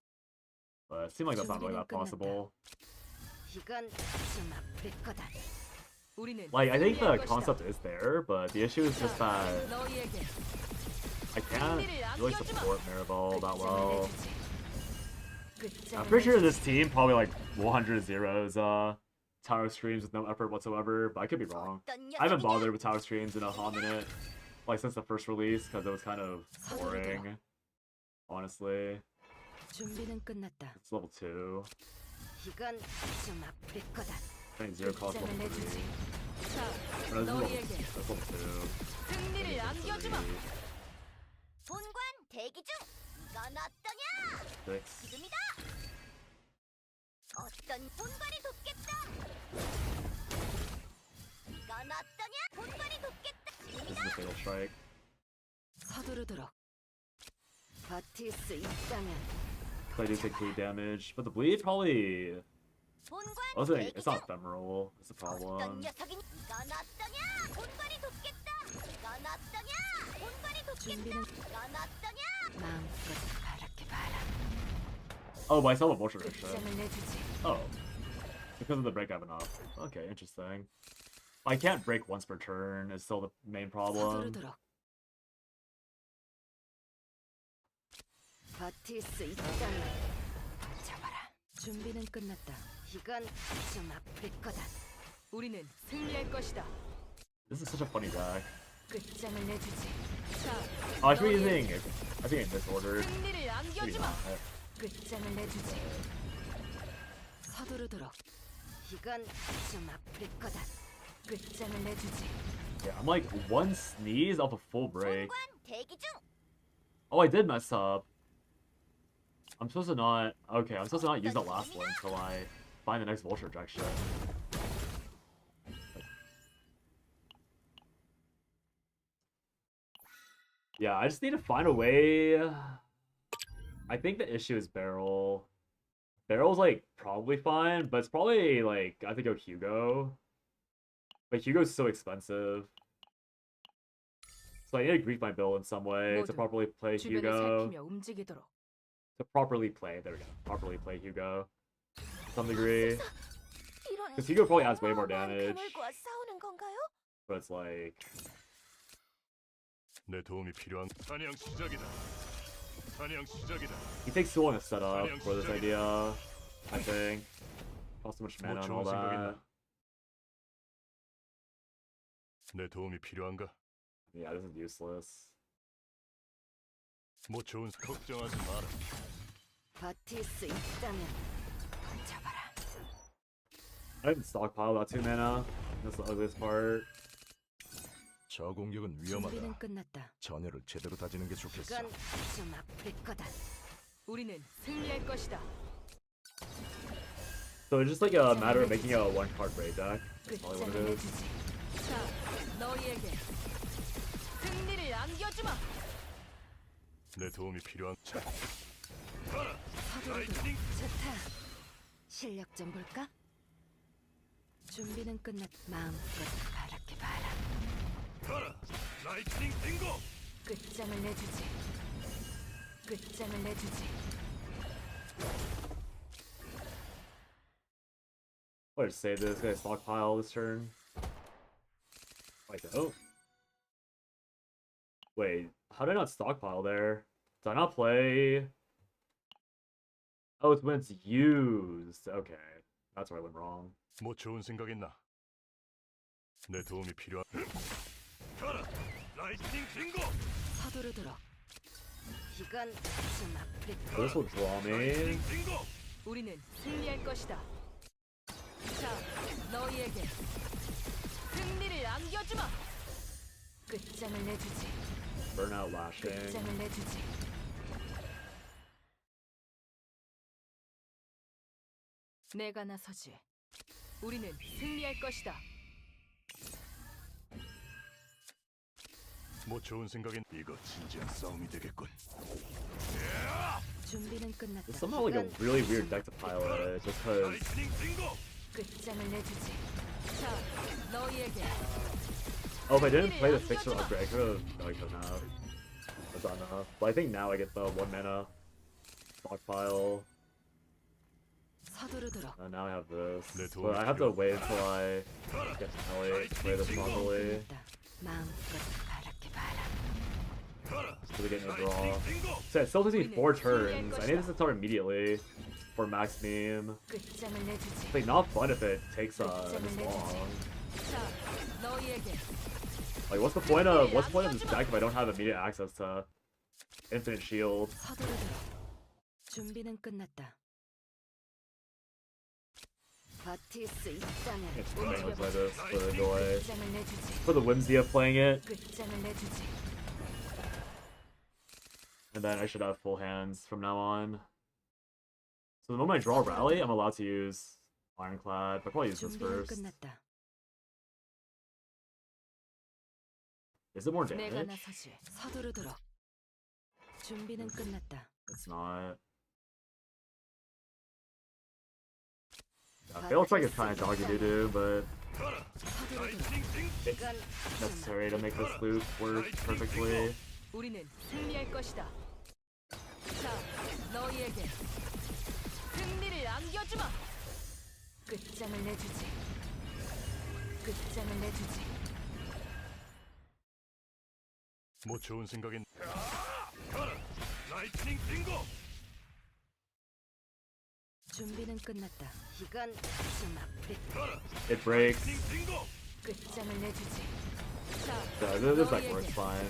But it seems like that's not really that possible. 이건 좀 아플 거다. 우리는 Like, I think the 승리할 것이다. concept is there, but the issue is just that 너희에게 I can't really support Maribel that well. 끝장을 I'm pretty sure 내주지. this team probably like 100 zeros tower streams with no effort whatsoever, but I could be wrong. 어떤 I haven't 녀석이냐? bothered with tower streams in a hot minute, like since the first release, because it was kind of boring. Honestly, 준비는 끝났다. it's level 2. 이건 좀 아플 거다. I think 0 cost level 끝장을 3. 내주지. 자, Or this is level, 너희에게 that's level 2. 승리를 안겨주마. 본관 대기 중. 이건 어떠냐? 6. 지금이다. 어떤 본관이 돕겠다. 이건 어떠냐? 본관이 돕겠다. This is the fatal strike. 서두르도록. 버틸 수 있다면 So I do take 3 damage, but the bleed probably 본관 also 대기 it's 중. not ephemeral. It's a 어떤 problem. 녀석이니? 이건 어떠냐? 본관이 돕겠다. 이건 어떠냐? 본관이 돕겠다. 준비는 이건 어떠냐? 마음껏 바랄게 봐라. Oh, but I still have a motion restriction. 끝장을 내주지. Oh, because of the break I have enough. Okay, interesting. I can't break once per turn is still the main problem. 서두르도록. 버틸 수 있다면 잡아라. 준비는 끝났다. 이건 좀 아플 거다. 우리는 승리할 것이다. This is such a funny deck. 끝장을 내주지. 자, Oh, I should be using. I think in this order. 승리를 Maybe 안겨주마. not. 끝장을 내주지. 서두르도록. 이건 좀 아플 거다. 끝장을 내주지. Yeah, I'm like one sneeze off a full break. 본관 대기 중. Oh, I did mess up. I'm supposed to not. Okay, I'm supposed to not use that last one until I find the next vulture rejection. Yeah, I just need to find a way. I think the issue is barrel. Barrel's like probably fine, but it's probably like I think of Hugo. But Hugo's so expensive. So I need to grief my bill in some way to 모두 properly play 주변을 Hugo. 살피며 움직이도록. To properly play, there we go. Properly play Hugo. To some degree. 이런 Because Hugo probably has way more 어마어마한 damage. 괴물과 싸우는 건가요? But it's like. 내 도움이 필요한 사냥 시작이다. 사냥 시작이다. He takes too long to set up for this idea. I think. Cost too much mana and all that. 내 도움이 필요한가? Yeah, this is useless. 뭐 좋은 걱정하지 마라. 버틸 수 있다면 잡아라. I didn't stockpile that 2 mana. That's the ugliest part. 저 공격은 준비는 위험하다. 끝났다. 전열을 제대로 다지는 게 좋겠어. 이건 좀 아플 거다. 우리는 승리할 것이다. So it's just like a matter of making a 1-card raid deck. That's probably what 끝장을 it is. 내주지. 자, 너희에게 승리를 안겨주마. 내 도움이 필요한 자. 가라. 서두르도록. 좋다. 실력 좀 볼까? 준비는 끝났. 마음껏 바랄게 봐라. 가라. 라이트닝 빙고. 끝장을 내주지. 끝장을 내주지. I'll just save this. Gonna stockpile this turn. Like that. Oh. Wait, how did I not stockpile there? Did I not play? Oh, it's when it's used. Okay, that's where I went wrong. 뭐 좋은 생각 있나? 내 도움이 필요한. 가라. 라이트닝 빙고. 서두르도록. 이건 좀 아플 So this will draw me. 라이트닝 빙고. 우리는 승리할 것이다. 자, 너희에게 승리를 안겨주마. 끝장을 내주지. Burnout lashing. 끝장을 내주지. 내가 나서지. 우리는 승리할 것이다. 뭐 좋은 생각인. 이거 진지한 싸움이 되겠군. 준비는 끝났다. It's somehow like a 이건 really weird deck to pile it, just cause 라이트닝 빙고. 끝장을 내주지. 자, 너희에게 oh, if I didn't play the fixer upgrade, I could have no, I couldn't have. That's not enough. But I think now I get the 1 mana stockpile. 서두르도록. Now I have this. 내 도움이 But I have to 필요하다. wait until I get to Ellie to play this properly. 마음껏 바랄게 봐라. So we get no draw. So it still takes me 4 turns. I need this to start immediately for max meme. 끝장을 내주지. It's like not fun if it takes this long. 자, 너희에게 Like what's the point of this deck if I don't have immediate access to infinite shield? 서두르도록. 준비는 끝났다. 버틸 수 있다면 It's things like this for the joy. 끝장을 내주지. For the whimsy of playing it. 끝장을 내주지. And then I should have full hands from now on. So the moment I draw Rally, I'm allowed to use Ironclad. I'll probably use this 준비는 first. 끝났다. Is it more 내가 damage? 나서지. 서두르도록. 준비는 끝났다. It's not. Yeah, it looks like it's kind of doggy doo-doo, but 서두르도록. it's necessary to make this loop work perfectly. 우리는 승리할 것이다. 자, 너희에게 승리를 안겨주마. 끝장을 내주지. 끝장을 내주지. 뭐 좋은 생각인. 라이트닝 빙고. 준비는 끝났다. 이건 좀 아프리. It breaks. 끝장을 내주지. 자, Yeah, this deck works fine.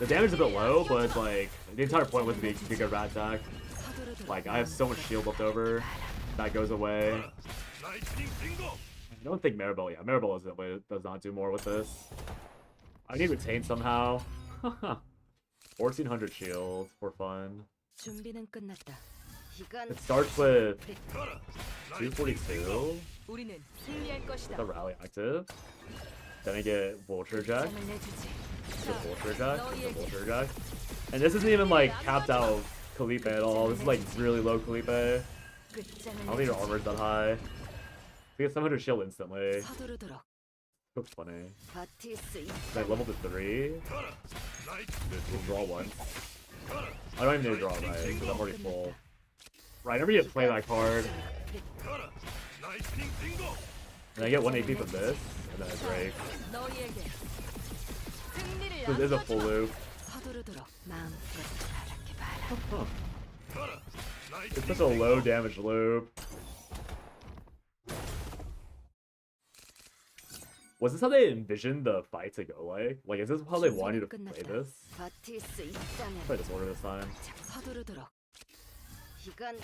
The damage is a bit low, but it's like the entire point was to be a rat deck. 서두르도록. Like I have so much shield left over, that goes away. I don't think Maribel. Yeah, Maribel does not do more with this. I need retain somehow. 1400 shield for fun. 준비는 끝났다. 이건 It starts with 242. 우리는 승리할 것이다. The rally active. Then I get Vulture Jack. 끝장을 내주지. The Vulture Jack. The Vulture Jack. And this isn't even like capped out Kalipe at all. This is like really low Kalipe. I 끝장을 don't think your 내주지. armor's that high. We get 700 shield instantly. 서두르도록. Looks funny. 버틸 수 Like 있다. level to 3. We'll draw once. I don't even need to draw right, because I'm already full. Right, I never need to play that card. And I get 1 AP from this, and then I break. 너희에게 승리를 This is a full 안겨주마. loop. 서두르도록 마음껏 바랄게 봐라. Huh. It's such a low damage loop. Was this how they envisioned the fight to go like? Like, is this how they want you to play this? 버틸 수 있다면 Play this order this time. 서두르도록. 이건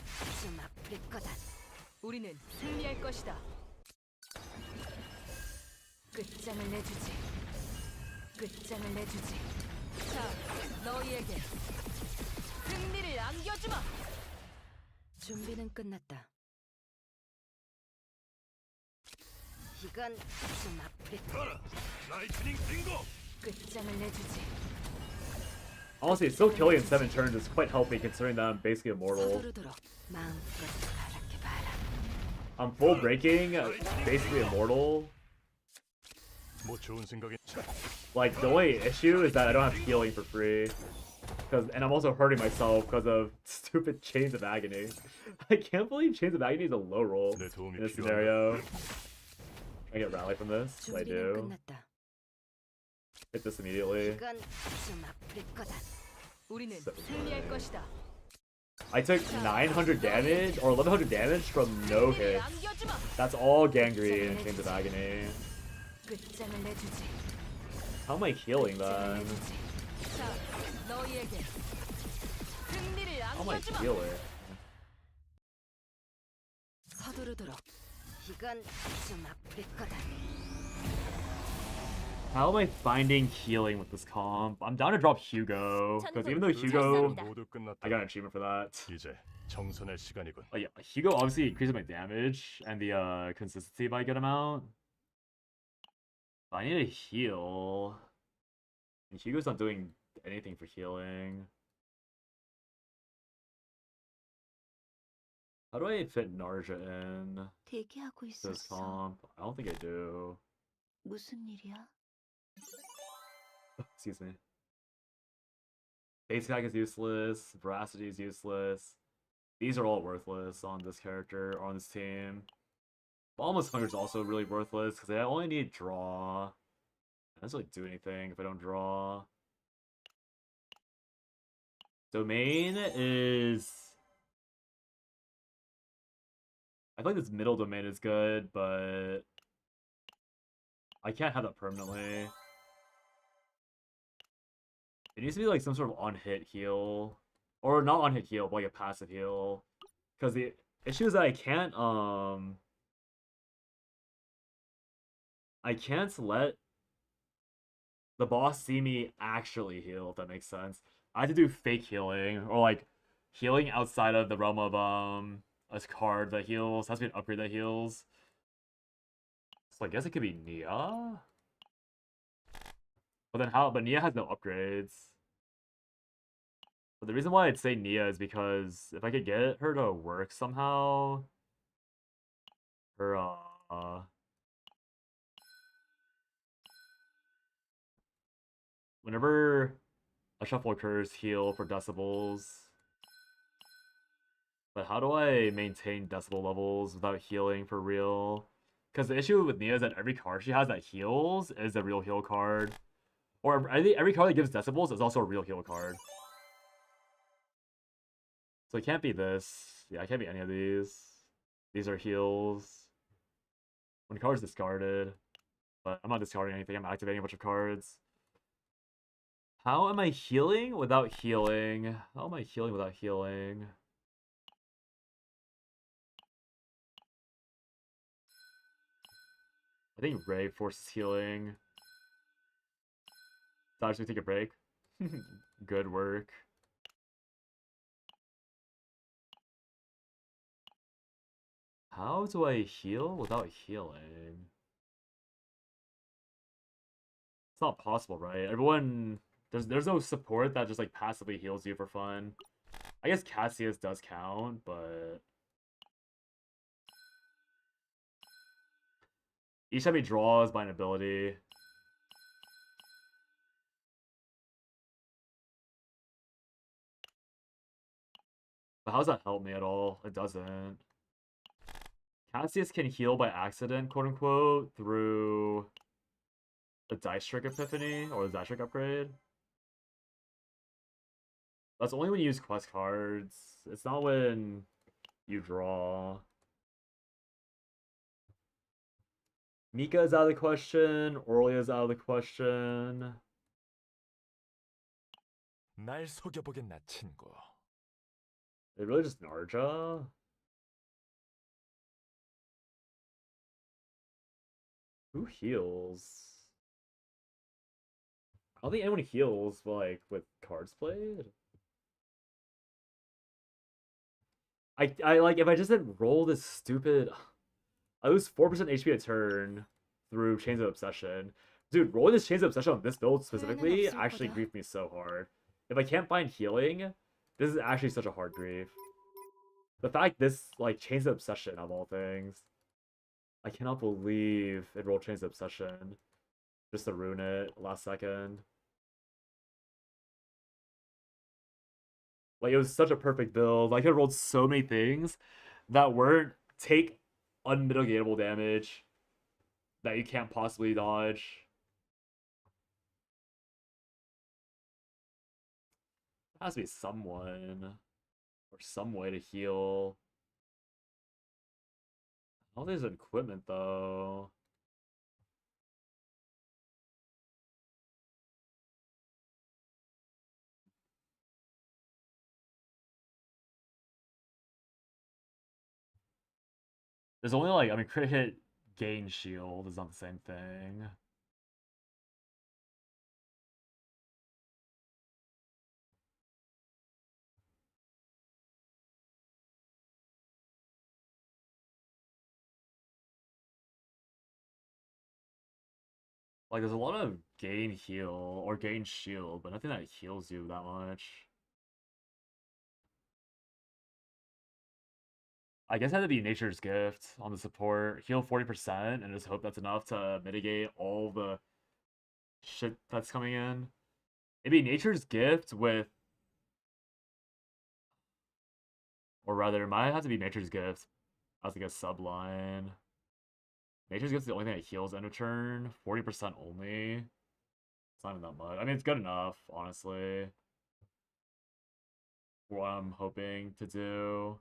좀 아플 거다. 우리는 승리할 것이다. 끝장을 내주지. 끝장을 내주지. 자, 너희에게 승리를 안겨주마. 준비는 끝났다. 이건 좀 아플 거다. 끝장을 내주지. Honestly, still killing in 7 turns is quite healthy considering that I'm basically immortal. 서두르도록 마음껏 바랄게 봐라. I'm full breaking, basically immortal. 뭐 좋은 생각인. Like, the only issue is that I don't have healing for free. And I'm also hurting myself because of stupid Chains of Agony. I can't believe Chains of Agony is a low roll 내 도움이 in this 필요하다. scenario. I get rally from this. I 준비는 do. 끝났다. Hit this immediately. 이건 좀 아플 거다. 우리는 So 승리할 good. 것이다. I took 900 damage or 1100 damage from no 승리를 hits. 안겨주마. That's all gangrene and Chains of Agony. 끝장을 내주지. How am I healing 끝장을 then? 내주지. 자, 너희에게 승리를 How am I 안겨주마. healing? 서두르도록. 이건 좀 아플 거다. How am I finding healing with this comp? I'm down to drop Hugo. Because even though Hugo, 모두 끝났다. I got an achievement for that. 이제 정선의 시간이군. Yeah, Hugo obviously increases my damage and the consistency by a good amount. But I need to heal. And Hugo's not doing anything for healing. How do I fit Narja in 대기하고 this 있었어. comp? I don't think I do. 무슨 일이야? Excuse me. Base attack is useless. Veracity is useless. These are all worthless on this character, or on this team. Almost Hunger's also really worthless, because I only need draw. I don't really do anything if I don't draw. Domain is... I feel like this middle domain is good, but... I can't have that permanently. It needs to be like some sort of on-hit heal. Or not on-hit heal, but like a passive heal. Because the issue is that I can't let the boss see me actually heal, if that makes sense. I have to do fake healing, or like healing outside of the realm of a card that heals. It has to be an upgrade that heals. So I guess it could be Nia. But then how? But Nia has no upgrades. But the reason why I'd say Nia is because if I could get her to work somehow, her whenever a shuffle occurs, heal for decibels. But how do I maintain decibel levels without healing for real? Because the issue with Nia is that every card she has that heals is a real heal card. Or every card that gives decibels is also a real heal card. So it can't be this. Yeah, it can't be any of these. These are heals. When a card's discarded. But I'm not discarding anything, I'm activating a bunch of cards. How am I healing without healing? How am I healing without healing? I think Ray forces healing. So should we take a break? Good work. How do I heal without healing? It's not possible, right? Everyone... There's no support that just like passively heals you for fun. I guess Cassius does count, but... Each time he draws by an ability. But how does that help me at all? It doesn't. Cassius can heal by accident, quote unquote, through the Dice Trick Epiphany, or the Dice Trick upgrade. That's only when you use quest cards. It's not when you draw. Mika is out of the question. Aurelia is out of the question. 날 속여보겠나 친구. They really just Narja? Who heals? I don't think anyone heals, like, with cards played. I like, if I just didn't roll this stupid... I lose 4% HP a turn through Chains of Obsession. Dude, rolling this Chains of Obsession on this build specifically actually griefed me so hard. If I can't find healing, this is actually such a hard grief. The fact this, like, Chains of Obsession of all things. I cannot believe it rolled Chains of Obsession. Just to ruin it last second. Like, it was such a perfect build. Like, I could have rolled so many things that weren't take unmitigatable damage that you can't possibly dodge. There has to be someone or some way to heal. All these equipment though. There's only like, I mean, crit hit gain shield is not the same thing. Like, there's a lot of gain heal or gain shield, but nothing that heals you that much. I guess it had to be Nature's Gift on the support. Heal 40% and just hope that's enough to mitigate all the shit that's coming in. Maybe Nature's Gift with... Or rather, it might have to be Nature's Gift as like a subline. Nature's Gift's the only thing that heals end of turn. 40% only. It's not even that much. I mean, it's good enough, honestly. For what I'm hoping to do.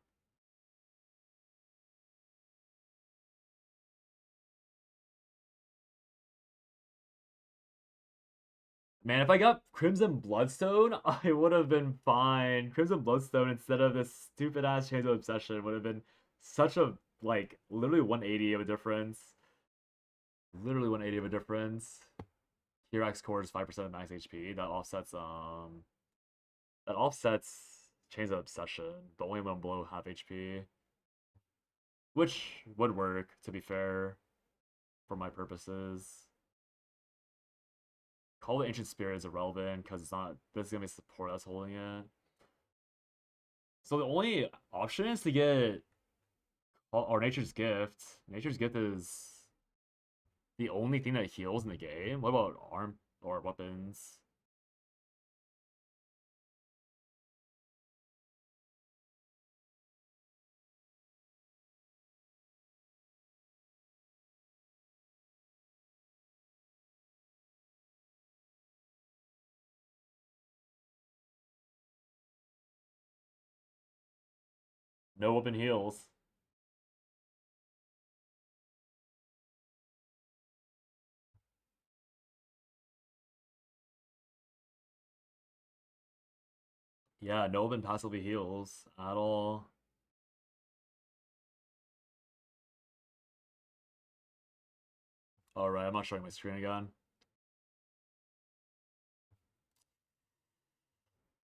Man, if I got Crimson Bloodstone, I would have been fine. Crimson Bloodstone instead of this stupid ass Chains of Obsession would have been such a, like, literally 180 of a difference. Literally 180 of a difference. Kirax core is 5% of max HP. That offsets Chains of Obsession, the only one below half HP. Which would work, to be fair, for my purposes. Call the Ancient Spirit is irrelevant because it's not. This is gonna be support that's holding it. So the only option is to get or Nature's Gift. Nature's Gift is the only thing that heals in the game. What about arm or weapons? No weapon heals. Yeah, no weapon passively heals at all. Alright, I'm not showing my screen again.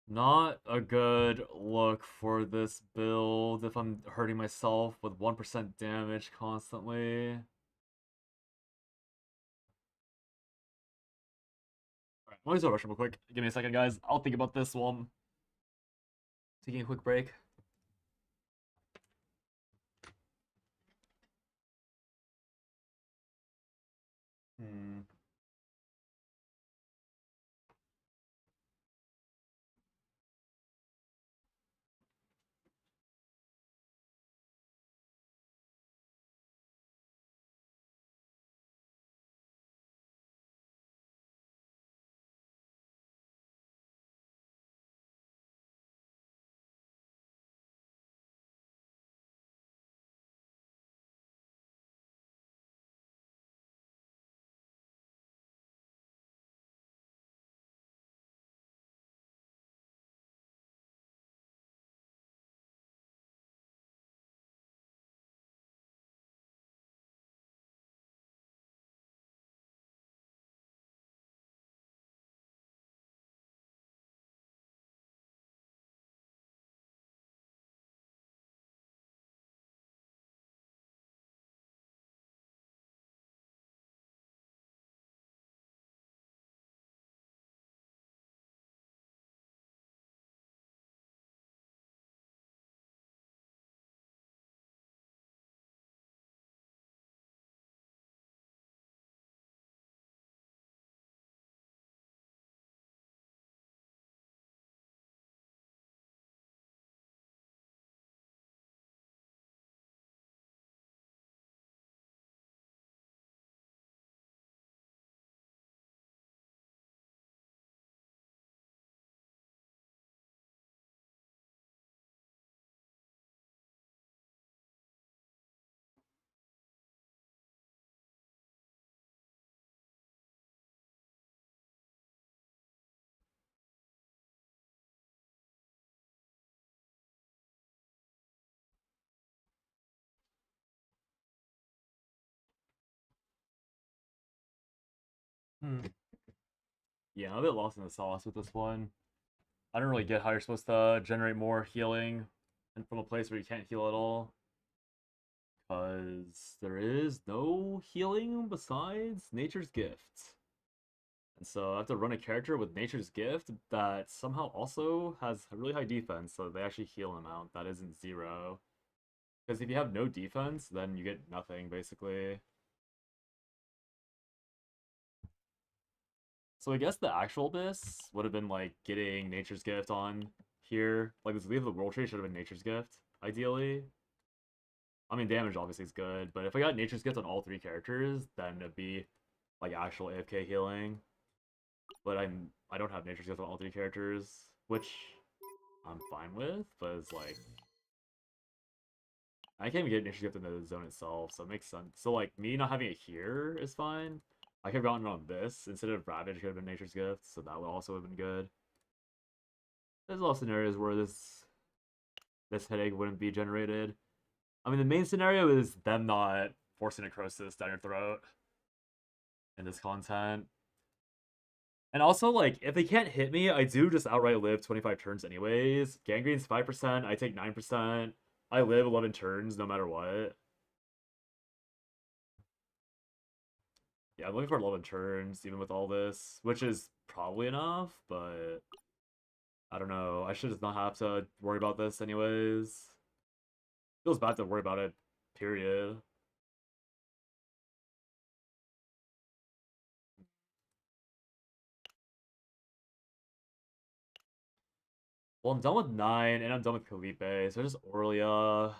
Not a good look for this build if I'm hurting myself with 1% damage constantly. Alright, let me just rush real quick. Give me a second, guys. I'll think about this while I'm taking a quick break. Hmm. Hmm. Yeah, I'm a bit lost in the sauce with this one. I don't really get how you're supposed to generate more healing and from a place where you can't heal at all. Because there is no healing besides Nature's Gift. And so I have to run a character with Nature's Gift that somehow also has a really high defense, so they actually heal an amount that isn't 0. Because if you have no defense, then you get nothing, basically. So I guess the actual Abyss would have been like getting Nature's Gift on here. Like this Leave the World Tree should have been Nature's Gift. ideally. I mean, damage obviously is good, but if I got Nature's Gift on all 3 characters, then it'd be like actual AFK healing. But I don't have Nature's Gift on all 3 characters, which I'm fine with, but it's like I can't even get Nature's Gift in the zone itself, so it makes sense. So like me not having it here is fine. I could have gotten it on this instead of Ravage could have been Nature's Gift, so that would also have been good. There's a lot of scenarios where this headache wouldn't be generated. I mean, the main scenario is them not forcing necrosis down your throat in this content. And also, like, if they can't hit me, I do just outright live 25 turns anyways. Gangrene's 5%, I take 9%. I live 11 turns no matter what. Yeah, I'm looking for 11 turns, even with all this, which is probably enough, but I don't know. I should just not have to worry about this anyways. Feels bad to worry about it, period. Well, I'm done with 9, and I'm done with Felipe, so just Aurelia.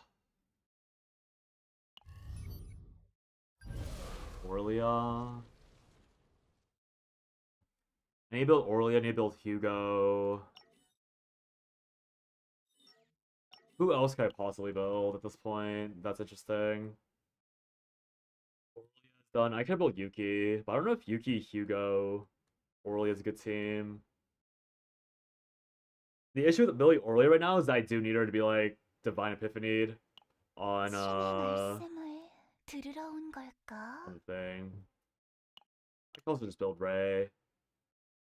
Aurelia. I need to build Aurelia, I need to build Hugo. Who else could I possibly build at this point? That's interesting. Aurelia's done. I could build Yuki, but I don't know if Yuki, Hugo, Aurelia is a good team. The issue with building Aurelia right now is that I do need her to be like Divine Epiphany on 신의 말씀을 들으러 온 걸까? on the thing. I could also just build Ray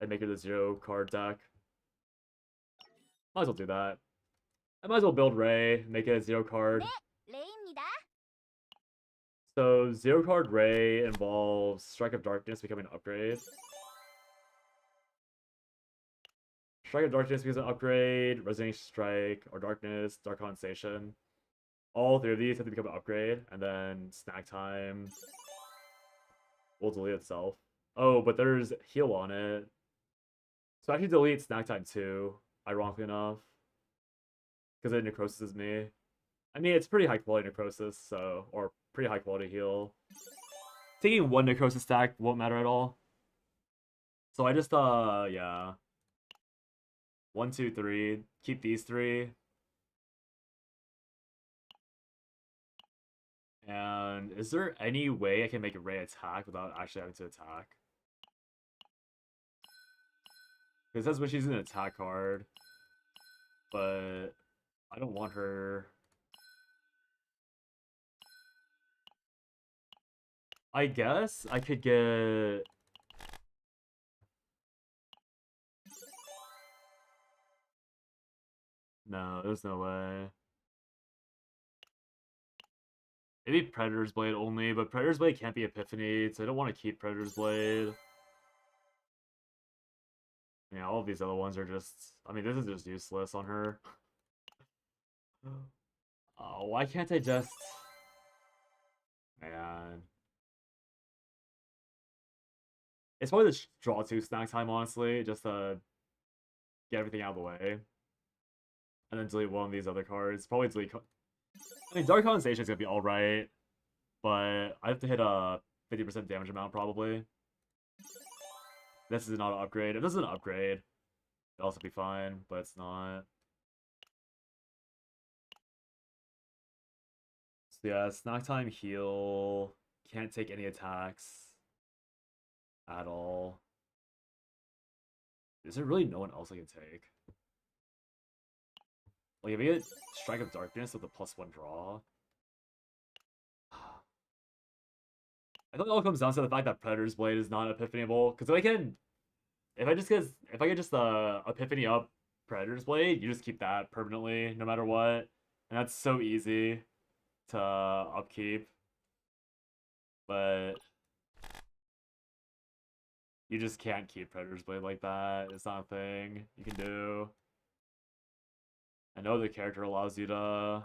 and make it a 0 card deck. Might as well do that. I might as well build Ray, make it a 0 card. 네, 레이입니다. So 0 card Ray involves Strike of Darkness becoming an upgrade. Strike of Darkness becomes an upgrade, Resonating Strike, or Darkness, Dark Condensation. All 3 of these have to become an upgrade, and then Snack Time will delete itself. Oh, but there's Heal on it. So I actually delete Snack Time too, ironically enough. Because it necroses me. I mean, it's pretty high quality necrosis, so, or pretty high quality heal. Taking 1 necrosis stack won't matter at all. So I just, yeah. 1, 2, 3. Keep these 3. And is there any way I can make a Ray attack without actually having to attack? Because it says when she's an attack card. But I don't want her. I guess I could get... No, there's no way. Maybe Predator's Blade only, but Predator's Blade can't be Epiphany, so I don't want to keep Predator's Blade. Yeah, all of these other ones are just... I mean, this is just useless on her. Oh, why can't I just... Man. It's probably the draw 2 Snack Time, honestly, just to get everything out of the way. And then delete one of these other cards. Probably delete... I mean, Dark Condensation is going to be alright, but I have to hit a 50% damage amount, probably. This is not an upgrade. If this is an upgrade, it'll also be fine, but it's not. So yeah, Snack Time heal. Can't take any attacks at all. Is there really no one else I can take? Like, if I get Strike of Darkness with a +1 draw... I think it all comes down to the fact that Predator's Blade is not epiphanyable. Because if I get just the Epiphany up Predator's Blade, you just keep that permanently, no matter what. And that's so easy to upkeep. But you just can't keep Predator's Blade like that. It's not a thing you can do. And no other character allows you to...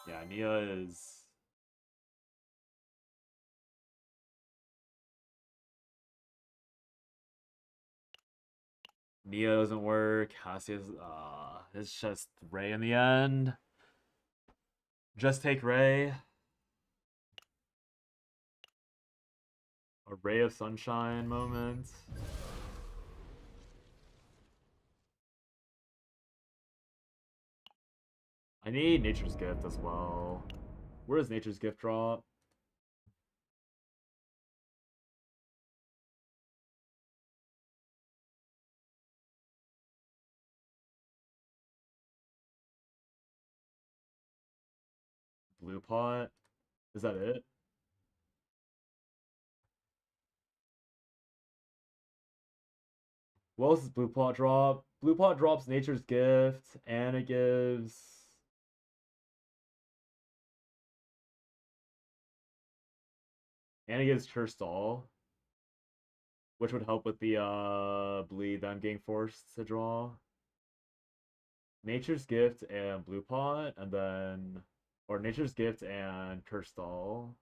Yeah, Nia is... Neo doesn't work. Cassius, it's just Ray in the end. Just take Ray. A ray of sunshine moment. I need Nature's Gift as well. Where does Nature's Gift drop? Blue pot? Is that it? What else does Blue pot drop? Blue pot drops Nature's Gift, and it gives... And it gives Churstall, which would help with the bleed that I'm getting forced to draw. Nature's Gift and Blue pot, and then... Or Nature's Gift and Churstall.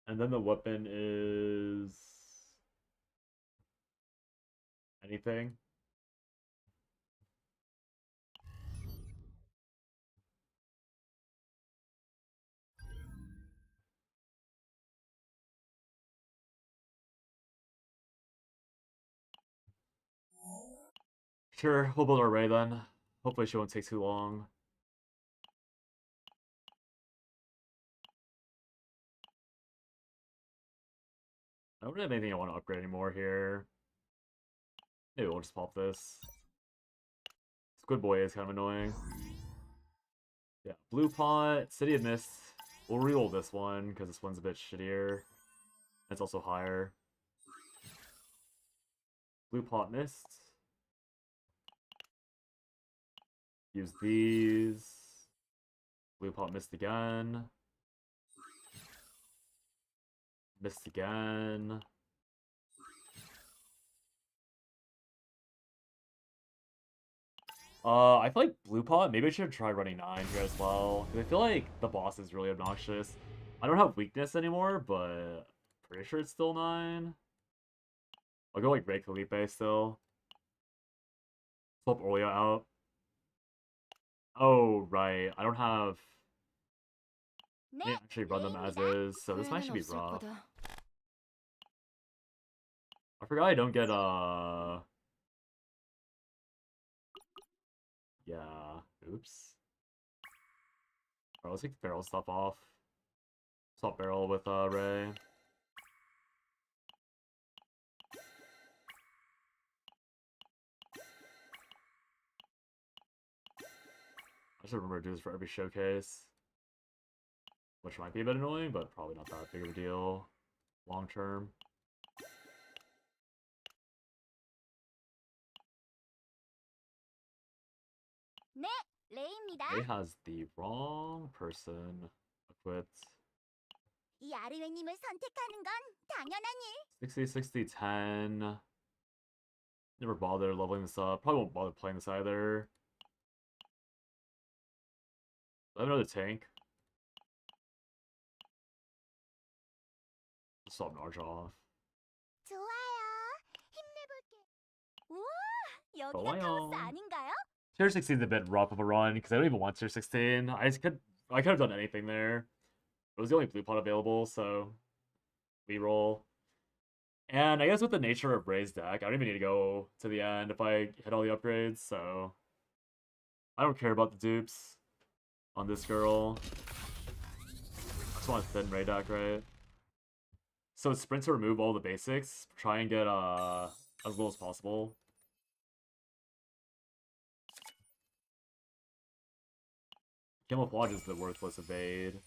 And then the weapon is... anything? Sure, we'll build our Ray then. Hopefully she won't take too long. I don't really have anything I want to upgrade anymore here. Maybe we'll just pop this. Squid Boy is kind of annoying. Yeah, Blue Pot, City of Mist. We'll reroll this one, because this one's a bit shittier. It's also higher. Blue Pot Mist. Use these. Blue Pot Mist again. Mist again. I feel like Blue Pot, maybe I should try running 9 here as well. Because I feel like the boss is really obnoxious. I don't have weakness anymore, but pretty sure it's still 9. I'll go like Ray Felipe still. Swap Oreo out. Oh, right. I don't have... I didn't actually run them as is, so this might actually be rough. I forgot I don't get, yeah, oops. Alright, let's take the barrel stuff off. Swap barrel with, Ray. I should remember to do this for every showcase. Which might be a bit annoying, but probably not that big of a deal long term. 네, 레이입니다. Ray has the wrong person equipped. 이 아르웨님을 선택하는 건 당연한 일. 60, 60, 10. Never bothered leveling this up. Probably won't bother playing this either. I have another tank. Swap Narja off. 좋아요. 힘내볼게. 우와, 좋아요. 여기가 카오스 아닌가요? Tier 16 is a bit rough of a run because I don't even want Tier 16. I could have done anything there. It was the only blue pot available, so we roll. And I guess with the nature of Ray's deck, I don't even need to go to the end if I hit all the upgrades, so I don't care about the dupes on this girl. I just want a thin Ray deck, right? So sprint to remove all the basics, try and get as low as possible. Camouflage is the worthless evade.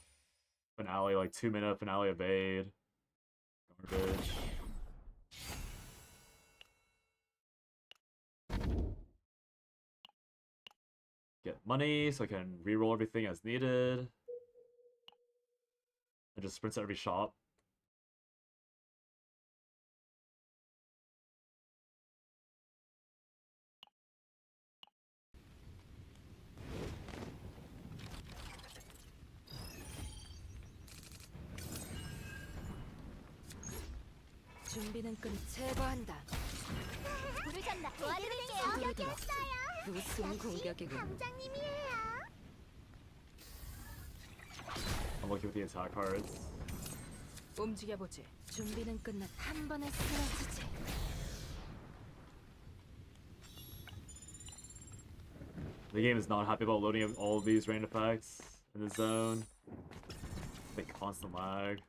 Finale, like 2 minute finale evade. Garbage. Get money so I can reroll everything as needed. And just sprint to every shop. 준비는 끝. 제거한다. 부르셨나? 도와드릴게요. 서두르도록. 무슨 공격이고? 당장님이에요. I'm looking with the attack cards. 움직여 보지. 준비는 끝났. 한 번에 쓰러지지. The game is not happy about loading all of these rain effects in the zone. Like constant lag.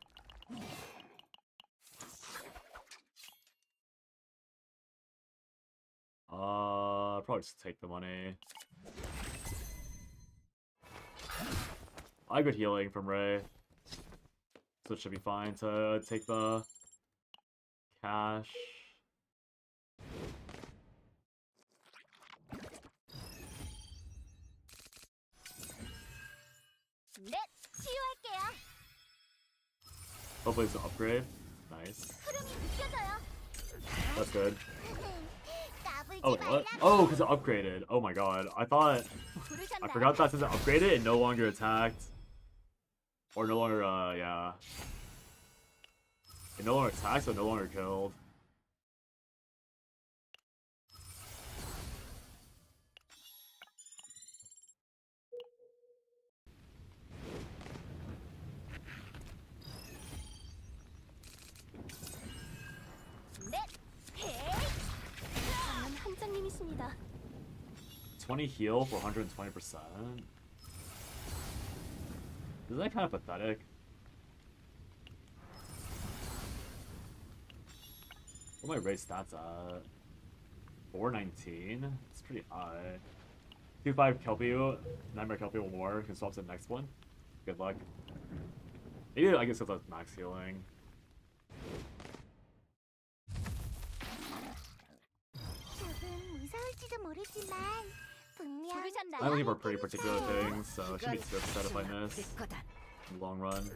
Probably just take the money. I got healing from Ray, so it should be fine to take the cash. 네, 치유할게요. Hopefully it's an upgrade. Nice. 흐름이 느껴져요. That's good. 까불지 Oh, what? 말라고. Oh, because it upgraded. Oh my god. I thought... I 부르셨나? forgot that since it upgraded, it no longer attacked. Or no longer, yeah. It no longer attacked, so it no longer killed. 네, 헤이. 저는 함장님이십니다. 20 heal for 120%. Isn't that kind of pathetic? What are my race stats at? 419? It's pretty high. 2-5 Kelpie, Nightmare Kelpie or more, can swap to the next one. Good luck. Maybe I guess it's max healing. 조금 무서울지도 모르지만 분명 I'm looking for pretty particular things, so I shouldn't be too upset if I miss in the long run.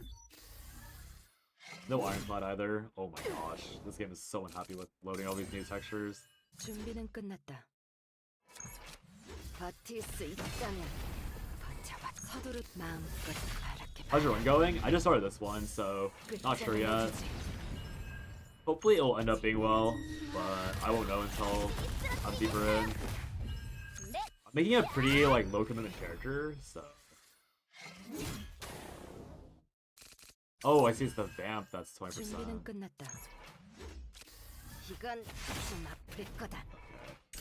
No Ironclad either. Oh my gosh, this game is so unhappy with loading all these new textures. 준비는 끝났다. 버틸 수 있다면 버텨봐. 서두르 마음껏 바랄게. How's your run going? I just started this one, so not sure yet. Hopefully it'll end up being well, but I won't know until I'm deeper in. I'm making a pretty like low commitment character, so. Oh, I see it's the vamp that's 20%. 준비는 끝났다. 이건 좀 아플 거다.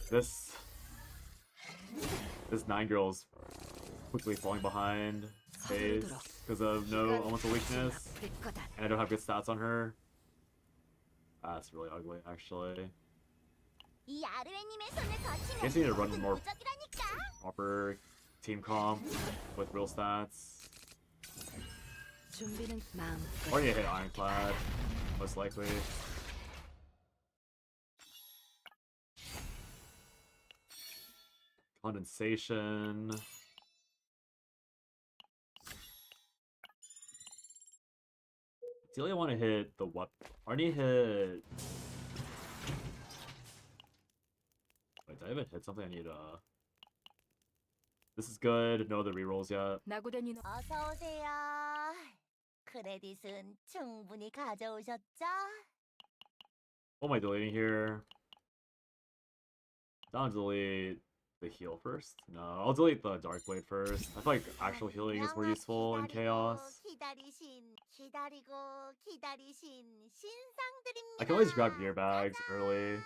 This 9-girl's quickly falling behind phase because of no elemental weakness, and I don't have good stats on her. That's really ugly, actually. 이 아르웨님의 손을 거치면 Guess you need to run 모든 more 무적이라니까. proper team comp with real stats. 준비는 마음껏. Or you hit Ironclad, most likely. Condensation. Ideally, I want to hit the what? I need to hit. Wait, did I even hit something? I need This is good. No other rerolls yet. 나구된 인원. 어서 오세요. 크레딧은 충분히 가져오셨죠? What am I deleting here? Don't delete the heal first. No, I'll delete the Dark Blade first. I feel like actual healing is more useful in Chaos. 기다리고 기다리신 신상들입니다. I can always grab gear bags early.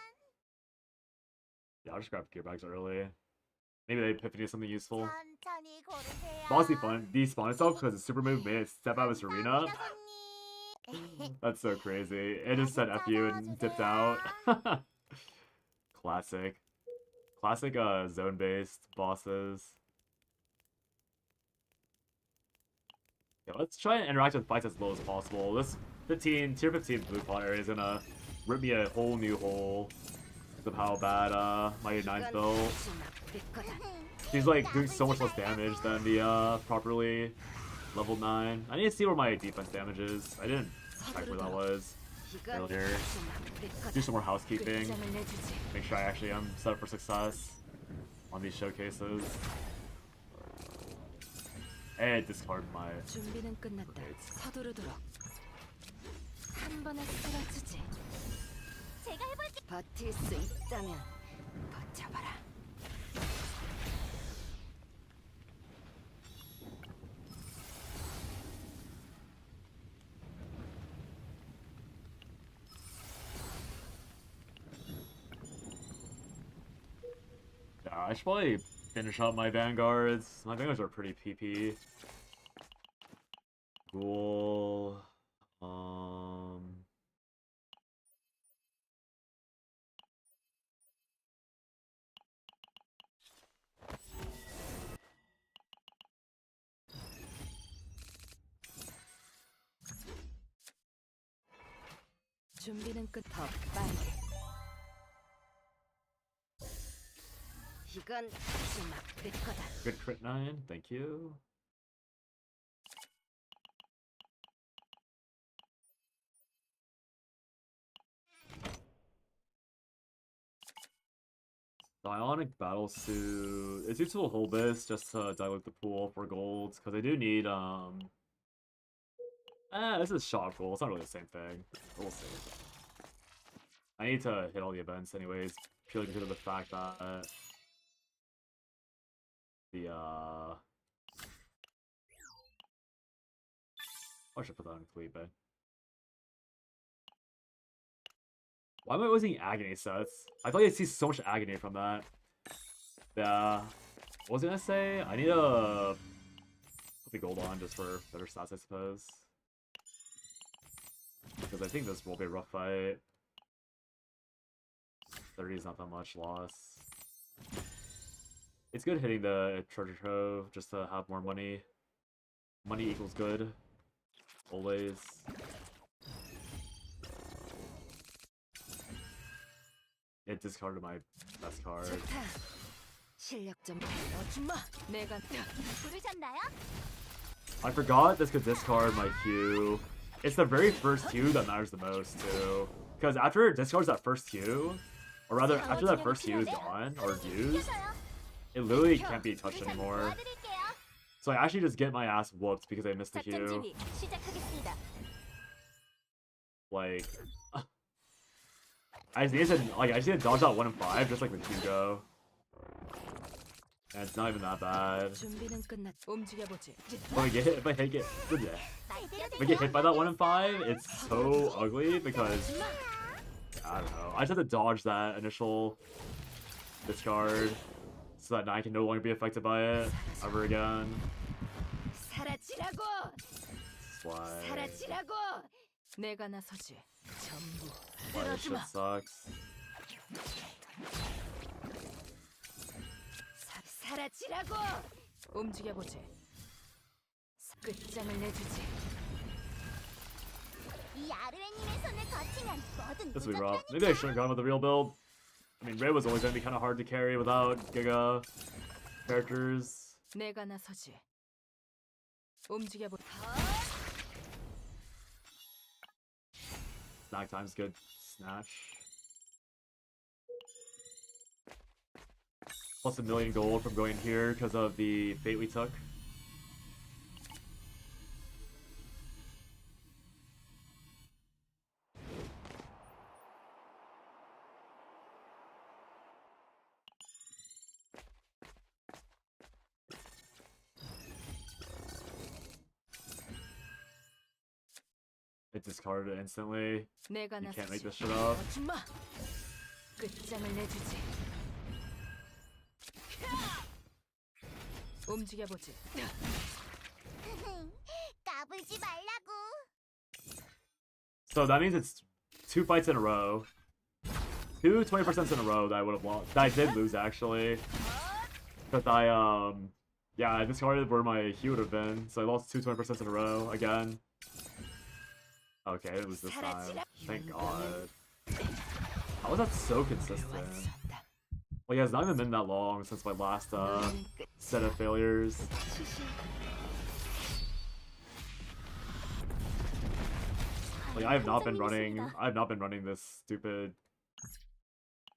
Yeah, I'll just grab gear bags early. Maybe the Epiphany is something useful. 천천히 고르세요. It's honestly fun. Despawn itself because the super move made it step out of its arena. That's so crazy. It just said F you and dipped out. Classic. Classic zone-based bosses. Yeah, let's try and interact with fights as low as possible. This tier 15 blue pot area is gonna rip me a whole new hole because of how bad my 9's built. She's like doing so much less damage than the properly leveled 9. I need to see where my defense damage is. I didn't check where that was earlier. Do some more housekeeping. Make sure I actually am set up for success on these showcases. And discard my 준비는 끝났다. upgrades. 서두르도록. 한 번에 쓰러지지. 버틸 수 있다면 버텨봐라. Yeah, I should probably finish up my vanguards. My vanguards are pretty PP. Ghoul. 준비는 끝. 더 빠르게. 이건 아주 막힐 거다. Good crit 9, thank you. Bionic Battle Suit. It's useful to hold this just to dilute the pool for golds, because I do need, this is shot goal. It's not really the same thing. We'll see. I need to hit all the events anyways, purely because of the fact that the, I should put that on Fleet Bay. Why am I using agony sets? I thought you'd see so much agony from that. Yeah. What was I gonna say? I need to put the gold on just for better stats, I suppose. Because I think this will be a rough fight. 30 is not that much loss. It's good hitting the treasure trove just to have more money. Money equals good. Always. It discarded my best card. 좋다. 실력 좀 보여주마. 내가 부르셨나요? I forgot this could discard my Q. It's the very first Q that matters the most, too. Because after it discards that first Q, or rather, after that first Q is gone, or used, it literally can't be touched anymore. 도와드릴게요. So I actually just get my ass whooped because I missed the 작전 Q. 지휘 시작하겠습니다. Like, I just need to dodge that 1 and 5, just like with Hugo. And it's not even that bad. 준비는 끝났. 움직여보지. If I get hit by that 1 and 5, it's so ugly because I don't know. I just have to dodge that initial discard so that I can no longer be affected by it ever again. 사라지라고. Why? 사라지라고. 내가 나서지. 전부 Why this shit 들어주마. sucks. 사라지라고. 움직여보지. 끝장을 내주지. 이 아르웨님의 손을 거치면 뭐든 This will be 무적하니까. rough. Maybe I shouldn't have gone with the real build. I mean, Ray was always going to be kind of hard to carry without Giga characters. 내가 나서지. 움직여보. Snack time's good. Snatch. Plus a million gold from going here because of the fate we took. It discarded it instantly. 내가 You can't make 나서지. this shit up. 주마. 끝장을 내주지. 움직여보지. 까불지 말라고. So that means it's 2 fights in a row. 2 20% in a row that I would have lost. That I did lose actually. But yeah, I discarded where my Hue would have been. So I lost 2 20% in a row again. Okay, it was this time. Thank God. How was that so consistent? Like, it's not even been that long since my last set of failures. Like, I have not been running this stupid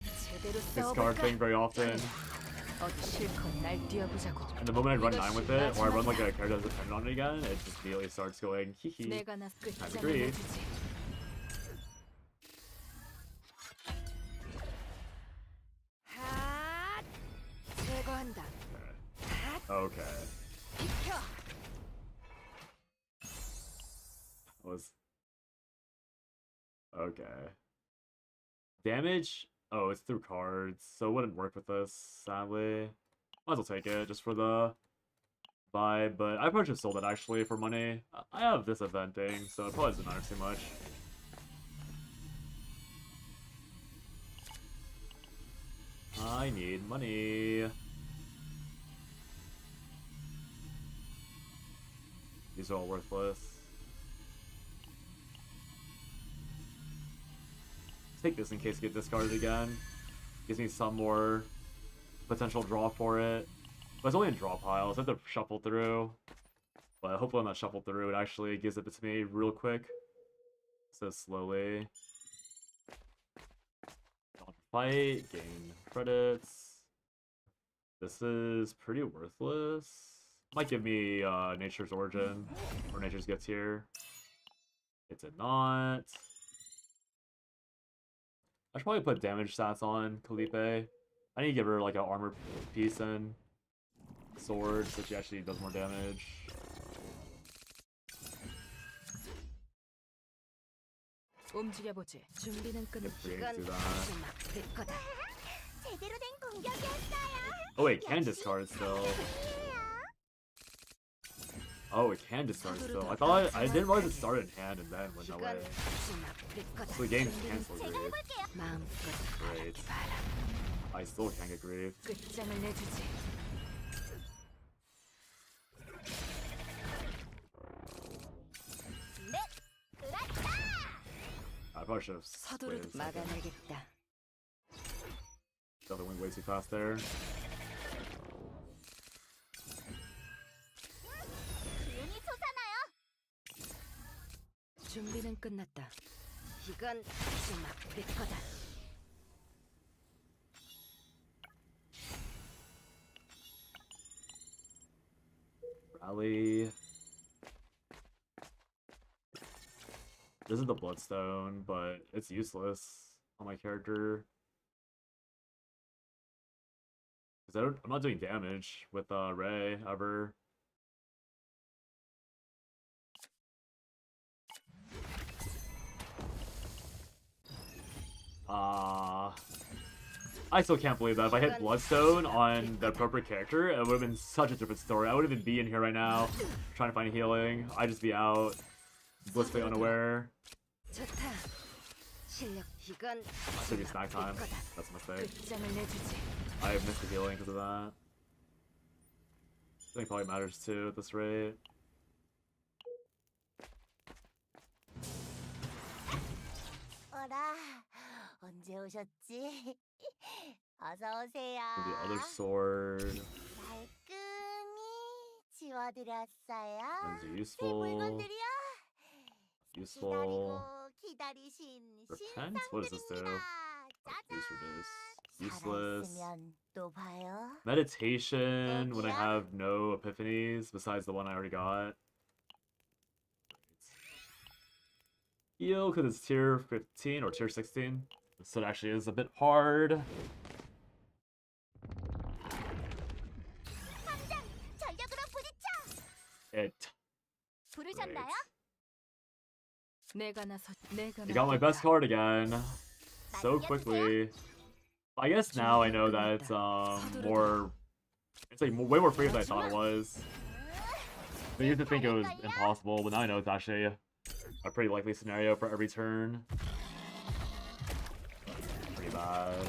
제대로 discard 싸워볼까? thing very often. 어디 실컷 날 뛰어보자고. And the moment I run 9 with it, or I run like a character that's dependent on it again, it just immediately starts going hee hee. 내가 나 agree. 끝장을 내주지. Okay. Was okay. Damage? Oh, it's through cards, so it wouldn't work with this, sadly. Might as well take it just for the vibe, but I probably should have sold it actually for money. I have this event thing, so it probably doesn't matter too much. I need money. These are all worthless. Take this in case it gets discarded again. Gives me some more potential draw for it. But it's only in draw piles, so I have to shuffle through. But hopefully on that shuffle through, it actually gives it to me real quick. So slowly. Fight, gain credits. This is pretty worthless. Might give me Nature's Origin, or Nature's Gift here. It did not. I should probably put damage stats on Calipe. I need to give her like an armor piece and sword, so she actually does more damage. 움직여보지. 준비는 끝. 이건 이건 막 거다. 제대로 된 공격이었어요. Oh wait, can discard still. Oh, it can discard still. I thought I didn't realize it started in hand and then went that way. So the game's cancelled grave. Great. I still can't get grave. 끝장을 내주지. I probably should have 서두르 waited a second. 막아내겠다. Definitely went way too fast there. 기운이 솟아나요. 준비는 끝났다. 이건 막을 거다. Rally. This is the Bloodstone, but it's useless on my character. Because I'm not doing damage with Ray ever. I still can't believe that. If I hit Bloodstone on the appropriate character, it would have been such a different story. I would even be in here right now, trying to find healing. I'd just be out, blissfully unaware. 좋다. 실력 이건 I should be snack time. That's a mistake. 끝장을 내주지. I have missed the healing because of that. I think it probably matters too at this rate. 어라, 언제 오셨지? 어서 오세요. The other sword. 말끔히 지워드렸어요. One's 새 useful. 물건들이요. Useful. 기다리신 Repent? What does this do? Use reduce. Useless. 살아있으면 또 봐요. Meditation when I have no epiphanies besides the one I already got. Heal because it's tier 15 or tier 16. So it actually is a bit hard. 당장 전력으로 부딪혀. It. 부르셨나요? 내가 You got my best card again. So quickly. I guess now I know that it's more. It's like way more free than I thought it was. I used to think it was impossible, but now I know it's actually a pretty likely scenario for every turn. Pretty bad.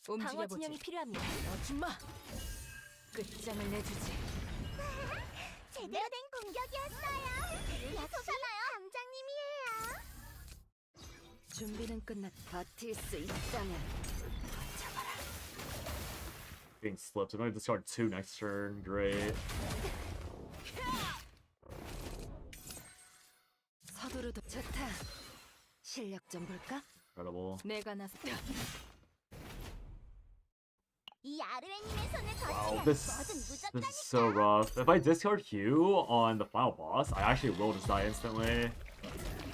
방어 진영이 움직여보지. 필요합니다. 어줌마. 끝장을 내주지. 제대로 된 공격이었어요. 기운이 솟아나요. 당장님이에요. 준비는 끝났. 버틸 수 있다면 버텨봐라. Being slipped. I'm going to discard 2 next turn. Great. 서두르도 좋다. 실력 좀 볼까? Incredible. 내가 나서. 이 아르웨님의 손을 Wow, 거치면 this 뭐든 is 무적다니까. so rough. If I discard Hugh on the final boss, I actually will just die instantly.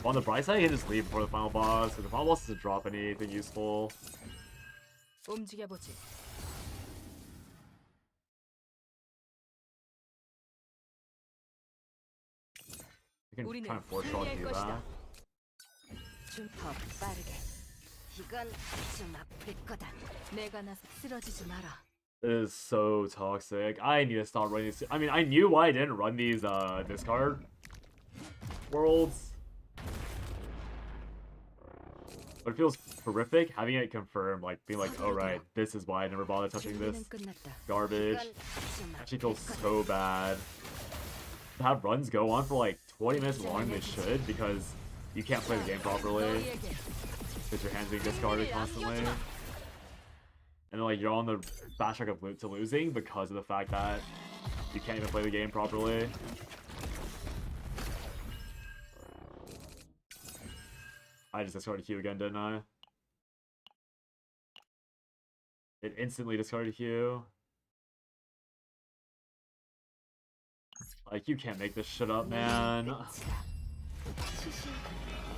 On the bright side, I can just leave before the final boss. If the final boss doesn't drop anything useful, 움직여 보지. I can 우리는 try and force draw to 승리할 do 것이다. that. 좀 더 빠르게. 이건 좀 아플 거다. 내가 나서 쓰러지지 마라. It is so toxic. I need to stop running these. I mean, I knew why I didn't run these discard worlds. But it feels horrific having it confirmed, like being like, oh right, this is why I never bothered touching this 준비는 끝났다. garbage. 이건 좀 Actually 아플 feels 거다. so bad. To have runs go on for like 20 minutes longer than they should because you can't play the game properly 너희에게 because your hands being discarded constantly. And then like you're on the fast track of to losing because of the fact that you can't even play the game properly. I just discarded Q again, didn't I? It instantly discarded Q. Like, you can't make this shit up, man.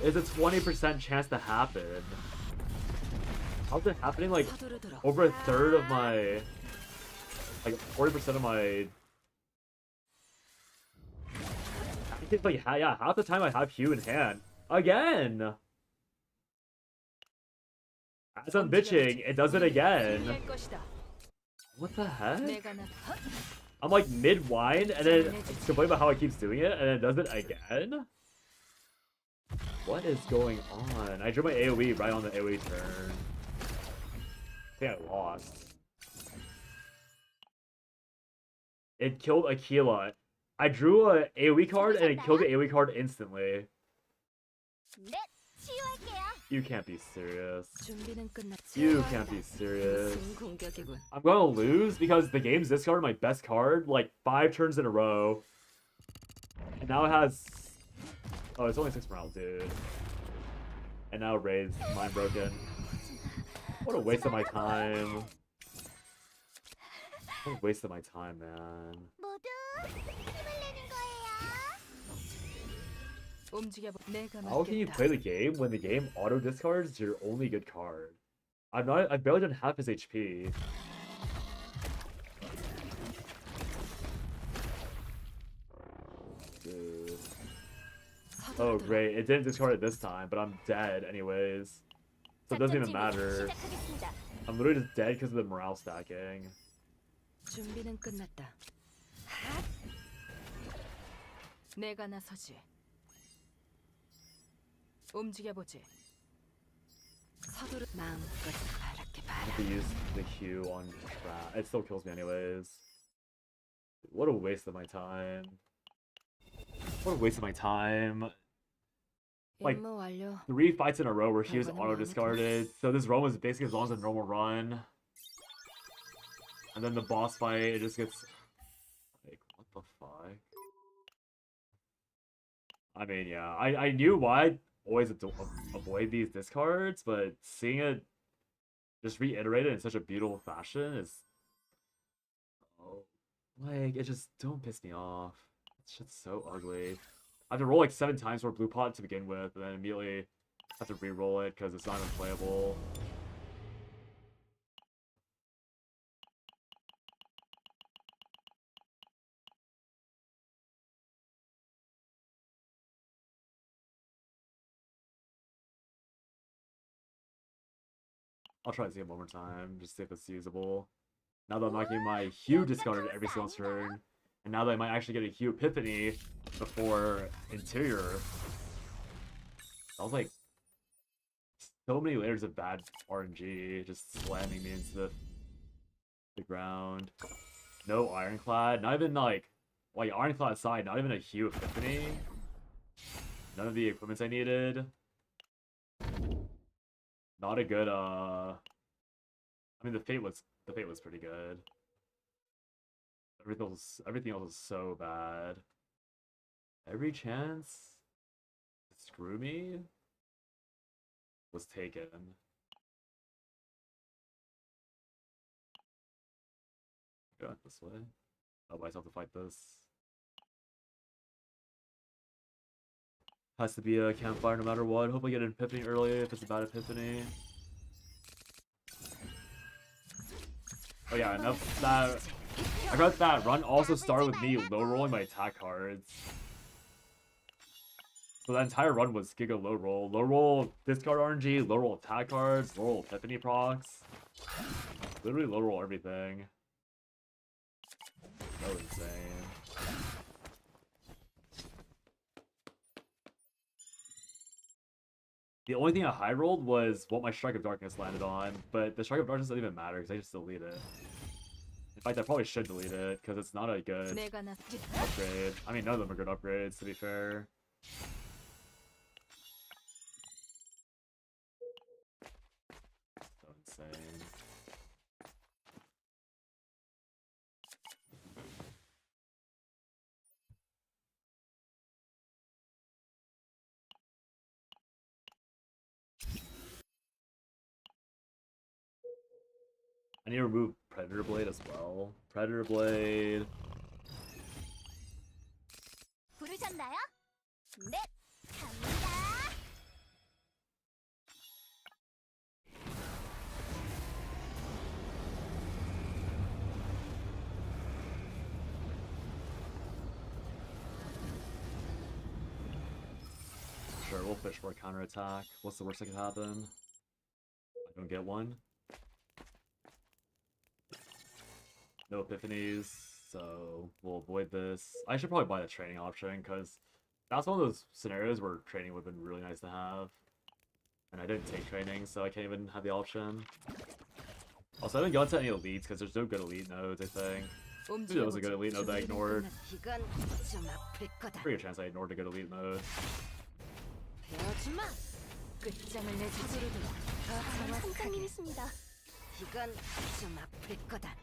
It's a 20% chance to happen. How's it happening, like, 서두르도록. over a third of my... Like, 40% of my... I think, like, yeah, half the time I have Q in hand. Again! As I'm bitching, it does it again. 승리할 것이다. What the heck? 내가 나 헛! I'm like mid-wind, and then it's complaining about how it keeps doing it, and then it does it again? What is going on? I drew my AoE right on the AoE turn. I think I lost. It killed Aquila. I drew a AoE card, and it killed the AoE card instantly. 네, 치유할게요. You can't be serious. 준비는 끝났지. You can't be serious. 무슨 공격이군. I'm gonna lose because the game's discarded my best card like 5 turns in a row. And now it has... Oh, it's only 6 morale, dude. And now Ray's mind broken. What a waste of my time. What a waste of my time, man. 모두 힘을 내는 거예요. 움직여 보. 내가 How can you 맞겠다. play the game when the game auto discards your only good card? I've barely done half his HP. Dude. Oh great, it didn't discard it this time, but I'm dead anyways. So it doesn't even matter. 시작하겠습니다. I'm literally just dead because of the morale stacking. 준비는 끝났다. 핫! 내가 나서지. 움직여 보지. 서두르 마음껏 바랄게 I have 바라. to use the Q on trap. It still kills me anyways. What a waste of my time. What a waste of my time. Like, 임무 완료. 3 fights in a row where he was auto discarded. So this run was basically as long as a normal run. And then the boss fight, it just gets like, what the fuck? I mean, yeah, I knew why I'd always avoid these discards, but seeing it just reiterated in such a beautiful fashion is, oh, like, it just don't piss me off. It's just so ugly. I have to roll like 7 times for blue pot to begin with, and then immediately have to re-roll it because it's not even playable. I'll try to see it one more time, just see if it's usable. Now that I'm not getting my Hue discarded every single turn, and now that I might actually get a Hue Epiphany before Interior, that was like so many layers of bad RNG just slamming me into the ground. No Ironclad, not even like Ironclad aside, not even a Hue Epiphany. None of the equipments I needed. Not a good I mean the fate was pretty good. Everything else was so bad. Every chance to screw me was taken. Go this way. Oh, I still have to fight this. Has to be a campfire no matter what. Hope I get an epiphany early if it's a bad epiphany. Oh yeah, enough that. I got that run also started with me low rolling my attack cards. So that entire run was Giga low roll discard RNG, low roll attack cards, low roll Epiphany procs. Literally low roll everything. That was insane. The only thing I high rolled was what my Strike of Darkness landed on, but the Strike of Darkness doesn't even matter because I just delete it. In fact, I probably should delete it because it's not a good 내가 나 upgrade. I mean, none of them are good upgrades, to be fair. So insane. I need to remove Predator Blade as well. Predator Blade. 부르셨나요? 네, 갑니다. Sure, we'll fish for a counterattack. What's the worst that could happen? I don't get one. No epiphanies, so we'll avoid this. I should probably buy the training option, because that's one of those scenarios where training would have been really nice to have. And I didn't take training, so I can't even have the option. Also, I didn't go into any elites, because there's no good elite nodes, I think. Maybe there was a good elite node that I ignored. 이건 좀 아플 거다. Pretty good chance I ignored a good elite node. 배워지 마. 끝장을 내주지. 저는 선장님이십니다. 이건 좀 아플 거다.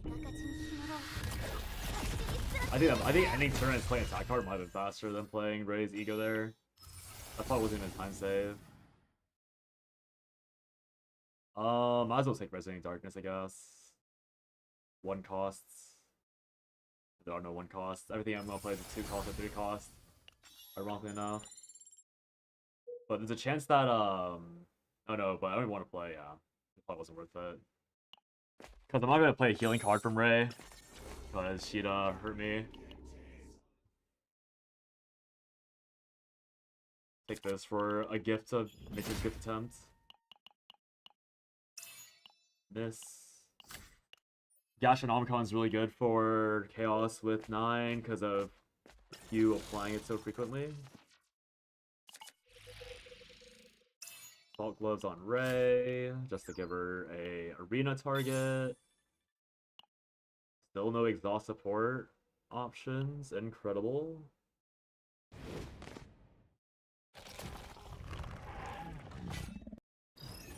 제가 가진 힘으로 I think ending turn and playing attack card might have been faster than playing Ray's Ego there. That probably wasn't even a time save. Might as well take Resonating Darkness, I guess. One costs. There are no one costs. Everything I'm gonna play is a 2 cost or 3 cost. Ironically enough. But there's a chance that oh no, but I don't even want to play, yeah. It probably wasn't worth it. Because I'm not gonna play a healing card from Ray. Because she'd hurt me. Take this for a gift of Nature's Gift attempt. Miss. Gastronomicon is really good for Chaos with 9 because of you applying it so frequently. Salt Gloves on Ray, just to give her a arena target. Still no exhaust support options. Incredible.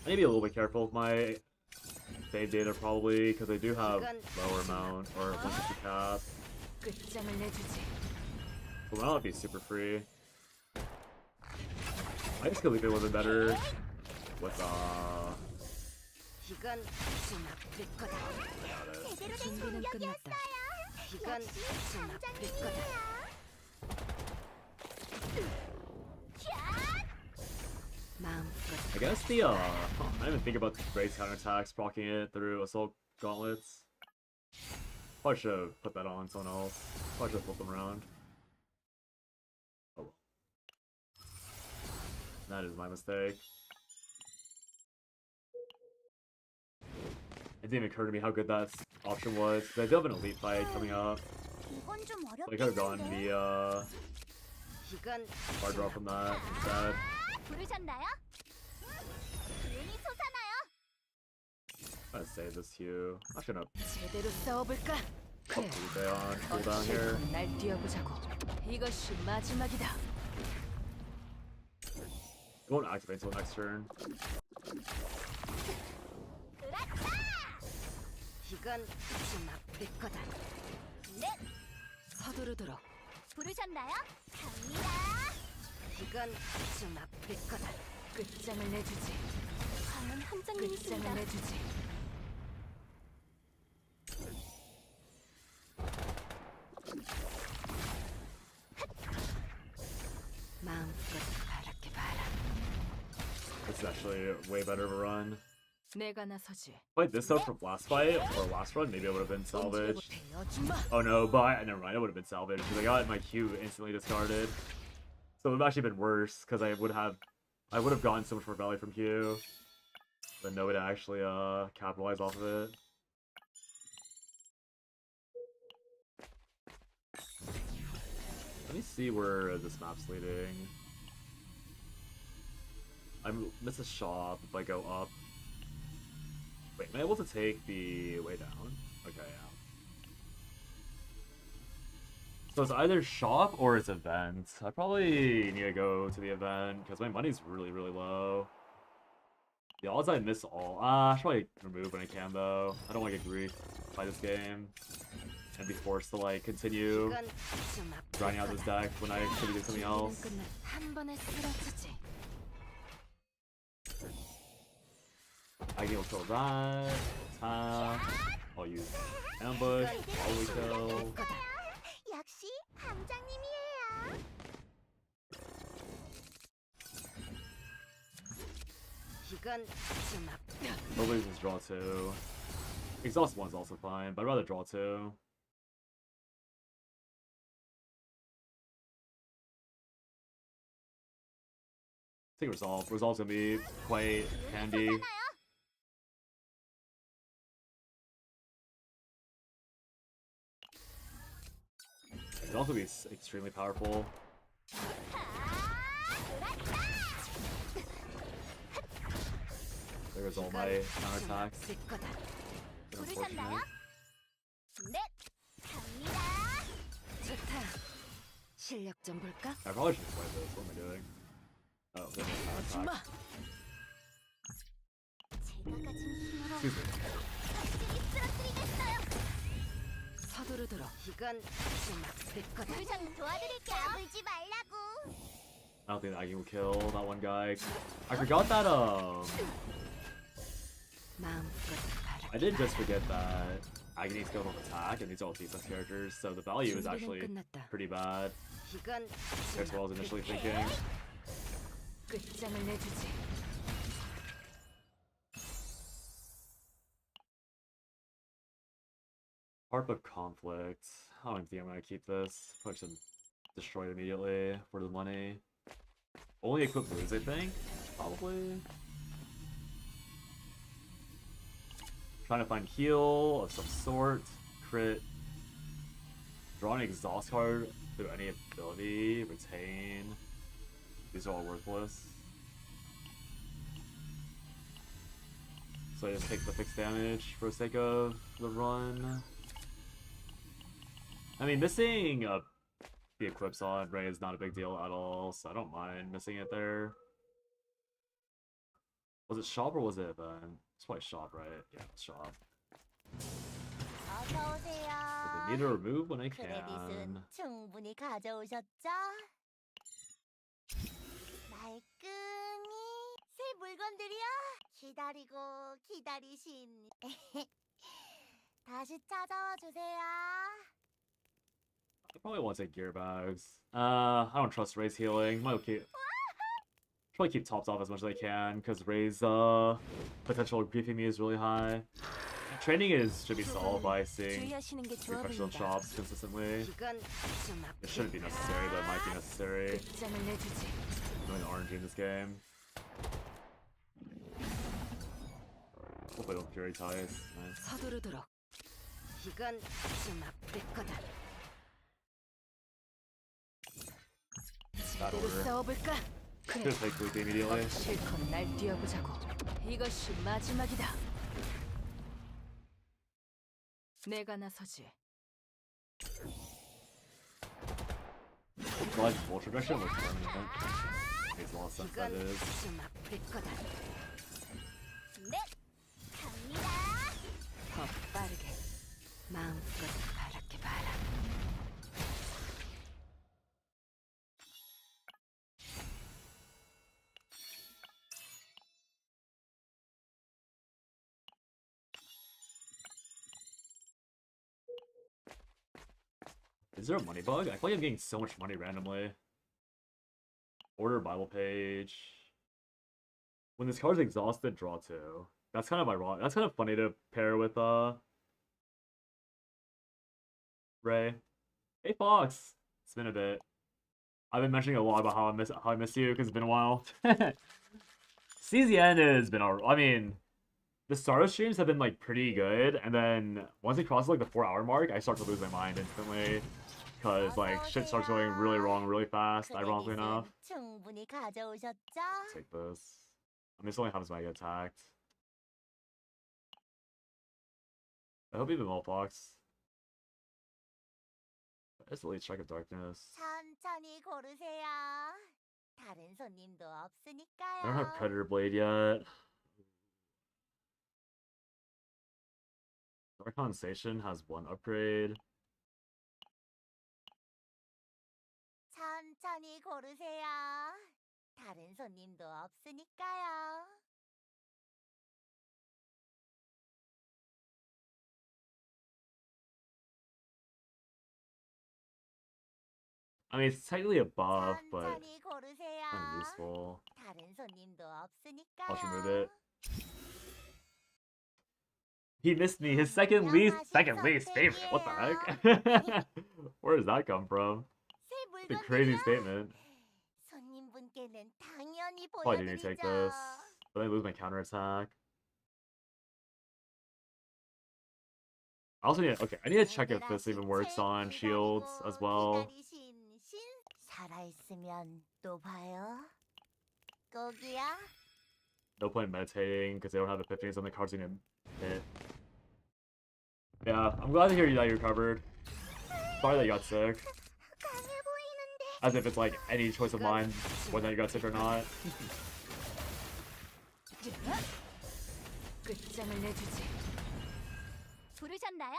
I need to be a little bit careful with my save data probably, because I do have lower amount or 150 cap. 끝장을 내주지. But might not be super free. I just could leave it a little bit better with 이건 좀 아플 거다. 제대로 된 준비는 끝났다. 공격이었어요. 이건 역시 좀 아플 거다. 마음껏 I guess the I didn't even think about the Ray's counterattacks proccing it through Assault Gauntlets. Probably should have put that on someone else. Probably should have flipped them around. Oh well. That is my mistake. It didn't even occur to me how good that option was. Because I do have an elite fight coming up. 이건 좀 So I could have gone 어렵겠는데. the 이건 bar draw from that instead. 부르셨나요? 기운이 솟아나요. I'm gonna save this Hue. I shouldn't 제대로 싸워볼까? have 그래. put Tuesday on cooldown here. 어찌 날 뛰어보자고. 이것이 마지막이다. It won't activate until next turn. 이건 좀 아플 거다. 네, 서두르도록. 부르셨나요? 갑니다. 이건 좀 아플 거다. 끝장을 내주지. 저는 끝장을 함장님이십니다. 내주지. 마음껏 바랄게 봐라. This is actually way better of a run. 내가 나서지. Played this though from last fight or last run, maybe it would have been salvaged. 되어주마. Oh no, but never mind, it would have been salvaged because I got my Q instantly discarded. So it would have actually been worse because I would have gotten so much more value from Q. But no way to actually capitalize off of it. Let me see where this map's leading. I miss a shop if I go up. Wait, am I able to take the way down? Okay, yeah. So it's either shop or it's event. I probably need to go to the event because my money's really, really low. The odds I miss all. I should probably remove when I can though. I don't want to get griefed by this game and be forced to like continue grinding out this deck when I could be doing something else. 한 번에 쓰러지지. I can kill that. Attack. I'll use ambush. Probably kill. 역시 함장님이에요. 이건 좀 Nobody's just draw 2. Exhaust 1's also fine, but I'd rather draw 2. Take Resolve. Resolve's gonna be quite handy. It'd also be extremely powerful. There goes all my counterattacks. 부르셨나요? 넷, 갑니다. 좋다. 실력 좀 볼까? I probably should play this. What am I doing? Oh, there's no counterattack. 제가 가진 힘으로 Excuse me. 확실히 쓰러뜨리겠어요. 서두르도록. 이건 좀 아플 거다. 부르셨 도와드릴게요. 까불지 말라고. I don't think that Aggie will kill that one guy. I forgot that 마음껏 바라. I did just forget that Agony skills on attack, and these are all defense characters, so the value is actually pretty bad 이건 compared to what I was initially thinking. 끝장을 내주지. Harp of Conflict. I don't think I'm gonna keep this. Probably should destroy it immediately for the money. Only equip moves, I think. Probably. Trying to find heal of some sort. Crit. Draw an exhaust card through any ability. Retain. These are all worthless. So I just take the fixed damage for the sake of the run. I mean, missing the equips on Ray is not a big deal at all, so I don't mind missing it there. Was it shop or was it event? It's probably shop, right? Yeah, it's shop. 어서 오세요. So they need to remove when I 크레딧은 can. 충분히 가져오셨죠? 말끔히 새 물건들이요. 기다리고 기다리신. 다시 찾아와 주세요. I probably want to take gear bags. I don't trust Ray's healing. Might probably keep tops off as much as I can because Ray's potential griefing me is really high. Training should be solved by seeing 주의하시는 게 좋아 refresh on 보인다. shops consistently. 이건 좀 It shouldn't be necessary, but it might be necessary. 끝장을 내주지. Doing RNG in this game. Hopefully don't Fury ties. Nice. 서두르도록. 이건 좀 아플 거다. Bad 제대로 order. 싸워볼까? Should 그래. take Bleak immediately. 실컷 날 뛰어보자고. 이것이 마지막이다. 내가 나서지. Well, like full trajectory looks permanent. Makes a lot of sense that 이건 is. 좀 아플 거다. 넷, 갑니다. 더 빠르게. 마음껏 바랄게 봐라. Is there a money bug? I feel like I'm getting so much money randomly. Order Bible page. When this card's exhausted, draw 2. That's kind of ironic. That's kind of funny to pair with Ray. Hey Fox, it's been a bit. I've been mentioning a lot about how I miss you because it's been a while. CZN has been I mean, the Star streams have been like pretty good, and then once it crosses like the 4-hour mark, I start to lose my mind instantly because like shit starts going really wrong really fast. Ironically enough. 충분히 가져오셨죠? Take this. I mean, this only happens when I get attacked. I hope you have a Fox. It's the lead strike of darkness. 천천히 고르세요. 다른 손님도 없으니까요. I don't have Predator Blade yet. Dark Station has 1 upgrade. 천천히 고르세요. 다른 손님도 없으니까요. I mean, it's technically a buff, but 천천히 고르세요. unuseful. 다른 손님도 I'll remove 없으니까요. it. He missed me. His second least favorite. What the heck? Where does that come from? 새 It's a crazy 물건들이요. statement. 손님분께는 당연히 Probably need to take 보여드리죠. this, but I lose my counterattack. I also need. Okay, I need to check if this even works on shields as well. 살아있으면 또 봐요. 꼭이야. No point meditating because they don't have epiphanies on the cards you can hit. Yeah, I'm glad to hear that you recovered. Sorry that you got sick. 강해 보이는데. As if it's like any choice of mine whether you got sick or not. 끝장을 내주지. 부르셨나요?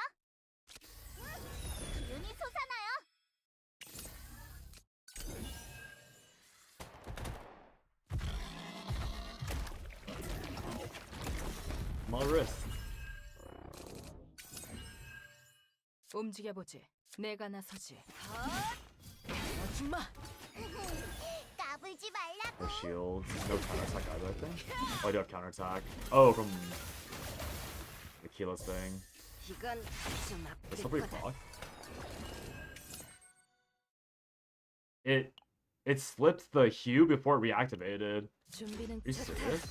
기운이 솟아나요. My wrist. 움직여보지. 내가 나서지. 아줌마. 까불지 말라고. No shield. No counterattack either, I think. Oh, I do have counterattack. Oh, from the keyless thing. 이건 좀 The 아플 slippery 거다. clock. It slipped the hue before it reactivated. 준비는 Are you 좋다. serious?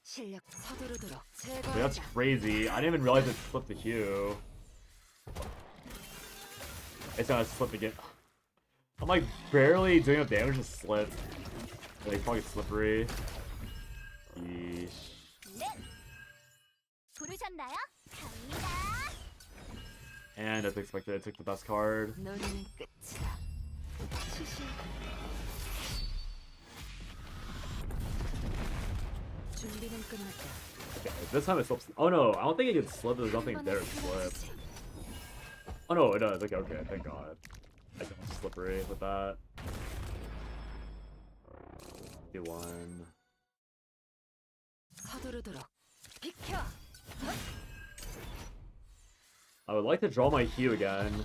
실력 서두르도록 Wait, that's 제거하자. crazy. I didn't even realize it slipped the hue. It's gonna slip again. I'm like barely doing enough damage to slip. Like probably slippery. Yeesh. 네. 부르셨나요? 갑니다. And as expected, I took the best card. 너는 끝이다. 시시. 준비는 끝났다. Okay, this time it slips. Oh no, I don't think it can slip. There's nothing there to slip. Oh no, it does. Okay, okay, thank God. I got slippery with that. D1. 서두르도록 비켜. I would like to draw my hue again.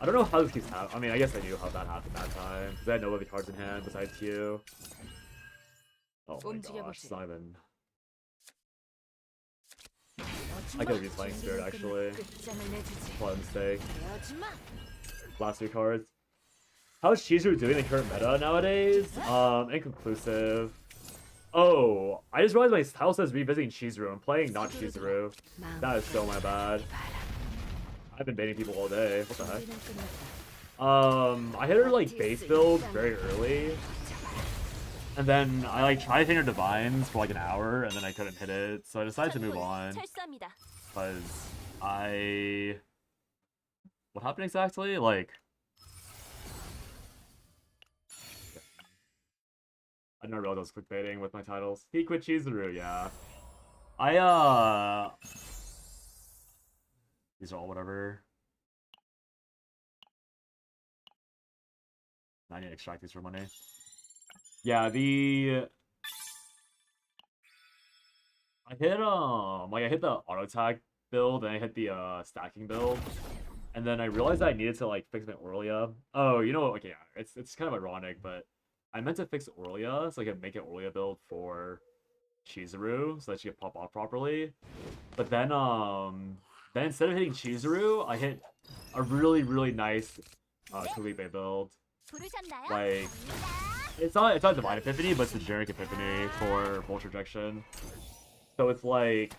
I don't know how this keeps happening. I mean, I guess I knew how that happened that time. Because I had no other cards in hand besides hue. Oh my gosh, it's not even... I could have used Flying Spirit actually. 끝장을 내주지. What a mistake. 아줌마. Last 3 cards. How's chizuru doing in the current meta nowadays? Inconclusive. Oh, I just realized my title says revisiting chizuru. I'm playing not chizuru. That is so my bad. I've been baiting people all day. What the heck? 준비는 끝났다. I hit her like base build very early. And then I like tried hitting her divines for like an hour and then I couldn't hit it. So I decided to move on. 철수합니다. Because what happened exactly? Like, I didn't realize I was clickbaiting with my titles. He quit chizuru, yeah. These are all whatever. I need to extract these for money. Yeah, I hit the auto attack build and I hit the stacking build. And then I realized that I needed to like fix my Aurelia. Oh, you know what? Okay, yeah, it's kind of ironic, but I meant to fix Aurelia so I could make an Aurelia build for chizuru so that she can pop off properly. But then instead of hitting chizuru, I hit a really nice Felipe build. 부르셨나요? Like 갑니다. it's not Divine Epiphany, but it's the generic Epiphany for Vulture Injection. So it's like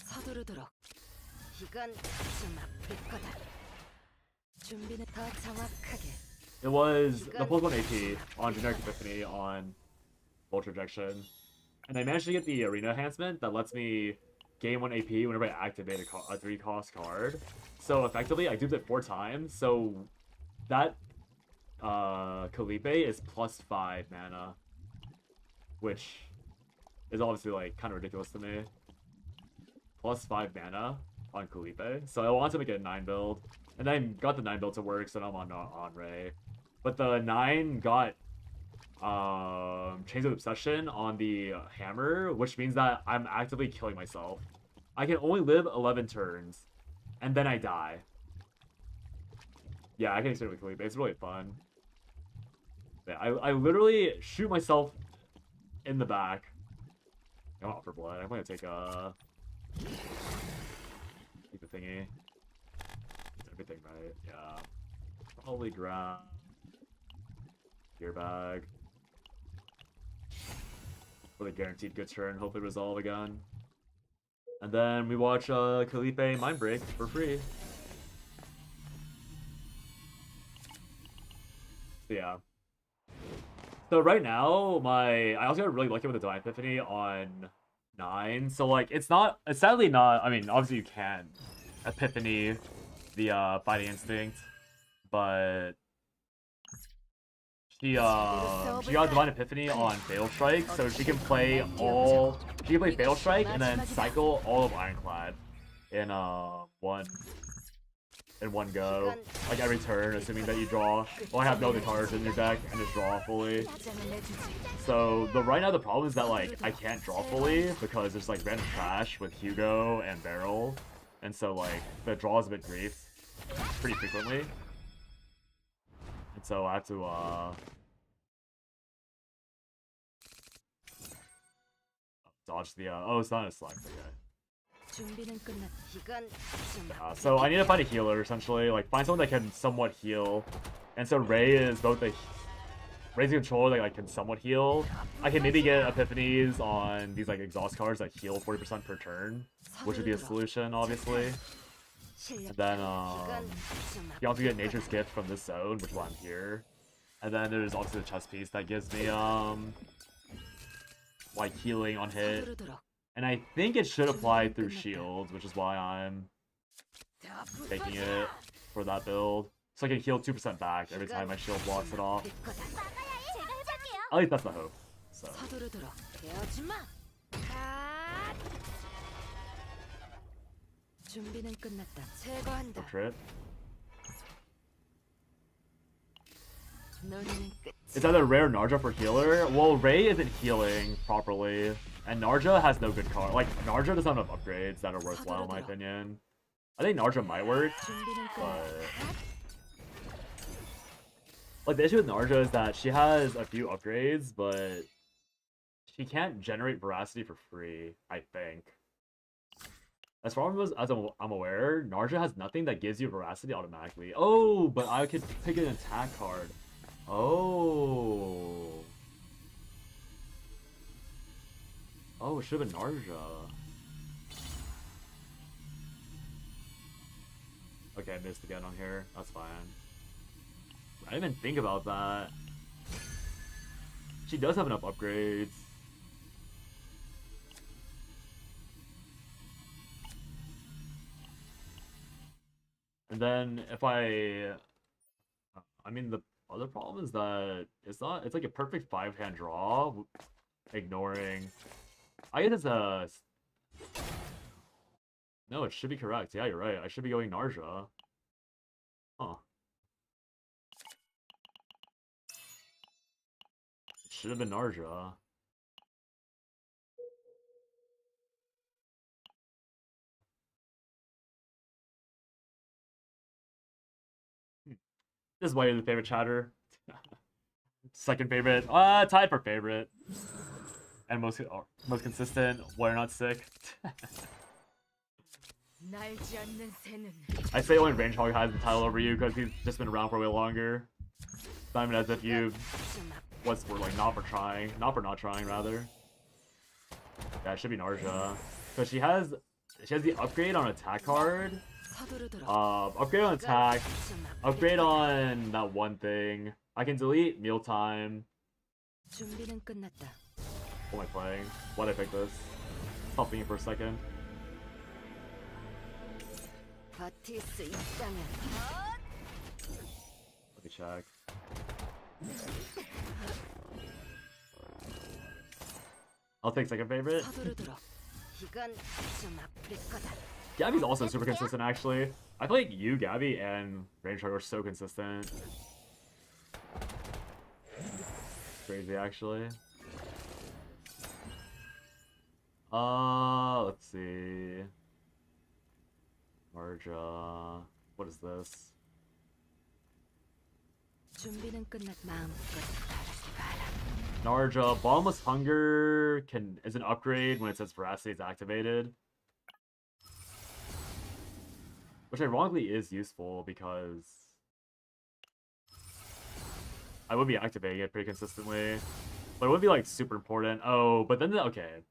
서두르도록. 이건 좀 아플 거다. 준비는 더 정확하게. it was the +1 AP on generic Epiphany on Vulture Injection. And I managed to get the arena enhancement that lets me gain 1 AP whenever I activate a 3-cost card. So effectively, I duped it 4 times. So that Calipe is +5 mana, which is obviously like kind of ridiculous to me. +5 mana on Calipe. So I wanted to make it a 9 build, and then got the 9 build to work, so now I'm on Ray. But the 9 got Chains of Obsession on the hammer, which means that I'm actively killing myself. I can only live 11 turns, and then I die. Yeah, I can explain it with Khalid, it's really fun. Yeah, I literally shoot myself in the back. I'm out for blood. I'm gonna take the thingy. Everything right, yeah. Probably grab gear bag. For the guaranteed good turn, hopefully resolve again. And then we watch Calipe Mind Break for free. So yeah. So right now, I also got really lucky with the Divine Epiphany on 9. So like, it's sadly not, I mean, obviously you can Epiphany the Fighting Instinct, but she got Divine Epiphany on Fatal Strike, so she can play Fatal Strike and then cycle all of Ironclad in one go, like every turn, assuming that you draw. Well, I have no other cards in your deck and just draw fully. So right now the problem is that like I can't draw fully because there's like random trash with Hugo and Barrel, and so like the draw is a bit grief pretty frequently. And so I have to dodge the oh, it's not a select, okay. So I need to find a healer essentially, like find someone that can somewhat heal. And so Ray is both Ray's a controller that like can somewhat heal. I can maybe get epiphanies on these like exhaust cards that heal 40% per turn, which would be a solution obviously. And then you also get Nature's Gift from this zone, which is why I'm here. And then there's also the chest piece that gives me like healing on hit. And I think it should apply through shields, which is why I'm taking it for that build. So I can heal 2% back every time my shield blocks it off. At least that's the hope. So. Portrait. Is that a rare Narja for healer? Well, Ray isn't healing properly, and Narja has no good card. Like, Narja doesn't have enough upgrades that are worthwhile in my opinion. I think Narja might work, but... Like, the issue with Narja is that she has a few upgrades, but she can't generate veracity for free, I think. As far as I'm aware, Narja has nothing that gives you veracity automatically. Oh, but I could pick an attack card. Oh. Oh, it should have been Narja. Okay, I missed again on here. That's fine. I didn't even think about that. She does have enough upgrades. And then if I mean, the other problem is that it's like a perfect 5-hand draw, ignoring, I guess it's a, no, it should be correct. Yeah, you're right. I should be going Narja. Huh. It should have been Narja. This is why you're the favorite chatter. Second favorite. Tied for favorite. And most consistent. Why not sick? 날지 않는 새는 I say only Range Hog has the title over you because he's just been around for way longer. It's not even as if you what's for like not for not trying rather. Yeah, it should be Narja. Because she has the upgrade on attack card. Upgrade on attack. Upgrade on that one thing. I can delete mealtime. 준비는 끝났다. What am I playing? Why did I pick this? Stop thinking for a second. 버틸 수 있다면 Let me check. I'll take second favorite. 서두르도록. 이건 좀 아플 거다. Gabby's also super consistent actually. I feel like you, Gabby, and Range Hog are so consistent. Crazy actually. Let's see. Marja. What is this? 준비는 끝났. 마음껏 바라지 마라. Narja, Bottomless Hunger is an upgrade when it says Veracity is activated. Which ironically is useful because I would be activating it pretty consistently. But it would be like super important. Oh, but then okay.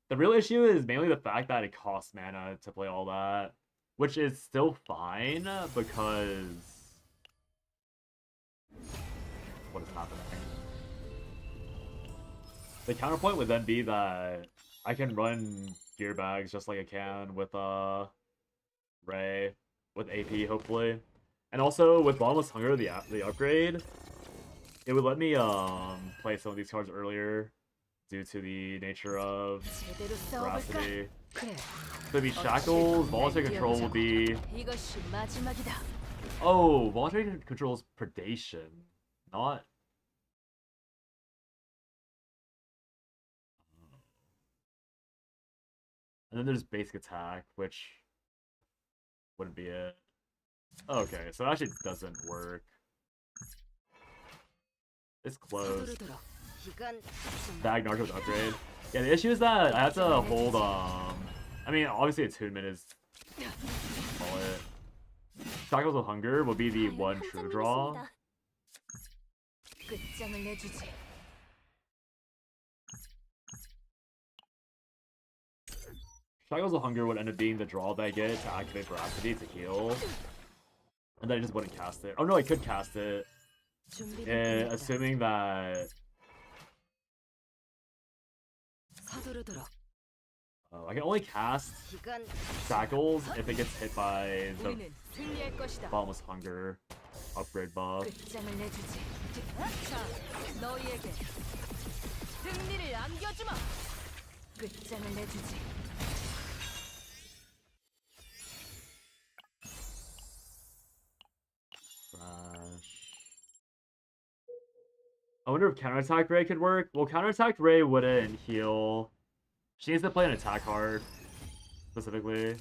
The real issue is mainly the fact that it costs mana to play all that. Which is still fine because what is happening? The counterpoint would then be that I can run gear bags just like I can with Ray with AP hopefully, and also with Bottomless Hunger the upgrade, it would let me play some of these cards earlier due to the nature of Veracity. So it'd be Shackles, Voluntary Control will be 이것이 마지막이다. oh Voluntary Control is Predation, not. And then there's basic attack, which wouldn't be it. Okay, so it actually doesn't work. It's close. 이건 좀 Bag Narja with upgrade. Yeah, the issue is that I have to hold, I mean, obviously attunement is, call it. Shackles of Hunger will be the one true draw. 끝장을 내주지. Shackles of Hunger would end up being the draw that I get to activate Veracity to heal. And then I just wouldn't cast it. Oh no, I could cast it. 준비는 끝났다. Assuming that 서두르도록. I can only cast 이건 Shackles if it gets hit by the 우리는 승리할 것이다. Bottomless Hunger upgrade buff. 끝장을 내주지. 자, 너희에게 승리를 안겨주마. 끝장을 내주지. I wonder if Counterattack Ray could work. Well, Counterattack Ray wouldn't heal. She needs to play an attack card, specifically.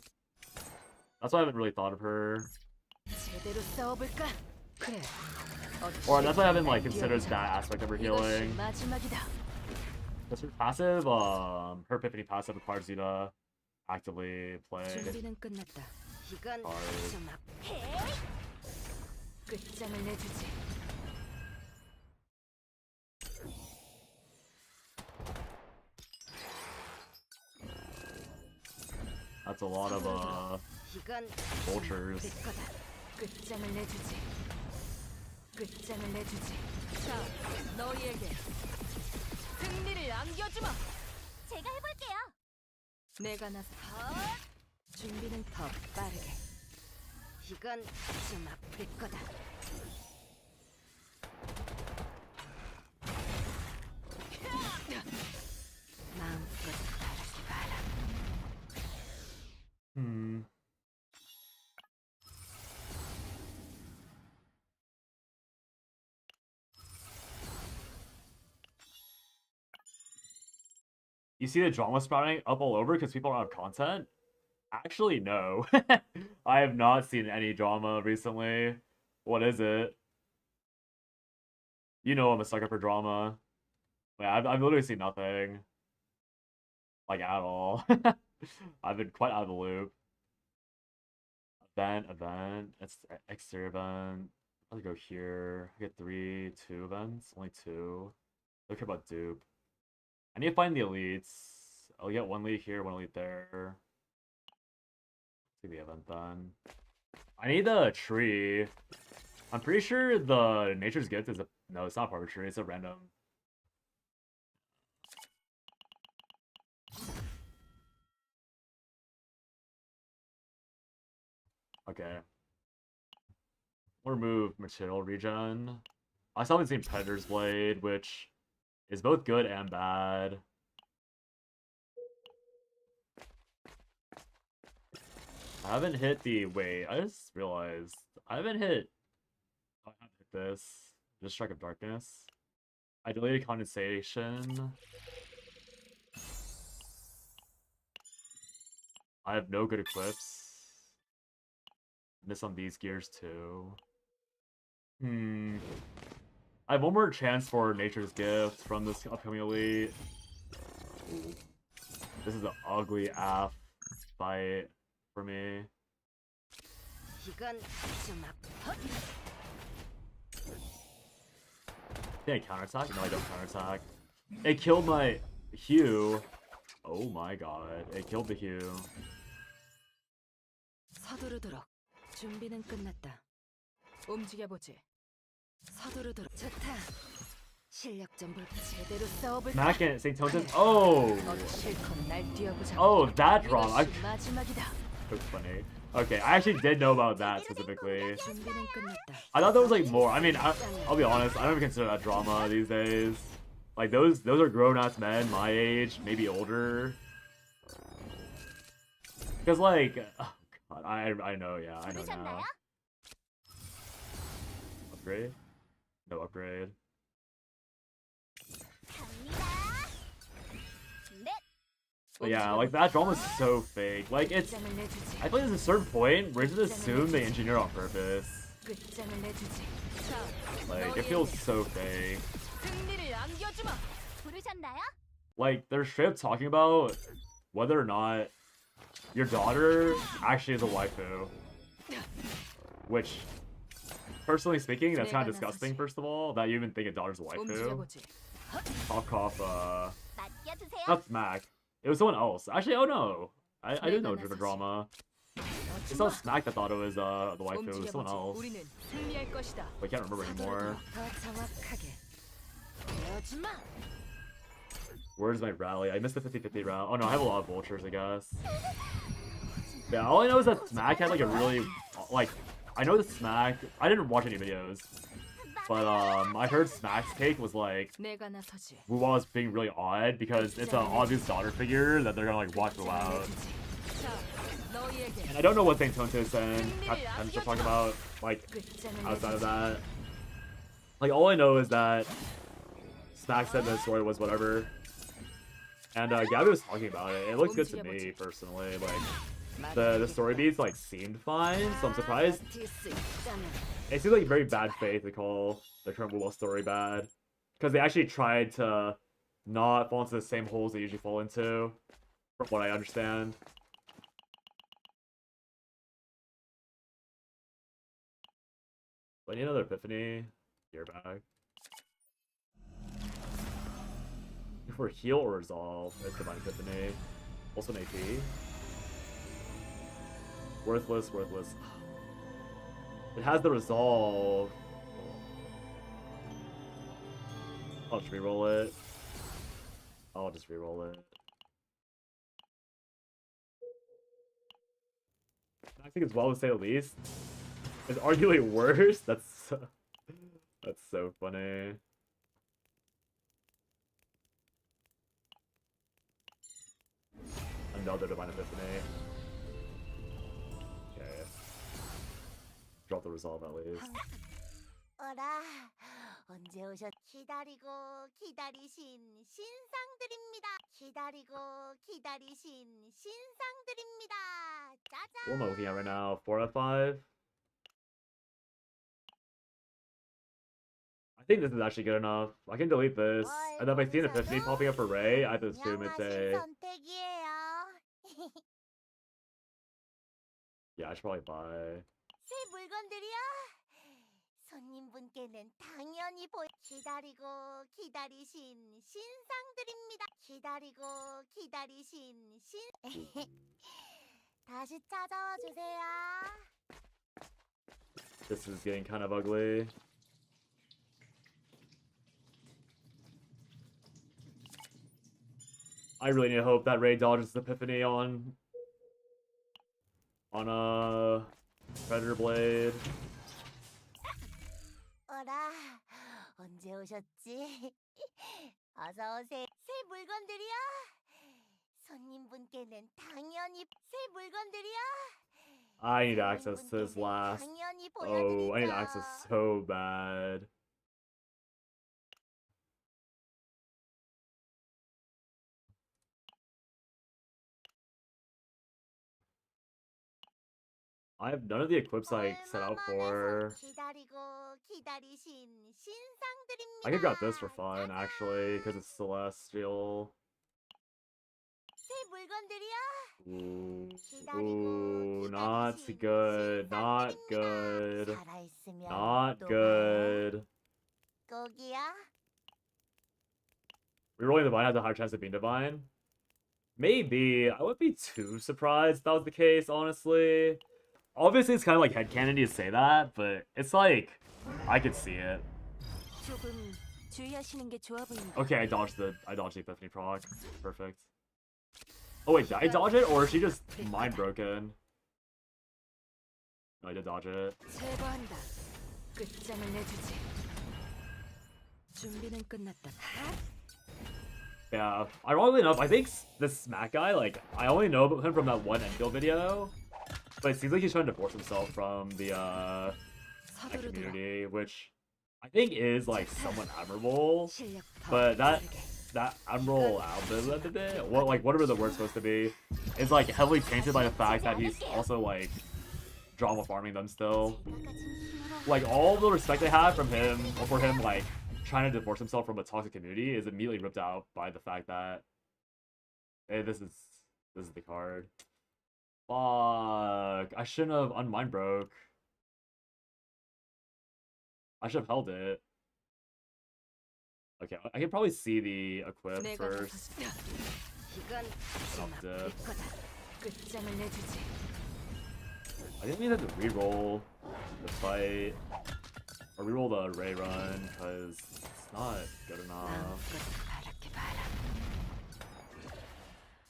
That's why I haven't really thought of her. 제대로 싸워볼까? 그래. Or that's why I haven't like considered that aspect of her 이것이 healing. 마지막이다. Because her passive, her Epiphany passive requires you to actively play 준비는 끝났다. 이건 cards. 좀 아프. 끝장을 내주지. That's a lot of 이건 vultures. 될 거다. 끝장을 내주지. 끝장을 내주지. 자, 너희에게 승리를 안겨주마. 제가 해볼게요. 내가 나서 준비는 더 빠르게. 이건 좀 아플 거다. 마음껏 바라지 마라. You see the drama sprouting up all over because people don't have content? Actually, no. I have not seen any drama recently. What is it? You know I'm a sucker for drama. Like, I've literally seen nothing. Like, at all. I've been quite out of the loop. Event. It's exterior event. I'll go here. I get 3, 2 events. Only 2. Don't care about dupe. I need to find the elites. I'll get 1 elite here, 1 elite there. See the event then. I need the tree. I'm pretty sure the nature's gift is a no, it's not part of a tree, it's a random. Okay. We'll remove material regen. I still haven't seen Predator's Blade, which is both good and bad. I haven't hit the wait, I just realized I haven't hit this. Just Strike of Darkness. I deleted Condensation. I have no good equips. Miss on these gears too. I have one more chance for Nature's Gift from this upcoming elite. Ooh. This is an ugly AF fight for me. Can I counterattack? No, I don't counterattack. It killed my Hue. Oh my god. It killed the Hue. 서두르도록. 준비는 끝났다. 움직여보지. 서두르도록. 좋다. 실력 좀 볼까? 제대로 싸워볼까? Mac and St. Tones. Oh! 실컷 날 뛰어보자. Oh, that drama. 이것이 마지막이다. That's funny. Okay, I actually did know about that specifically. 준비는 끝났다. I thought there was like more. I mean, I'll be honest. I don't even consider that drama these days. Like those are grown-ass men my age, maybe older. Because like, oh god, I know, yeah, I know now. Upgrade? No upgrade. But yeah, like that drama is so fake. Like it's, I feel like there's a certain point where you just assume they engineer on purpose. Like it feels so fake. Like they're straight up talking about whether or not your daughter actually is a waifu. Which, personally speaking, that's kind of disgusting. First of all, that you even think a daughter's a waifu. Cough, not Smack. It was someone else. Actually, oh no. I do know Driven Drama. It's not Smack that thought it was the waifu. It was someone else. But I can't remember anymore. Where's my rally? I missed the 50-50 route. Oh no, I have a lot of vultures, I guess. Yeah, all I know is that Smack had like a really, like, I know that Smack, I didn't watch any videos. But I heard Smack's take was like, Wuwa's being really odd because it's an obvious daughter figure that they're gonna like watch go out. And I don't know what St. Tontes and I'm still talking about, like, outside of that. Like, all I know is that Smack said the story was whatever. And Gabby was talking about it. It looks good to me, personally. Like, the story beats, like, seemed fine, so I'm surprised. It seems like very bad faith to call the current Wuwa story bad. Because they actually tried to not fall into the same holes they usually fall into, from what I understand. Do I need another epiphany? Gear back. For heal or resolve, it's Divine Epiphany. Also an AP. Worthless. It has the resolve. I'll just reroll it. I'll just reroll it. I think it's well to say the least. It's arguably worse. That's so funny. Another Divine Epiphany. Okay. Drop the resolve at least. 어라, 언제 오셨? 기다리고 기다리신 신상들입니다. 기다리신 신상들입니다. 짜잔. What am I looking at right now? 4 out of 5? think this is actually good enough. I can delete this. And then if I see an epiphany popping up for Ray, I have to assume it's 안녕하신 a... 선택이에요. Yeah, I should probably buy... 새 물건들이요. 손님분께는 당연히 기다리고 기다리신 신상들입니다. 기다리고 기다리신 다시 찾아와 주세요. This is getting kind of ugly. I really need to hope that Ray dodges the epiphany on a Predator Blade. 어라, 언제 오셨지? 어서 오세요. 새 물건들이요. 손님분께는 당연히 새 물건들이요. I need access to this last. 당연히 Oh, I need 보여드리죠. access so bad. I have none of the equips I set out for. 기다리고 기다리신 신상들입니다. I could grab this for fun, actually, because it's celestial. 새 물건들이요. Ooh, not good, not good, 살아있으면 not 또 good. 꼭이야. Rerolling the Divine has a higher chance of being Divine? Maybe. I wouldn't be too surprised if that was the case, honestly. Obviously, it's kind of like headcanon to say that, but it's like, I could see it. 조금 주의하시는 게 좋아 보인다. Okay, I dodged the Epiphany proc. Perfect. Oh wait, did I dodge it, or is she just mind broken? No, I did dodge it. 제거한다. 끝장을 내주지. 준비는 끝났다. Yeah, ironically enough, I think this Smack guy, like, I only know about him from that one Enfield video, but it seems like he's trying to divorce himself from the that 서두르더라. community, which I think is like somewhat admirable. 실력 더 But that 빠르게. admiral what like whatever the word's supposed to be, is like heavily tainted by the fact that he's also like drama farming them still. Like all the respect they have from him or for him like trying to divorce himself from a toxic community is immediately ripped out by the fact that hey, this is the card. Fuck, I shouldn't have unmind broke. I should have held it. Okay, I can probably see the equip 내가 first. 이건 마지막 네. 네 거다. 끝장을 내주지. I think we have to reroll the fight or reroll the Ray run because it's not good enough. 마음껏 바랄게 봐라.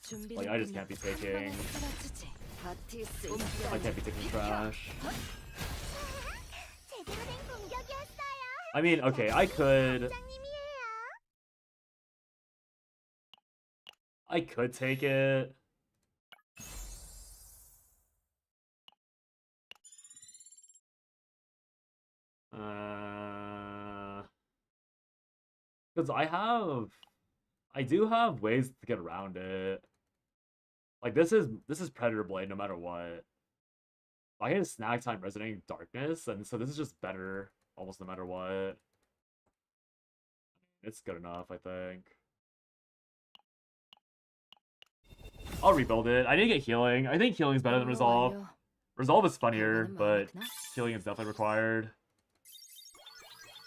준비는 Like I just can't be 끝났다. taking. 쓰러지지. 바티스 I can't be taking trash. 제대로 된 공격이었어요. I mean, okay, I could take it. Because I do have ways to get around it. Like this is Predator Blade no matter what. I can snag time resonating darkness, and so this is just better almost no matter what. It's good enough, I think. I'll rebuild it. I didn't get healing. I think healing is better than resolve. 완료. Resolve is funnier, 방어는 but 마음에 드나? healing is definitely required.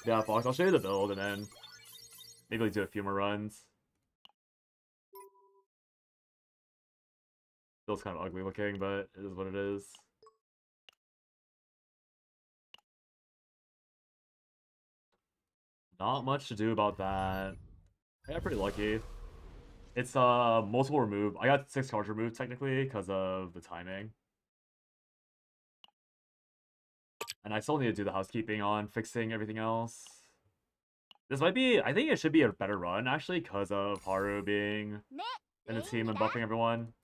Yeah, Fox, I'll show you the build and then maybe like do a few more runs. Feels kind of ugly looking, but it is what it is. Not much to do about that. I got pretty lucky. It's multiple remove. I got 6 cards removed technically because of the timing. And I still need to do the housekeeping on fixing everything else. This might be, I think it should be a better run actually because of Haru being 네, in the team and 예입니다. buffing everyone.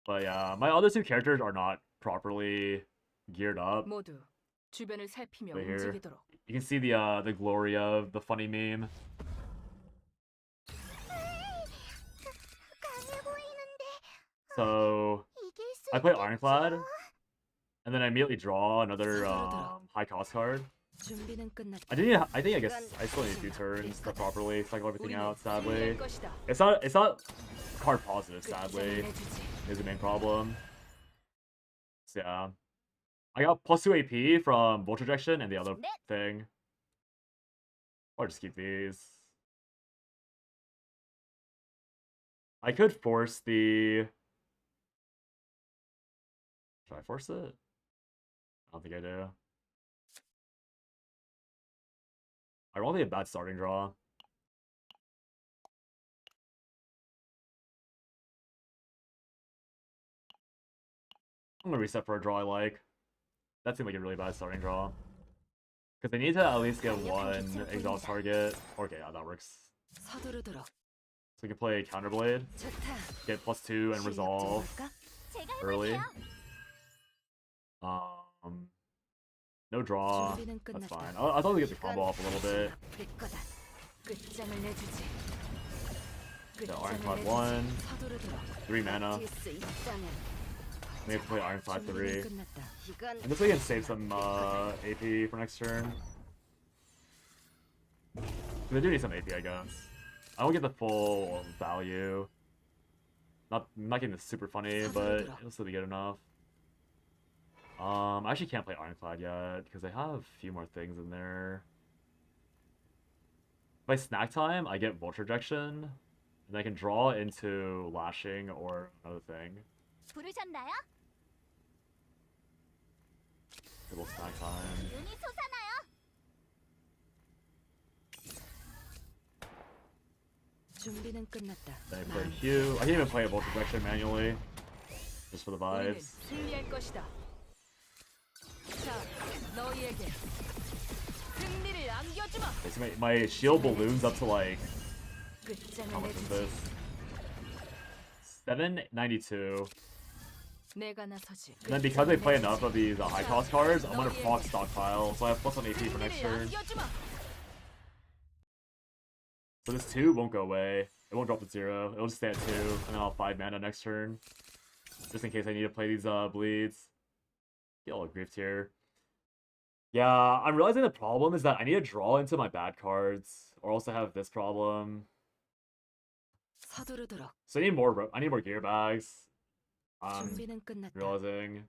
But yeah, my other 2 characters are not properly geared up. 모두 주변을 살피며 Right here. 움직이도록. You can see the glory of the funny meme. 강해 보이는데 So 이길 수 I play 있겠죠? Ironclad, and then I immediately draw another high cost card. 준비는 끝났다. I guess I still need a few turns to properly cycle everything 우리는 out, sadly. 승리할 것이다. It's not card positive, 끝장을 sadly, 내주지. is the main problem. So yeah. I got +2 AP from Volt Rejection and the other thing. Or just keep these. I could force the... Should I force it? I don't think I do. I rolled a bad starting draw. I'm gonna reset for a draw I like. That seemed like a really bad starting draw. Because they need to at least get one exhaust target. Okay, yeah, that works. 서두르도록. So we can play Counterblade, 좋다. get +2 and resolve 실력 좀 볼까? 제가 early. 해볼게요. No draw. 준비는 That's 끝났다. fine. I thought we get the combo off a little bit. 될 거다. 끝장을 내주지. The 끝장을 Ironclad 내주지. 1, 서두르도록. 3 mana. 버틸 수 있다면. Maybe play Ironclad 3. 준비는 끝났다. 이건 And this way we can save some AP for next turn. They do need some AP, I guess. I won't get the full value. Not getting this super funny, but it'll still be good enough. I actually can't play Ironclad yet because I have a few more things in there. By snack time, I get Vulture Ejection, and I can draw into Lashing or another thing. 부르셨나요? Little snack time. 눈이 솟아나요. 준비는 끝났다. Then I play Hue. I can even play a Vulture Ejection manually, just for the 우리는 vibes. 승리할 것이다. 자, 너희에게 승리를 안겨주마. Okay, so my shield balloons up to like, 끝장을 how much is 내주지. this? 792. 내가 나서지. And then because I play enough of these high cost cards, I'm gonna proc stockpile, so I have +1 AP for next turn. 안겨주마. So this 2 won't go away. It won't drop to 0. It'll just stay at 2, and then I'll have 5 mana next turn. Just in case I need to play these bleeds. Get all griefed here. Yeah, I'm realizing the problem is that I need to draw into my bad cards, or else I have this problem. 서두르도록. So I need more gear bags. 준비는 끝났다. Realizing.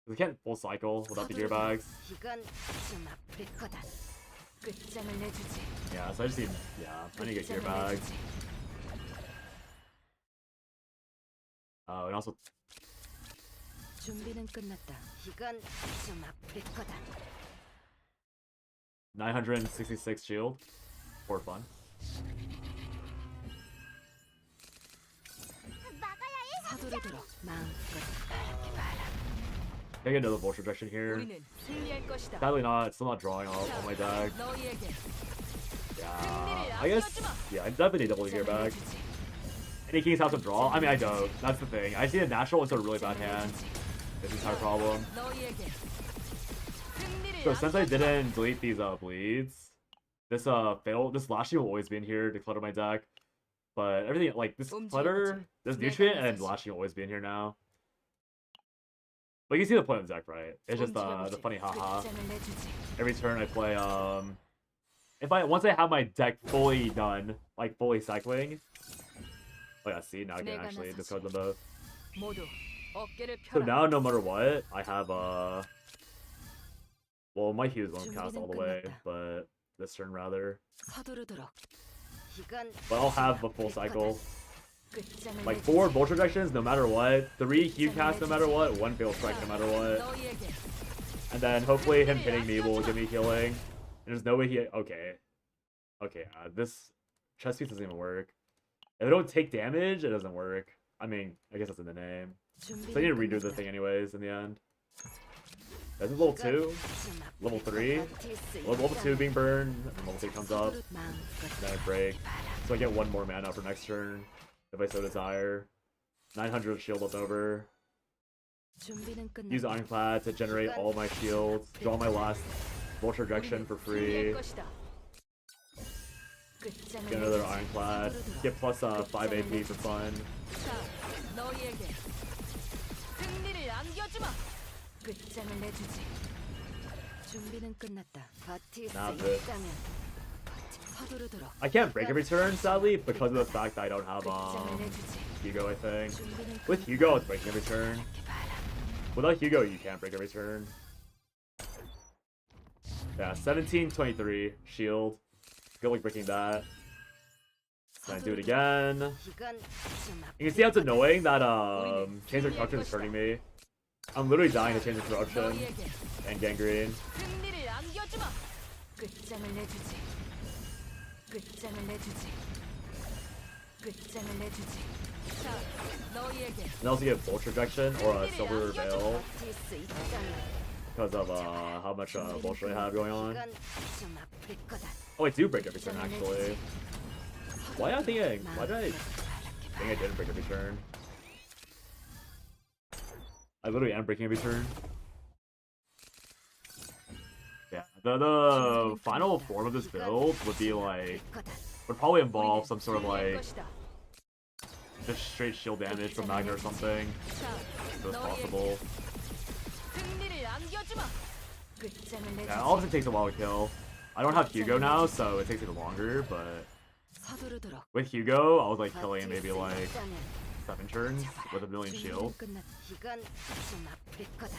'Cause I can't full cycle without the gear bags. 이건 좀 아플 거다. 끝장을 내주지. Yeah, so I just need, yeah, I need to get gear bags. And also, 준비는 끝났다. 이건 좀 아플 거다. 966 shield for fun. 막아야 해. 서두르도록 마음껏 바라봐라. Can I get another Vulture Rejection here? 우리는 승리할 것이다. Sadly not, still not drawing all my deck. 너희에게 Yeah, I guess, yeah, I definitely need double gear bag. Any kings have to draw? I mean, I don't. That's the thing. I see a natural into a really bad hand. This is our problem. 너희에게 승리를 So since I didn't delete these bleeds, this this Lashing will always be in here to clutter my deck. But everything like this clutter, this nutrient and Lashing will always be in here now. But you see the point of the deck, right? It's just the funny haha. 끝장을 내주지. Every turn I play once I have my deck fully done, like fully cycling. Oh yeah, see, now I can actually discard them both. 모두 어깨를 So 펴라. now no matter what, I have well, my Hues won't cast all the way, but this turn rather. 서두르도록. 이건 But I'll have a full cycle. 끝장을 Like 내주지. 4 Vulture Rejections no matter what, 3 Hue cast no matter what, 1 Fail Strike no matter what. 너희에게 And then hopefully him hitting me will give me healing. And there's no way he... Okay. Okay, this chest piece doesn't even work. If I don't take damage, it doesn't work. I mean, I guess that's in the name. So I need to redo the thing anyways in the end. This is level 2, level 3, level 2 being burned, and then level 3 comes up, and then I break. So I get 1 more mana for next turn, if I so desire. 900 shield left over. 준비는 끝났다. Use Ironclad to generate all my shields. Draw my last Vulture Ejection for free. Get another Ironclad. Get plus 5 AP for fun. 너희에게 승리를 안겨주마. 끝장을 내주지. 준비는 끝났다. 버틸 수 Not it. 있다면 서두르도록. I can't break every turn, sadly, because of the fact that I don't have 끝장을 내주지. Hugo, I think. 준비는 With Hugo, it's breaking every turn. Without Hugo, you can't break every turn. Yeah, 17-23, shield. Good luck breaking that. Can I do it again? 이건 좀 You can see how it's annoying that change of corruption is hurting me. I'm literally dying to change of corruption 너희에게 and gangrene. 승리를 안겨주마. 끝장을 내주지. 끝장을 내주지. 끝장을 내주지. 자, 너희에게 And also get Vulture Rejection or a Silver Veil 버틸 수 있다면 because of how much Vulture I have going on. 이건 좀 아플 거다. Oh, I do break every turn actually. Why am I thinking? Why did I think I didn't break every turn? I literally am breaking every turn. Yeah, the final form of this build would be like, would probably involve some sort of like, just straight shield damage from Magna or something, if it was possible. 승리를 안겨주마. 끝장을 Yeah, 내주지. obviously it takes a while to kill. I don't have Hugo now, so it takes a bit longer, but 서두르도록. with Hugo, I was like killing 버틸 maybe 수 like 있다면 7 turns with a million shield. 이건 좀 아플 거다.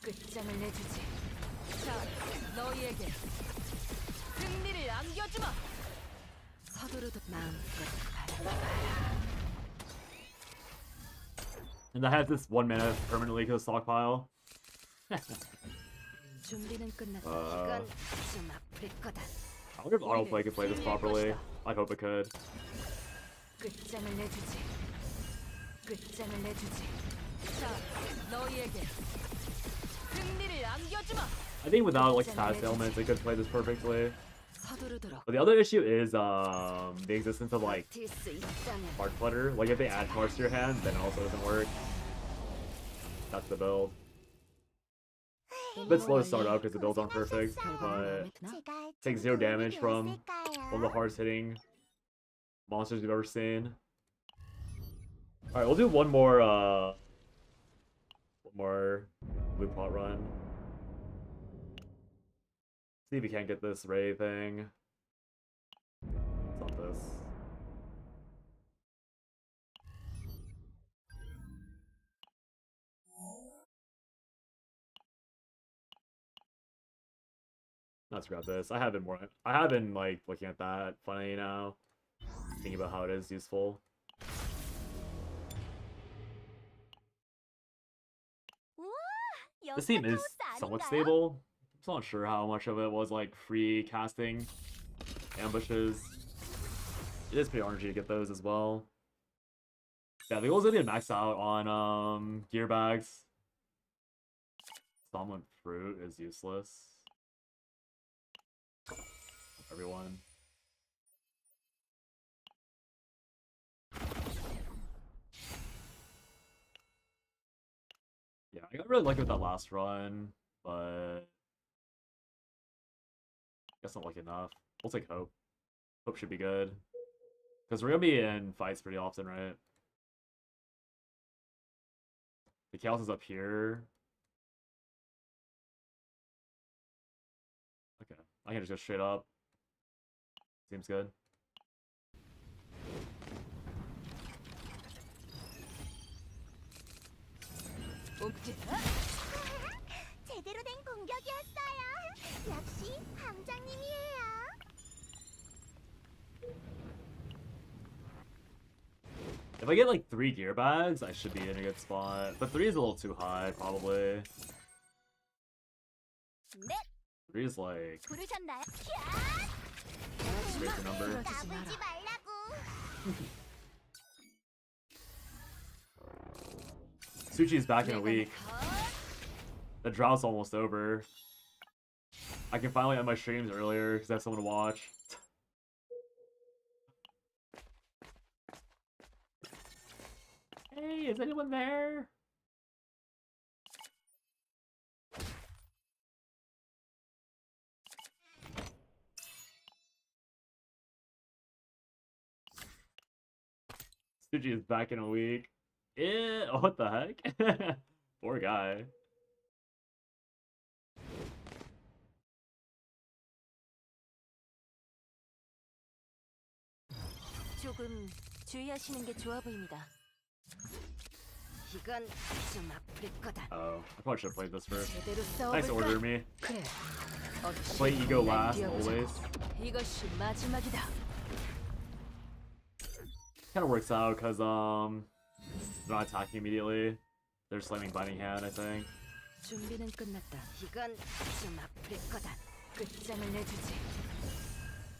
끝장을 내주지. 자, 너희에게 승리를 안겨주마. 서두르도 마음껏 바라봐라. And I have this 1 mana permanently to the stockpile. 준비는 끝났다. Uh, 이건 좀 아플 거다. I wonder if Autoplay could play this properly. I hope it could. 끝장을 내주지. 끝장을 내주지. 자, 너희에게 승리를 안겨주마. I think without like status elements, it could play this perfectly. 서두르도록. But the other issue is the existence of like 버틸 수 있다면 card clutter. Like if they add cards to your hand, then it also doesn't work. That's the build. A bit slow to start out because the builds aren't perfect, but 제가 take 0 damage from 있을까요? one of the hardest hitting monsters we've ever seen. Alright, we'll do one more blue pot run. See if we can't get this Ray thing. It's not this. Let's grab this. I have been like looking at that funny now. Thinking about how it is useful. 우와, This team 여기가 is 카오스 somewhat 아닌가요? stable. I'm still not sure how much of it was like free casting ambushes. It is pretty RNG to get those as well. Yeah, the goal is gonna be to max out on gear bags. Somnolent fruit is useless. Everyone. Yeah, I got really lucky with that last run, but guess not lucky enough. We'll take hope. Hope should be good. Because we're gonna be in fights pretty often, right? The chaos is up here. Okay, I can just go straight up. Seems good. 제대로 된 공격이었어요. 역시 함장님이에요. If I get like 3 gear bags, I should be in a good spot. But 3 is a little too high, probably. 네, 3 is like 부르셨나요? a greater number. 까불지 말라고. Suchi's back in a week. The drought's almost over. I can finally end my streams earlier because I have someone to watch. Hey, is anyone there? Suji is back in a week. Oh, what the heck? Poor guy. 조금 주의하시는 게 좋아 보입니다. 이건 좀 아플 거다. Oh, I probably should have played this first. 제대로 Nice 싸워볼까? order me. 그래. Play ego last always. 이것이 마지막이다. Kind of works out because they're not attacking immediately. They're slamming binding hand, I think. 준비는 끝났다. 이건 좀 아플 거다. 끝장을 내주지.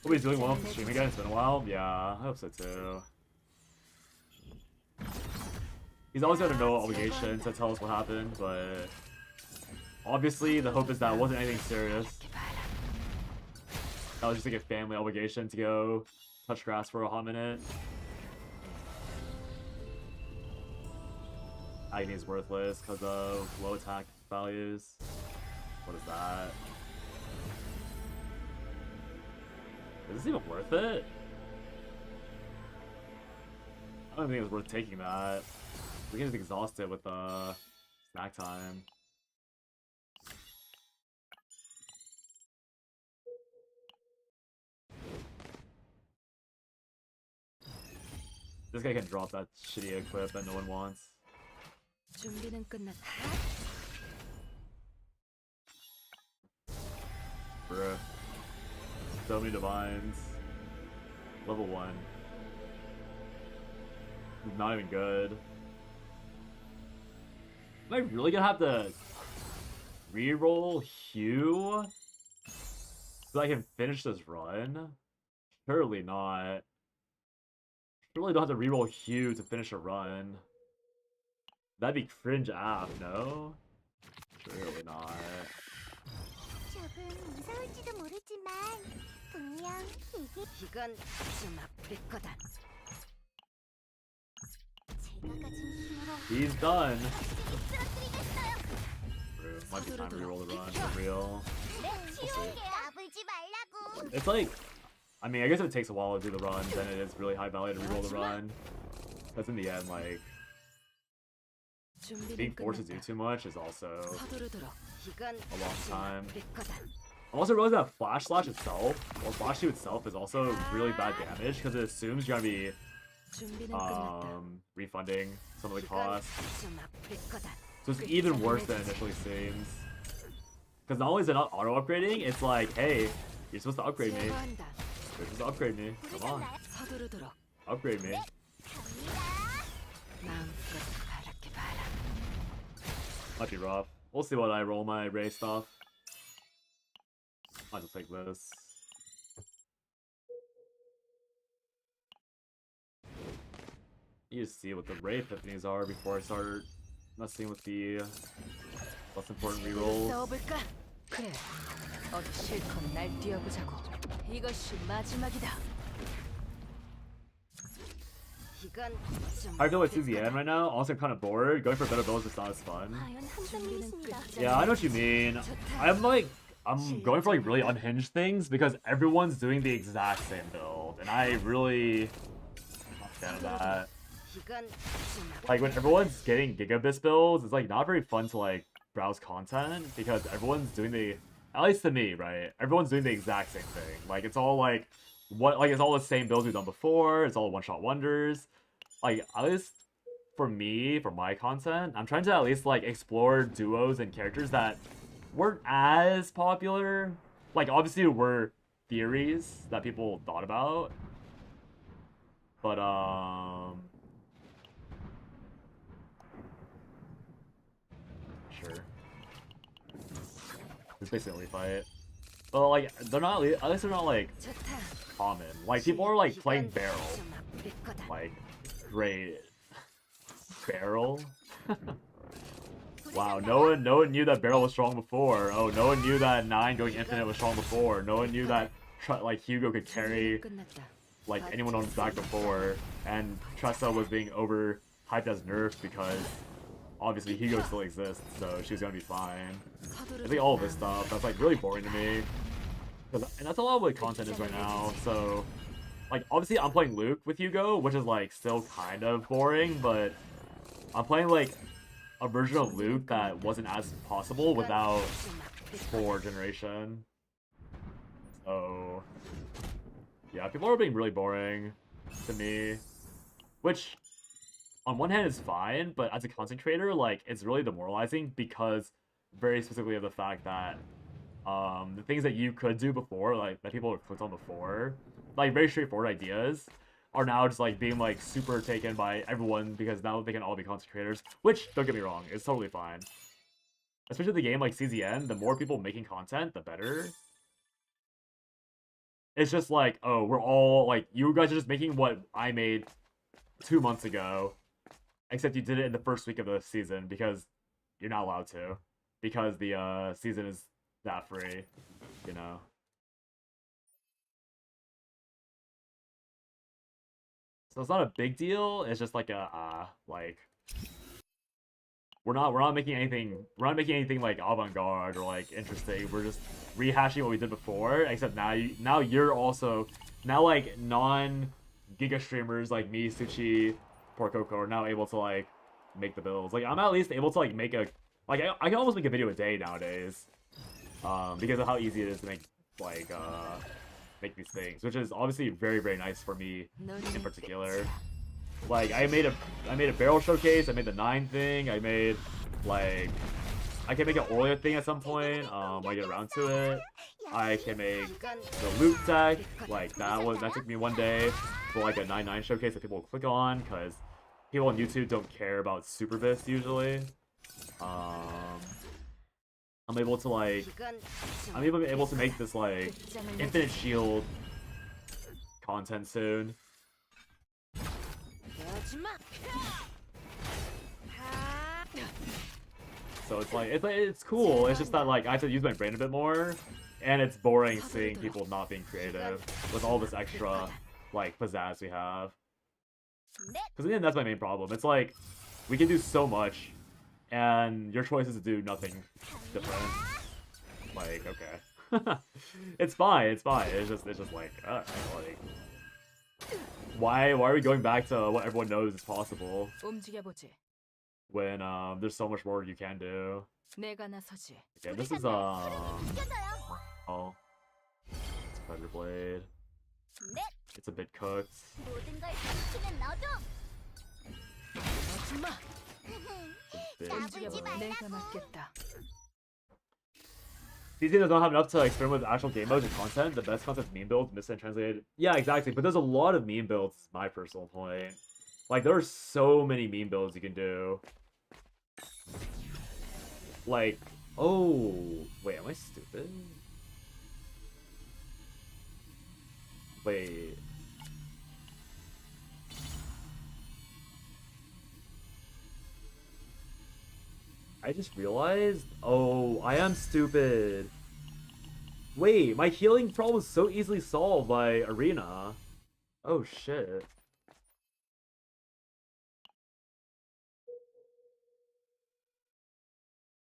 Hope he's doing well with the stream again. It's been a while. Yeah, I hope so too. He's always got no obligation to tell us what happened, but obviously the hope is that it wasn't anything serious. That was just like a family obligation to go touch grass for a hot minute. Agony is worthless because of low attack values. What is that? Is this even worth it? I don't think it's worth taking that. We can just exhaust it with snack time. This guy can drop that shitty equip that no one wants. 준비는 끝났다. Bruh. So many divines. Level 1. Not even good. Am I really gonna have to reroll Hugh so I can finish this run? Surely not. Surely don't have to reroll Hugh to finish a run. That'd be cringe AF, no? Surely not. 조금 무서울지도 모르지만 분명 이게 이건 좀 아플 거다. 제가 가진 힘으로 He's done. 쓰러뜨리겠어요. Might be time to reroll the run for real. 치료할게요. 까불지 말라고. It's like, I mean, I guess if it takes a while to do the run, then it is really high value to reroll the run. Because in the end, like, being 준비는 forced to do 끝났다. too much is also 서두르도록. 이건 a long 좀 time. 아플 거다. I'm also realizing that Flash Slash itself, or Flash 2 itself, is also really bad damage because it assumes you're gonna be 준비는 끝났다. refunding some of the 이건 costs. 좀 아플 거다. So it's even worse than it initially seems. Because not only is it not auto upgrading, it's like, hey, you're supposed to upgrade me. 제거한다. You're supposed to upgrade me. Come on, 서두르도록. upgrade me. 마음껏 바랄게 봐라. Might be rough. We'll see what I roll my Ray stuff. Might just take this. You just see what the Ray epiphanies are before I start messing with the less important rerolls. 싸워볼까? 그래. 어디 실컷 날 뛰어보자고. 이것이 마지막이다. 이건 좀 I feel like 아플 towards the 거다. end right now. Also, kind of bored. Going for better builds is not as fun. 과연 한 준비는 장면이십니다. 끝장을 Yeah, I know what you mean. I'm going for like really unhinged things because everyone's doing the exact same build, and I really not a fan of that. 이건 좀 아플 Like when everyone's getting gigabit builds, it's like not very fun to like browse content because everyone's doing the, at least to me, right? Everyone's doing the exact same thing. Like it's all like it's all the same builds we've done before. It's all one-shot wonders. Like at least for me, for my content, I'm trying to at least like explore duos and characters that weren't as popular. Like obviously there were theories that people thought about, but sure. It's basically fight. But like they're not, at least they're not like 좋다. common. Like people are like playing 이건 barrel. 좀 아플 거다. Like great barrel. Wow, no one knew that barrel was strong before. Oh, no one knew that 9 going infinite was strong before. No one knew that like Hugo could carry 끝났다. like anyone on his back before, and Tressa was being overhyped as nerfed because obviously Hugo still exists, so she was gonna be fine. I think all of this stuff that's like really boring to me, and that's a lot of what content is right now. So like obviously I'm playing Luke with Hugo, which is like still kind of boring, but I'm playing like a version of Luke that wasn't as possible without 4 generation. So yeah, people are being really boring. to me. Which, on one hand, is fine, but as a content creator, like, it's really demoralizing because very specifically of the fact that the things that you could do before, like, that people have clicked on before, like, very straightforward ideas, are now just, like, being, like, super taken by everyone because now they can all be content creators, which, don't get me wrong, is totally fine. Especially the game, like, CZN, the more people making content, the better. It's just like, oh, we're all, like, you guys are just making what I made 2 months ago, except you did it in the first week of the season because you're not allowed to, because the season is that free, you know. So it's not a big deal. It's just like a like we're not making anything like avant-garde or like interesting. We're just rehashing what we did before, except now you're also like non-Giga streamers like me, Suchi, Porcoco are now able to like make the builds. Like I'm at least able to like make a like I can almost make a video a day nowadays, because of how easy it is to make like make these things, which is obviously very, very nice for me in particular. Like I made a barrel showcase, I made the 9 thing, I made like I can make an Oreo thing at some point, when I get around to it. I can make the loot deck, like that took me 1 day for like a 9-9 showcase that people will click on, because people on YouTube don't care about Super Vis usually. I'm able to make this like infinite shield content soon. So it's cool. It's just that like I have to use my brain a bit more, and it's boring seeing people not being creative with all this extra like pizzazz we have. Because in the end, that's my main problem. It's like we can do so much, and your choice is to do nothing different. Like, okay. It's fine, it's fine. It's just like, like why are we going back to what everyone knows is possible when there's so much more you can do? Okay, this is oh, it's Feather Blade. It's a bit cooked. These games don't have enough to experiment with actual game modes and content. The best content is meme builds, missed and translated. Yeah, exactly. But there's a lot of meme builds, is my personal point. Like, there are so many meme builds you can do. Like, oh, wait, am I stupid? Wait. I just realized, oh, I am stupid. Wait, my healing problem is so easily solved by Arena. Oh, shit.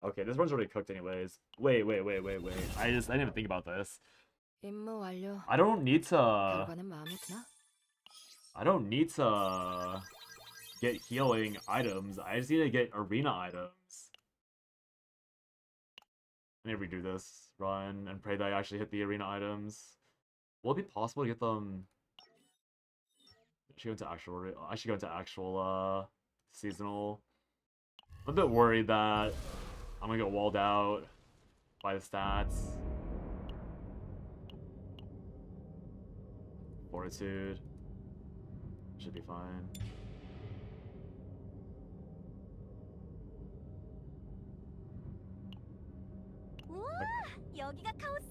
Okay, this one's already cooked anyways. Wait. I didn't even think about this. I don't need to get healing items. I just need to get arena items. I need to redo this run and pray that I actually hit the arena items. Will it be possible to get them? I should go into actual seasonal. I'm a bit worried that I'm gonna get walled out by the stats. Fortitude should be fine.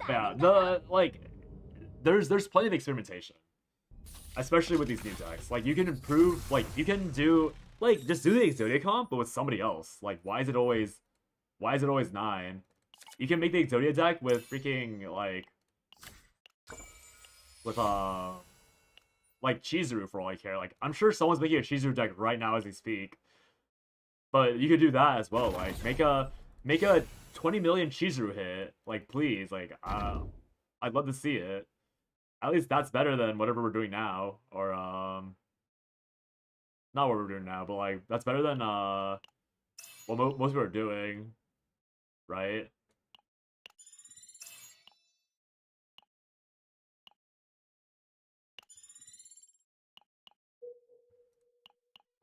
Yeah, there's plenty of experimentation, especially with these new decks. Like you can improve, like you can do, like just do the Exodia comp, but with somebody else. Like why is it always 9? You can make the Exodia deck with freaking like chizuru for all I care. Like I'm sure someone's making a chizuru deck right now as we speak, but you could do that as well. Like make a 20 million chizuru hit, like please, like I'd love to see it. At least that's better than whatever we're doing now, or not what we're doing now, but like that's better than what most people are doing, right?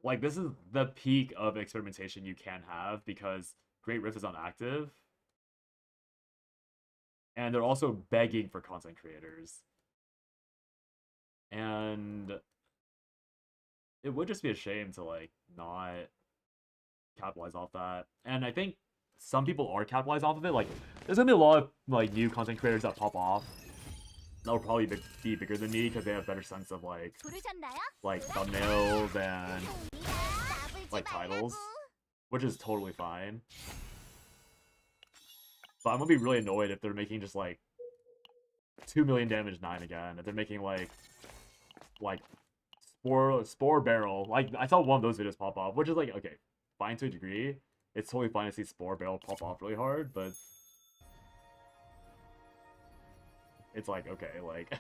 like, this is the peak of experimentation you can have because Great Rift is on active. And they're also begging for content creators. And it would just be a shame to, like, not capitalize off that. And I think some people are capitalized off of it. Like, there's gonna be a lot of, like, new content creators that pop off. That'll probably be bigger than me because they have better sense of, like thumbnails and, like, titles. Which is totally fine. But I'm gonna be really annoyed if they're making just, like, 2 million damage 9 again. If they're making, like Spore Barrel. Like, I saw one of those videos pop off, which is, like, okay, fine to a degree. It's totally fine to see Spore Barrel pop off really hard, but it's like, okay, like,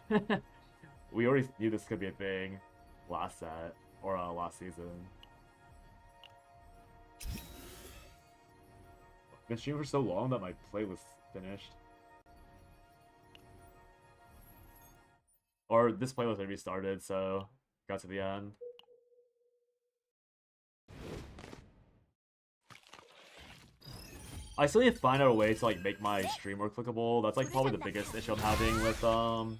we already knew this could be a thing last set, or last season. I've been streaming for so long that my playlist finished. Or this playlist already started, so got to the end. I still need to find out a way to, like, make my stream more clickable. That's, like, probably the biggest issue I'm having with I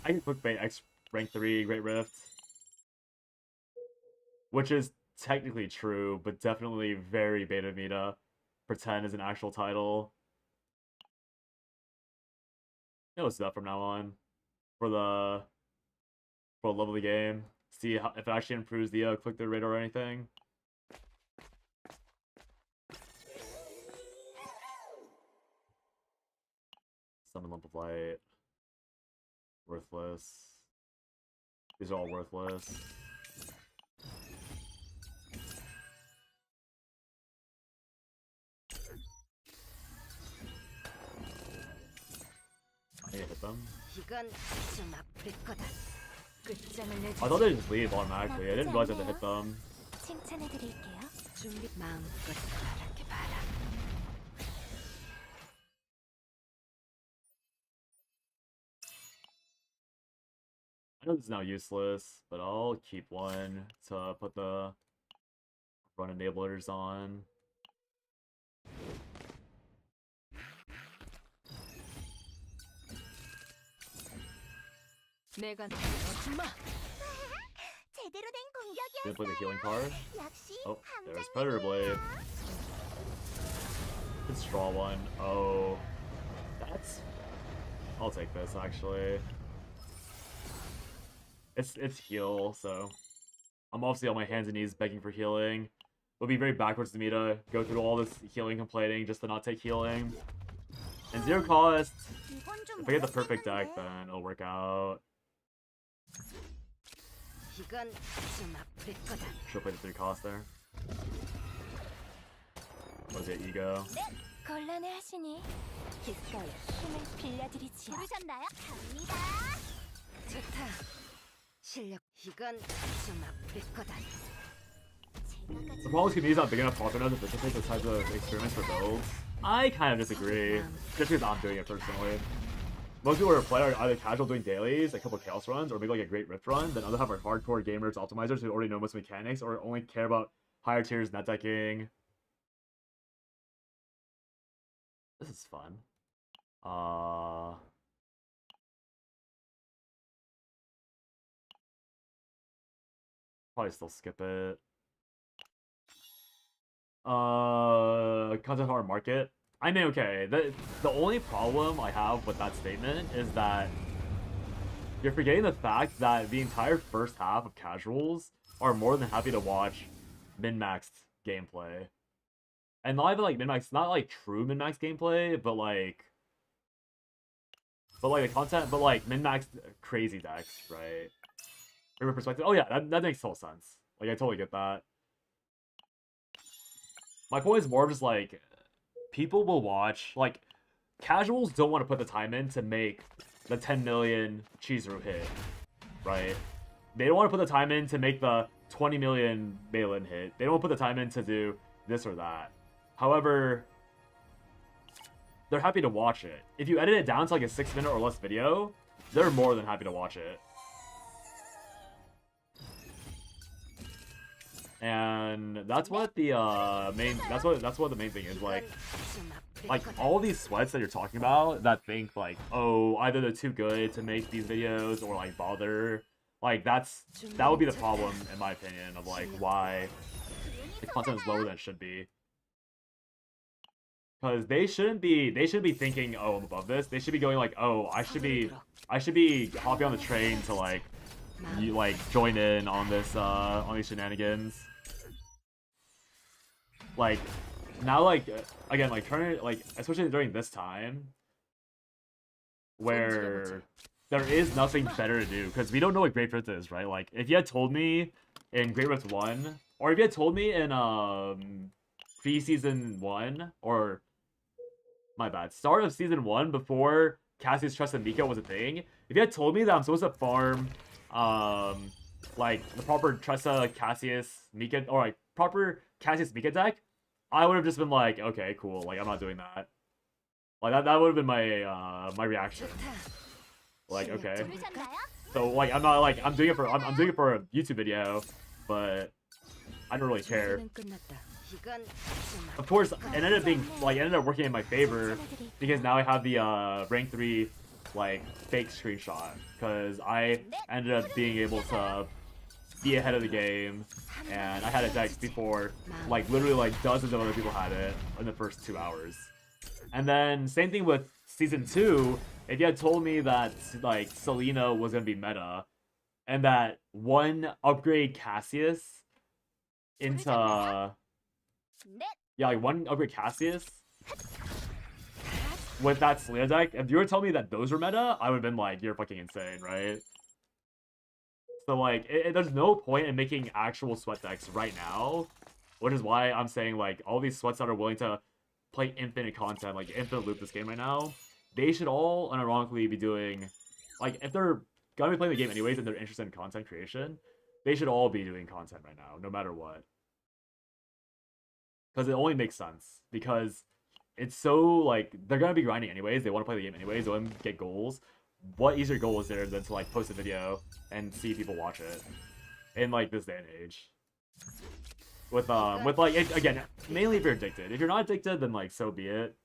can clickbait X rank 3 Great Rift, which is technically true, but definitely very beta meta. Pretend is an actual title. Yeah, let's do that from now on for the level of the game. See how, if it actually improves the click-through rate or anything. Summon Lump of Light. Worthless. These are all worthless. I need to hit them. I thought they just leave automatically. I didn't realize I had to hit them. 칭찬해드릴게요. 준비 마음껏 바랄게 바라. I know this is now useless, but I'll keep one to put the run enablers on. 내가 엄마. 제대로 된 Didn't play the healing card. 역시 Oh, there's Predator Blade. Good straw one. Oh, that's. I'll take this actually. It's heal, so I'm obviously on my hands and knees begging for healing. It would be very backwards to me to go through all this healing complaining just to not take healing. And 0 cost. If I get the perfect deck, then it'll work out. Should've played the 3 cost there. What is it, ego? 곤란해하시니 기꺼이 힘을 빌려드리지요. 부르셨나요? 갑니다. 좋다. 실력 이건 좀 아플 거다. The problem is Kami's not big enough profit enough to facilitate those types of experiments for builds. I kind of disagree, just because I'm doing it personally. Most people who play are either casual doing dailies, a couple of chaos runs, or maybe like a great rift run. Then others have like hardcore gamers, optimizers who already know most mechanics, or only care about higher tiers net decking. This is fun. Probably still skip it. Content hard market. I mean, okay. The only problem I have with that statement is that you're forgetting the fact that the entire first half of casuals are more than happy to watch min-maxed gameplay. And not even like min-max, not like true min-max gameplay, but like the content, but like min-maxed crazy decks, right? From a perspective, oh yeah, that makes total sense. Like, I totally get that. My point is more of just like, people will watch, like, casuals don't want to put the time in to make the 10 million chizuru hit, right? They don't want to put the time in to make the 20 million Balin hit. They don't put the time in to do this or that. However, they're happy to watch it. If you edit it down to like a 6-minute or less video, they're more than happy to watch it. And that's what the main that's what the main thing is, like all these sweats that you're talking about that think like, oh, either they're too good to make these videos or like bother, like that would be the problem in my opinion of like why the content is lower than it should be. Because they shouldn't be thinking, oh, I'm above this. They should be going like, oh, I should be hopping on the train to like join in on this on these shenanigans. Like now, like again, like turning like especially during this time where there is nothing better to do because we don't know what Great Rift is, right? Like if you had told me in Great Rift 1, or if you had told me in pre-season 1, or my bad, start of season 1 before Cassius Trust and Mika was a thing, if you had told me that I'm supposed to farm like the proper Tressa, Cassius, Mika, or like proper Cassius Mika deck, I would have just been like, okay, cool, like I'm not doing that. Like that would have been my my reaction. Like, okay. So like I'm not like I'm doing it for a YouTube video, but I don't really care. Of course, it ended up working in my favor because now I have the rank 3 like fake screenshot because I ended up being able to be ahead of the game, and I had a deck before like literally like dozens of other people had it in the first 2 hours. And then same thing with season 2. If you had told me that like Selena was gonna be meta and that one upgrade Cassius into like one upgrade Cassius with that Selena deck, if you were telling me that those were meta, I would have been like, you're fucking insane, right? So like there's no point in making actual sweat decks right now, which is why I'm saying like all these sweats that are willing to play infinite content, like infinite loop this game right now, they should all unironically be doing, like if they're gonna be playing the game anyways and they're interested in content creation, they should all be doing content right now, no matter what. Because it only makes sense. Because it's so, like, they're gonna be grinding anyways, they want to play the game anyways, they want to get goals. What easier goal is there than to, like, post a video and see people watch it in, like, this day and age? With like, again, mainly if you're addicted. If you're not addicted, then, like, so be it.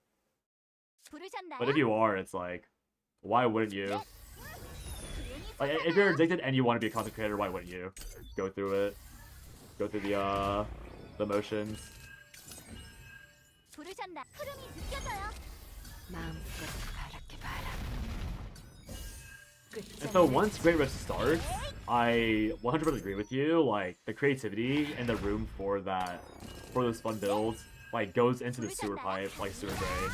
But if you are, it's like, why wouldn't you? Like, if you're addicted and you want to be a content creator, why wouldn't you? Go through it. Go through the motions. And so once Great Rift starts, I 100% agree with you. Like the creativity and the room for those fun builds, like goes into the sewer pipe, like sewer drain.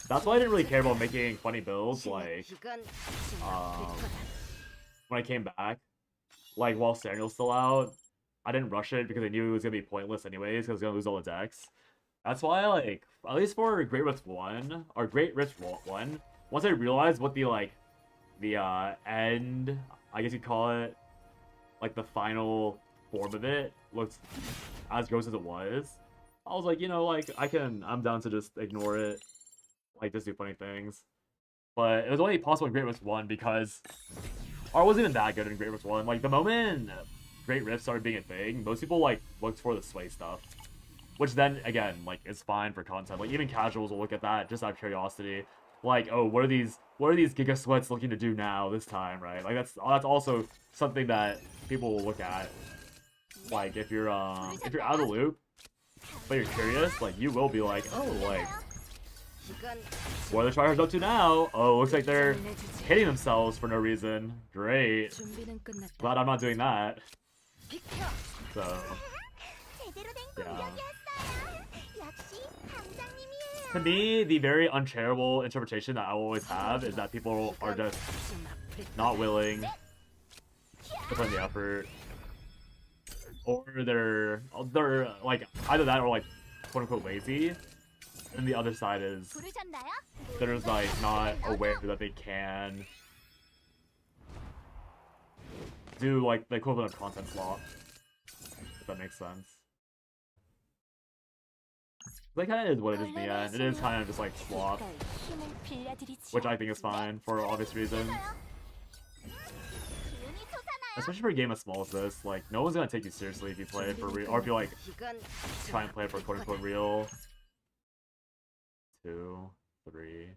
That's why I didn't really care about making funny builds, like when I came back, like while Samuel's still out, I didn't rush it because I knew it was gonna be pointless anyways because I was gonna lose all the decks. That's why, like, at least for Great Rift 1, or Great Rift 1, once I realized what the end, I guess you'd call it, like the final form of it, looked as gross as it was, I was like, you know, like, I'm down to just ignore it, like, just do funny things. But it was only possible in Great Rift 1 because art wasn't even that good in Great Rift 1. Like, the moment Great Rift started being a thing, most people, like, looked for the sway stuff. Which then, again, like, is fine for content. Like, even casuals will look at that just out of curiosity. Like, oh, what are these Giga Sweats looking to do now, this time, right? Like, that's also something that people will look at. Like, if you're out of the loop, but you're curious, like, you will be like, oh, like, what are the tryhards up to now? Oh, looks like they're hitting themselves for no reason. Great. Glad I'm not doing that. So, yeah. To me, the very uncharitable interpretation that I always have is that people are just not willing to put in the effort, or they're like either that or like quote unquote lazy, and the other side is they're just like not aware that they can do like the equivalent of content slop, if that makes sense. That kind of is what it is in the end. It is kind of just like slop, which I think is fine for obvious reasons. Especially for a game as small as this, like, no one's gonna take you seriously if you play it for real, or if you, like, try and play it for quote-unquote real. 2, 3,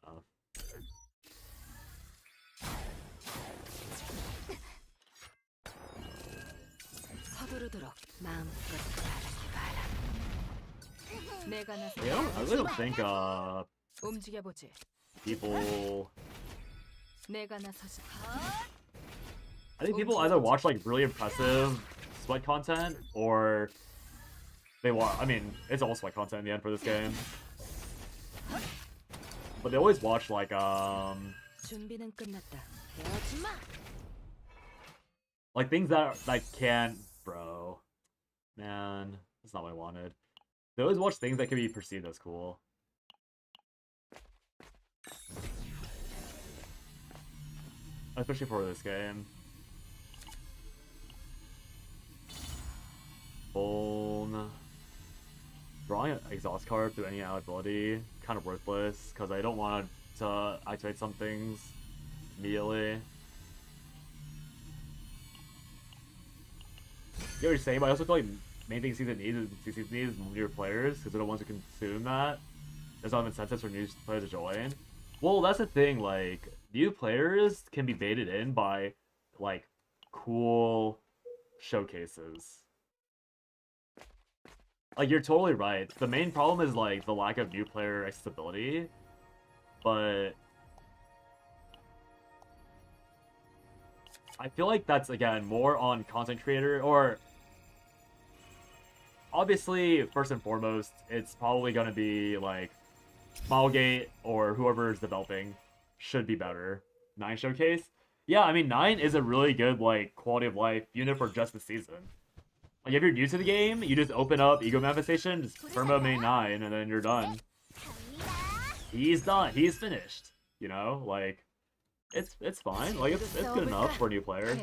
not enough. 서두르도록 마음껏 바라기 바라. 내가 나서 Yeah, I really don't think, 움직여 보지. people... 내가 나서지. I think people either watch, like, really impressive sweat content, or they watch... I mean, it's all sweat content in the end for this game. But they always watch, like, 준비는 끝났다. 배워지 마. like, things that, like, can't... Bro. Man, that's not what I wanted. They always watch things that can be perceived as cool. Especially for this game. Bone. Drawing an exhaust card through any ability, kind of worthless, because I don't want to activate some things immediately. You know what you're saying, but I also feel like main thing season needs is newer players, because they're the ones who consume that. There's a lot of incentives for new players to join. Well, that's the thing, like, new players can be baited in by, like, cool showcases. Like, you're totally right. The main problem is, like, the lack of new player accessibility, but I feel like that's, again, more on content creator, or obviously, first and foremost, it's probably going to be, like, Smilegate or whoever is developing should be better. 9 Showcase? Yeah, I mean, 9 is a really good, like, quality of life unit for just the season. Like, if you're new to the game, you just open up Ego Manifestation, just Firmo main 9, and then you're done. He's done. He's finished. You know? Like, it's fine. Like, it's good enough for a new player.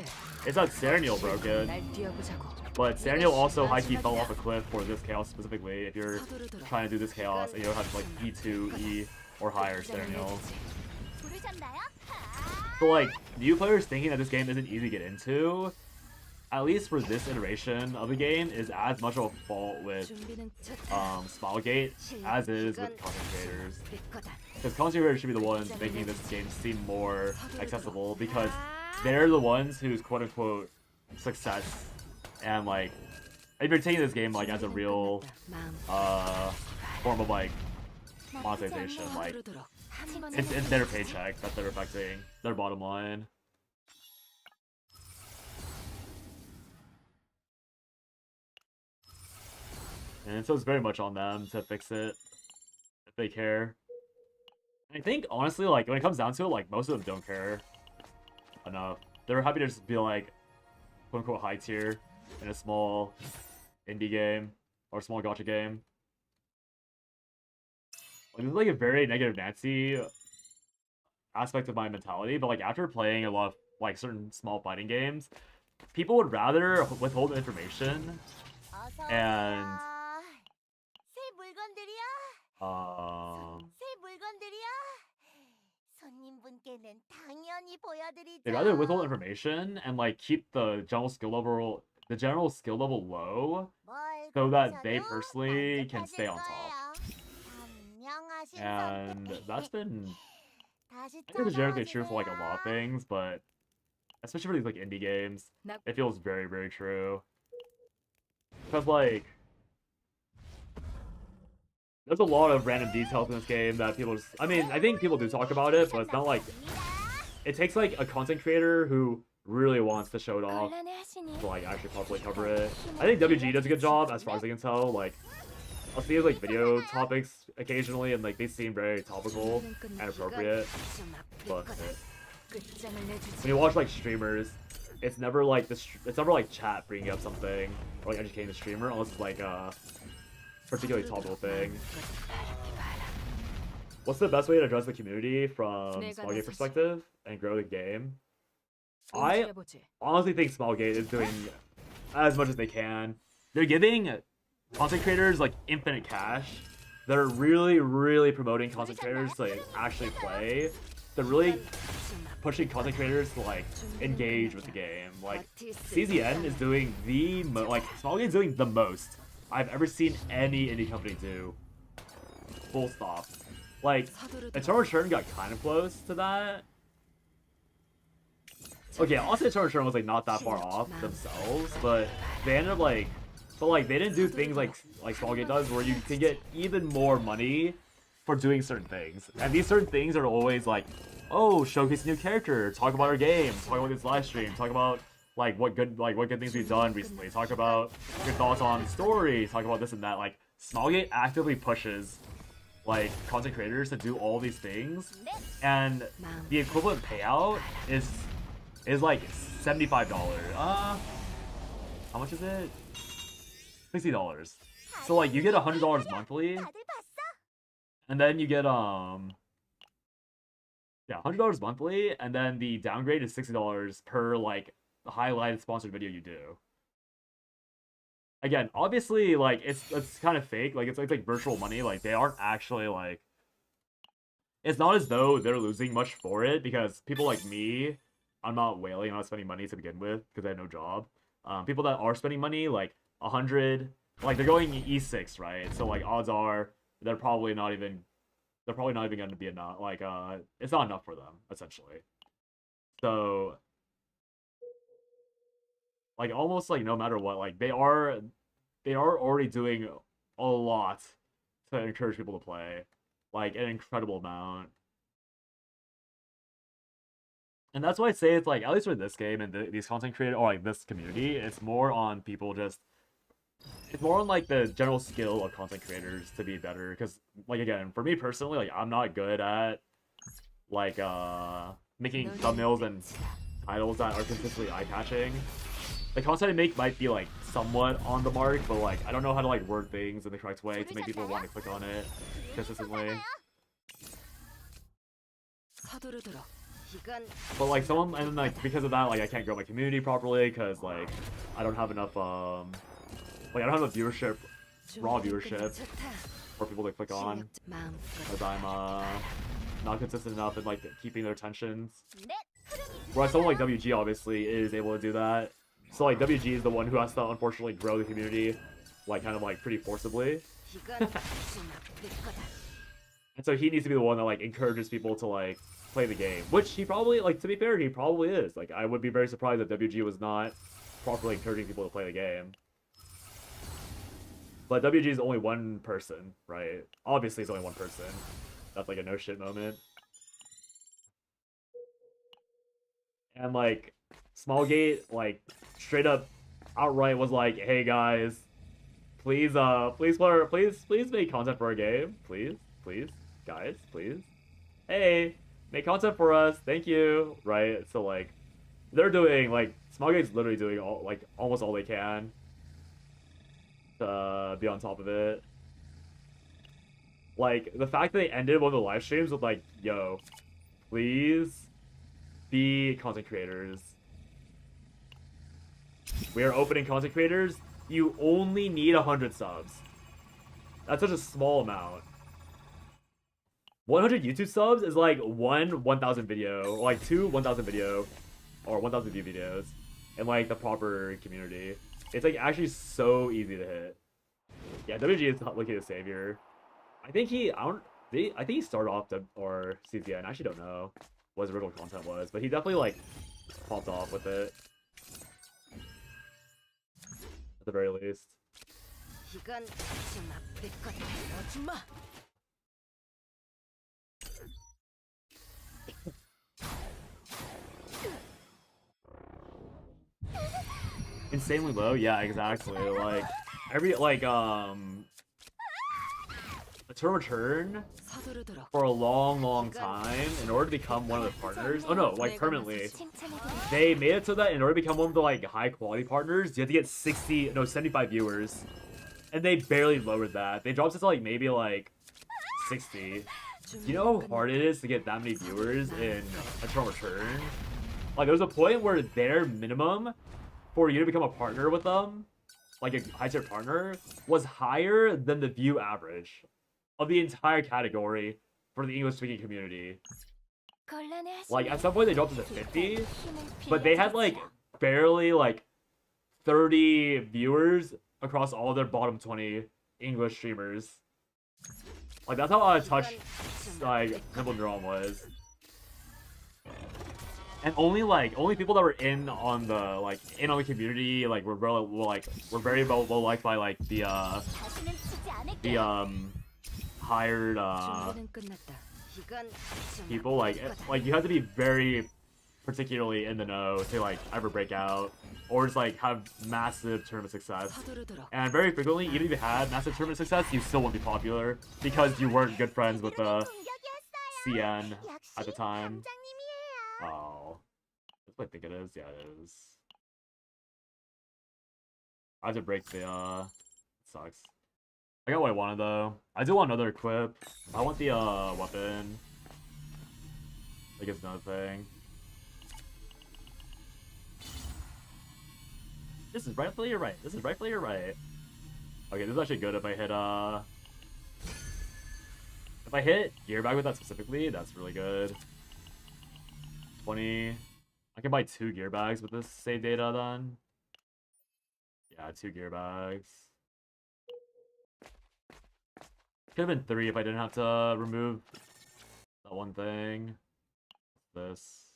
It's not Serenial broken. But Serenial also high-key fell off a cliff for this chaos specifically, if you're trying to do this chaos and you don't have, like, E2, E, or higher Serenial. So, like, new players thinking that this game isn't easy to get into, at least for this iteration of the game, is as much of a fault with Smilegate as it is with content creators. Because content creators should be the ones making this game seem more accessible, because they're the ones whose quote-unquote success and, like, if you're taking this game, like, as a real form of, like, monetization, like, it's their paycheck that they're affecting, their bottom line. And so it's very much on them to fix it, if they care. And I think, honestly, like, when it comes down to it, like, most of them don't care enough. They're happy to just be, like, quote-unquote high tier in a small indie game, or small gacha game. Like, this is, like, a very negative Nancy aspect of my mentality, but, like, after playing a lot of, like, certain small fighting games, people would rather withhold information and they'd rather withhold information and, like, keep the general skill level low so that they personally can stay on top. And that's been, I think it's generally true for, like, a lot of things, but especially for these, like, indie games, it feels very, very true. Because, like, there's a lot of random details in this game that people just... I mean, I think people do talk about it, but it's not like... It takes, like, a content creator who really wants to show it off to, like, actually properly cover it. I think WG does a good job, as far as I can tell. Like, I'll see, like, video topics occasionally, and, like, they seem very topical and appropriate. But when you watch, like, streamers, it's never, like, it's never, like, chat bringing up something, or, like, educating the streamer, unless it's, like, a particularly topical thing. What's the best way to address the community from Smilegate perspective and grow the game? I honestly think Smilegate is doing as much as they can. They're giving content creators, like, infinite cash. They're really, really promoting content creators to, like, actually play. They're really pushing content creators to like engage with the game. Like CZN is doing the Smallgate is doing the most I've ever seen any indie company do. Full stop. Like Eternal Return got kind of close to that. Okay, also Eternal Return was like not that far off themselves, but they ended up like, they didn't do things like Smallgate does, where you can get even more money for doing certain things. And these certain things are always like, oh, showcase a new character, talk about our game, talk about this live stream, talk about what good things we've done recently, talk about your thoughts on story, talk about this and that. Like Smallgate actively pushes like content creators to do all these things, and the equivalent payout is like $75. How much is it? $60. So like you get $100 monthly, and then you get $100 monthly, and then the downgrade is $60 per like highlighted sponsored video you do. Again, obviously, like it's kind of fake. Like it's like virtual money. Like they aren't actually like. It's not as though they're losing much for it, because people like me, I'm not whaling. I'm not spending money to begin with because I have no job. People that are spending money, like 100, like they're going E6, right? So like odds are they're probably not even going to be enough. Like it's not enough for them essentially. So like almost like no matter what, like they are already doing a lot to encourage people to play, like an incredible amount. And that's why I say it's like, at least for this game and these content creators, or like this community, it's more on people it's more on like the general skill of content creators to be better. Because like again, for me personally, like I'm not good at like making thumbnails and titles that are consistently eye-catching. The content I make might be like somewhat on the mark, but like I don't know how to like word things in the correct way to make people want to click on it consistently. But like someone, and then like because of that, like I can't grow my community properly because like I don't have enough like I don't have a viewership, raw viewership for people to click on, because I'm not consistent enough in like keeping their attentions. Whereas someone like WG obviously is able to do that. So like WG is the one who has to unfortunately grow the community, like kind of like pretty forcibly. And so he needs to be the one that like encourages people to like play the game, which he probably, like, to be fair, he probably is. Like I would be very surprised if WG was not properly encouraging people to play the game. But WG is only one person, right? Obviously, it's only one person. That's like a no shit moment. And like Smallgate, like straight up, outright was like, "Hey guys, please make content for our game, please, guys, please. Hey, make content for us, thank you." Right? So like, they're doing like Smallgate's literally doing almost all they can to be on top of it. Like the fact that they ended one of the live streams with like, "Yo, please be content creators. We are opening content creators. You only need 100 subs." That's such a small amount. 100 YouTube subs is like 1,000 video, or like 1,000 video, or 1,000 view videos, in like the proper community. It's like actually so easy to hit. Yeah, WG is looking the savior. I think he started off or CZN. I actually don't know what his original content was, but he definitely like popped off with it. At the very least. Insanely low? Yeah, exactly. Like every Eternal Return for a long time, in order to become one of the partners. Oh no, like permanently. They made it so that in order to become one of the like high quality partners, you have to get 75 viewers. And they barely lowered that. They dropped it to like maybe like 60. You know how hard it is to get that many viewers in Eternal Return? Like there's a point where their minimum for you to become a partner with them, like a high tier partner, was higher than the view average of the entire category for the English speaking community. Like at some point they dropped it to 50, but they had like barely like 30 viewers across all their bottom 20 English streamers. Like that's how out of touch like Simple Neuron was. And only people that were in on the community were very well liked by like the hired people like you have to be very particularly in the know to like ever break out or just like have massive tournament success. And very frequently, even if you had massive tournament success, you still won't be popular because you weren't good friends with the CN at the time. Oh, that's what I think it is. Yeah, it is. I have to break the it sucks. I got what I wanted though. I do want another equip. I want the weapon. I guess another thing. This is rightfully your right. This is rightfully your right. Okay, this is actually good if I hit gear bag with that specifically, that's really good. 20. I can buy 2 gear bags with this save data then. Yeah, 2 gear bags. Could have been 3 if I didn't have to remove that one thing. This.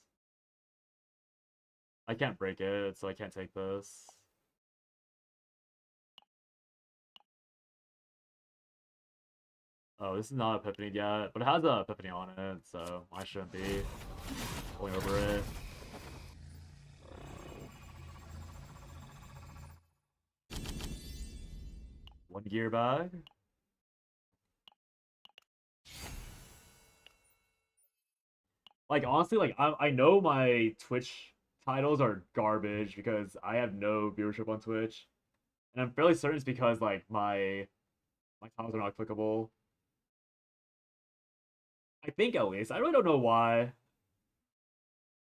I can't break it, so I can't take this. Oh, this is not Epiphany yet, but it has a Epiphany on it, so I shouldn't be going over it. One gear bag. Like, honestly, like, I know my Twitch titles are garbage because I have no viewership on Twitch. And I'm fairly certain it's because, like, my titles are not clickable. I think, at least. I really don't know why.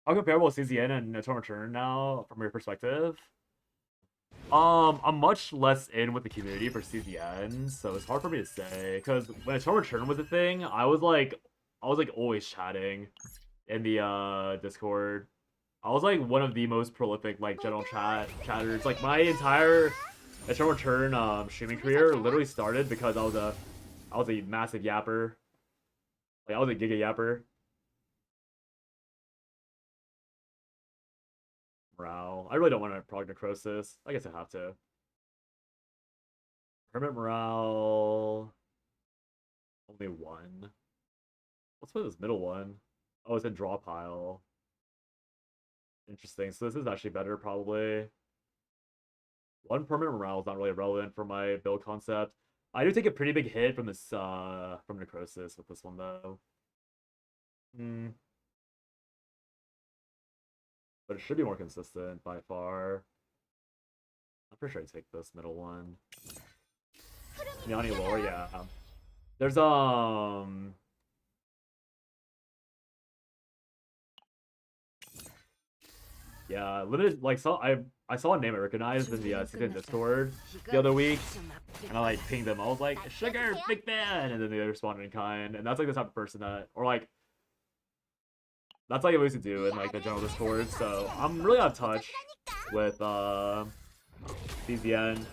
How comparable is CZN and Eternal Return now, from your perspective? I'm much less in with the community for CZN, so it's hard for me to say. Because when Eternal Return was a thing, I was always chatting in the Discord. I was like one of the most prolific like general chatters. Like my entire Eternal Return streaming career literally started because I was a massive yapper. Like I was a giga yapper. Morale. I really don't want to prog necrosis. I guess I have to. Hermit morale. Only 1. Let's put this middle one. Oh, it's in draw pile. Interesting. So this is actually better, probably. 1 permanent morale is not really relevant for my build concept. I do take a pretty big hit from this from necrosis with this one though. But it should be more consistent by far. I'm pretty sure I take this middle one. Yanni lore, yeah. There's yeah, limited like I saw a name I recognized in the secret Discord the other week, and I like pinged them. I was like, "Sugar, big fan," and then they responded in kind. And that's like the type of person that, or like, that's like what I used to do in like the general Discord. So I'm really out of touch with CZN.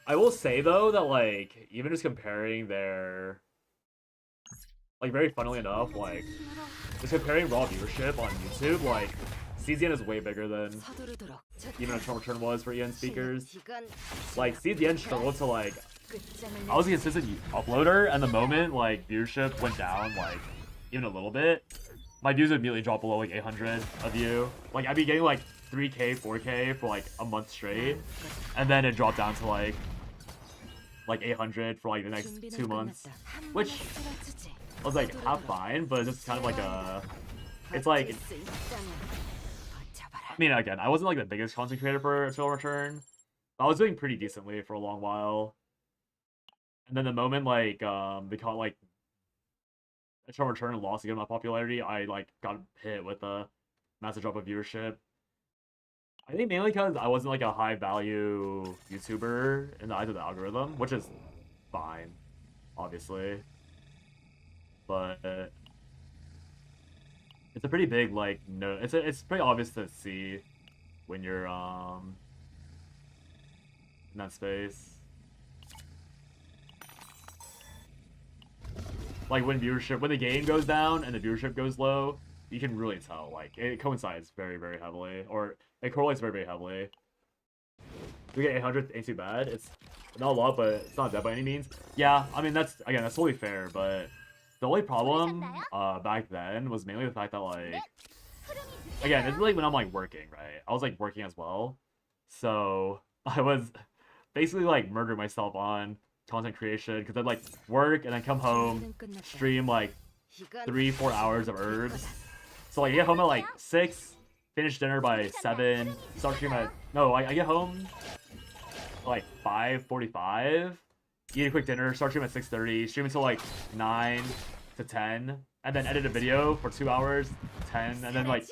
I will say though that like even just comparing their, like very funnily enough, like just comparing raw viewership on YouTube, like CZN is way bigger than even Eternal Return was for EN speakers. Like CZN struggled to like, I was a consistent uploader, and the moment like viewership went down like even a little bit, my views would immediately drop below like 800 a view. Like I'd be getting like 3K, 4K for like a month straight, and then it dropped down to like 800 for like the next 2 months, which I was like, half fine, but it's just kind of like a, it's like, I mean, again, I wasn't like the biggest content creator for Eternal Return, but I was doing pretty decently for a long while. And then the moment like they caught like Eternal Return lost again my popularity, I like got hit with a massive drop of viewership. I think mainly because I wasn't like a high value YouTuber in the eyes of the algorithm, which is fine, obviously. But It's a pretty big like no. It's pretty obvious to see when you're in that space. Like when the game goes down and the viewership goes low, you can really tell. Like it coincides very, very heavily, or it correlates very, very heavily. We get 800 ain't too bad. It's not a lot, but it's not dead by any means. Yeah, I mean that's totally fair. But the only problem back then was mainly the fact that like again, it's really when I'm like working, right? I was like working as well, so I was basically like murdering myself on content creation because I'd like work and then come home, stream like 3-4 hours of herbs. So like I get home at like 6, finish dinner by 7, start streaming at I get home at like 5:45, eat a quick dinner, start streaming at 6:30, stream until like 9 to 10, and then edit a video for 2 hours, 10, and then like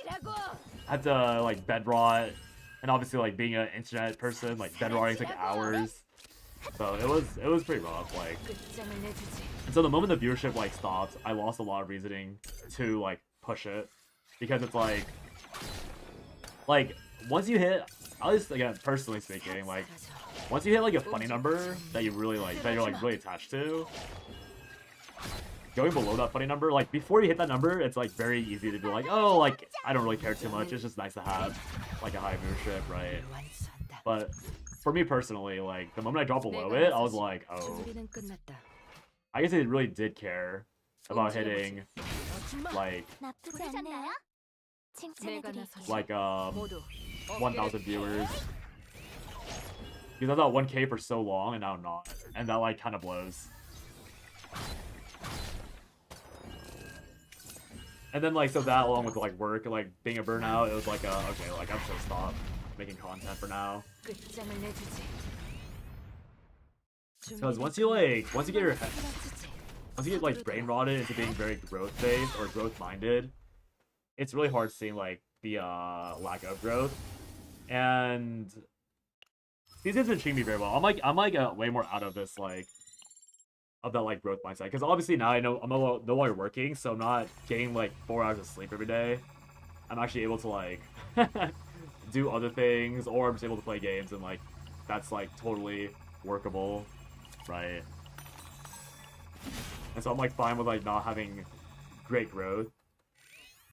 had to like bed rot, and obviously like being an internet person, like bed rotting like hours. So it was pretty rough, like. And so the moment the viewership like stopped, I lost a lot of reasoning to like push it, because it's like once you hit, at least again personally speaking, like once you hit like a funny number that you really like, that you're like really attached to, going below that funny number, like before you hit that number, it's like very easy to be like, oh, like I don't really care too much. It's just nice to have like a high viewership, right? But for me personally, like the moment I dropped below it, I was like, oh, I guess I really did care about hitting like 1,000 viewers, because I thought 1K for so long and now I'm not, and that like kind of blows. And then like so that along with like work and like being a burnout, it was like okay, like I'm just gonna stop making content for now. Because once you get like brain rotted into being very growth based or growth minded, it's really hard seeing like the lack of growth. And these guys been treating me very well. I'm like way more out of this like of that like growth mindset, because obviously now I know I'm no longer working, so I'm not getting like 4 hours of sleep every day. I'm actually able to like do other things, or I'm just able to play games, and like that's like totally workable, right? And so I'm like fine with like not having great growth,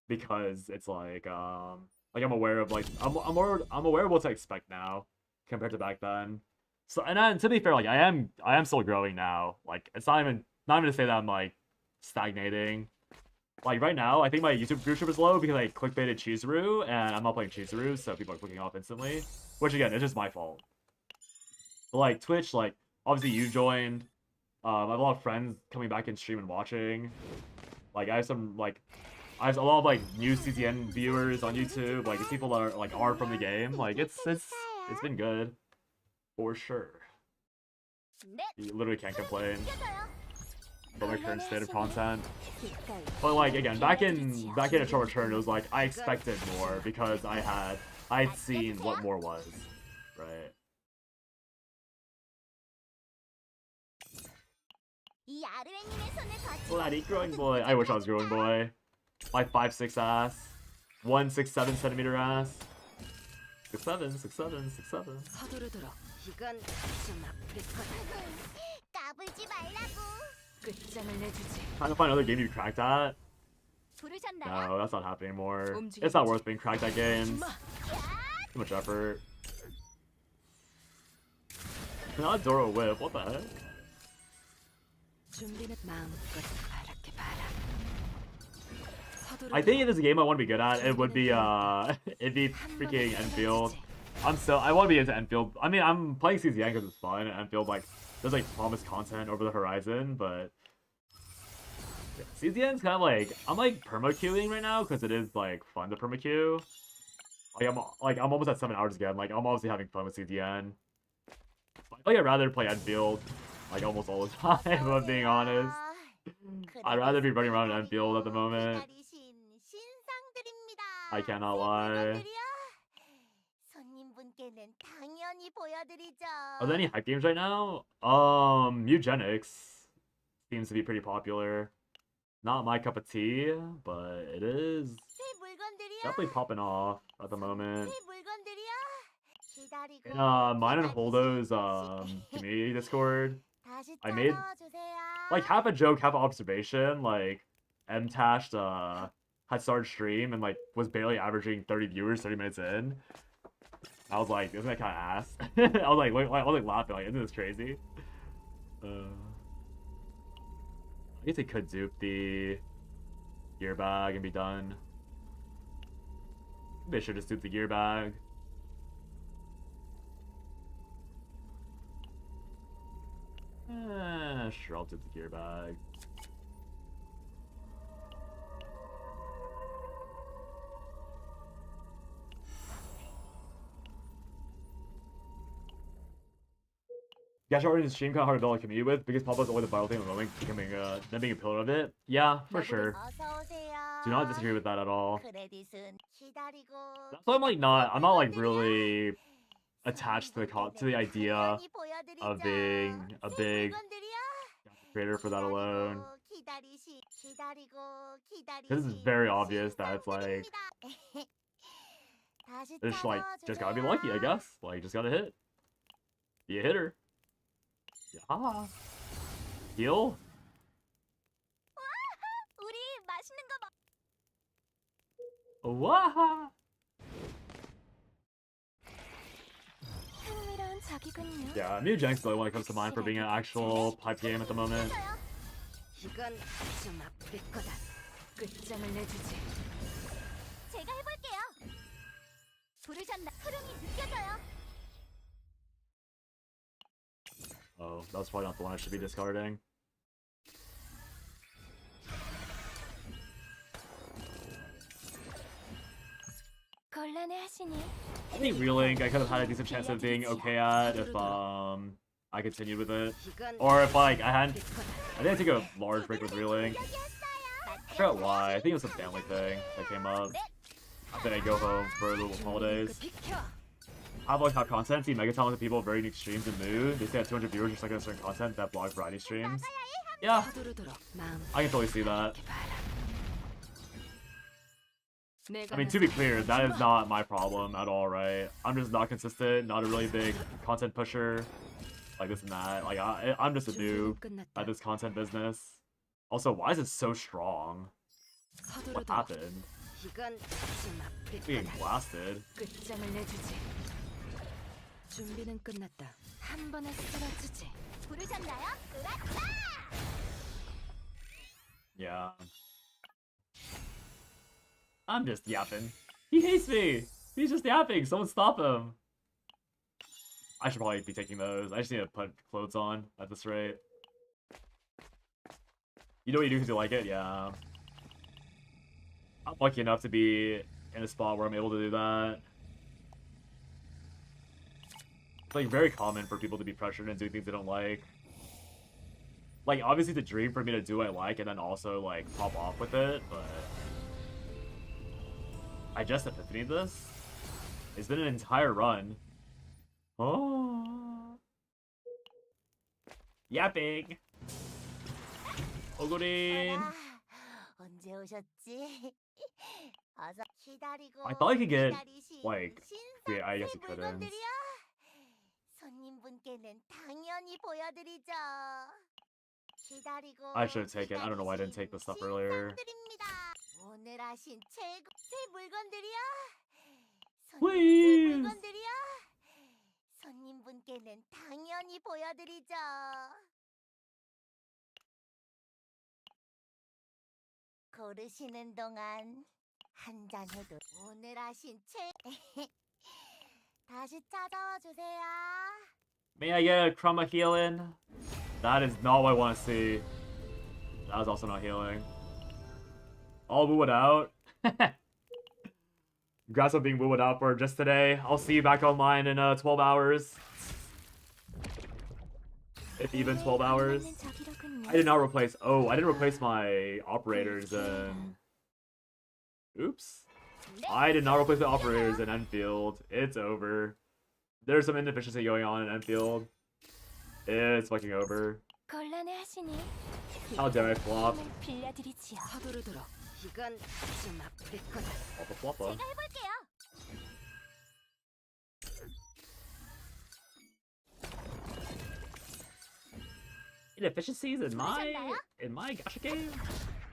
because it's like I'm aware of like I'm aware of what to expect now compared to back then. So and then, to be fair, like I am still growing now. Like it's not even to say that I'm like stagnating. Like right now, I think my YouTube viewership is low because I clickbaited chizuru, and I'm not playing chizuru, so people are clicking off instantly. Which again, it's just my fault. But like Twitch, like obviously you joined. I have a lot of friends coming back in stream and watching. Like I have a lot of like new CZN viewers on YouTube. Like people that are from the game. Like it's been good, for sure. You literally can't complain about my current state of content. But like again, back in a short return, it was like I expected more because I'd seen what more was, right? Bloody growing boy. I wish I was growing boy. My 5'6" ass. 167 centimeter ass. 6'7", 6'7", 6'7". Trying to find another game you cracked at? No, that's not happening anymore. It's not worth being cracked at games. Too much effort. Not Doro Whip, what the heck? I think if there's a game I want to be good at, it would be it'd be freaking Enfield. I want to be into Enfield. I mean, I'm playing CZN because it's fun, and Enfield like there's like promised content over the horizon, but yeah, CZN's kind of like I'm like perma queuing right now because it is like fun to perma queue. Like I'm almost at 7 hours again. Like I'm obviously having fun with CZN. I think I'd rather play Enfield like almost all the time, if I'm being honest. I'd rather be running around Enfield at the moment. I cannot lie. Are there any hype games right now? Eugenics seems to be pretty popular. Not my cup of tea, but it is Definitely popping off at the moment. 새 물건들이야. 기다리고 In mine and Holdo's community Discord, 다시 I made 찾아와 주세요. like half a joke, half observation. Like M-Tashed had started stream and like was barely averaging 30 viewers 30 minutes in. I was like, isn't that kind of ass? I was like, wait, I was like laughing, like, isn't this crazy? I guess they could dupe the gear bag and be done. They should just dupe the gear bag. Sure, I'll dupe the gear bag. Gacha art in the stream kind of hard to build a community with because Pablo's only the vital thing at the moment, becoming them being a pillar of it. Yeah, for sure. 어서 오세요. Do not disagree with that at all. 크레딧은 기다리고 That's why I'm not like really attached to the idea 당연히 보여드리죠. of being a 새 big 물건들이야. creator for that alone. 기다리고 This is very obvious that it's like 다시 it's like just gotta be 찾아와 lucky, I 주세요. guess. Like just gotta hit. Be a hitter. Yeah. Heal. 우리 맛있는 거 먹. Waha. 흥미로운 적이군요. Yeah, New Jank's the only one that comes to mind for being an actual pipe game at the moment. 이건 좀 아플 거다. 끝장을 내주지. 제가 해볼게요. 부르셨나? 흐름이 느껴져요. Oh, that's probably not the one I should be discarding. 곤란해하시니? I think Relink I could have had a decent chance of being okay at if I continued with it. 이건 Or if like I 아플 거다. didn't take a large break with Relink. I forgot why. I think it was a family thing that came up. Then I go home for the holidays. 비켜. Have like hot content, see Megaton with the people of very unique streams and mood. They say that 200 viewers are stuck on certain content that blog variety streams. Yeah, 서두르도록 마음 I can totally see that. 봐라. I mean, to be clear, that is not my problem at all, right? I'm just not consistent, not a really big content pusher, like this and that. Like, I'm just a noob 끝났다. at this content business. Also, why is it so strong? What 서두르도록. happened? 이건 좀 아플 Being 거다. blasted. 끝장을 내주지. 준비는 끝났다. 한 번에 쓸어주지. 부르셨나요? 으라차! Yeah. I'm just yapping. He hates me! He's just yapping! Someone stop him! I should probably be taking those. I just need to put clothes on at this rate. You know what you do because you like it? Yeah. I'm lucky enough to be in a spot where I'm able to do that. It's like very common for people to be pressured and do things they don't like. Like, obviously, the dream for me to do what I like and then also, like, pop off with it, but I just epiphanied this. It's been an entire run. Oh. Yapping. 오구린. 어라, 언제 오셨지? 어서 기다리고 I thought I could get, 기다리신 like, 신상 I guess 새 you couldn't. 물건들이야. 손님분께는 당연히 보여드리죠. 기다리고 I should have taken. I don't know why I didn't take the stuff earlier. 신상들입니다. 오늘 하신 최고 새 물건들이야. Please. 새 물건들이야. 손님분께는 당연히 보여드리죠. 고르시는 동안 한 잔 해도 오늘 하신 다시 찾아와 주세요. May I get a chroma healing? That is not what I want to see. That was also not healing. All wooed out. Congrats on being wooed out for just today. I'll see you back online in 12 hours. If even 12 hours. I did not replace. Oh, I didn't replace my operators in. Oops. I did not replace the operators in Enfield. It's over. There's some inefficiency going on in Enfield. It's fucking over. 곤란해하시니? How dare I flop? 힘을 빌려드리지요. 서두르도록. 이건 좀 아플 거다. Floppa floppa. 제가 해볼게요. Inefficiencies 부르셨나요? in my gacha game?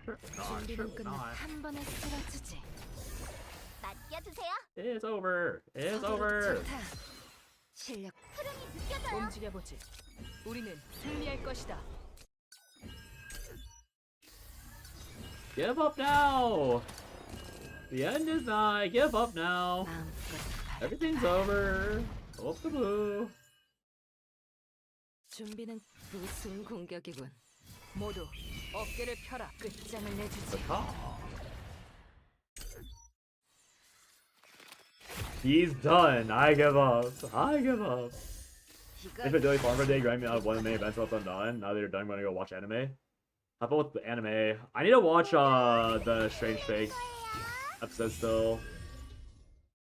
Sure not, sure 준비는 끝나. not. 한 번에 쓰러지지. 맡겨주세요. It's over. It's 서두르기 over. 좋다. 실력 흐름이 느껴져요. 움직여 보지. 우리는 승리할 것이다. Give up now. The end is nigh. Give up now. 마음껏 바라. Everything's over. Up the boo. 준비는 무슨 공격이군. 모두 어깨를 펴라. 끝장을 내주지. The call. He's done. I give up. I give up. If it's daily farmer day, grind me out of one of the main events once I'm done. Now that you're done, I'm gonna go watch anime. How about with the anime? I need to watch the Strange Fake episode still.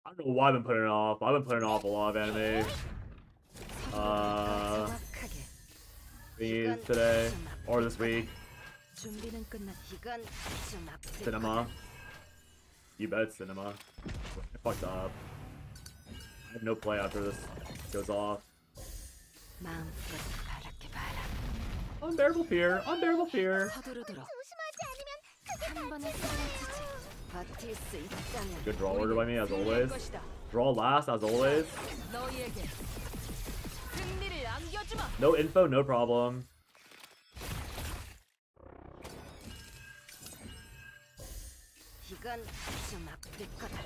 I don't know why I've been putting it off. I've been putting off a lot of anime. 정확하게. Thingies today or this week. 준비는 끝났. 이건 좀 아플 Cinema. You bet it's cinema. I fucked up. I have no play after this goes off. 마음껏 바랄게 봐라. Unbearable fear. Unbearable fear. 서두르도록 조심하지 않으면 한 번에 쓰러지지. 버틸 수 있다면. Good draw order by me as always. 것이다. Draw last as always. 너희에게 승리를 안겨주마. No info, no problem. 이건 좀 아플 거다.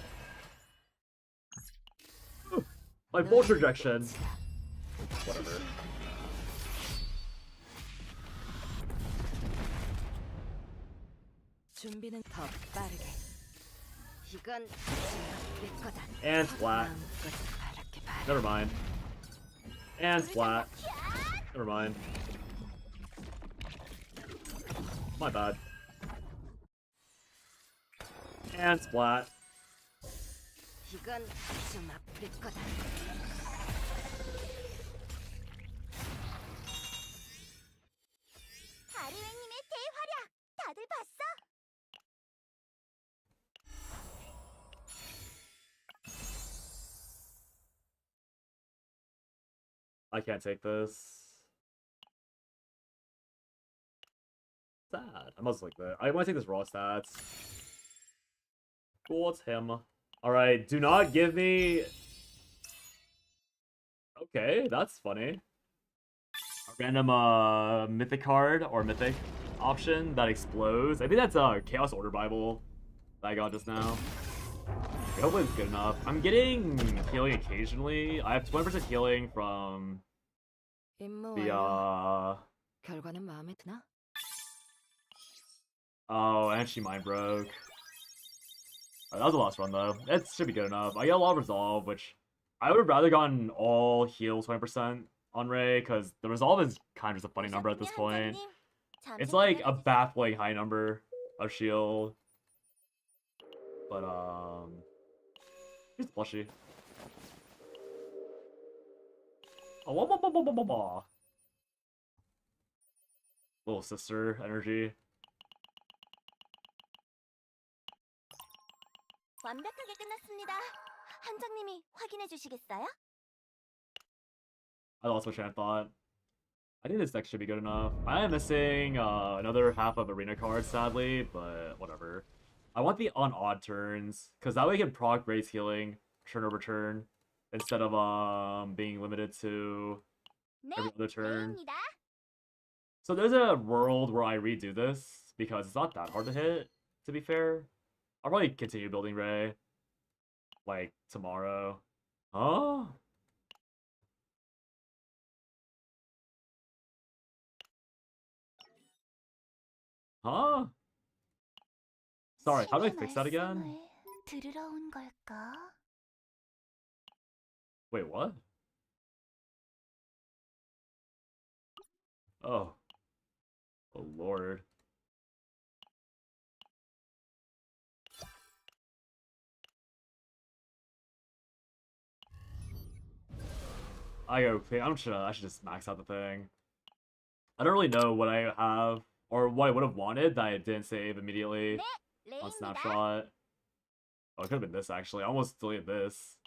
My bolt rejection. Whatever. 준비는 더 빠르게. 이건 좀 아플 거다. And splat. 마음껏 바랄게 봐라. Never mind. And splat. Never mind. My bad. And splat. 이건 좀 아플 거다. 아르웨님의 대활약 다들 봤어? I can't take this. Sad. I must like that. I want to take this raw stats. Cool, it's him. Alright, do not give me... Okay, that's funny. A random mythic card or mythic option that explodes. I think that's a Chaos Order Bible that I got just now. Okay, hopefully it's good enough. I'm getting healing occasionally. I have 20% healing from 임무 the 완료. 결과는 마음에 드나? Oh, and she mind broke. That was the last run though. It should be good enough. I get a lot of resolve, which I would have rather gotten all heal 20% on Ray, because the resolve is kind of just a funny number at this point. It's like a baffling high number of shield. But here's the plushie. Oh, wah, wah, wah, wah, wah, wah. Little sister energy. 완벽하게 끝났습니다. 한정님이 확인해 주시겠어요? I lost my train of thought. I think this deck should be good enough. I am missing another half of arena cards, sadly, but whatever. I want the on odd turns, because that way I can proc Ray's healing turn over turn instead of being limited to 네, every other turn. A입니다. So there's a world where I redo this because it's not that hard to hit, to be fair. I'll probably continue building Ray like tomorrow. Huh? Huh? Sorry, how do I fix that again? 들으러 온 걸까? Wait, what? Oh. Oh, Lord. I should just max out the thing. I don't really know what I have or what I would have wanted that I didn't save immediately. on 레이입니다. snapshot. Oh, it could have been this actually. I almost deleted this.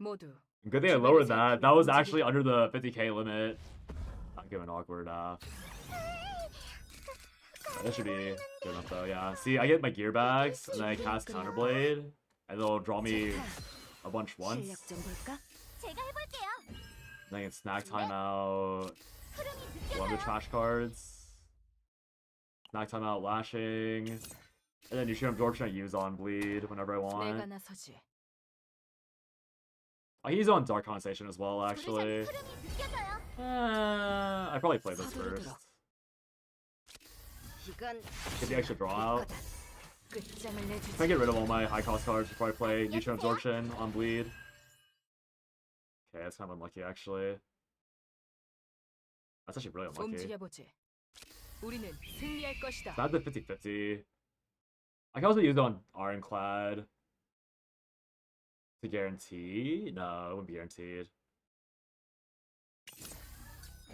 모두 Good thing I lowered that. That was actually under the 50k limit. Not giving awkward. That should be good enough though. Yeah. See, I get my gear bags and then I cast Counterblade, and they'll draw me a bunch once. 실력 좀 볼까? 제가 해볼게요. Then I can snack timeout 흐름이 one of the 느껴져요. trash cards. Snack timeout lashing. And then you shoot absorption I use on bleed whenever I 내가 want. 나서지. I can use it on Dark Condensation as well, actually. 흐름이 느껴져요. I probably play this first. 이건 Get the extra draw out. 끝장을 Can I 내주지. get rid of all my high cost cards before I play Neutron Absorption on bleed? Okay, that's kind of unlucky actually. That's actually really unlucky. 움직여보지. 우리는 승리할 것이다. Not the 50-50. I can also use it on Ironclad to guarantee. No, it wouldn't be guaranteed.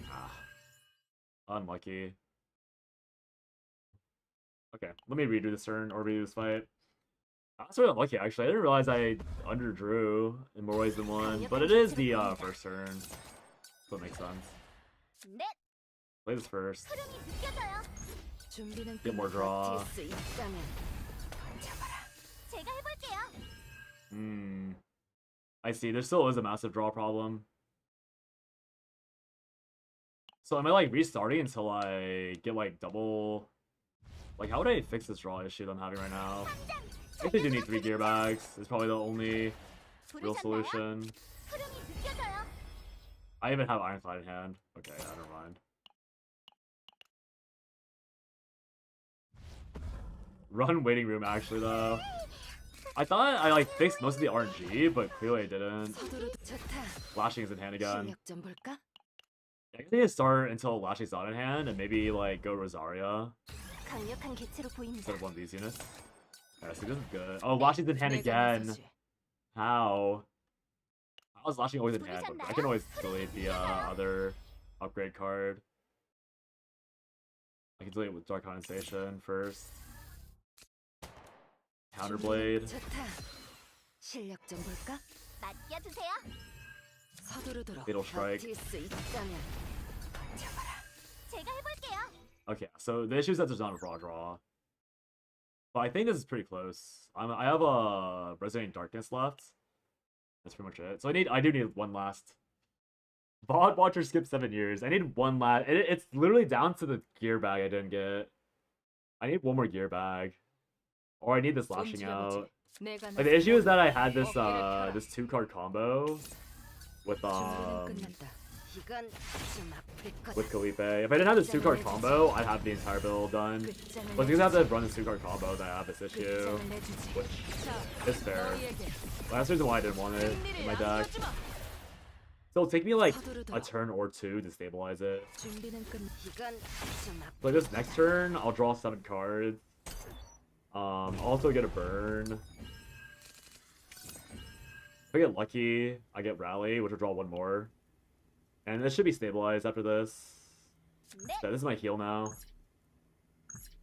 Ah, unlucky. Okay, let me redo this turn or redo this fight. That's really unlucky actually. I didn't realize I underdrew in more ways than one, but it is the first turn, so it makes sense. 넷. Play this first. 흐름이 느껴져요. 준비는 Get more draw. 버틸 수 있다면 버텨봐라. 제가 해볼게요. I see. There still is a massive draw problem. So am I like restarting until I get like double? Like, how would I fix this draw issue that I'm having right now? I think they do need 3 gear bags. It's probably the only real 부르셨나요? solution. 흐름이 느껴져요. I even have Ironclad in hand. Okay, never mind. Run waiting room actually though. I thought I like fixed most of the RNG, but clearly I didn't. 서두르 좋다. Lashing is in hand again. 실력 좀 볼까? I guess I need to start until Lashing's not in hand and maybe like go Rosaria 강력한 개체로 보입니다. instead of one of these units. Yeah, see, this is good. Oh, Lashing's in hand 내가 again. 나서지. How? How is Lashing always in hand? But I can always delete the other upgrade card. I can delete it with Dark Condensation first. Counterblade. 좋다. 실력 좀 볼까? 맡겨주세요. 서두르도록 Fatal Strike. 버틸 수 있다면 버텨봐라. 제가 해볼게요. Okay, so the issue is that there's not a raw draw. But I think this is pretty close. I have a Resonating Darkness left. That's pretty much it. So I do need one last. Bod Watcher skipped 7 years. I need one last. It's literally down to the gear bag I didn't get. I need one more gear bag. Or I need this lashing out. 내가 Like, the issue is that I had this 어깨를 펴라. this 2-card combo with 준비는 끝났다. 이건 좀 아플 거다. with Felipe. If I didn't have this 2-card combo, I'd have the entire build done. 끝장을 But because I have 내주지. to run this 2-card combo, that I have this issue, 끝장을 내주지. which 자, is fair. 너희에게 That's the reason why I didn't want it in 승리를 my deck. 안겨주마. So it'll take me like a 서두르도록. turn or 2 to stabilize it. 준비는 끝. 이건 좀 아플 Like this next turn, I'll draw 7 cards. I'll also get a burn. If I get lucky, I get Rally, which will draw 1 more. And this should be stabilized after this. 넷. Yeah, this is my heal now.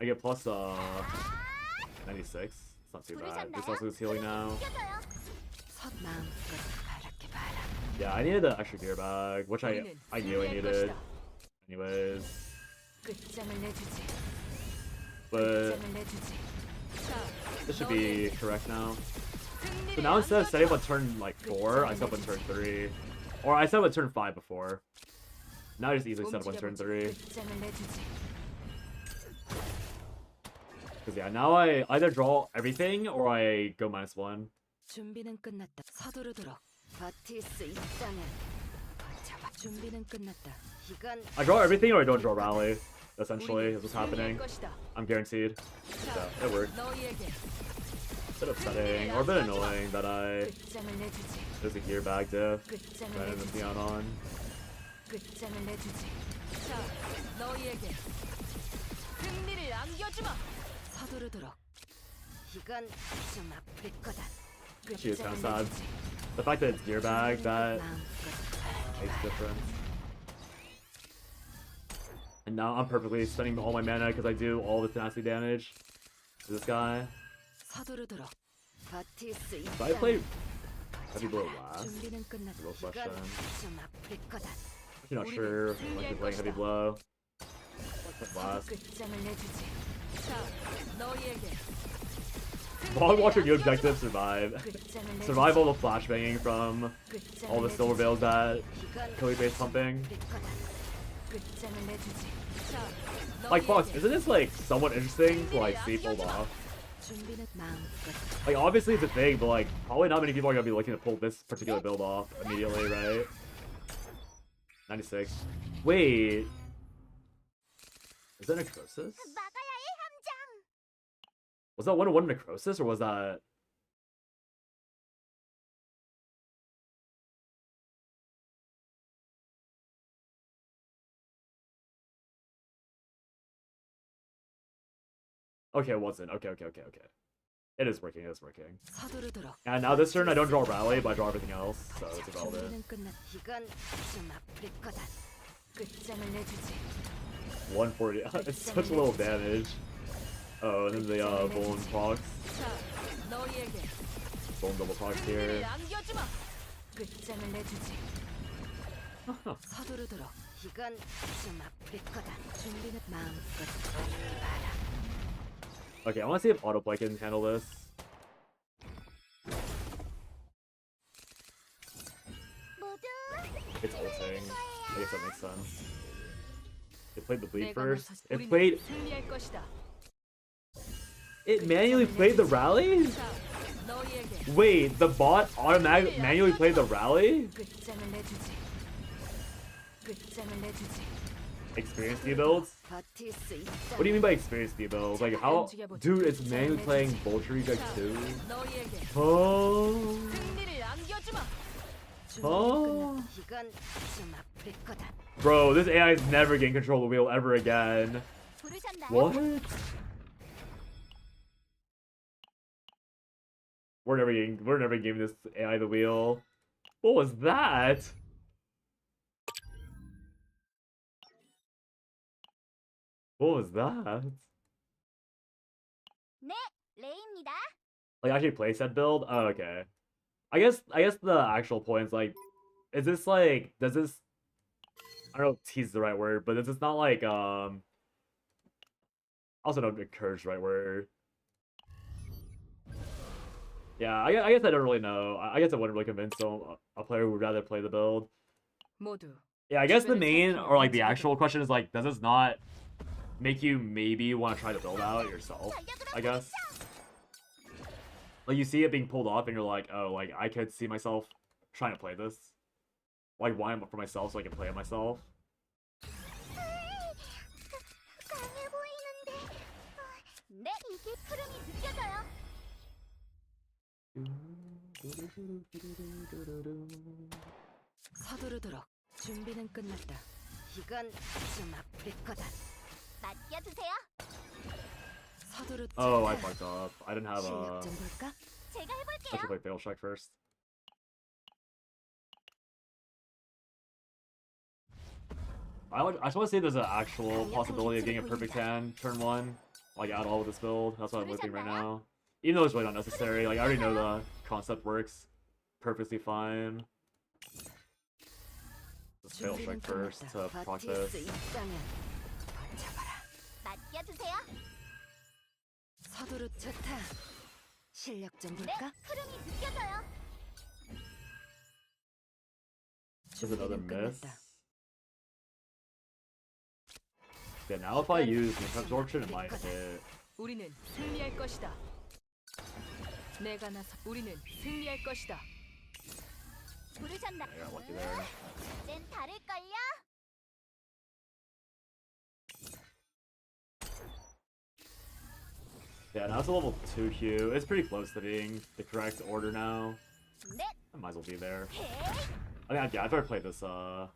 I get plus 96. It's not too bad. This also is healing now. 느껴져요. 서 마음껏 바랄게 바라. Yeah, I needed the extra gear bag, which I knew I needed. Anyways. 끝장을 내주지. But 끝장을 내주지. 자, this should be correct now. 승리를 So now instead of setting up 안겨주마. on turn like 4, I set up on turn 3. Or I set up on turn 5 before. Now I just easily set up on turn 3. 끝장을 내주지. Because yeah, now I either draw everything or I go -1. 준비는 끝났다. 서두르도록 버틸 수 있다면 버텨봐. 준비는 끝났다. 이건 I draw everything or I don't draw Rally. Essentially, is what's happening. 승리할 것이다. I'm guaranteed. 자, Yeah, it worked. 너희에게 It's a bit upsetting, or a bit annoying that 끝장을 내주지. there's a gear bag diff 끝장을 that I ended up 내주지. being on. 끝장을 내주지. 자, 너희에게 승리를 안겨주마. 서두르도록. 이건 좀 아플 거다. She is kind of 끝장을 sad. 내주지. The fact that it's gear bag, that 마음껏 바랄게 makes a 바라. difference. And And now I'm perfectly spending all my mana because I do all the tenacity damage to this guy. 서두르도록 버틸 수 So 있다. I play heavy blow last. 준비는 끝났다. Real 이건 question. 좀 아플 거다. Actually not sure if I like playing heavy blow. Last. 끝장을 내주지. 자, 너희에게 Long watch your new objective survive. 끝장을 내주지. Survive all the flashbanging from 끝장을 all the silver 내주지. veils that 이건 Kobe base pumping. 아플 거다. 끝장을 내주지. 자, Like Fox, 너희에게 isn't this like somewhat interesting to like see pulled off? 준비는 마음껏. Like obviously it's a thing, but like probably not many people are gonna be looking to pull this particular build off immediately, right? 96. Wait. Is that necrosis? 막아야 해 함장. Was that 1-1 necrosis or was that? Okay, it wasn't. Okay. It is working, 서두르도록. And now this turn I don't draw rally, but I draw everything else, so it's irrelevant. 준비는 끝났다. 이건 좀 아플 거다. 끝장을 내주지. 140. It's such little damage. Oh, and then the Bone Procs. 자, 너희에게 Bone double procs 승리를 here. 안겨주마. 끝장을 내주지. 서두르도록. 이건 좀 아플 거다. 준비는 마음껏 하기 바라. Okay, I want to see if autoplay can handle this. 모두 It's ulting. I guess that makes sense. It played the bleed 내가 first. 나서서 It 우리는 played. 승리할 것이다. It manually played the rally? 자, 너희에게 Wait, the bot automatically manually played the rally? 끝장을 내주지. 끝장을 내주지. Experience debuilds? 버틸 수 있다. What do you mean by experience debuilds? Like how? Dude, it's manually playing Vulture Reject 자, 2? 너희에게 Oh. 승리를 안겨주마. Oh. 이건 좀 아플 거다. Bro, this AI is never getting control of the wheel ever again. 부르셨나요? What? We're never giving this AI the wheel. What was that? What was that? 네, 레이입니다. Like actually playset build? Oh, okay. I guess the actual point is like, is this like, does this, I don't know if tease is the right word, but is this not like I also don't encourage is the right word. Yeah, I guess I don't really know. I guess I wouldn't really convince a player who would rather play the build. 모두 Yeah, I guess the main or like the actual question is like, does this not make you maybe want to try to build out yourself? I guess. Like you see it being pulled off and you're like, oh, like I could see myself trying to play this. Like why for myself so I can play it myself. 강해 보이는데. 네, 이게 흐름이 느껴져요. 서두르도록. 준비는 끝났다. 이건 좀 아플 거다. 맡겨주세요. 서두르. Oh, I fucked up. I didn't have 실력 a. 좀 볼까? 제가 I 해볼게요. should play fail check first. I just want to see if there's an actual possibility of getting a perfect hand turn 1, like at all with this build. That's what I'm looking right now. Even though it's really not necessary. Like I already know the concept works perfectly fine. Let's fail 준비는 check first 끝났다. to proc 버틸 수 this. 있다면 버텨봐라. 맡겨주세요. 서두르. 좋다. 실력 좀 네, 볼까? 흐름이 느껴져요. There's another 준비는 miss. 끝났다. Yeah, now if I use Mix Absorption, it might hit. 우리는 승리할 것이다. 내가 나서 우리는 승리할 것이다. 부르셨나요? I got lucky there. 이젠 다를걸요? Yeah, now it's a level 2 Q. It's pretty close to being the correct order now. 네, I might as well be there. 헤이. I think, yeah, I've already played this, Iron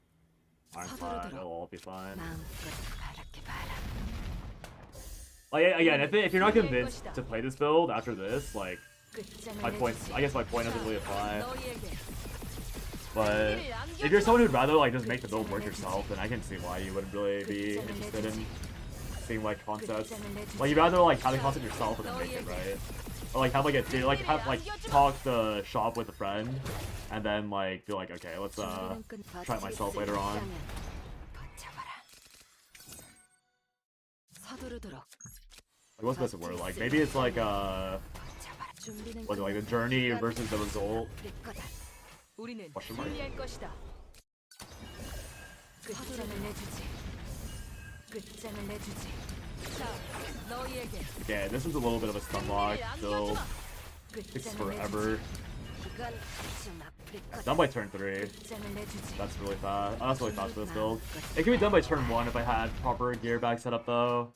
Flat. It'll all be fine. 마음껏 바랄게 바라. Like, again, if you're not convinced to play this build after this, like, 끝장을 my points, 내주지. I guess my point doesn't really apply. 너희에게 But if you're someone who'd rather like just make the build work yourself, then I can see why you wouldn't really be interested in seeing like concepts. Like you'd rather like have the concept yourself and then make it, right? Or like have like a like have like talk the shop with a friend, and then like be like, okay, let's try it myself later on. Like what's the best word? Like maybe it's like what's it, like the journey versus the result. Question mark. Okay, this is a little bit of a stun lock, so takes forever. Done by turn 3. That's really fast. Oh, that's really fast for this build. It can be done by turn 1 if I had proper gear bag setup though.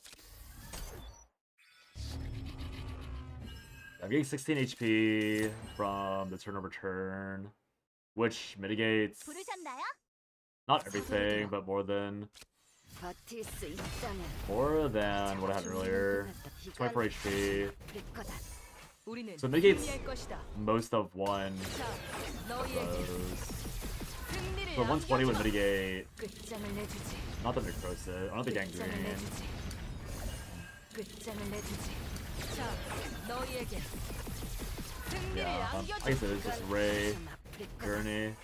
I'm getting 16 HP from the turn over turn, which mitigates not everything, but more than what I had earlier. 24 HP. So it mitigates most of one of those. So 120 would mitigate not the necrosis, not the gangrene. Yeah, I guess it is just Ray, Gurney.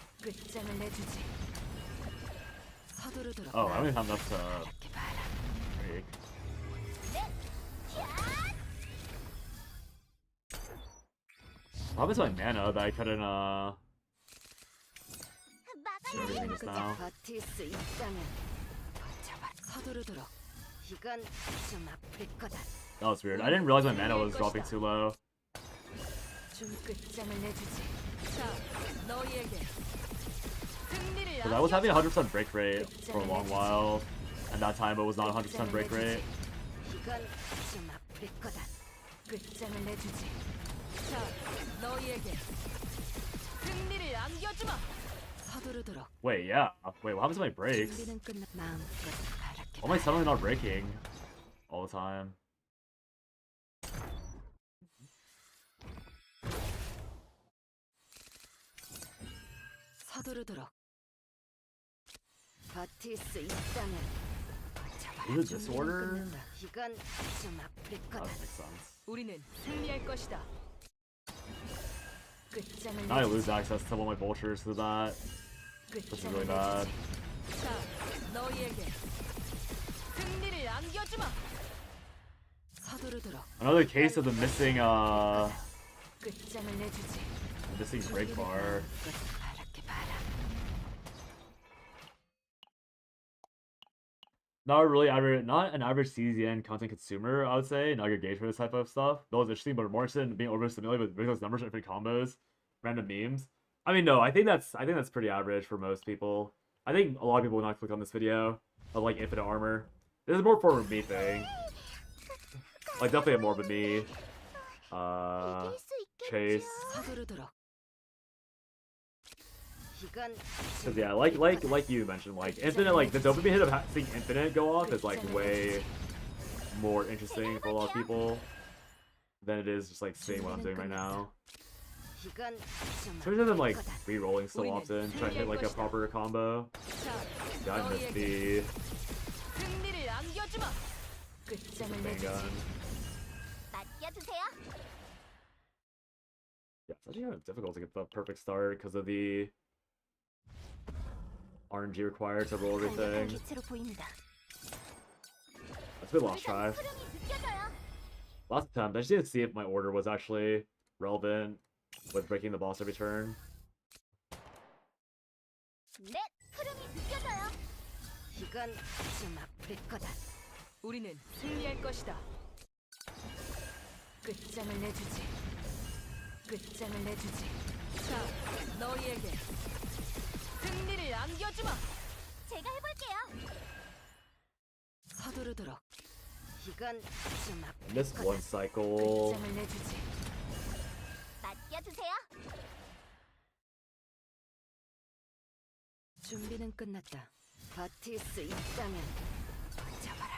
Oh, I don't even have enough to break. What happens to my mana that I couldn't do everything just now? That was weird. I didn't realize my mana was dropping too low. Because I was having 100% break rate for a long while, and that time it was not 100% break rate. Wait, yeah. Wait, what happens to my breaks? Why am I suddenly not breaking all the time? Is it disorder? That makes sense. Now I lose access to one of my vultures to that, which is really bad. Another case of the missing break bar. Not an average CZN content consumer, I would say, not your gauge for this type of stuff. That was interesting, but more interested in being overstimulated with ridiculous numbers, different combos, random memes. I mean, no, I think that's pretty average for most people. I think a lot of people will not click on this video of like infinite armor. This is more for a me thing. Like definitely a more of a me. Chase. Cause yeah, like you mentioned, like infinite, like the dopamine hit of seeing infinite go off is like way more interesting for a lot of people than it is just like seeing what I'm doing right now. Especially than like re-rolling so often, trying to hit like a proper combo. Yeah, I missed the handgun. Yeah, it's actually kind of difficult to get the perfect start because of the RNG required to roll everything. That's a bit lost try. Last attempt, I just need to see if my order was actually relevant with breaking the boss every turn. I missed one cycle. 준비는 끝났다. 버틸 수 있다면 버텨봐라.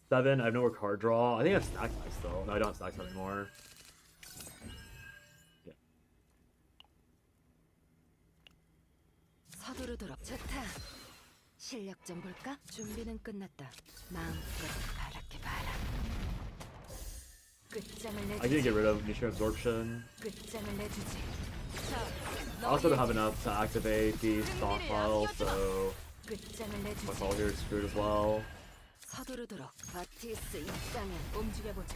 7, I have no more card draw. I think I have stack still. No, I don't have stacks anymore. Yeah. 서두르도록. 좋다. 실력 좀 볼까? 준비는 끝났다. 마음껏 바랄게 봐라. 끝장을 I 내주지. did get rid of nutrient absorption. 끝장을 내주지. 자, I also don't have 너희에게 enough to activate the stockpile, so 끝장을 내주지. my call here is screwed as well. 서두르도록. 버틸 수 있다면 움직여보자.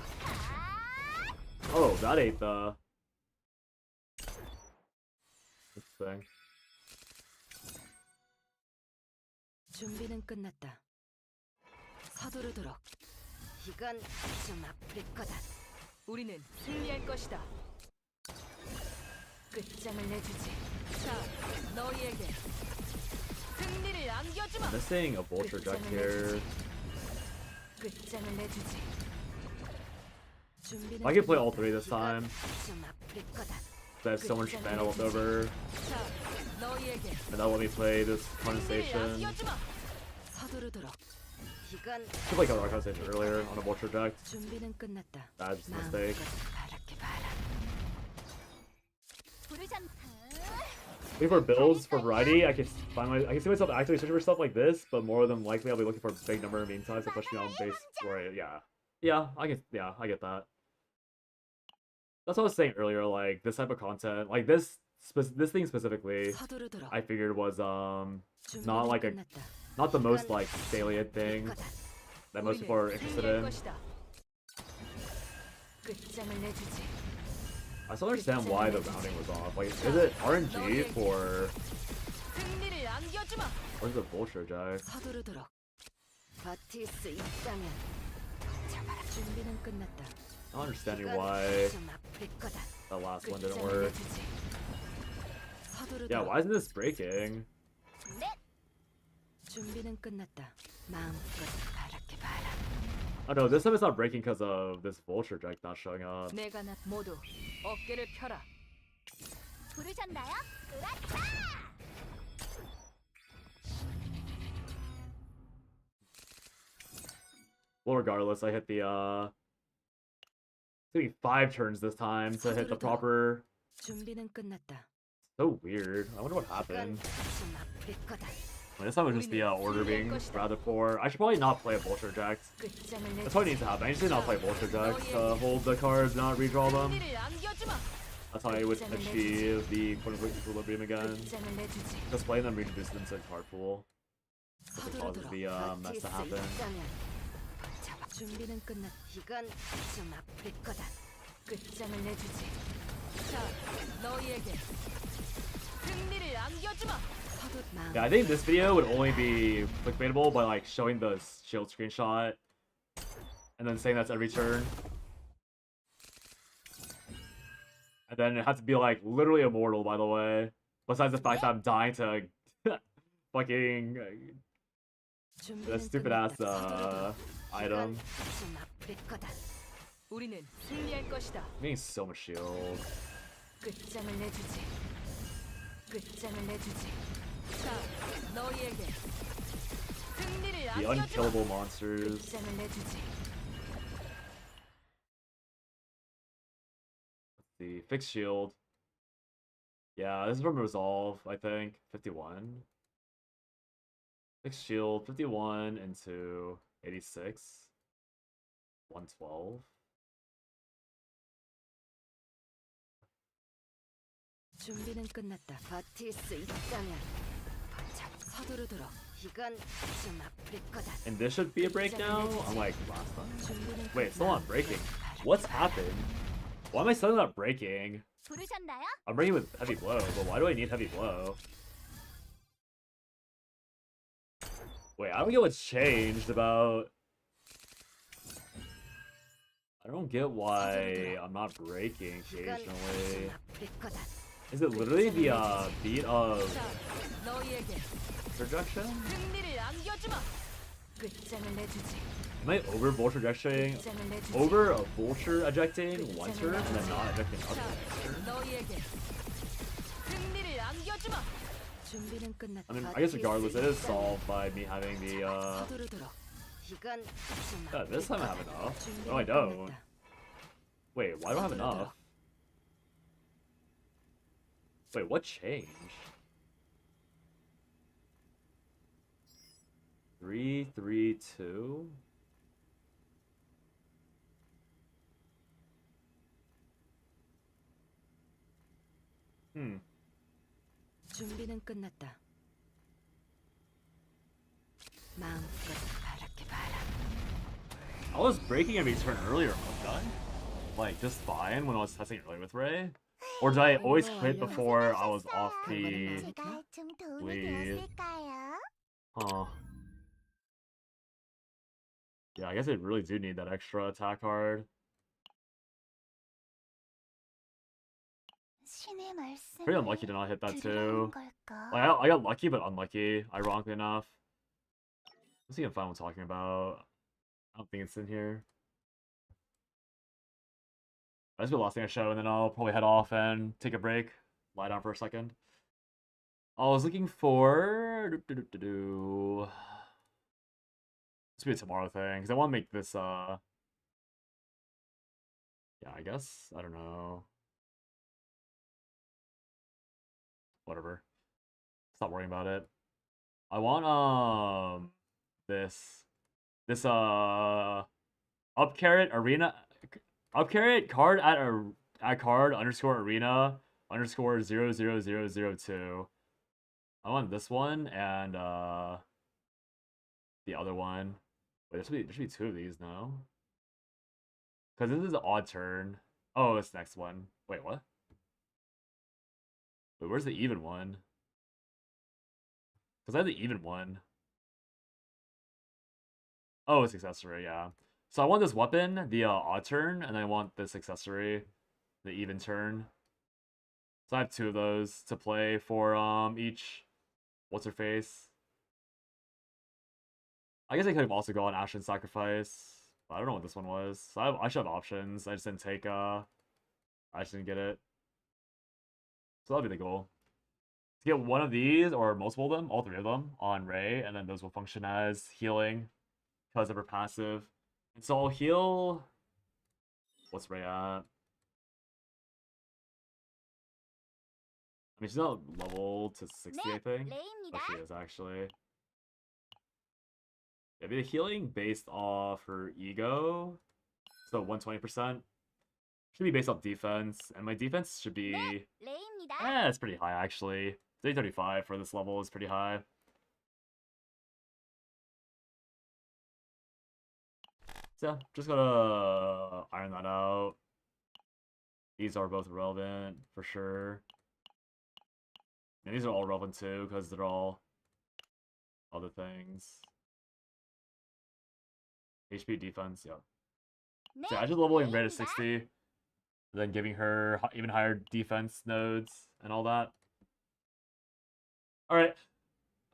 Oh, that ate the this thing. 준비는 끝났다. 서두르도록. 이건 좀 아플 거다. 우리는 승리할 것이다. 끝장을 내주지. 자, 너희에게 승리를 안겨주마. I'm missing a vulture deck here. 끝장을 내주지. 준비는 I can play all 끝났다. three this time. 좀 아플 거다. I have so much mana left over, 자, 너희에게 and that let me play this 승리를 condensation. 안겨주마. 서두르도록. 이건 I should play Color Condensation earlier on a vulture deck. 준비는 끝났다. That's a mistake. 마음껏 바랄게 봐라. 부르잖아. Looking for builds for variety, I can see myself actively searching for stuff like this, but more than likely I'll be looking for a big number of mean types to push me on base where I get that. That's what I was saying earlier, like this type of content, like this thing specifically, 서두르도록. I figured was not 준비는 like 끝났다. not the most like salient thing 거다. that most people are interested in. 끝장을 내주지. I still understand why the rounding was off. Like, is it RNG for 승리를 안겨주마. or is it vulture jack? 서두르도록. 버틸 수 있다면 버텨봐라. 준비는 끝났다. Not understanding 이건 why 좀 아플 거다. that last one didn't 끝장을 work. 내주지. 서두르도록. Yeah, why isn't this breaking? 준비는 끝났다. 마음껏 바랄게 봐라. Oh no, this time it's not breaking because of this vulture jack not showing up. 내가 나 모두 어깨를 펴라. 부르셨나요? 으라차! Well, regardless, I hit the it's gonna be 5 turns this time to hit the proper. 준비는 끝났다. So weird. I wonder what 이건 happened. 좀 아플 거다. This time it was just the order being rather poor. I should probably not play a vulture jack. 끝장을 That's 내주지. what needs to happen. I just need to not play vulture jacks to hold the cards, not redraw them. 승리를 안겨주마. That's how I would achieve the quote-unquote equilibrium again. 끝장을 내주지. Just playing them reintroduces them to the card pool. 서두르도록. causes the, mess 버틸 to 수 happen. 있다면 버텨봐. 준비는 끝났. 이건 좀 아플 거다. 끝장을 내주지. 자, 너희에게 승리를 안겨주마. 서두 마음. Yeah, I think this video would only be clickbaitable by like showing the shield screenshot and then saying that's every turn. And then it has to be like literally immortal, by the way. Besides the fact that I'm dying to fucking that 준비는 stupid 끝났다. ass 서두르도록. item. 이건 좀 아플 거다. 우리는 승리할 것이다. I'm getting so much shield. 끝장을 내주지. 끝장을 내주지. 자, 너희에게 승리를 The 안겨주마. unkillable monsters. 끝장을 내주지. The fixed shield. Yeah, this is from Resolve, I think. 51. Fixed shield, 51 into 86. 112. 준비는 끝났다. 버틸 수 있다면 버텨. 서두르도록. 이건 좀 아플 거다. And this should be a break now? Unlike last time. 준비는 Wait, it's still not 끝났다. breaking. What's happened? Why am I suddenly not breaking? 부르셨나요? I'm breaking with heavy blow, but why do I need heavy blow? Wait, I don't get what's changed about... I don't get why I'm not breaking 이건 occasionally. 좀 아플 거다. Is it literally the beat of 자, 너희에게 projection? 승리를 안겨주마. 끝장을 내주지. Am I over vulture ejecting? 끝장을 내주지. Over a vulture ejecting one turn and then not ejecting other 자, next turn? 너희에게 승리를 안겨주마. 준비는 끝났다. I mean, I guess regardless, it is solved by me having the, 서두르도록. 이건 좀 yeah, this time I have enough. 준비는 No, I don't. 끝났다. Wait, why do I have enough? Wait, what changed? 3-3-2. 준비는 끝났다. 마음껏 바랄게 봐라. I was breaking every turn earlier, wasn't I? Like, just fine when I was testing earlier with Ray? Or did I always crit before I was off the 제가 좀 도움이 lead? 되었을까요? Huh. Yeah, I guess I really do need that extra attack card. 신의 말씀을 Pretty unlucky to not hit that too. 들으라는 걸까? Like, I got lucky but unlucky, ironically enough. Let's see if I find what I'm talking about. I don't think it's in here. That's the last thing I show, and then I'll probably head off and take a break. Lie down for a second. I was looking for... This will be a tomorrow thing, because I want to make this, yeah, I guess. I don't know. Whatever. Stop worrying about it. I want, this, up carrot arena, up carrot card at card underscore arena underscore 00002. I want this one and, the other one. Wait, there should be two of these now. Because this is an odd turn. Oh, this next one. Wait, what? Wait, where's the even one? Because I have the even one. Oh, it's accessory, yeah. So I want this weapon, the odd turn, and I want this accessory, the even turn. So I have two of those to play for each. What's her face? I guess I could have also gone Ashen Sacrifice, but I don't know what this one was. So I should have options. I just didn't take I just didn't get it. So that'll be the goal. To get one of these or multiple of them, all three of them on Ray, and then those will function as healing because of her passive. And so I'll heal. What's Ray at? I mean, she's not level to 60, I think. 레이입니다. But she is actually. Yeah, be the healing based off her ego. So 120%. Should be based off defense. And my defense should be. 레이입니다. It's pretty high actually. 335 for this level is pretty high. So yeah, just gotta iron that out. These are both relevant for sure. And these are all relevant too, because they're all other things. HP defense, yeah. So I just leveling Ray to 60, then giving her even higher defense nodes and all that. Alright,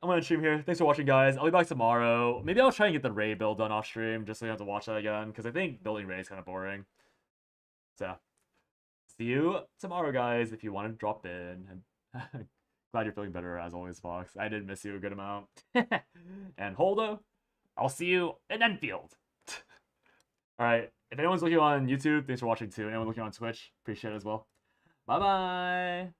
I'm gonna stream here. Thanks for watching, guys. I'll be back tomorrow. Maybe I'll try and get the Ray build done off stream, just so you have to watch that again, because I think building Ray is kind of boring. So, see you tomorrow, guys, if you want to drop in. And glad you're feeling better, as always, Fox. I did miss you a good amount. And Holdo, I'll see you in Enfield. Alright, if anyone's looking on YouTube, thanks for watching too. Anyone looking on Twitch, appreciate it as well. Bye-bye!